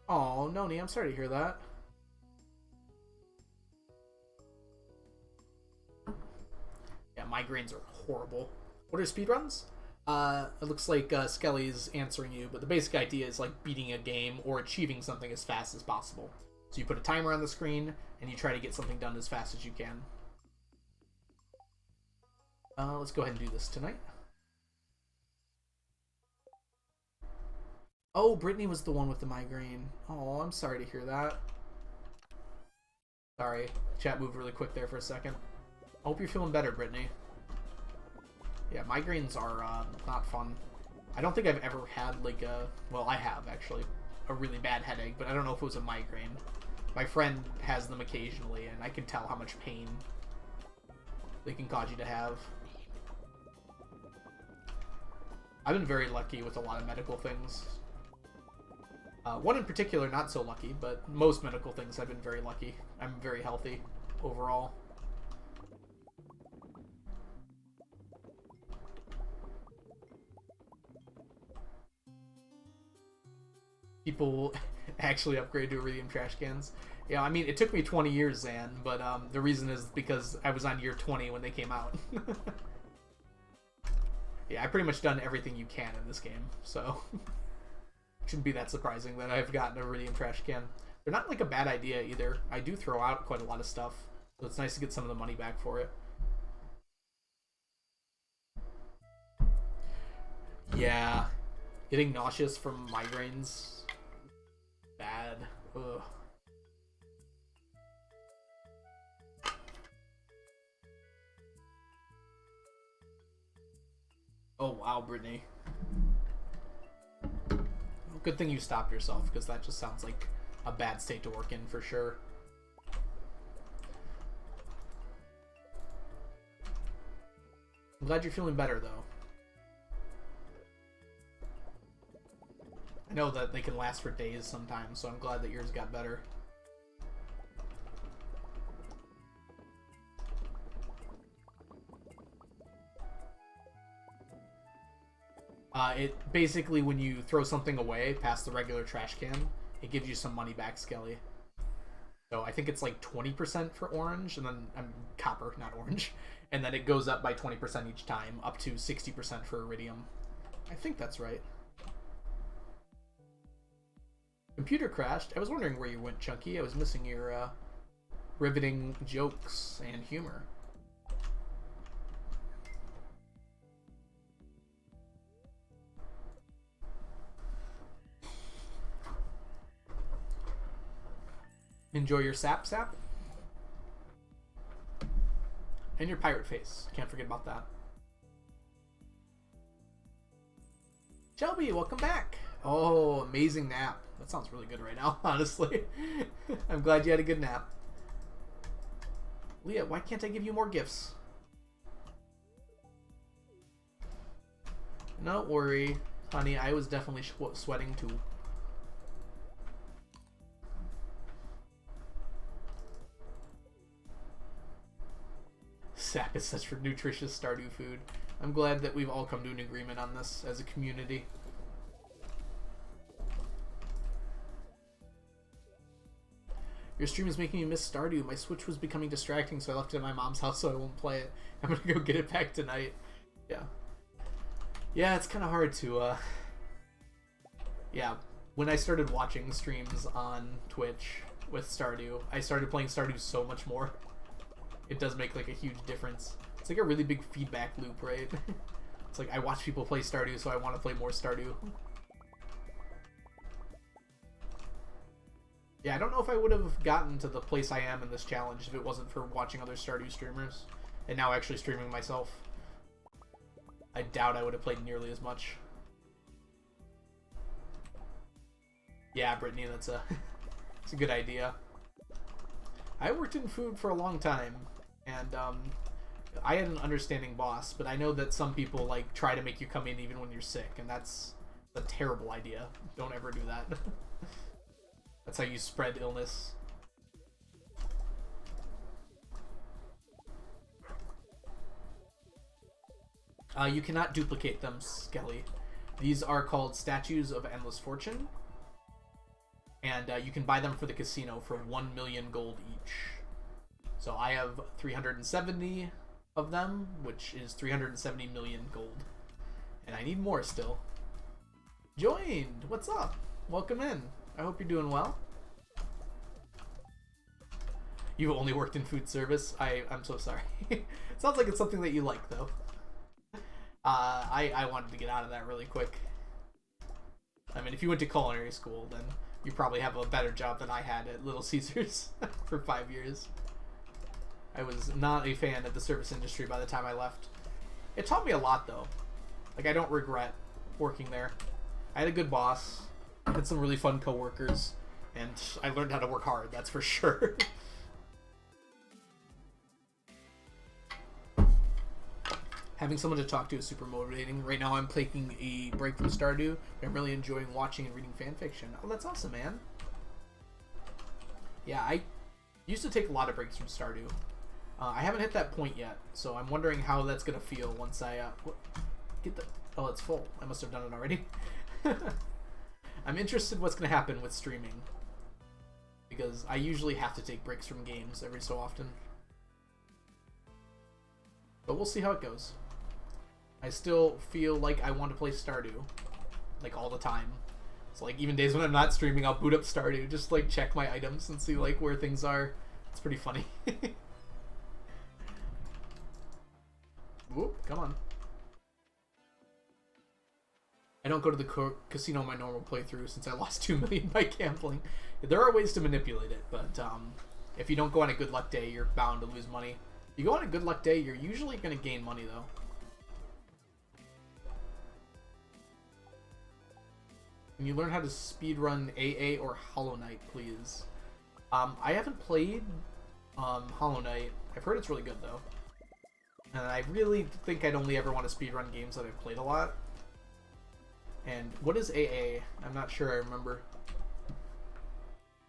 Oh, Noni, I'm sorry to hear that. Yeah, migraines are horrible. What are speedruns? It looks like Skelly's answering you, but the basic idea is like beating a game or achieving something as fast as possible. So you put a timer on the screen, and you try to get something done as fast as you can. Let's go ahead and do this tonight. Oh, Brittany was the one with the migraine. Oh, I'm sorry to hear that. Sorry, chat moved really quick there for a second. I hope you're feeling better, Brittany. Yeah, migraines are not fun. I don't think I've ever had like a... Well, I have, actually. A really bad headache, but I don't know if it was a migraine. My friend has them occasionally, and I can tell how much pain they can cause you to have. I've been very lucky with a lot of medical things. One in particular, not so lucky, but most medical things I've been very lucky. I'm very healthy overall. People actually upgrade to iridium trash cans. Yeah, I mean, it took me 20 years, Zan, but the reason is because I was on year 20 when they came out. Yeah, I've pretty much done everything you can in this game, so... Shouldn't be that surprising that I've gotten a iridium trash can. They're not like a bad idea either. I do throw out quite a lot of stuff, so it's nice to get some of the money back for it. Yeah, getting nauseous from migraines, bad. Ugh. Oh wow, Brittany. Good thing you stopped yourself, because that just sounds like a bad state to work in for sure. I'm glad you're feeling better, though. I know that they can last for days sometimes, so I'm glad that yours got better. It basically, when you throw something away past the regular trash can, it gives you some money back, Skelly. So I think it's like 20% for orange, and then copper, not orange, and then it goes up by 20% each time, up to 60% for iridium. I think that's right. Computer crashed. I was wondering where you went, Chunky. I was missing your riveting jokes and humor. Enjoy your sap. And your pirate face. Can't forget about that. Shelby, welcome back. Oh, amazing nap. That sounds really good right now, honestly. I'm glad you had a good nap. Leah, why can't I give you more gifts? Don't worry, honey. I was definitely sweating too. Sap is such nutritious Stardew food. I'm glad that we've all come to an agreement on this as a community. Your stream is making me miss Stardew. My Switch was becoming distracting, so I left it at my mom's house so I won't play it. I'm gonna go get it back tonight. Yeah. Yeah, it's kind of hard to, Yeah, when I started watching streams on Twitch with Stardew, I started playing Stardew so much more. It does make like a huge difference. It's like a really big feedback loop, right? It's like I watch people play Stardew, so I want to play more Stardew. Yeah, I don't know if I would have gotten to the place I am in this challenge if it wasn't for watching other Stardew streamers and now actually streaming myself. I doubt I would have played nearly as much. Yeah, Brittany, that's a good idea. I worked in food for a long time, and I had an understanding boss, but I know that some people like try to make you come in even when you're sick, and that's A terrible idea. Don't ever do that. That's how you spread illness. You cannot duplicate them, Skelly. These are called Statues of Endless Fortune. And you can buy them for the casino for 1 million gold each. So I have 370 of them, which is 370 million gold. And I need more still. Joined! What's up? Welcome in. I hope you're doing well. You've only worked in food service? I'm so sorry. Sounds like it's something that you like, though. I wanted to get out of that really quick. I mean, if you went to culinary school, then you probably have a better job than I had at Little Caesars for 5 years. I was not a fan of the service industry by the time I left. It taught me a lot, though. Like, I don't regret working there. I had a good boss, had some really fun coworkers, and I learned how to work hard, that's for sure. Having someone to talk to is super motivating. Right now I'm taking a break from Stardew, but I'm really enjoying watching and reading fanfiction. Oh, that's awesome, man. Yeah, I used to take a lot of breaks from Stardew. I haven't hit that point yet, so I'm wondering how that's going to feel once I... get the... Oh, it's full. I must have done it already. I'm interested what's going to happen with streaming, because I usually have to take breaks from games every so often. But we'll see how it goes. I still feel like I want to play Stardew, like, all the time. So, like, even days when I'm not streaming, I'll boot up Stardew, just, like, check my items and see, like, where things are. It's pretty funny. Whoop, come on. I don't go to the casino on my normal playthrough since I lost 2 million by gambling. There are ways to manipulate it, but if you don't go on a good luck day, you're bound to lose money. You go on a good luck day, you're usually going to gain money, though. Can you learn how to speedrun AA or Hollow Knight, please? I haven't played Hollow Knight. I've heard it's really good, though. And I really think I'd only ever want to speedrun games that I've played a lot. And what is AA? I'm not sure I remember.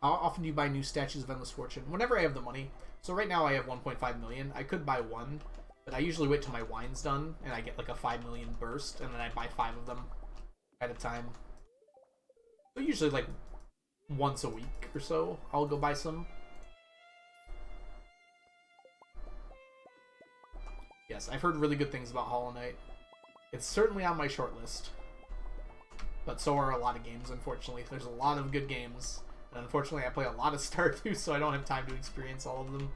How often do you buy new Statues of Endless Fortune? Whenever I have the money. So right now I have 1.5 million. I could buy one, but I usually wait till my wine's done, and I get like a 5 million burst, and then I buy 5 of them at a time. So usually like once a week or so, I'll go buy some. Yes, I've heard really good things about Hollow Knight. It's certainly on my short list. But so are a lot of games, unfortunately. There's a lot of good games. And unfortunately, I play a lot of Stardew, so I don't have time to experience all of them.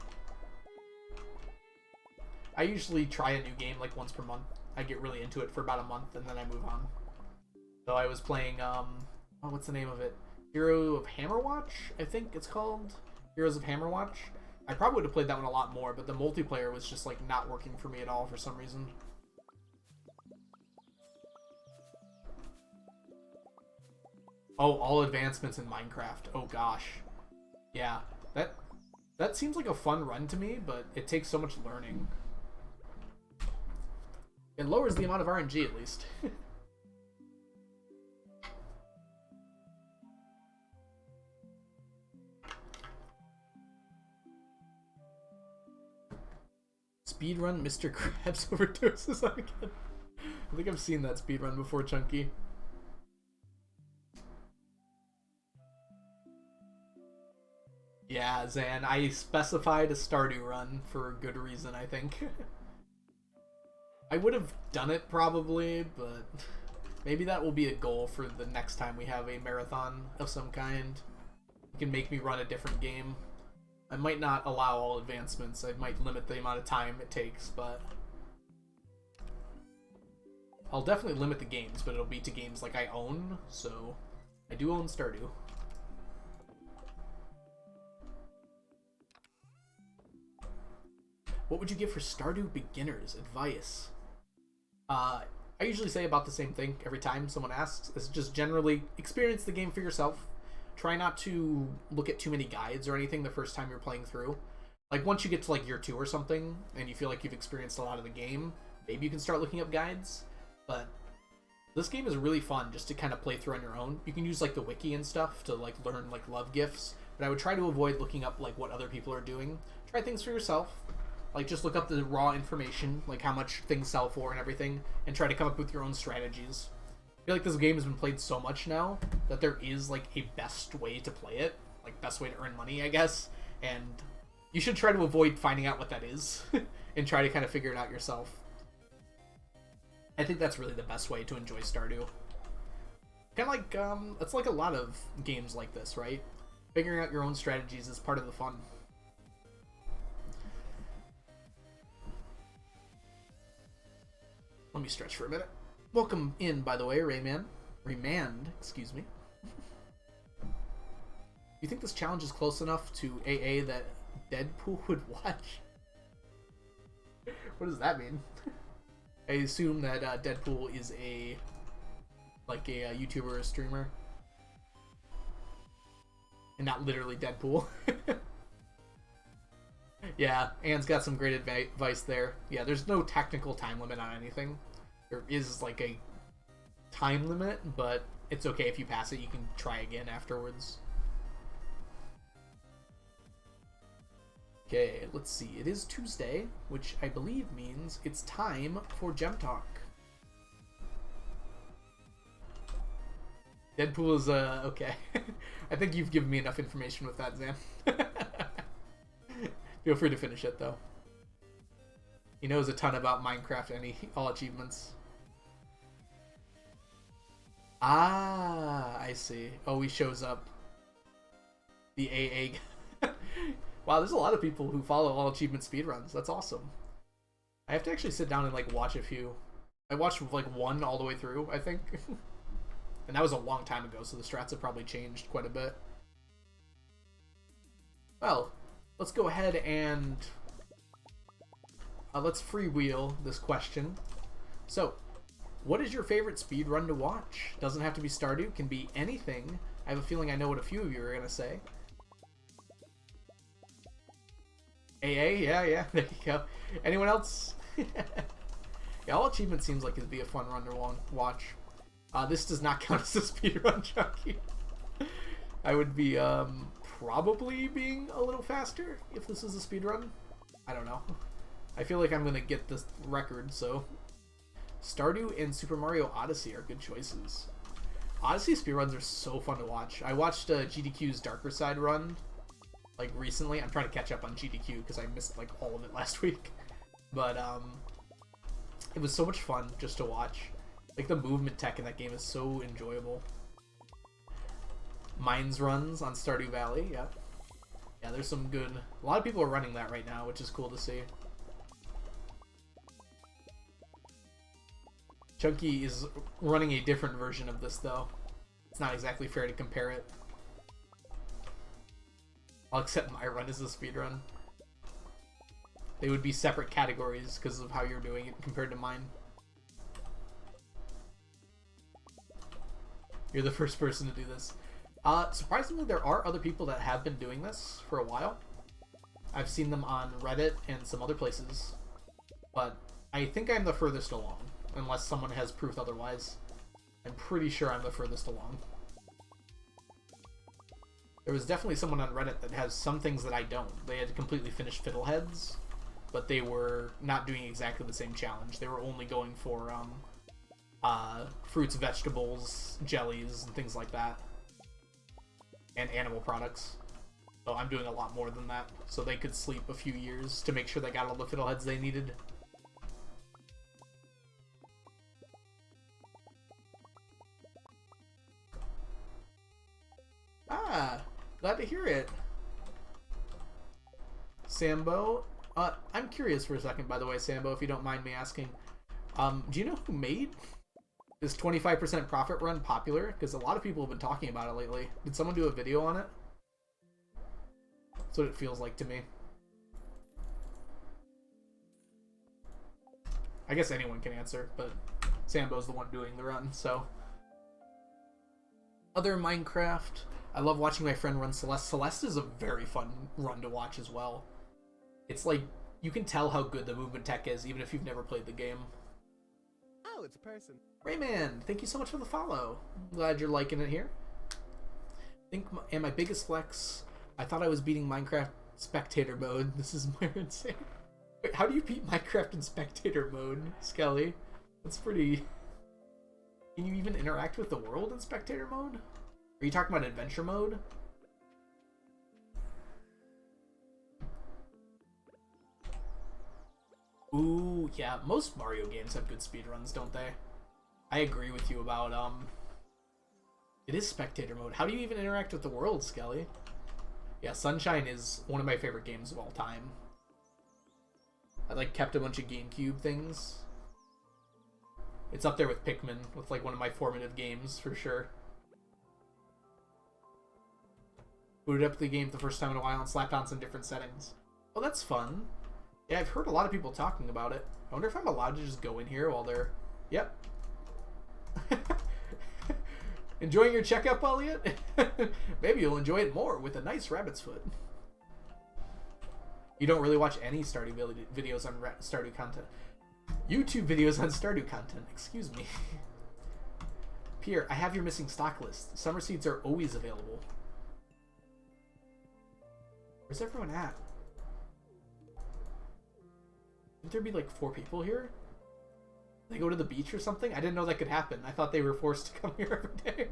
I usually try a new game like once per month. I get really into it for about a month, and then I move on. So I was playing, oh, what's the name of it? Hero of Hammerwatch, I think it's called. Heroes of Hammerwatch. I probably would have played that one a lot more, but the multiplayer was just like not working for me at all for some reason. Oh, all advancements in Minecraft. Oh gosh. Yeah, that seems like a fun run to me, but it takes so much learning. It lowers the amount of RNG at least. Speedrun Mr. Krabs overdoses on again. I think I've seen that speedrun before, Chunky. Yeah, Zan, I specified a Stardew run for a good reason, I think. I would have done it probably, but maybe that will be a goal for the next time we have a marathon of some kind. You can make me run a different game. I might not allow all advancements. I might limit the amount of time it takes, but I'll definitely limit the games, but it'll be to games like I own, so I do own Stardew. What would you give for Stardew beginners? Advice? I usually say about the same thing every time someone asks. It's just generally experience the game for yourself. Try not to look at too many guides or anything the first time you're playing through. Like, once you get to, like, year 2 or something, and you feel like you've experienced a lot of the game, maybe you can start looking up guides. But This game is really fun just to kind of play through on your own. You can use like the wiki and stuff to like learn like love gifts, but I would try to avoid looking up like what other people are doing. Try things for yourself. Like just look up the raw information, like how much things sell for and everything, and try to come up with your own strategies. I feel like this game has been played so much now that there is like a best way to play it, like best way to earn money, I guess, and you should try to avoid finding out what that is and try to kind of figure it out yourself. I think that's really the best way to enjoy Stardew. Kind of like, it's like a lot of games like this, right? Figuring out your own strategies is part of the fun. Let me stretch for a minute. Welcome in, by the way, Rayman. Remand, excuse me. You think this challenge is close enough to AA that Deadpool would watch? What does that mean? I assume that Deadpool is a YouTuber or a streamer, and not literally Deadpool. Yeah, Anne's got some great advice there. Yeah, there's no technical time limit on anything. There is like a time limit, but it's okay if you pass it. You can try again afterwards. Okay, let's see. It is Tuesday, which I believe means it's time for Gem Talk. Deadpool is, okay. I think you've given me enough information with that, Zan. Feel free to finish it, though. He knows a ton about Minecraft and all achievements. Ah, I see. Oh, he shows up. The AA. Wow, there's a lot of people who follow all achievement speedruns. That's awesome. I have to actually sit down and like watch a few. I watched like one all the way through, I think. And that was a long time ago, so the strats have probably changed quite a bit. Well, let's go ahead and let's freewheel this question. So, what is your favorite speedrun to watch? Doesn't have to be Stardew, can be anything. I have a feeling I know what a few of you are going to say. AA, yeah, there you go. Anyone else? Yeah, all achievement seems like it'd be a fun run to watch. This does not count as a speedrun junkie. I would be probably being a little faster if this is a speedrun. I don't know. I feel like I'm gonna get this record, so Stardew and Super Mario Odyssey are good choices. Odyssey speedruns are so fun to watch. I watched GDQ's Darker Side run like recently. I'm trying to catch up on GDQ because I missed like all of it last week. But it was so much fun just to watch. Like the movement tech in that game is so enjoyable. Mines runs on Stardew Valley, yeah. Yeah, there's some good... A lot of people are running that right now, which is cool to see. Chunky is running a different version of this, though. It's not exactly fair to compare it. I'll accept my run as a speedrun. They would be separate categories because of how you're doing it compared to mine. You're the first person to do this. Surprisingly, there are other people that have been doing this for a while. I've seen them on Reddit and some other places. But I think I'm the furthest along, unless someone has proof otherwise. I'm pretty sure I'm the furthest along. There was definitely someone on Reddit that has some things that I don't. They had completely finished Fiddleheads, but they were not doing exactly the same challenge. They were only going for fruits, vegetables, jellies, and things like that. And animal products. So I'm doing a lot more than that. So they could sleep a few years to make sure they got all the Fiddleheads they needed. Ah, glad to hear it. Sambo. I'm curious for a second, by the way, Sambo, if you don't mind me asking. Do you know who made this 25% profit run popular? Because a lot of people have been talking about it lately. Did someone do a video on it? That's what it feels like to me. I guess anyone can answer, but Sambo's the one doing the run, so. Other Minecraft. I love watching my friend run Celeste. Celeste is a very fun run to watch as well. It's like, you can tell how good the movement tech is, even if you've never played the game. Oh, Oh, it's a person. Rayman, thank you so much for the follow. I'm glad you're liking it here. And my biggest flex, I thought I was beating Minecraft spectator mode. This is more insane. Wait, how do you beat Minecraft in spectator mode, Skelly? That's pretty... Can you even interact with the world in spectator mode? Are you talking about adventure mode? Ooh, yeah, most Mario games have good speedruns, don't they? I agree with you about, it is spectator mode. How do you even interact with the world, Skelly? Yeah, Sunshine is one of my favorite games of all time. I, like, kept a bunch of GameCube things. It's up there with Pikmin, with, like, one of my formative games, for sure. Booted up the game the first time in a while and slapped on some different settings. Oh, that's fun. Yeah, I've heard a lot of people talking about it. I wonder if I'm allowed to just go in here while they're... Yep. Enjoying your checkup, Elliot? Maybe you'll enjoy it more with a nice rabbit's foot. You don't really watch any Stardew videos on Stardew content. YouTube videos on Stardew content, excuse me. Pierre, I have your missing stock list. Summer seeds are always available. Where's everyone at? Wouldn't there be like 4 people here? They go to the beach or something? I didn't know that could happen. I thought they were forced to come here every day.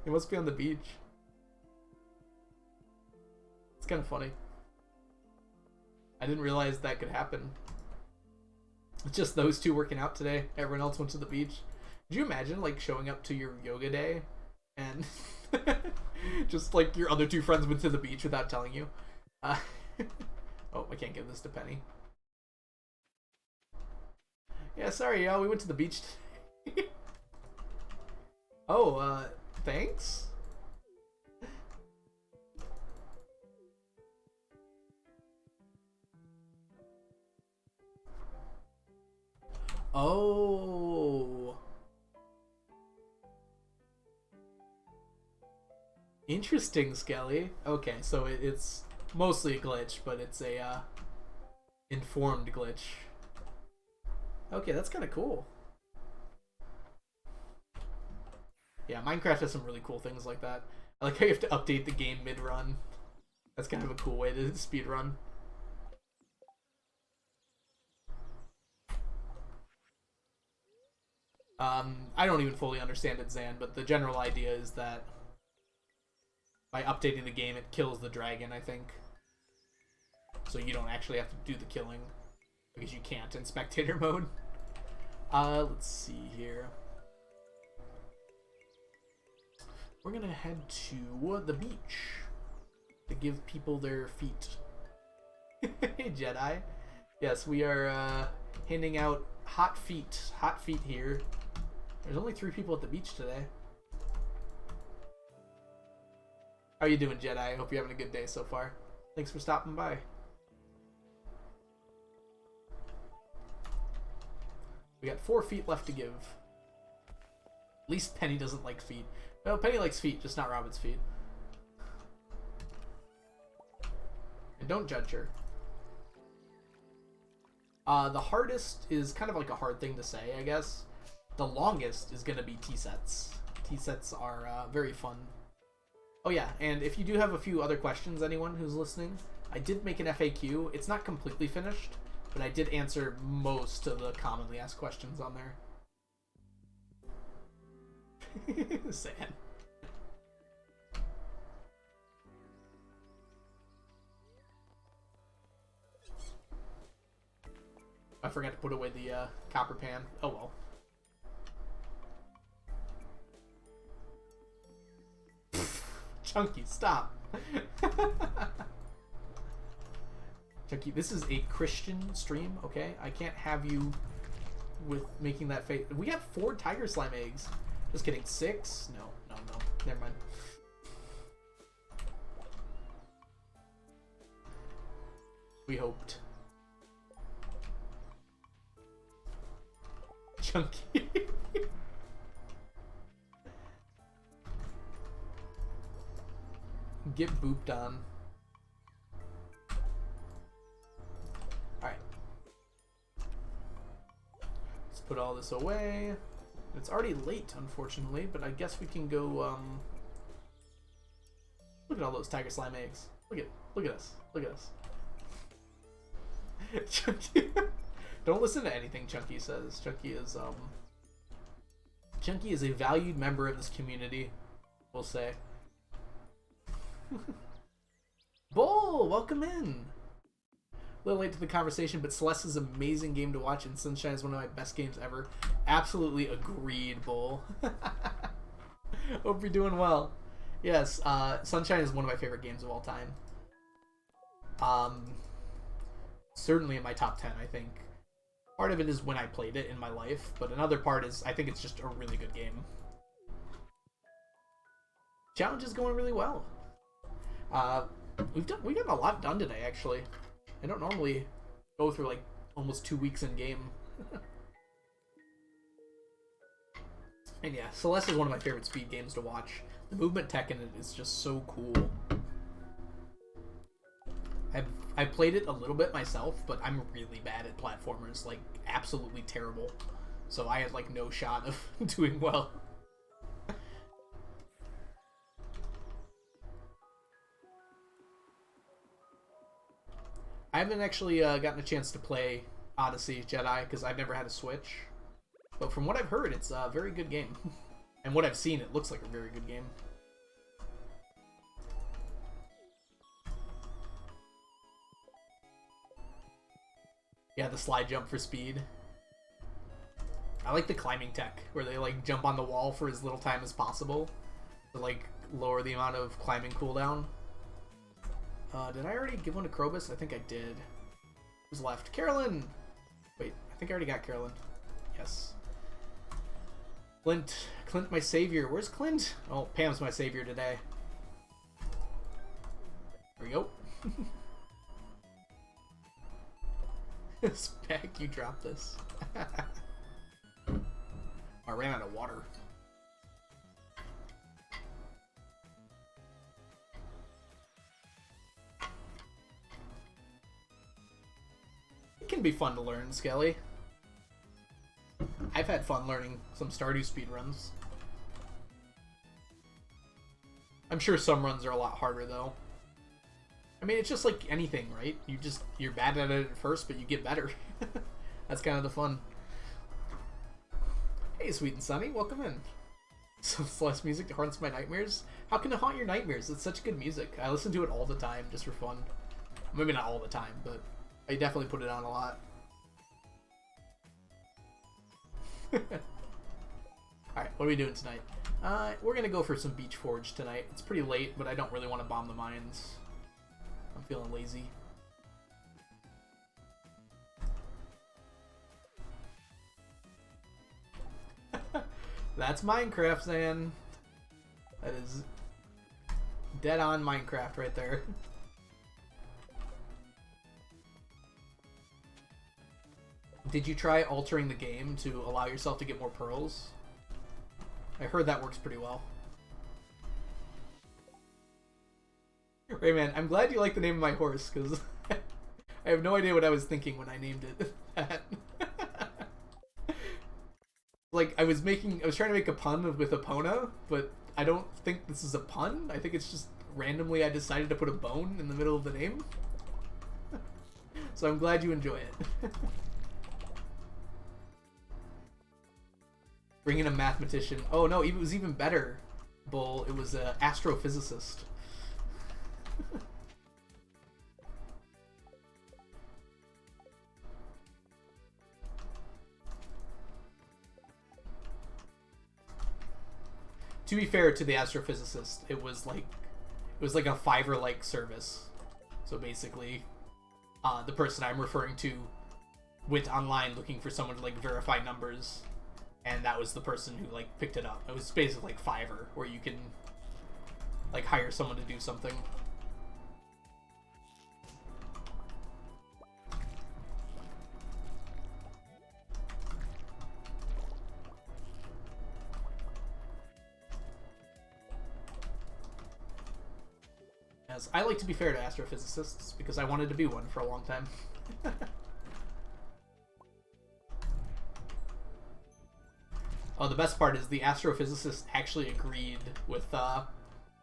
They must be on the beach. It's kind of funny. I didn't realize that could happen. It's just those two working out today. Everyone else went to the beach. Could you imagine like showing up to your yoga day and just like your other 2 friends went to the beach without telling you? Oh, I can't give this to Penny. Yeah, sorry, y'all. We went to the beach today. Oh, thanks? Oh. Interesting, Skelly. Okay, so it's mostly a glitch, but it's a informed glitch. Okay, that's kind of cool. Yeah, Minecraft has some really cool things like that. I like how you have to update the game mid-run. That's kind of a cool way to speedrun. I don't even fully understand it, Zan, but the general idea is that by updating the game, it kills the dragon, I think. So you don't actually have to do the killing, because you can't in spectator mode. Let's see here. We're gonna head to the beach to give people their feet. Hey, Jedi. Yes, we are handing out hot feet here. There's only 3 people at the beach today. How you doing, Jedi? I hope you're having a good day so far. Thanks for stopping by. We got 4 feet left to give. At least Penny doesn't like feet. No, Penny likes feet, just not Robin's feet. And don't judge her. The hardest is kind of like a hard thing to say, I guess. The longest is going to be T-sets. T-sets are very fun. Oh yeah, and if you do have a few other questions, anyone who's listening, I did make an FAQ. It's not completely finished, but I did answer most of the commonly asked questions on there. Sad. I forgot to put away the copper pan. Oh well. Chunky, stop. Chunky, this is a Christian stream, okay? I can't have you with making that face. We got 4 tiger slime eggs. Just kidding. 6? No. Never mind. We hoped. Chunky. Get booped on. Alright. Let's Put all this away. It's already late, unfortunately, but I guess we can go, look at all those tiger slime eggs. Look at us. Look at us. Chunky. Don't listen to anything Chunky says. Chunky is a valued member of this community, we'll say. Bull, welcome in. A little late to the conversation, but Celeste is an amazing game to watch, and Sunshine is one of my best games ever. Absolutely agreed, Bull. Hope you're doing well. Yes, Sunshine is one of my favorite games of all time. Certainly in my top 10, I think. Part of it is when I played it in my life, but another part is I think it's just a really good game. Challenge is going really well. We got a lot done today, actually. I don't normally go through like almost 2 weeks in game. And yeah, Celeste is one of my favorite speed games to watch. The movement tech in it is just so cool. I played it a little bit myself, but I'm really bad at platformers, like absolutely terrible. So I had like no shot of doing well. I haven't actually gotten a chance to play Odyssey Jedi because I've never had a Switch. But from what I've heard, it's a very good game. And what I've seen, it looks like a very good game. Yeah, the slide jump for speed. I like the climbing tech, where they like jump on the wall for as little time as possible to like lower the amount of climbing cooldown. Did I already give one to Krobus? I think I did. Who's left? Carolyn! Wait, I think I already got Carolyn. Yes. Clint, my savior. Where's Clint? Oh, Pam's my savior today. There we go. Spec, you dropped this. I ran out of water. It can be fun to learn, Skelly. I've had fun learning some Stardew speedruns. I'm sure some runs are a lot harder, though. I mean, it's just like anything, right? You're bad at it at first, but you get better. That's kind of the fun. Hey, Sweet and Sunny, welcome in. So Celeste music that haunts my nightmares? How can it haunt your nightmares? It's such good music. I listen to it all the time, just for fun. Maybe not all the time, but I definitely put it on a lot. Alright, what are we doing tonight? We're gonna go for some Beach Forge tonight. It's pretty late, but I don't really want to bomb the mines. I'm feeling lazy. That's Minecraft, Zan. That is dead on Minecraft right there. Did you try altering the game to allow yourself to get more pearls? I heard that works pretty well. Rayman, I'm glad you like the name of my horse, because I have no idea what I was thinking when I named it that. Like, I was trying to make a pun with Epona, but I don't think this is a pun. I think it's just randomly I decided to put a bone in the middle of the name. So I'm glad you enjoy it. Bring in a mathematician. Oh no, it was even better, Bull. It was an astrophysicist. To be fair to the astrophysicist, it was like a Fiverr-like service. So basically, the person I'm referring to went online looking for someone to like verify numbers, and that was the person who like picked it up. It was basically like Fiverr, where you can like hire someone to do something. As I like to be fair to astrophysicists because I wanted to be one for a long time. Oh, the best part is the astrophysicist actually agreed with the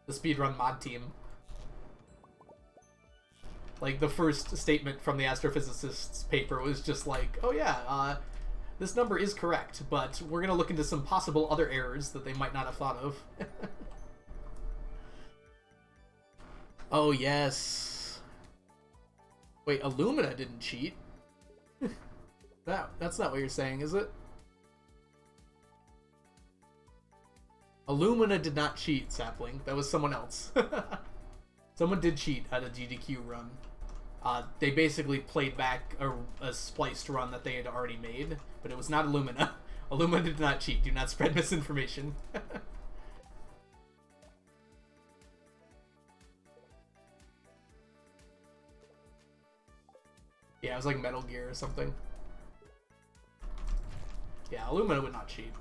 speedrun mod team. Like, the first statement from the astrophysicist's paper was just like, oh yeah, this number is correct, but we're going to look into some possible other errors that they might not have thought of. Oh, yes. Wait, Illumina didn't cheat? That's not what you're saying, is it? Illumina did not cheat, Sapling. That was someone else. Someone did cheat at a GDQ run. They basically played back a spliced run that they had already made, but it was not Illumina. Illumina did not cheat. Do not spread misinformation. Yeah, it was like Metal Gear or something. Yeah, Illumina would not cheat.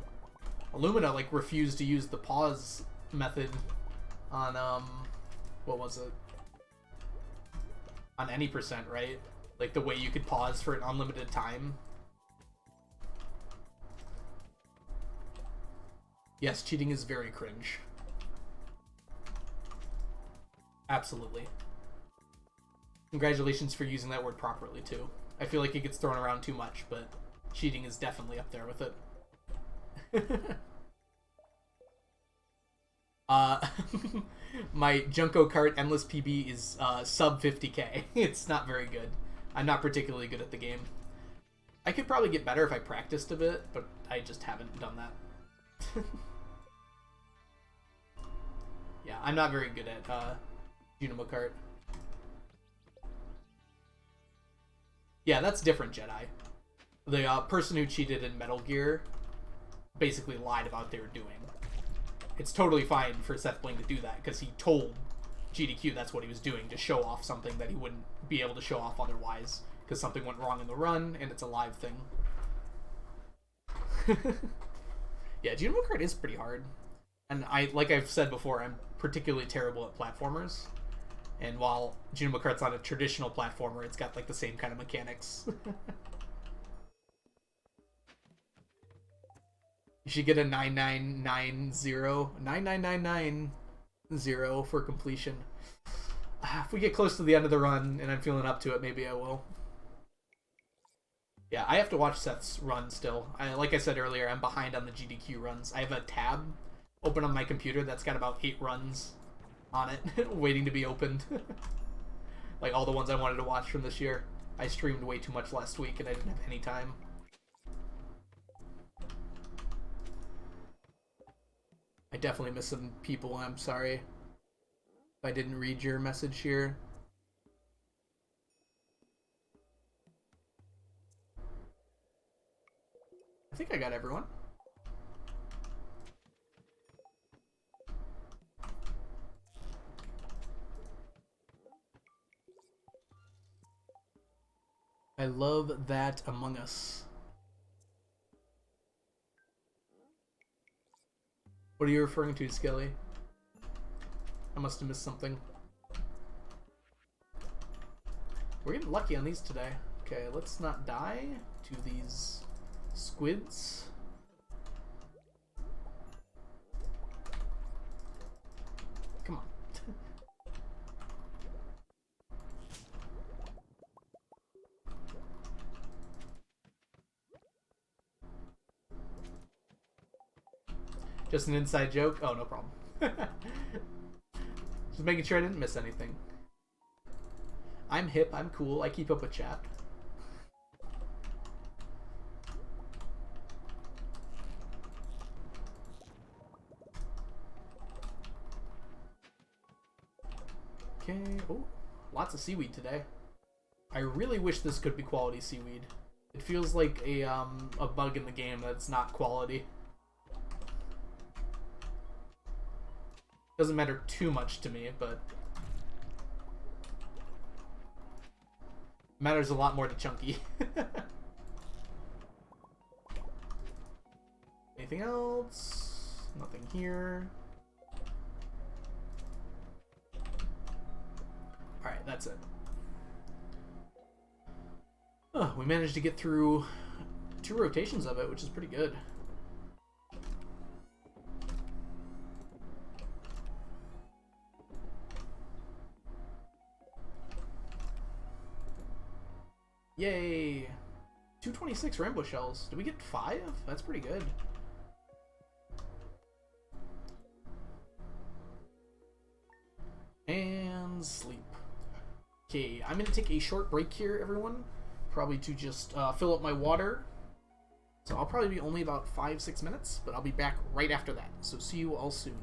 Illumina, like, refused to use the pause method on, what was it? On any percent, right? Like, the way you could pause for an unlimited time. Yes, cheating is very cringe. Absolutely. Congratulations for using that word properly, too. I feel like it gets thrown around too much, but cheating is definitely up there with it. My Junko Kart Endless PB is sub 50k. It's not very good. I'm not particularly good at the game. I could probably get better if I practiced a bit, but I just haven't done that. Yeah, I'm not very good at Junimo Kart. Yeah, that's different, Jedi. The person who cheated in Metal Gear basically lied about what they were doing. It's totally fine for Seth Bling to do that, because he told GDQ that's what he was doing, to show off something that he wouldn't be able to show off otherwise, because something went wrong in the run, and it's a live thing. Yeah, Junimo Kart is pretty hard. And like I've said before, I'm particularly terrible at platformers. And while Junimo Kart's not a traditional platformer, it's got like the same kind of mechanics. You should get a 9990 for completion. If we get close to the end of the run and I'm feeling up to it, maybe I will. Yeah, I have to watch Seth's run still. Like I said earlier, I'm behind on the GDQ runs. I have a tab open on my computer that's got about 8 runs on it, waiting to be opened. Like all the ones I wanted to watch from this year. I streamed way too much last week and I didn't have any time. I definitely miss some people. I'm sorry if I didn't read your message here. I think I got everyone. I love that Among Us. What are you referring to, Skelly? I must have missed something. We're getting lucky on these today. Okay, let's not die to these squids. Come on. Just an inside joke? Oh, no problem. Just making sure I didn't miss anything. I'm hip, I'm cool, I keep up with chat. Okay, oh, lots of seaweed today. I really wish this could be quality seaweed. It feels like a bug in the game that's not quality. Doesn't matter too much to me, but matters a lot more to Chunky. Anything else? Nothing here. Alright, that's it. Oh, we managed to get through 2 rotations of it, which is pretty good. Yay! 226 rainbow shells. Did we get 5? That's pretty good. And sleep. Okay, I'm gonna take a short break here, everyone. Probably to just fill up my water. So I'll probably be only about 5-6 minutes, but I'll be back right after that. So see you all soon.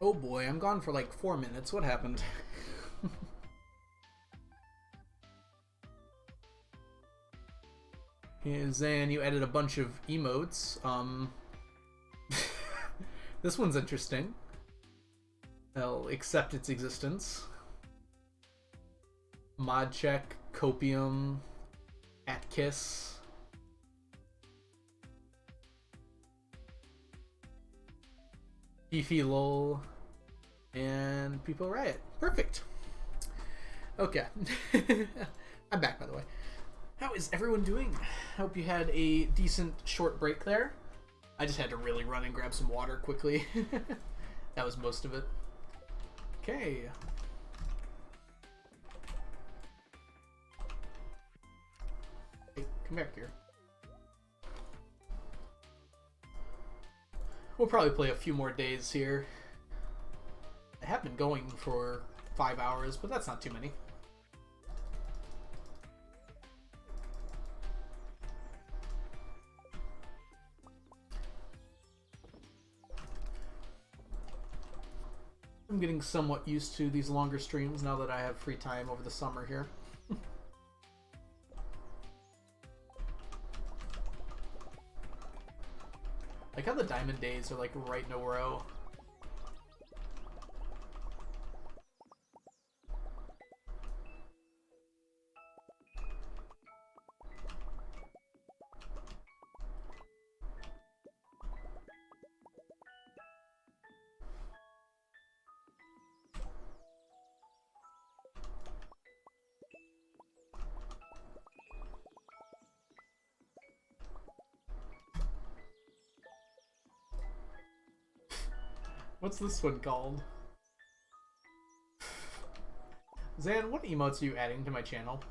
Oh boy, I'm gone for like 4 minutes. What happened? Hey, Zan, you added a bunch of emotes. This one's interesting. I'll accept its existence. Mod check, copium, at kiss. Beefy lol, and people riot. Perfect. Okay. I'm back, by the way. How is everyone doing? Hope you had a decent short break there. I just had to really run and grab some water quickly. That was most of it. Okay. Hey, come back here. We'll probably play a few more days here. I have been going for 5 hours, but that's not too many. I'm getting somewhat used to these longer streams now that I have free time over the summer here. Like how the diamond days are like right in a row. What's this one called? Zan, what emotes are you adding to my channel?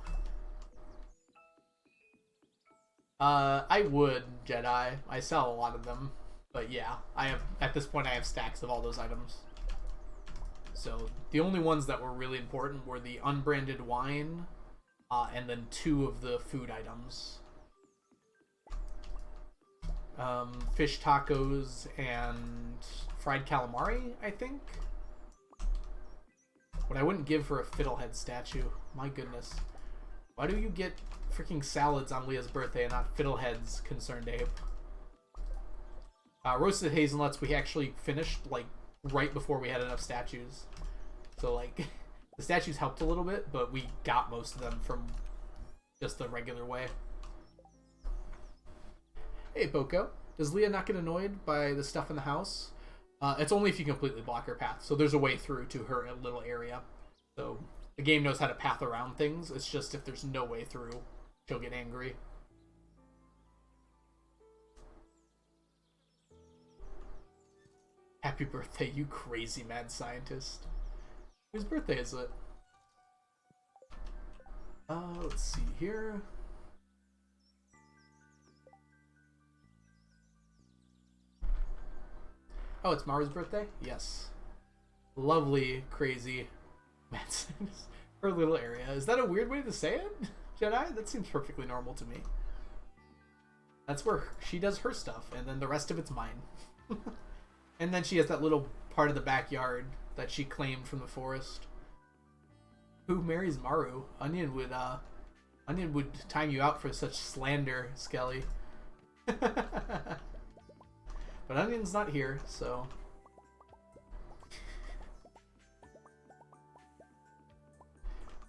I would, Jedi. I sell a lot of them. But yeah, at this point I have stacks of all those items. So the only ones that were really important were the unbranded wine, and then 2 of the food items. Fish tacos and fried calamari, I think. What I wouldn't give for a fiddlehead statue. My goodness. Why do you get freaking salads on Leah's birthday and not fiddleheads, concerned Abe? Roasted hazelnuts we actually finished like right before we had enough statues. So like the statues helped a little bit, but we got most of them from just the regular way. Hey Boko, does Leah not get annoyed by the stuff in the house? It's only if you completely block her path. So there's a way through to her little area. So the game knows how to path around things. It's just if there's no way through, she'll get angry. Happy birthday, you crazy mad scientist. Whose birthday is it? Let's see here. Oh, it's Mara's birthday? Yes. Lovely, crazy mad scientist. Her little area. Is that a weird way to say it, Jedi? That seems perfectly normal to me. That's where she does her stuff, and then the rest of it's mine. And then she has that little part of the backyard that she claimed from the forest. Who marries Maru? Onion would time you out for such slander, Skelly. But Onion's not here, so...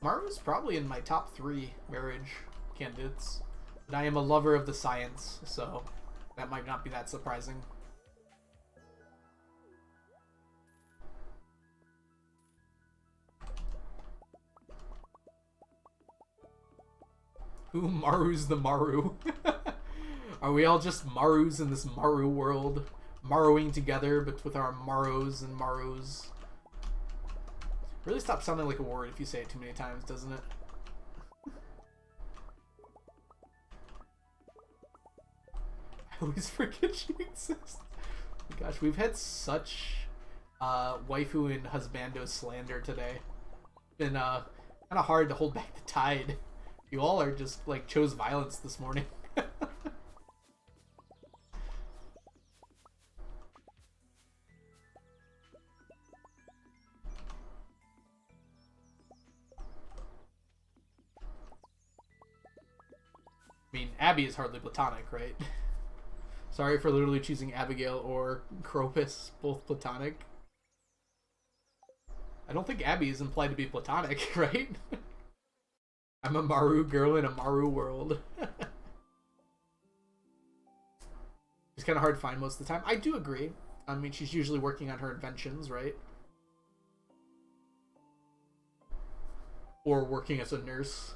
Maru's probably in my top 3 marriage candidates. But I am a lover of the science, so that might not be that surprising. Who Maru's the Maru? Are we all just Marus in this Maru world? Maruing together, but with our Maros and Marus. Really stops sounding like a word if you say it too many times, doesn't it? I always forget she exists. Oh my gosh, we've had such waifu and husbando slander today. It's been kind of hard to hold back the tide. You all are just like chose violence this morning. I mean, Abby is hardly platonic, right? Sorry for literally choosing Abigail or Cropus, both platonic. I don't think Abby is implied to be platonic, right? I'm a Maru girl in a Maru world. It's kind of hard to find most of the time. I do agree. I mean, she's usually working on her inventions, right? Or working as a nurse.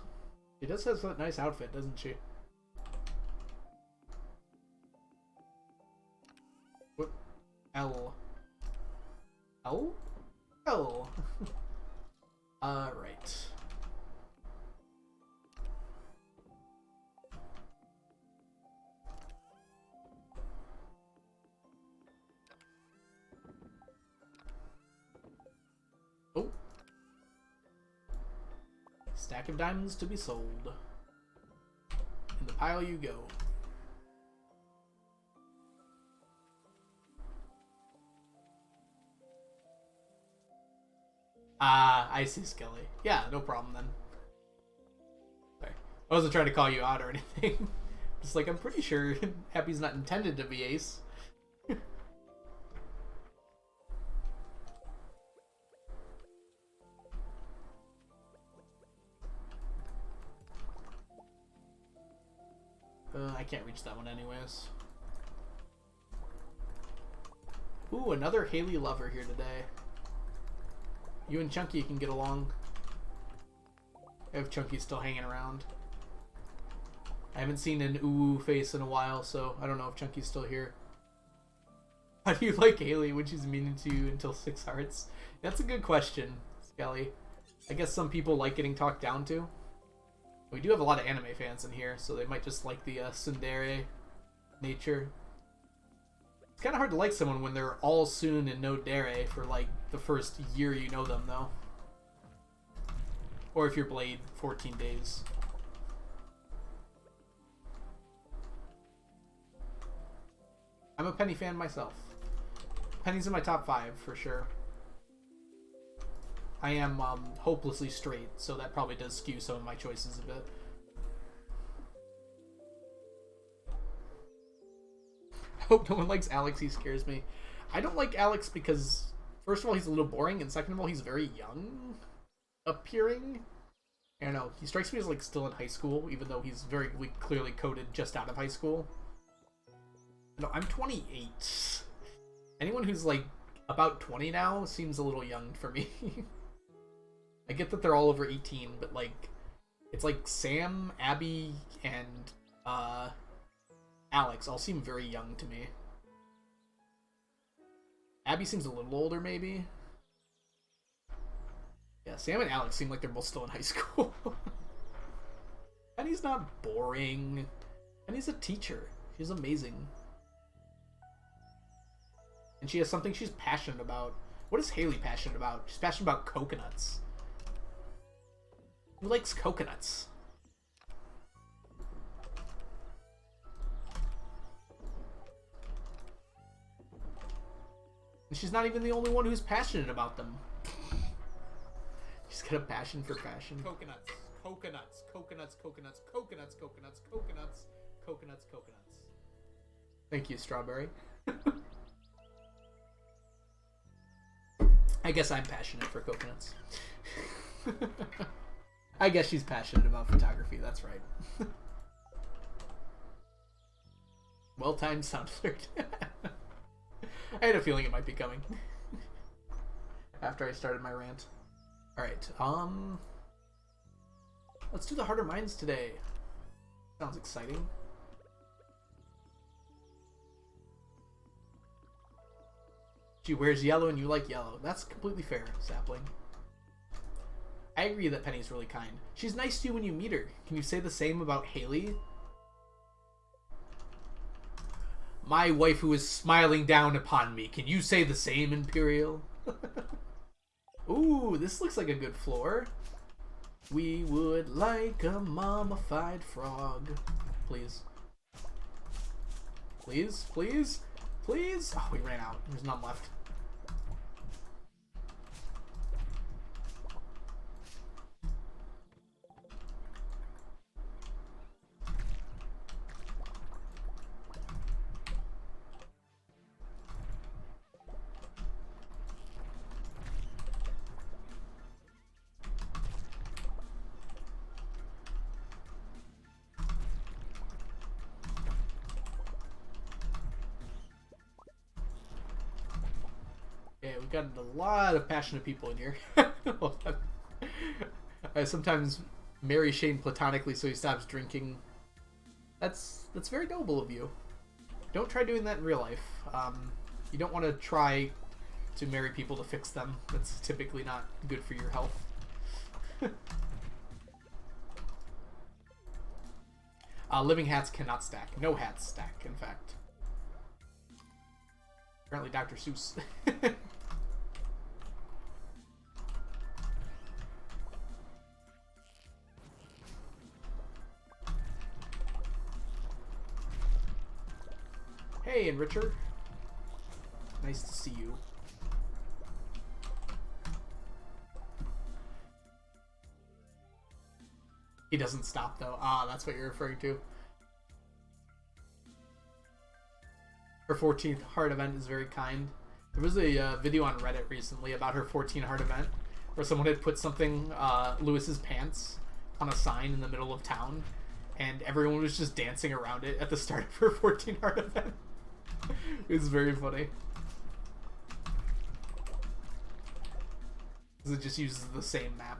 She does have a nice outfit, doesn't she? What? L. L? L. Right. Oh. Stack of diamonds to be sold. In the pile you go. Ah, I see, Skelly. Yeah, no problem then. Sorry. I wasn't trying to call you out or anything. Just like, I'm pretty sure Happy's not intended to be Ace. I can't reach that one anyways. Ooh, another Haley lover here today. You and Chunky can get along. I have Chunky still hanging around. I haven't seen an ooh face in a while, so I don't know if Chunky's still here. How do you like Haley when she's mean to you until 6 hearts? That's a good question, Skelly. I guess some people like getting talked down to. We do have a lot of anime fans in here, so they might just like the tsundere nature. It's kind of hard to like someone when they're all soon and no dere for like the first year you know them, though. Or if you're Blade, 14 days. I'm a Penny fan myself. Penny's in my top 5 for sure. I am hopelessly straight, so that probably does skew some of my choices a bit. I hope no one likes Alex, he scares me. I don't like Alex because, first of all, he's a little boring, and second of all, he's very young appearing. I don't know, he strikes me as like still in high school, even though he's very clearly coded just out of high school. No, I'm 28. Anyone who's like about 20 now seems a little young for me. I get that they're all over 18, but like, it's like Sam, Abby, and Alex all seem very young to me. Abby seems a little older, maybe. Yeah, Sam and Alex seem like they're both still in high school. And he's not boring. And he's a teacher. She's amazing. And she has something she's passionate about. What is Haley passionate about? She's passionate about coconuts. Who likes coconuts? And she's not even the only one who's passionate about them. She's got a passion for fashion. Coconuts, coconuts, coconuts, coconuts, coconuts, coconuts, coconuts, coconuts, coconuts. Thank you, Strawberry. I guess I'm passionate for coconuts. I guess she's passionate about photography, that's right. Well-timed sound alert. I had a feeling it might be coming. After I started my rant. Alright, let's do the harder mines today. Sounds exciting. She wears yellow and you like yellow. That's completely fair, Sapling. I agree that Penny's really kind. She's nice to you when you meet her. Can you say the same about Haley? My waifu is smiling down upon me. Can you say the same, Imperial? Ooh, this looks like a good floor. We would like a mummified frog. Please. Please, please, please. Oh, we ran out. There's none left. Yeah, we've got a lot of passionate people in here. I sometimes marry Shane platonically so he stops drinking. That's very noble of you. Don't try doing that in real life. You don't want to try to marry people to fix them. That's typically not good for your health. Living hats cannot stack. No hats stack, in fact. Apparently Dr. Seuss. Hey, Enricher. Nice to see you. He doesn't stop, though. Ah, that's what you're referring to. Her 14th heart event is very kind. There was a video on Reddit recently about her 14th heart event, where someone had put something, Lewis's pants, on a sign in the middle of town, and everyone was just dancing around it at the start of her 14th heart event. It was very funny. Because it just uses the same map.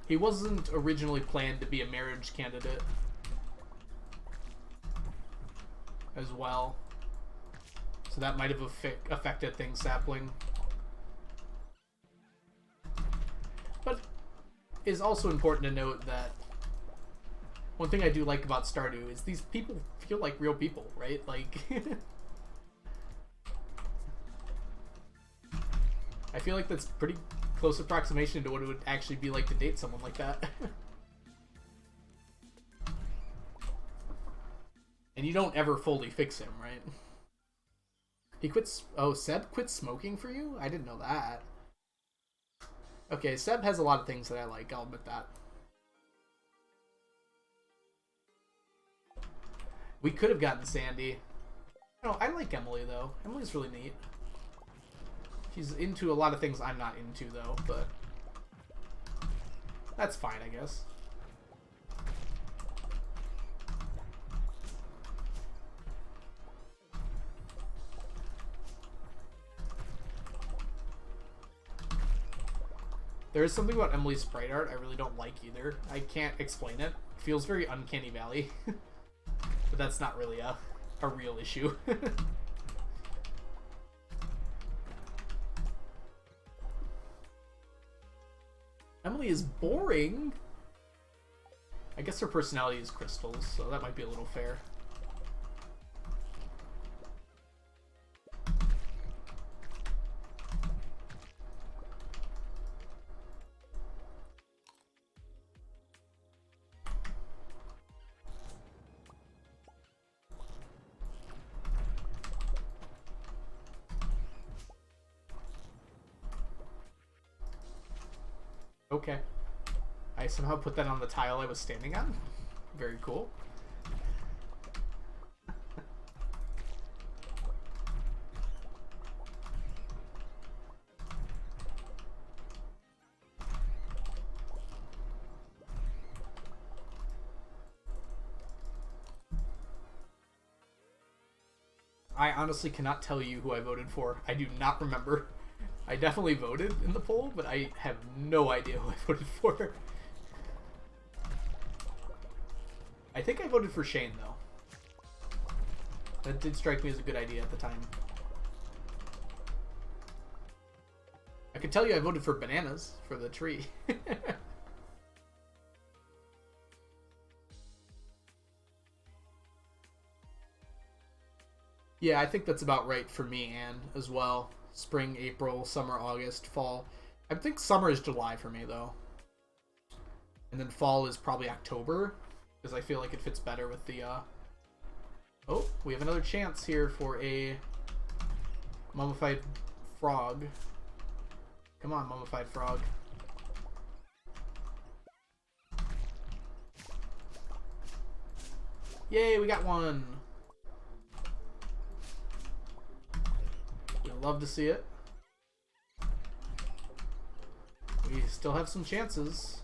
He wasn't originally planned to be a marriage candidate as well. So that might have affected things, Sapling. But it's also important to note that one thing I do like about Stardew is these people feel like real people, right? Like, I feel like that's pretty close approximation to what it would actually be like to date someone like that. And you don't ever fully fix him, right? He quits. Oh, Seb quit smoking for you? I didn't know that. Okay, Seb has a lot of things that I like, I'll admit that. We could have gotten Sandy. No, I like Emily, though. Emily's really neat. She's into a lot of things I'm not into, though, but that's fine, I guess. There is something about Emily's sprite art I really don't like either. I can't explain it. It feels very Uncanny Valley. But that's not really a real issue. Emily is boring. I guess her personality is crystals, so that might be a little fair. Okay. I somehow put that on the tile I was standing on. Very cool. I honestly cannot tell you who I voted for. I do not remember. I definitely voted in the poll, but I have no idea who I voted for. I think I voted for Shane, though. That did strike me as a good idea at the time. I can tell you I voted for bananas for the tree. Yeah, I think that's about right for me, Anne, as well. Spring, April, summer, August, fall. I think summer is July for me, though. And then fall is probably October, because I feel like it fits better with the, Oh, we have another chance here for a mummified frog. Come on, mummified frog. Yay, we got one! We'd love to see it. We still have some chances.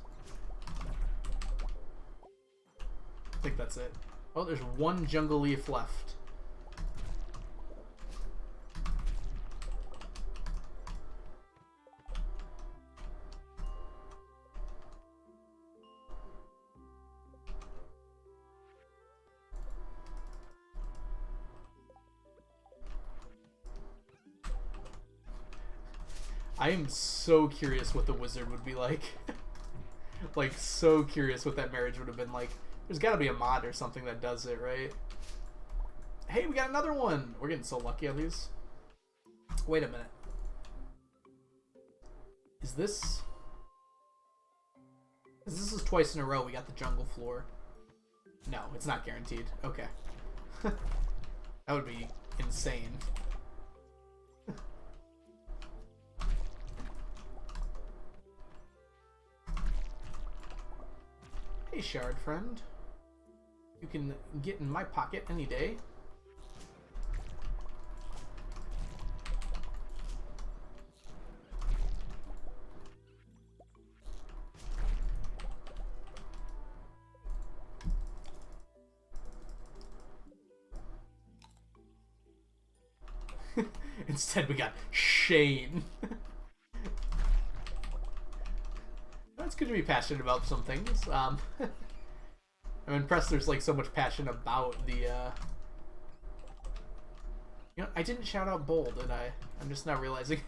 I think that's it. Oh, there's one jungle leaf left. I am so curious what the wizard would be like. Like, so curious what that marriage would have been like. There's got to be a mod or something that does it, right? Hey, we got another one! We're getting so lucky on these. Wait a minute. Is this... This is twice in a row we got the jungle floor. No, it's not guaranteed. Okay. That would be insane. Hey, shard friend. You can get in my pocket any day. Instead, we got Shane. It's good to be passionate about some things. I'm impressed there's like so much passion about the you know, I didn't shout out Bull, did I? I'm just now realizing.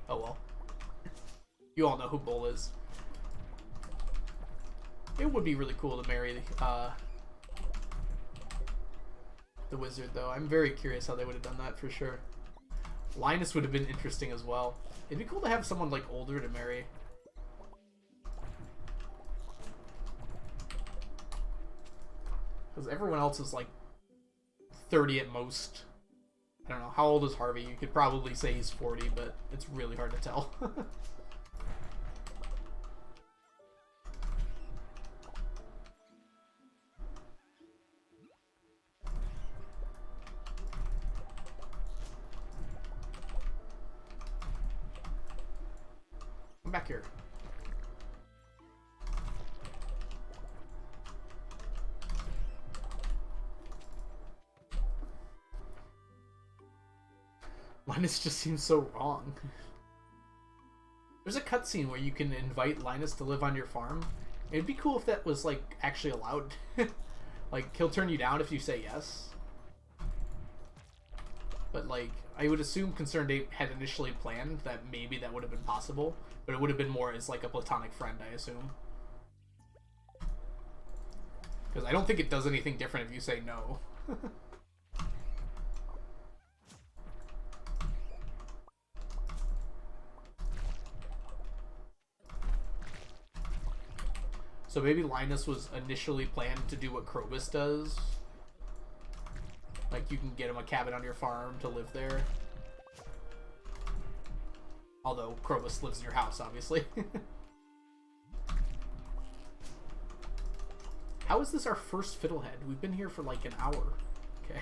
Oh well. You all know who Bull is. It would be really cool to marry the wizard, though. I'm very curious how they would have done that for sure. Linus would have been interesting as well. It'd be cool to have someone like older to marry. Because everyone else is like 30 at most. I don't know. How old is Harvey? You could probably say he's 40, but it's really hard to tell. Come back here. Linus just seems so wrong. There's a cutscene where you can invite Linus to live on your farm. It'd be cool if that was like actually allowed. Like, he'll turn you down if you say yes. But like, I would assume Concerned Ape had initially planned that maybe that would have been possible, but it would have been more as like a platonic friend, I assume. Because I don't think it does anything different if you say no. So maybe Linus was initially planned to do what Krobus does. Like, you can get him a cabin on your farm to live there. Although Krobus lives in your house, obviously. How is this our first Fiddlehead? We've been here for like an hour. Okay.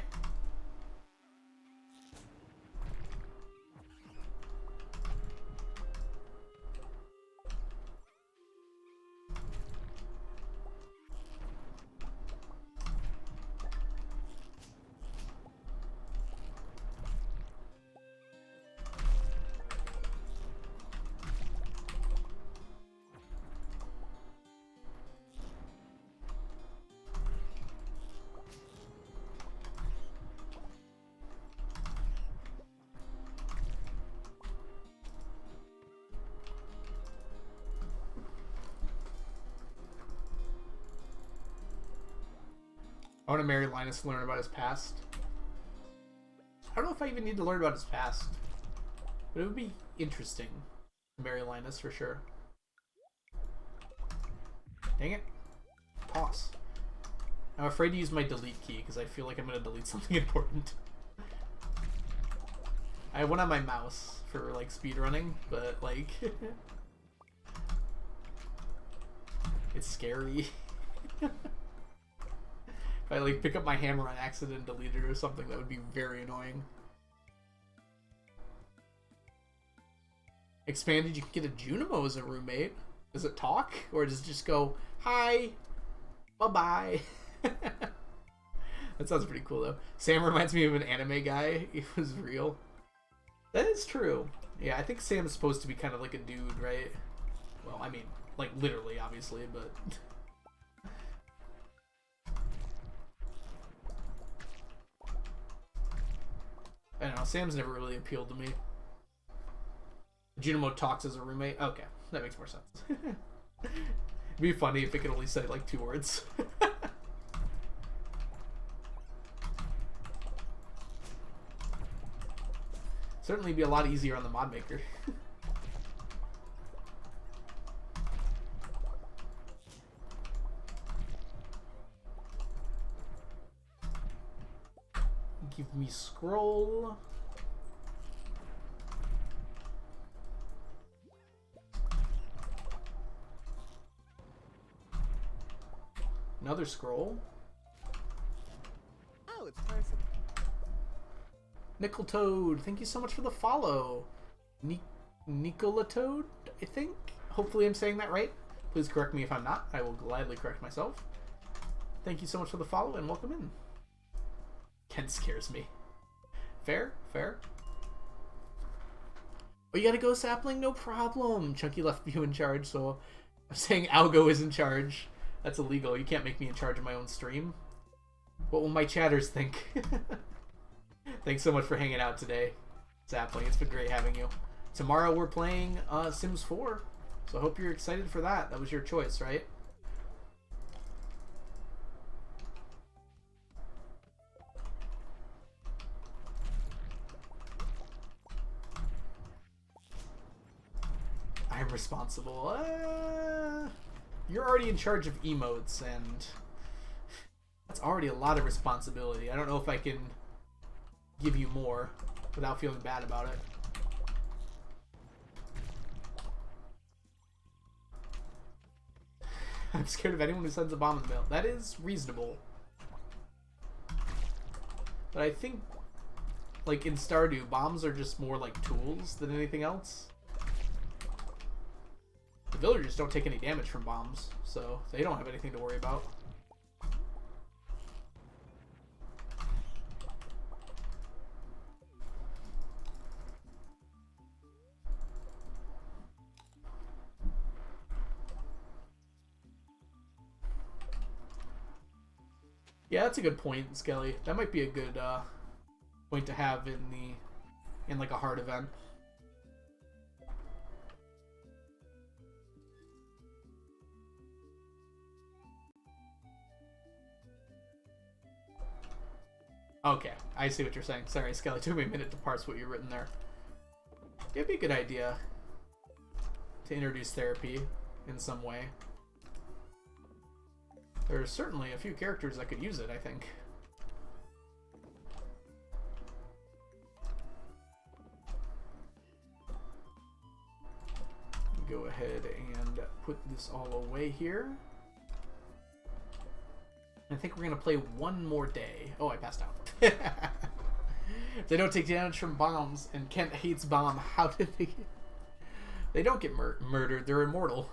I want to marry Linus and learn about his past. I don't know if I even need to learn about his past. But it would be interesting to marry Linus for sure. Dang it. Toss. I'm afraid to use my delete key because I feel like I'm going to delete something important. I have one on my mouse for like speedrunning, but like... it's scary. If I like pick up my hammer on accident and delete it or something, that would be very annoying. Expanded, you can get a Junimo as a roommate. Does it talk? Or does it just go, hi, bye-bye? That sounds pretty cool though. Sam reminds me of an anime guy. It was real. That is true. Yeah, I think Sam is supposed to be kind of like a dude, right? Well, I mean, like literally, obviously, but... I don't know, Sam's never really appealed to me. Junimo talks as a roommate. Okay, that makes more sense. It'd be funny if it could only say like 2 words. Certainly be a lot easier on the mod maker. Give me scroll. Another scroll. Oh, it's person. Nickel Toad, thank you so much for the follow. Nicola Toad, I think. Hopefully I'm saying that right. Please correct me if I'm not. I will gladly correct myself. Thank you so much for the follow and welcome in. Kent scares me. Fair, fair. Oh, you gotta go, Sapling? No problem. Chunky left you in charge, so I'm saying Algo is in charge. That's illegal. You can't make me in charge of my own stream. What will my chatters think? Thanks so much for hanging out today, Sapling. It's been great having you. Tomorrow we're playing Sims 4, so I hope you're excited for that. That was your choice, right? I'm responsible. You're already in charge of emotes, and that's already a lot of responsibility. I don't know if I can give you more without feeling bad about it. I'm scared of anyone who sends a bomb in the mail. That is reasonable. But I think, like in Stardew, bombs are just more like tools than anything else. The villagers don't take any damage from bombs, so they don't have anything to worry about. Yeah, that's a good point, Skelly. That might be a good point to have in like a hard event. Okay, I see what you're saying. Sorry, Skelly, it took me a minute to parse what you've written there. It'd be a good idea to introduce therapy in some way. There's certainly a few characters that could use it, I think. Go ahead and put this all away here. I think we're going to play one more day. Oh, I passed out. They don't take damage from bombs, and Kent hates bomb. How did they... They don't get murdered. They're immortal.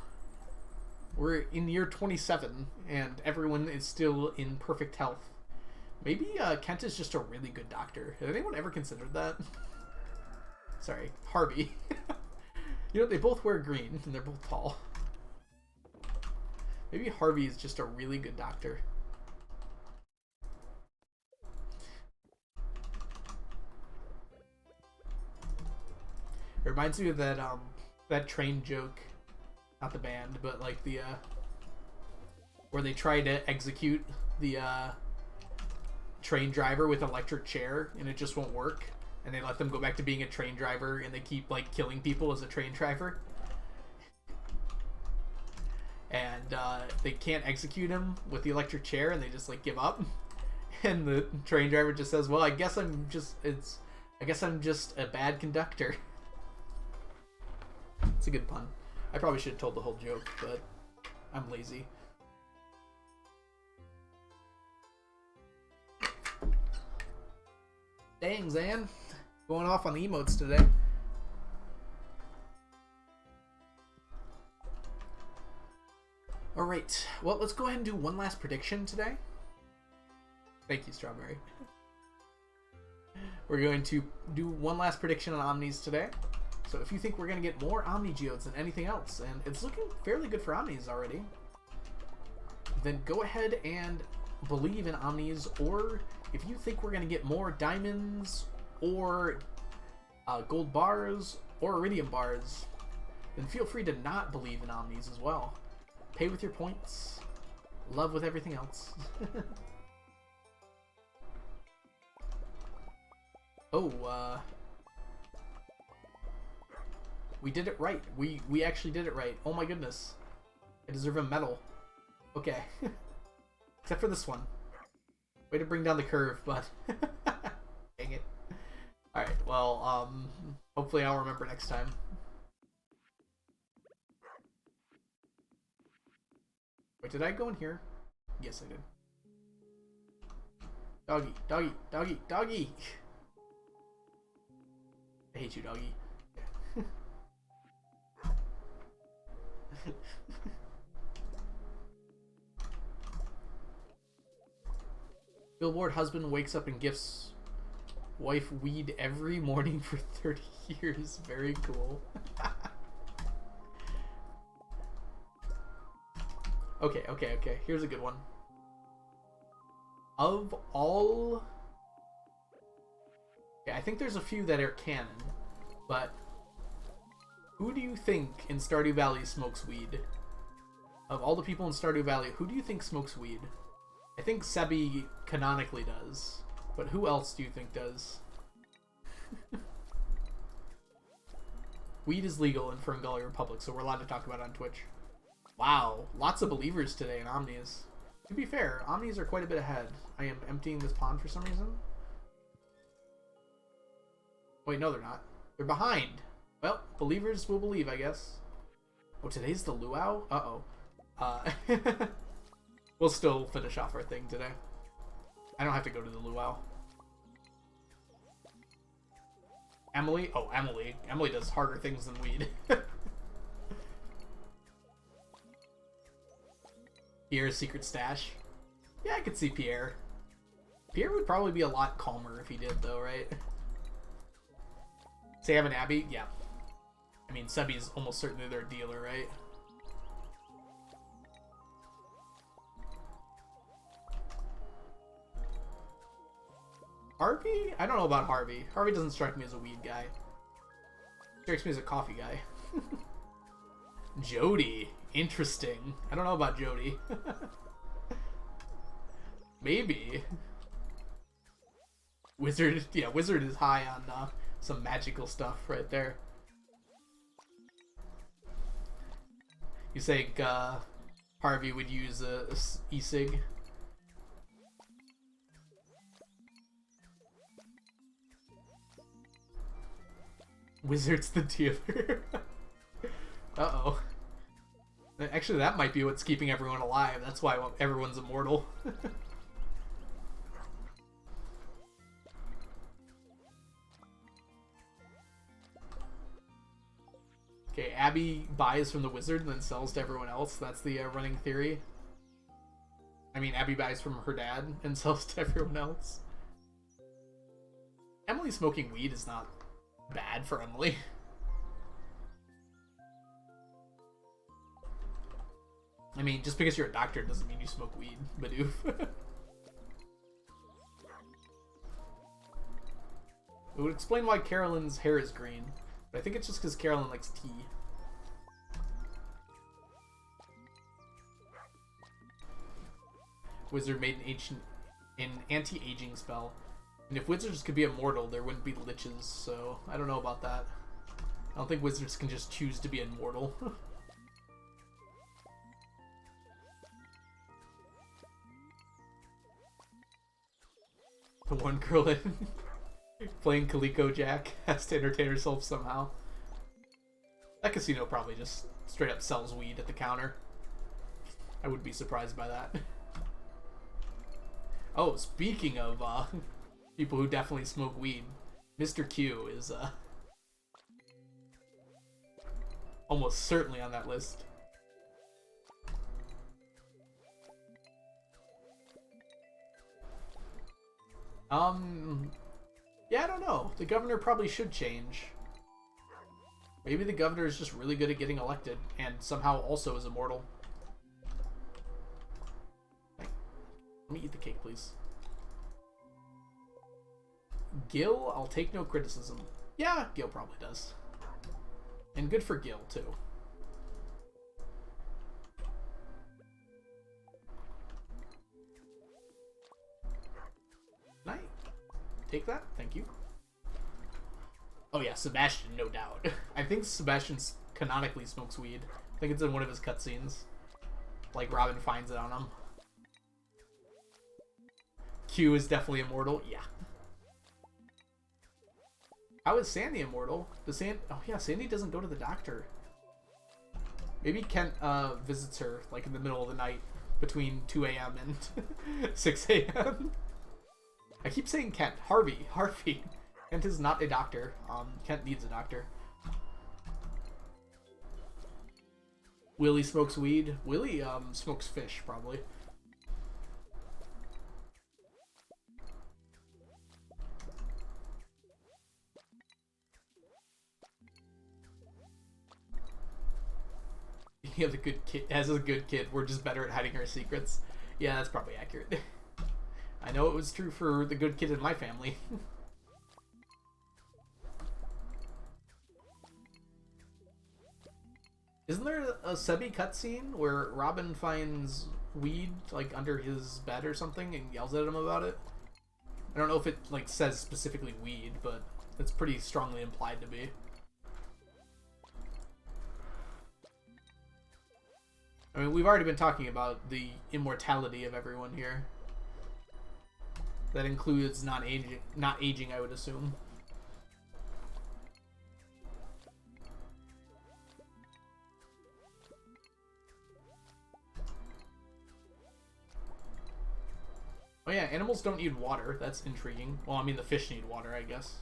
We're in year 27, and everyone is still in perfect health. Maybe Kent is just a really good doctor. Has anyone ever considered that? Sorry, Harvey. You know, they both wear green, and they're both tall. Maybe Harvey is just a really good doctor. It reminds me of that that train joke, not the band, but like the where they try to execute the train driver with an electric chair and it just won't work, and they let them go back to being a train driver and they keep like killing people as a train driver, and they can't execute him with the electric chair and they just like give up, and the train driver just says, "Well, I guess I'm just a bad conductor." It's a good pun. I probably should have told the whole joke, but I'm lazy. Dang, Zan. Going off on the emotes today. Alright, well, let's go ahead and do one last prediction today. Thank you, Strawberry. We're going to do one last prediction on Omnis today. So if you think we're going to get more Omni Geodes than anything else, and it's looking fairly good for Omnis already, then go ahead and believe in Omnis, or if you think we're going to get more diamonds or gold bars or iridium bars, then feel free to not believe in Omnis as well. Pay with your points, love with everything else. Oh, we did it right. We actually did it right. Oh my goodness. I deserve a medal. Okay. Except for this one. Way to bring down the curve, but dang it. Alright, well, hopefully I'll remember next time. Wait, did I go in here? Yes, I did. Doggy, doggy, doggy, doggy! I hate you, doggy. Billboard husband wakes up and gifts wife weed every morning for 30 years. Very cool. Okay. Here's a good one. Of all... Yeah, I think there's a few that are canon, but who do you think in Stardew Valley smokes weed? Of all the people in Stardew Valley, who do you think smokes weed? I think Sebi canonically does, but who else do you think does? Weed is legal in Ferngully Republic, so we're allowed to talk about it on Twitch. Wow, lots of believers today in Omnis. To be fair, Omnis are quite a bit ahead. I am emptying this pond for some reason. Wait, no they're not. They're behind. Well, believers will believe, I guess. Oh, today's the luau? Uh-oh. We'll still finish off our thing today. I don't have to go to the luau. Emily? Oh, Emily. Emily does harder things than weed. Pierre's secret stash. Yeah, I could see Pierre. Pierre would probably be a lot calmer if he did, though, right? Sam and Abby? Yeah. I mean, Sebi's almost certainly their dealer, right? Harvey? I don't know about Harvey. Harvey doesn't strike me as a weed guy. Strikes me as a coffee guy. Jody. Interesting. I don't know about Jody. Maybe. Wizard. Yeah, Wizard is high on some magical stuff right there. You think Harvey would use a e-cig? Wizard's the dealer. Uh-oh. Actually, that might be what's keeping everyone alive. That's why everyone's immortal. Okay, Abby buys from the wizard and then sells to everyone else. That's the running theory. I mean, Abby buys from her dad and sells to everyone else. Emily smoking weed is not bad for Emily. I mean, just because you're a doctor doesn't mean you smoke weed, Badoof. It would explain why Carolyn's hair is green, but I think it's just because Carolyn likes tea. Wizard made an anti-aging spell. And if wizards could be immortal, there wouldn't be liches, so I don't know about that. I don't think wizards can just choose to be immortal. The one girl in playing Coleco Jack has to entertain herself somehow. That casino probably just straight up sells weed at the counter. I wouldn't be surprised by that. Oh, speaking of people who definitely smoke weed, Mr. Q is almost certainly on that list. Yeah, I don't know. The governor probably should change. Maybe the governor is just really good at getting elected and somehow also is immortal. Let me eat the cake, please. Gil, I'll take no criticism. Yeah, Gil probably does. And good for Gil, too. Can I take that? Thank you. Oh yeah, Sebastian, no doubt. I think Sebastian canonically smokes weed. I think it's in one of his cutscenes. Like, Robin finds it on him. Q is definitely immortal. Yeah. How is Sandy immortal? Oh yeah, Sandy doesn't go to the doctor. Maybe Kent visits her like in the middle of the night between 2 a.m. and 6 a.m. I keep saying Kent. Harvey. Kent is not a doctor. Kent needs a doctor. Willie smokes weed. Willie smokes fish, probably. He has a good kid. Has a good kid. We're just better at hiding our secrets. Yeah, that's probably accurate. I know it was true for the good kid in my family. Isn't there a Sebi cutscene where Robin finds weed like under his bed or something and yells at him about it? I don't know if it like says specifically weed, but it's pretty strongly implied to be. I mean, we've already been talking about the immortality of everyone here. That includes not aging, I would assume. Oh yeah, animals don't need water. That's intriguing. Well, I mean, the fish need water, I guess.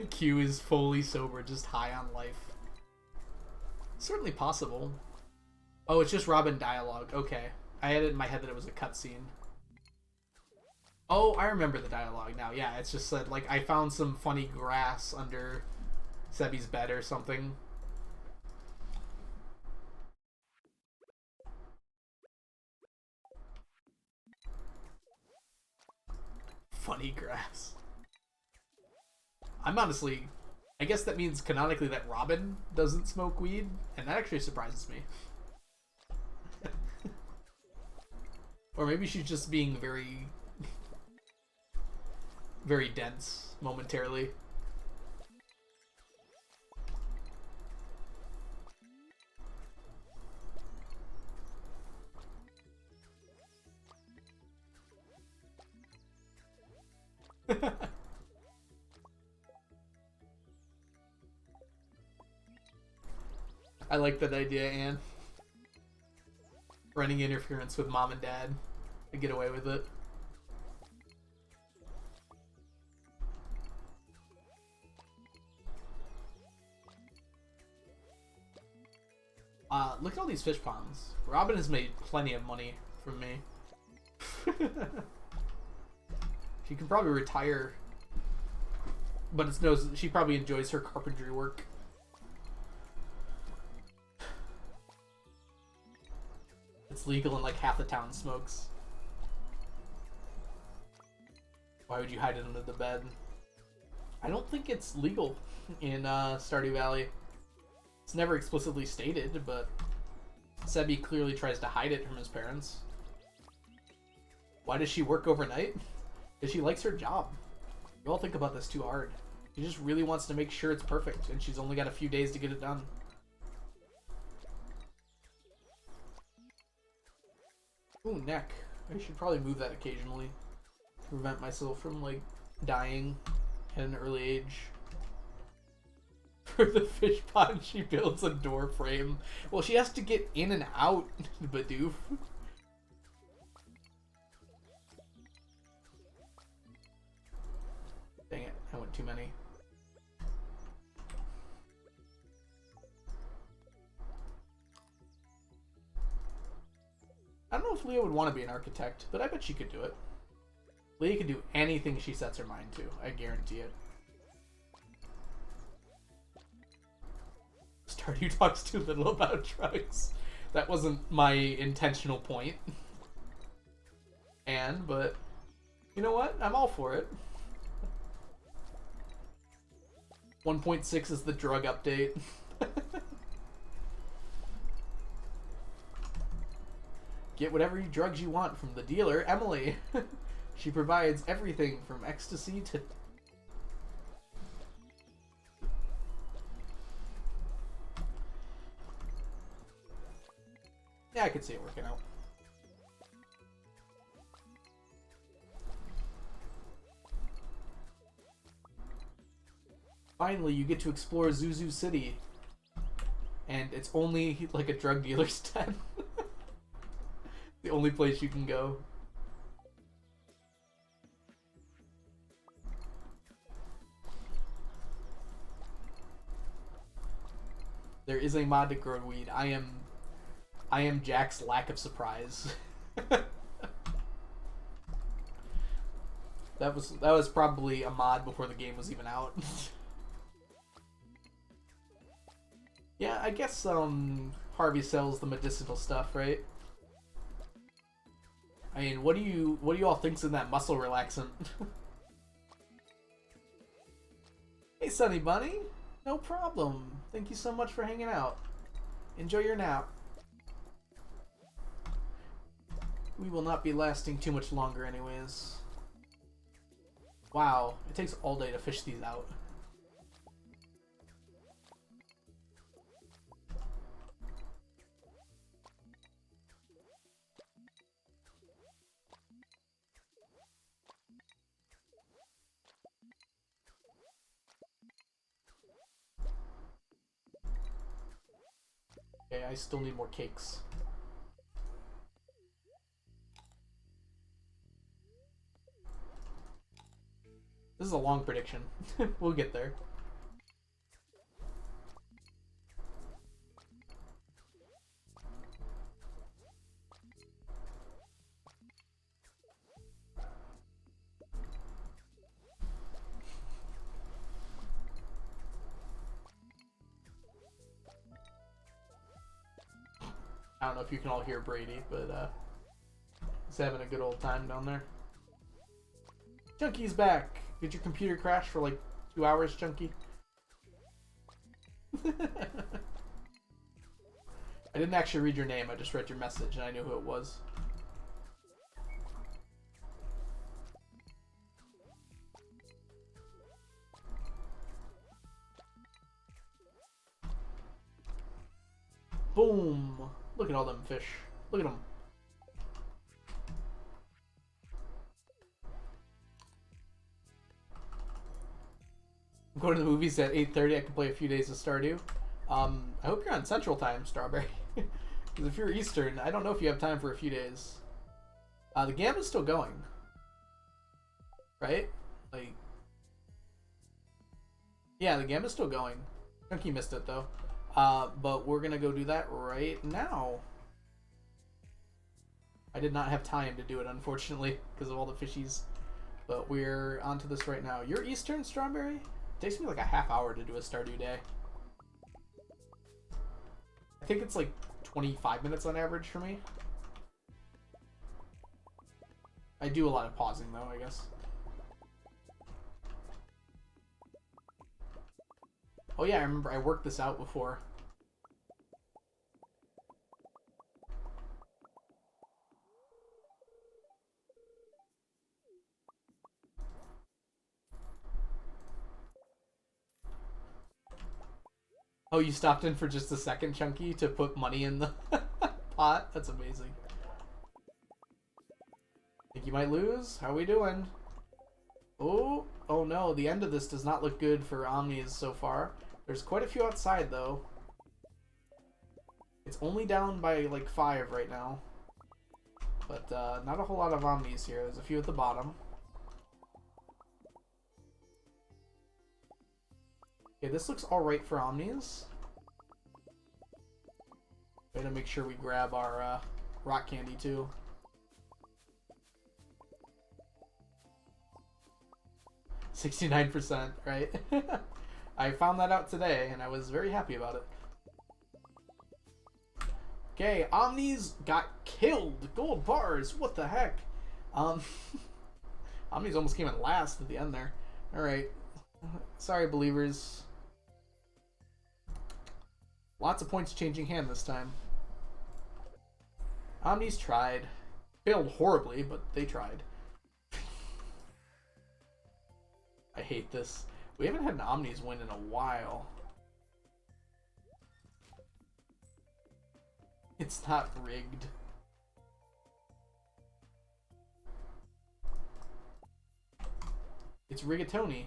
Q is fully sober, just high on life. Certainly possible. Oh, it's just Robin dialogue. Okay. I had it in my head that it was a cutscene. Oh, I remember the dialogue now. Yeah, it's just said, like, I found some funny grass under Sebi's bed or something. Funny grass. I'm honestly... I guess that means canonically that Robin doesn't smoke weed, and that actually surprises me. Or maybe she's just being very... very dense momentarily. I like that idea, Anne. Running interference with mom and dad to get away with it. Look at all these fish ponds. Robin has made plenty of money from me. She can probably retire, but it's no. She probably enjoys her carpentry work. It's legal and like half the town smokes. Why would you hide it under the bed? I don't think it's legal in Stardew Valley. It's never explicitly stated, but Sebi clearly tries to hide it from his parents. Why does she work overnight? Because she likes her job. You all think about this too hard. She just really wants to make sure it's perfect, and she's only got a few days to get it done. Ooh, neck. I should probably move that occasionally to prevent myself from, like, dying at an early age. For the fish pond, she builds a door frame. Well, she has to get in and out, Badoof. Dang it, I went too many. if Leah would want to be an architect, but I bet she could do it. Leah can do anything she sets her mind to. I guarantee it. Stardew talks too little about drugs. That wasn't my intentional point. But you know what? I'm all for it. 1.6 is the drug update. Get whatever drugs you want from the dealer, Emily. She provides everything from ecstasy to... Yeah, I could see it working out. Finally, you get to explore Zuzu City. And it's only like a drug dealer's den. The only place you can go. There is a mod to grow weed. I am Jack's lack of surprise. That was probably a mod before the game was even out. Yeah, I guess Harvey sells the medicinal stuff, right? I mean, what do you all think's in that muscle relaxant? Hey, Sunny Bunny. No problem. Thank you so much for hanging out. Enjoy your nap. We will not be lasting too much longer anyways. Wow, it takes all day to fish these out. Okay, I still need more cakes. This is a long prediction. We'll get there. I don't know if you can all hear Brady, but he's having a good old time down there. Chunky's back. Did your computer crash for like 2 hours, Chunky? I didn't actually read your name, I just read your message and I knew who it was. Boom! Look at all them fish. Look at them. I'm going to the movies at 8:30. I can play a few days of Stardew. I hope you're on Central Time, Strawberry. Because if you're Eastern, I don't know if you have time for a few days. The Gambit's still going. Right? Like... Yeah, the Gambit's still going. Chunky missed it, though. But we're gonna go do that right now. I did not have time to do it, unfortunately, because of all the fishies. But we're onto this right now. You're Eastern, Strawberry? It takes me like a half hour to do a Stardew day. I think it's like 25 minutes on average for me. I do a lot of pausing though, I guess. Oh yeah, I remember I worked this out before. Oh, you stopped in for just a second, Chunky, to put money in the pot? That's amazing. Think you might lose? How are we doing? Oh no, the end of this does not look good for Omnis so far. There's quite a few outside, though. It's only down by, like, 5 right now. But, not a whole lot of Omnis here. There's a few at the bottom. Okay, this looks alright for Omnis. Gotta make sure we grab our rock candy too. 69%, right? I found that out today, and I was very happy about it. Okay, Omnis got killed. Gold bars. What the heck? Omnis almost came in last at the end there. All right. Sorry, believers. Lots of points changing hand this time. Omnis tried. Failed horribly, but they tried. I hate this. We haven't had an Omnis win in a while. It's not rigged. It's rigatoni.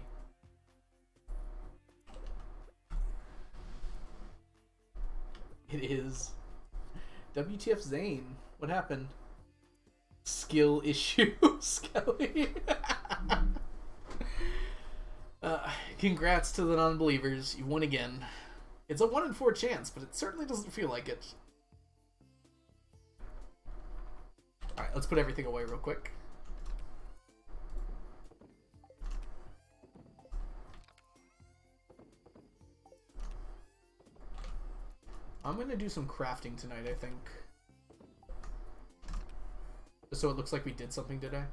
It is. WTF Zane? What happened? Skill issue, Skelly. Congrats to the non-believers. You won again. It's a 1 in 4 chance, but it certainly doesn't feel like it. Alright, let's put everything away real quick. I'm gonna do some crafting tonight, I think. Just so it looks like we did something today.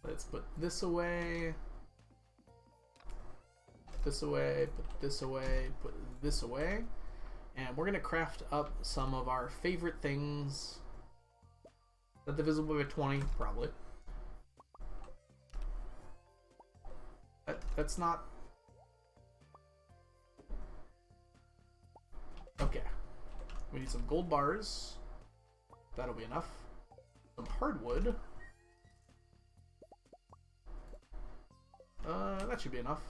Let's put this away. Put this away, put this away, put this away. And we're gonna craft up some of our favorite things. Is that divisible by 20? Probably. That's not... Okay. We need some gold bars. That'll be enough. Some hardwood. That should be enough.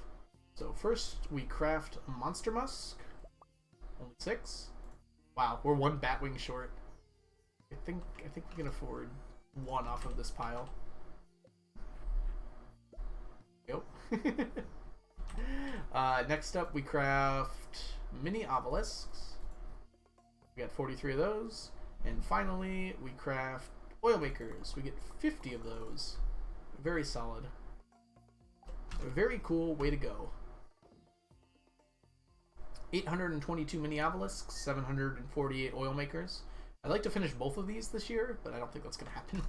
So first we craft a monster musk. Only 6. Wow, we're 1 batwing short. I think we can afford 1 off of this pile. Yep. Next up we craft mini obelisks. We got 43 of those. And finally we craft oil makers. We get 50 of those. Very solid. A very cool. Way to go. 822 mini obelisks, 748 oil makers. I'd like to finish both of these this year, but I don't think that's going to happen.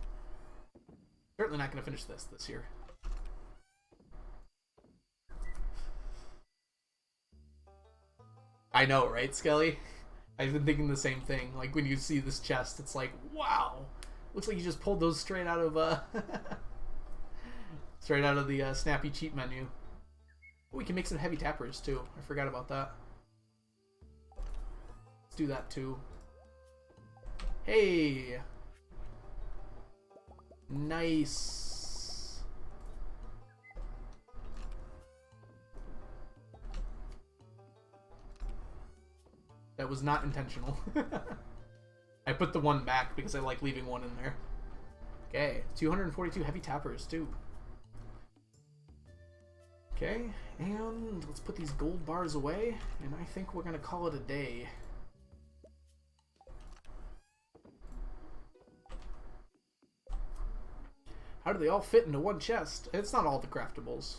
Certainly not going to finish this year. I know, right, Skelly? I've been thinking the same thing. Like, when you see this chest, it's like, wow! Looks like you just pulled those straight out of, straight out of the Snappy Cheat menu. Oh, we can make some heavy tappers, too. I forgot about that. Let's do that, too. Hey! Nice! That was not intentional. I put the 1 back because I like leaving 1 in there. Okay, 242 heavy tappers, too. Okay, and let's put these gold bars away, and I think we're gonna call it a day. How do they all fit into 1 chest? It's not all the craftables.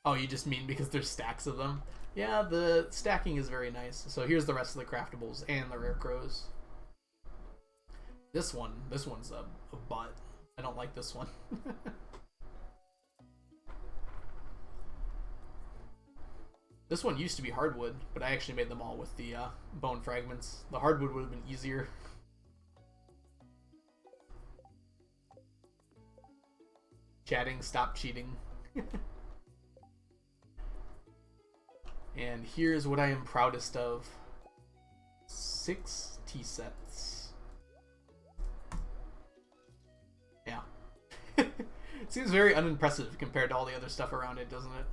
Oh, you just mean because there's stacks of them? Yeah, the stacking is very nice. So here's the rest of the craftables and the rare crows. This one's a butt. I don't like this one. This one used to be hardwood, but I actually made them all with the bone fragments. The hardwood would have been easier. Chatting, stop cheating. And here's what I am proudest of. 6 tea sets. Yeah. It seems very unimpressive compared to all the other stuff around it, doesn't it?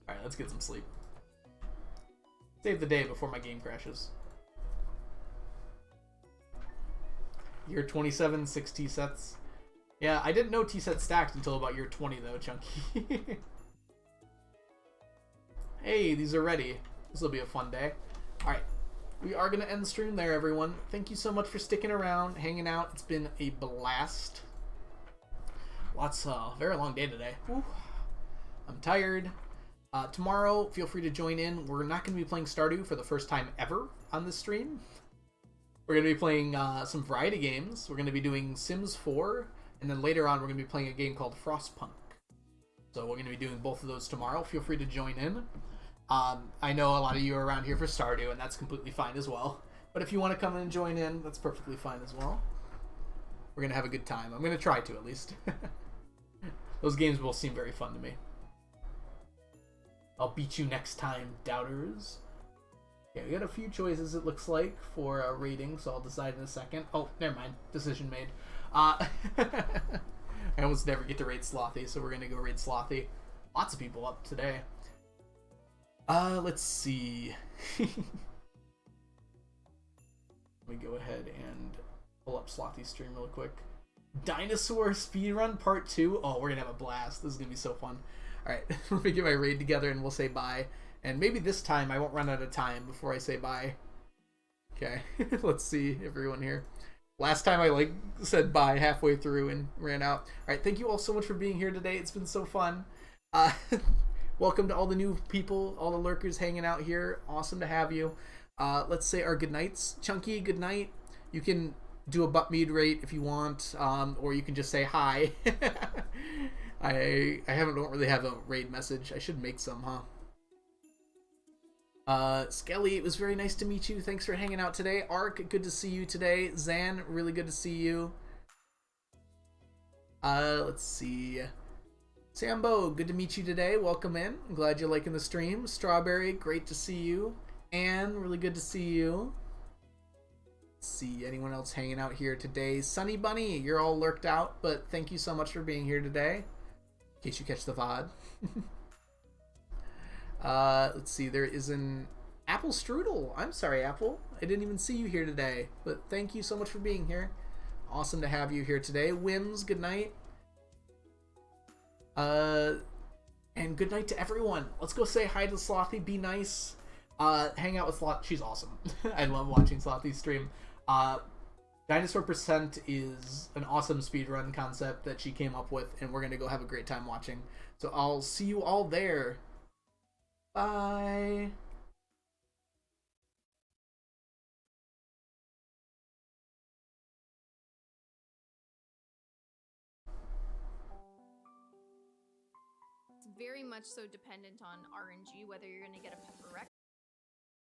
Alright, let's get some sleep. Save the day before my game crashes. Year 27, 6 tea sets. Yeah, I didn't know tea sets stacked until about year 20 though, Chunky. Hey, these are ready. This will be a fun day. Alright, we are going to end the stream there, everyone. Thank you so much for sticking around, hanging out. It's been a blast. Very long day today. Whew. I'm tired. Tomorrow, feel free to join in. We're not going to be playing Stardew for the first time ever on this stream. We're going to be playing some variety games. We're going to be doing Sims 4, and then later on we're going to be playing a game called Frostpunk. So we're going to be doing both of those tomorrow. Feel free to join in. I know a lot of you are around here for Stardew, and that's completely fine as well. But if you want to come and join in, that's perfectly fine as well. We're going to have a good time. I'm going to try to, at least. Those games will seem very fun to me. I'll beat you next time, doubters. Yeah, we got a few choices, it looks like, for a rating, so I'll decide in a second. Oh, never mind. Decision made. I almost never get to raid Slothy, so we're going to go raid Slothy. Lots of people up today. Let's see. Let me go ahead and pull up Slothy's stream real quick. Dinosaur Speedrun Part 2. Oh, we're going to have a blast. This is going to be so fun. Alright, let me get my raid together and we'll say bye. And maybe this time I won't run out of time before I say bye. Okay, let's see everyone here. Last time I said bye halfway through and ran out. Alright, thank you all so much for being here today. It's been so fun. Welcome to all the new people, all the lurkers hanging out here. Awesome to have you. Let's say our good nights. Chunky, good night. You can do a butt mead rate if you want, or you can just say hi. I don't really have a raid message. I should make some, huh? Skelly, it was very nice to meet you. Thanks for hanging out today. Ark, good to see you today. Zan, really good to see you. Let's see. Sambo, good to meet you today. Welcome in. I'm glad you're liking the stream. Strawberry, great to see you. Anne, really good to see you. Let's see, anyone else hanging out here today? Sunny Bunny, you're all lurked out, but thank you so much for being here today. In case you catch the VOD. Let's see, there is an Apple Strudel. I'm sorry, Apple. I didn't even see you here today, but thank you so much for being here. Awesome to have you here today. Wims, good night. And good night to everyone. Let's go say hi to Slothy. Be nice. Hang out with Sloth. She's awesome. I love watching Slothy stream. Dinosaur Percent is an awesome speedrun concept that she came up with, and we're going to go have a great time watching. So I'll see you all there. Bye. It's very much so dependent on RNG, whether you're going to get a Pepper Rex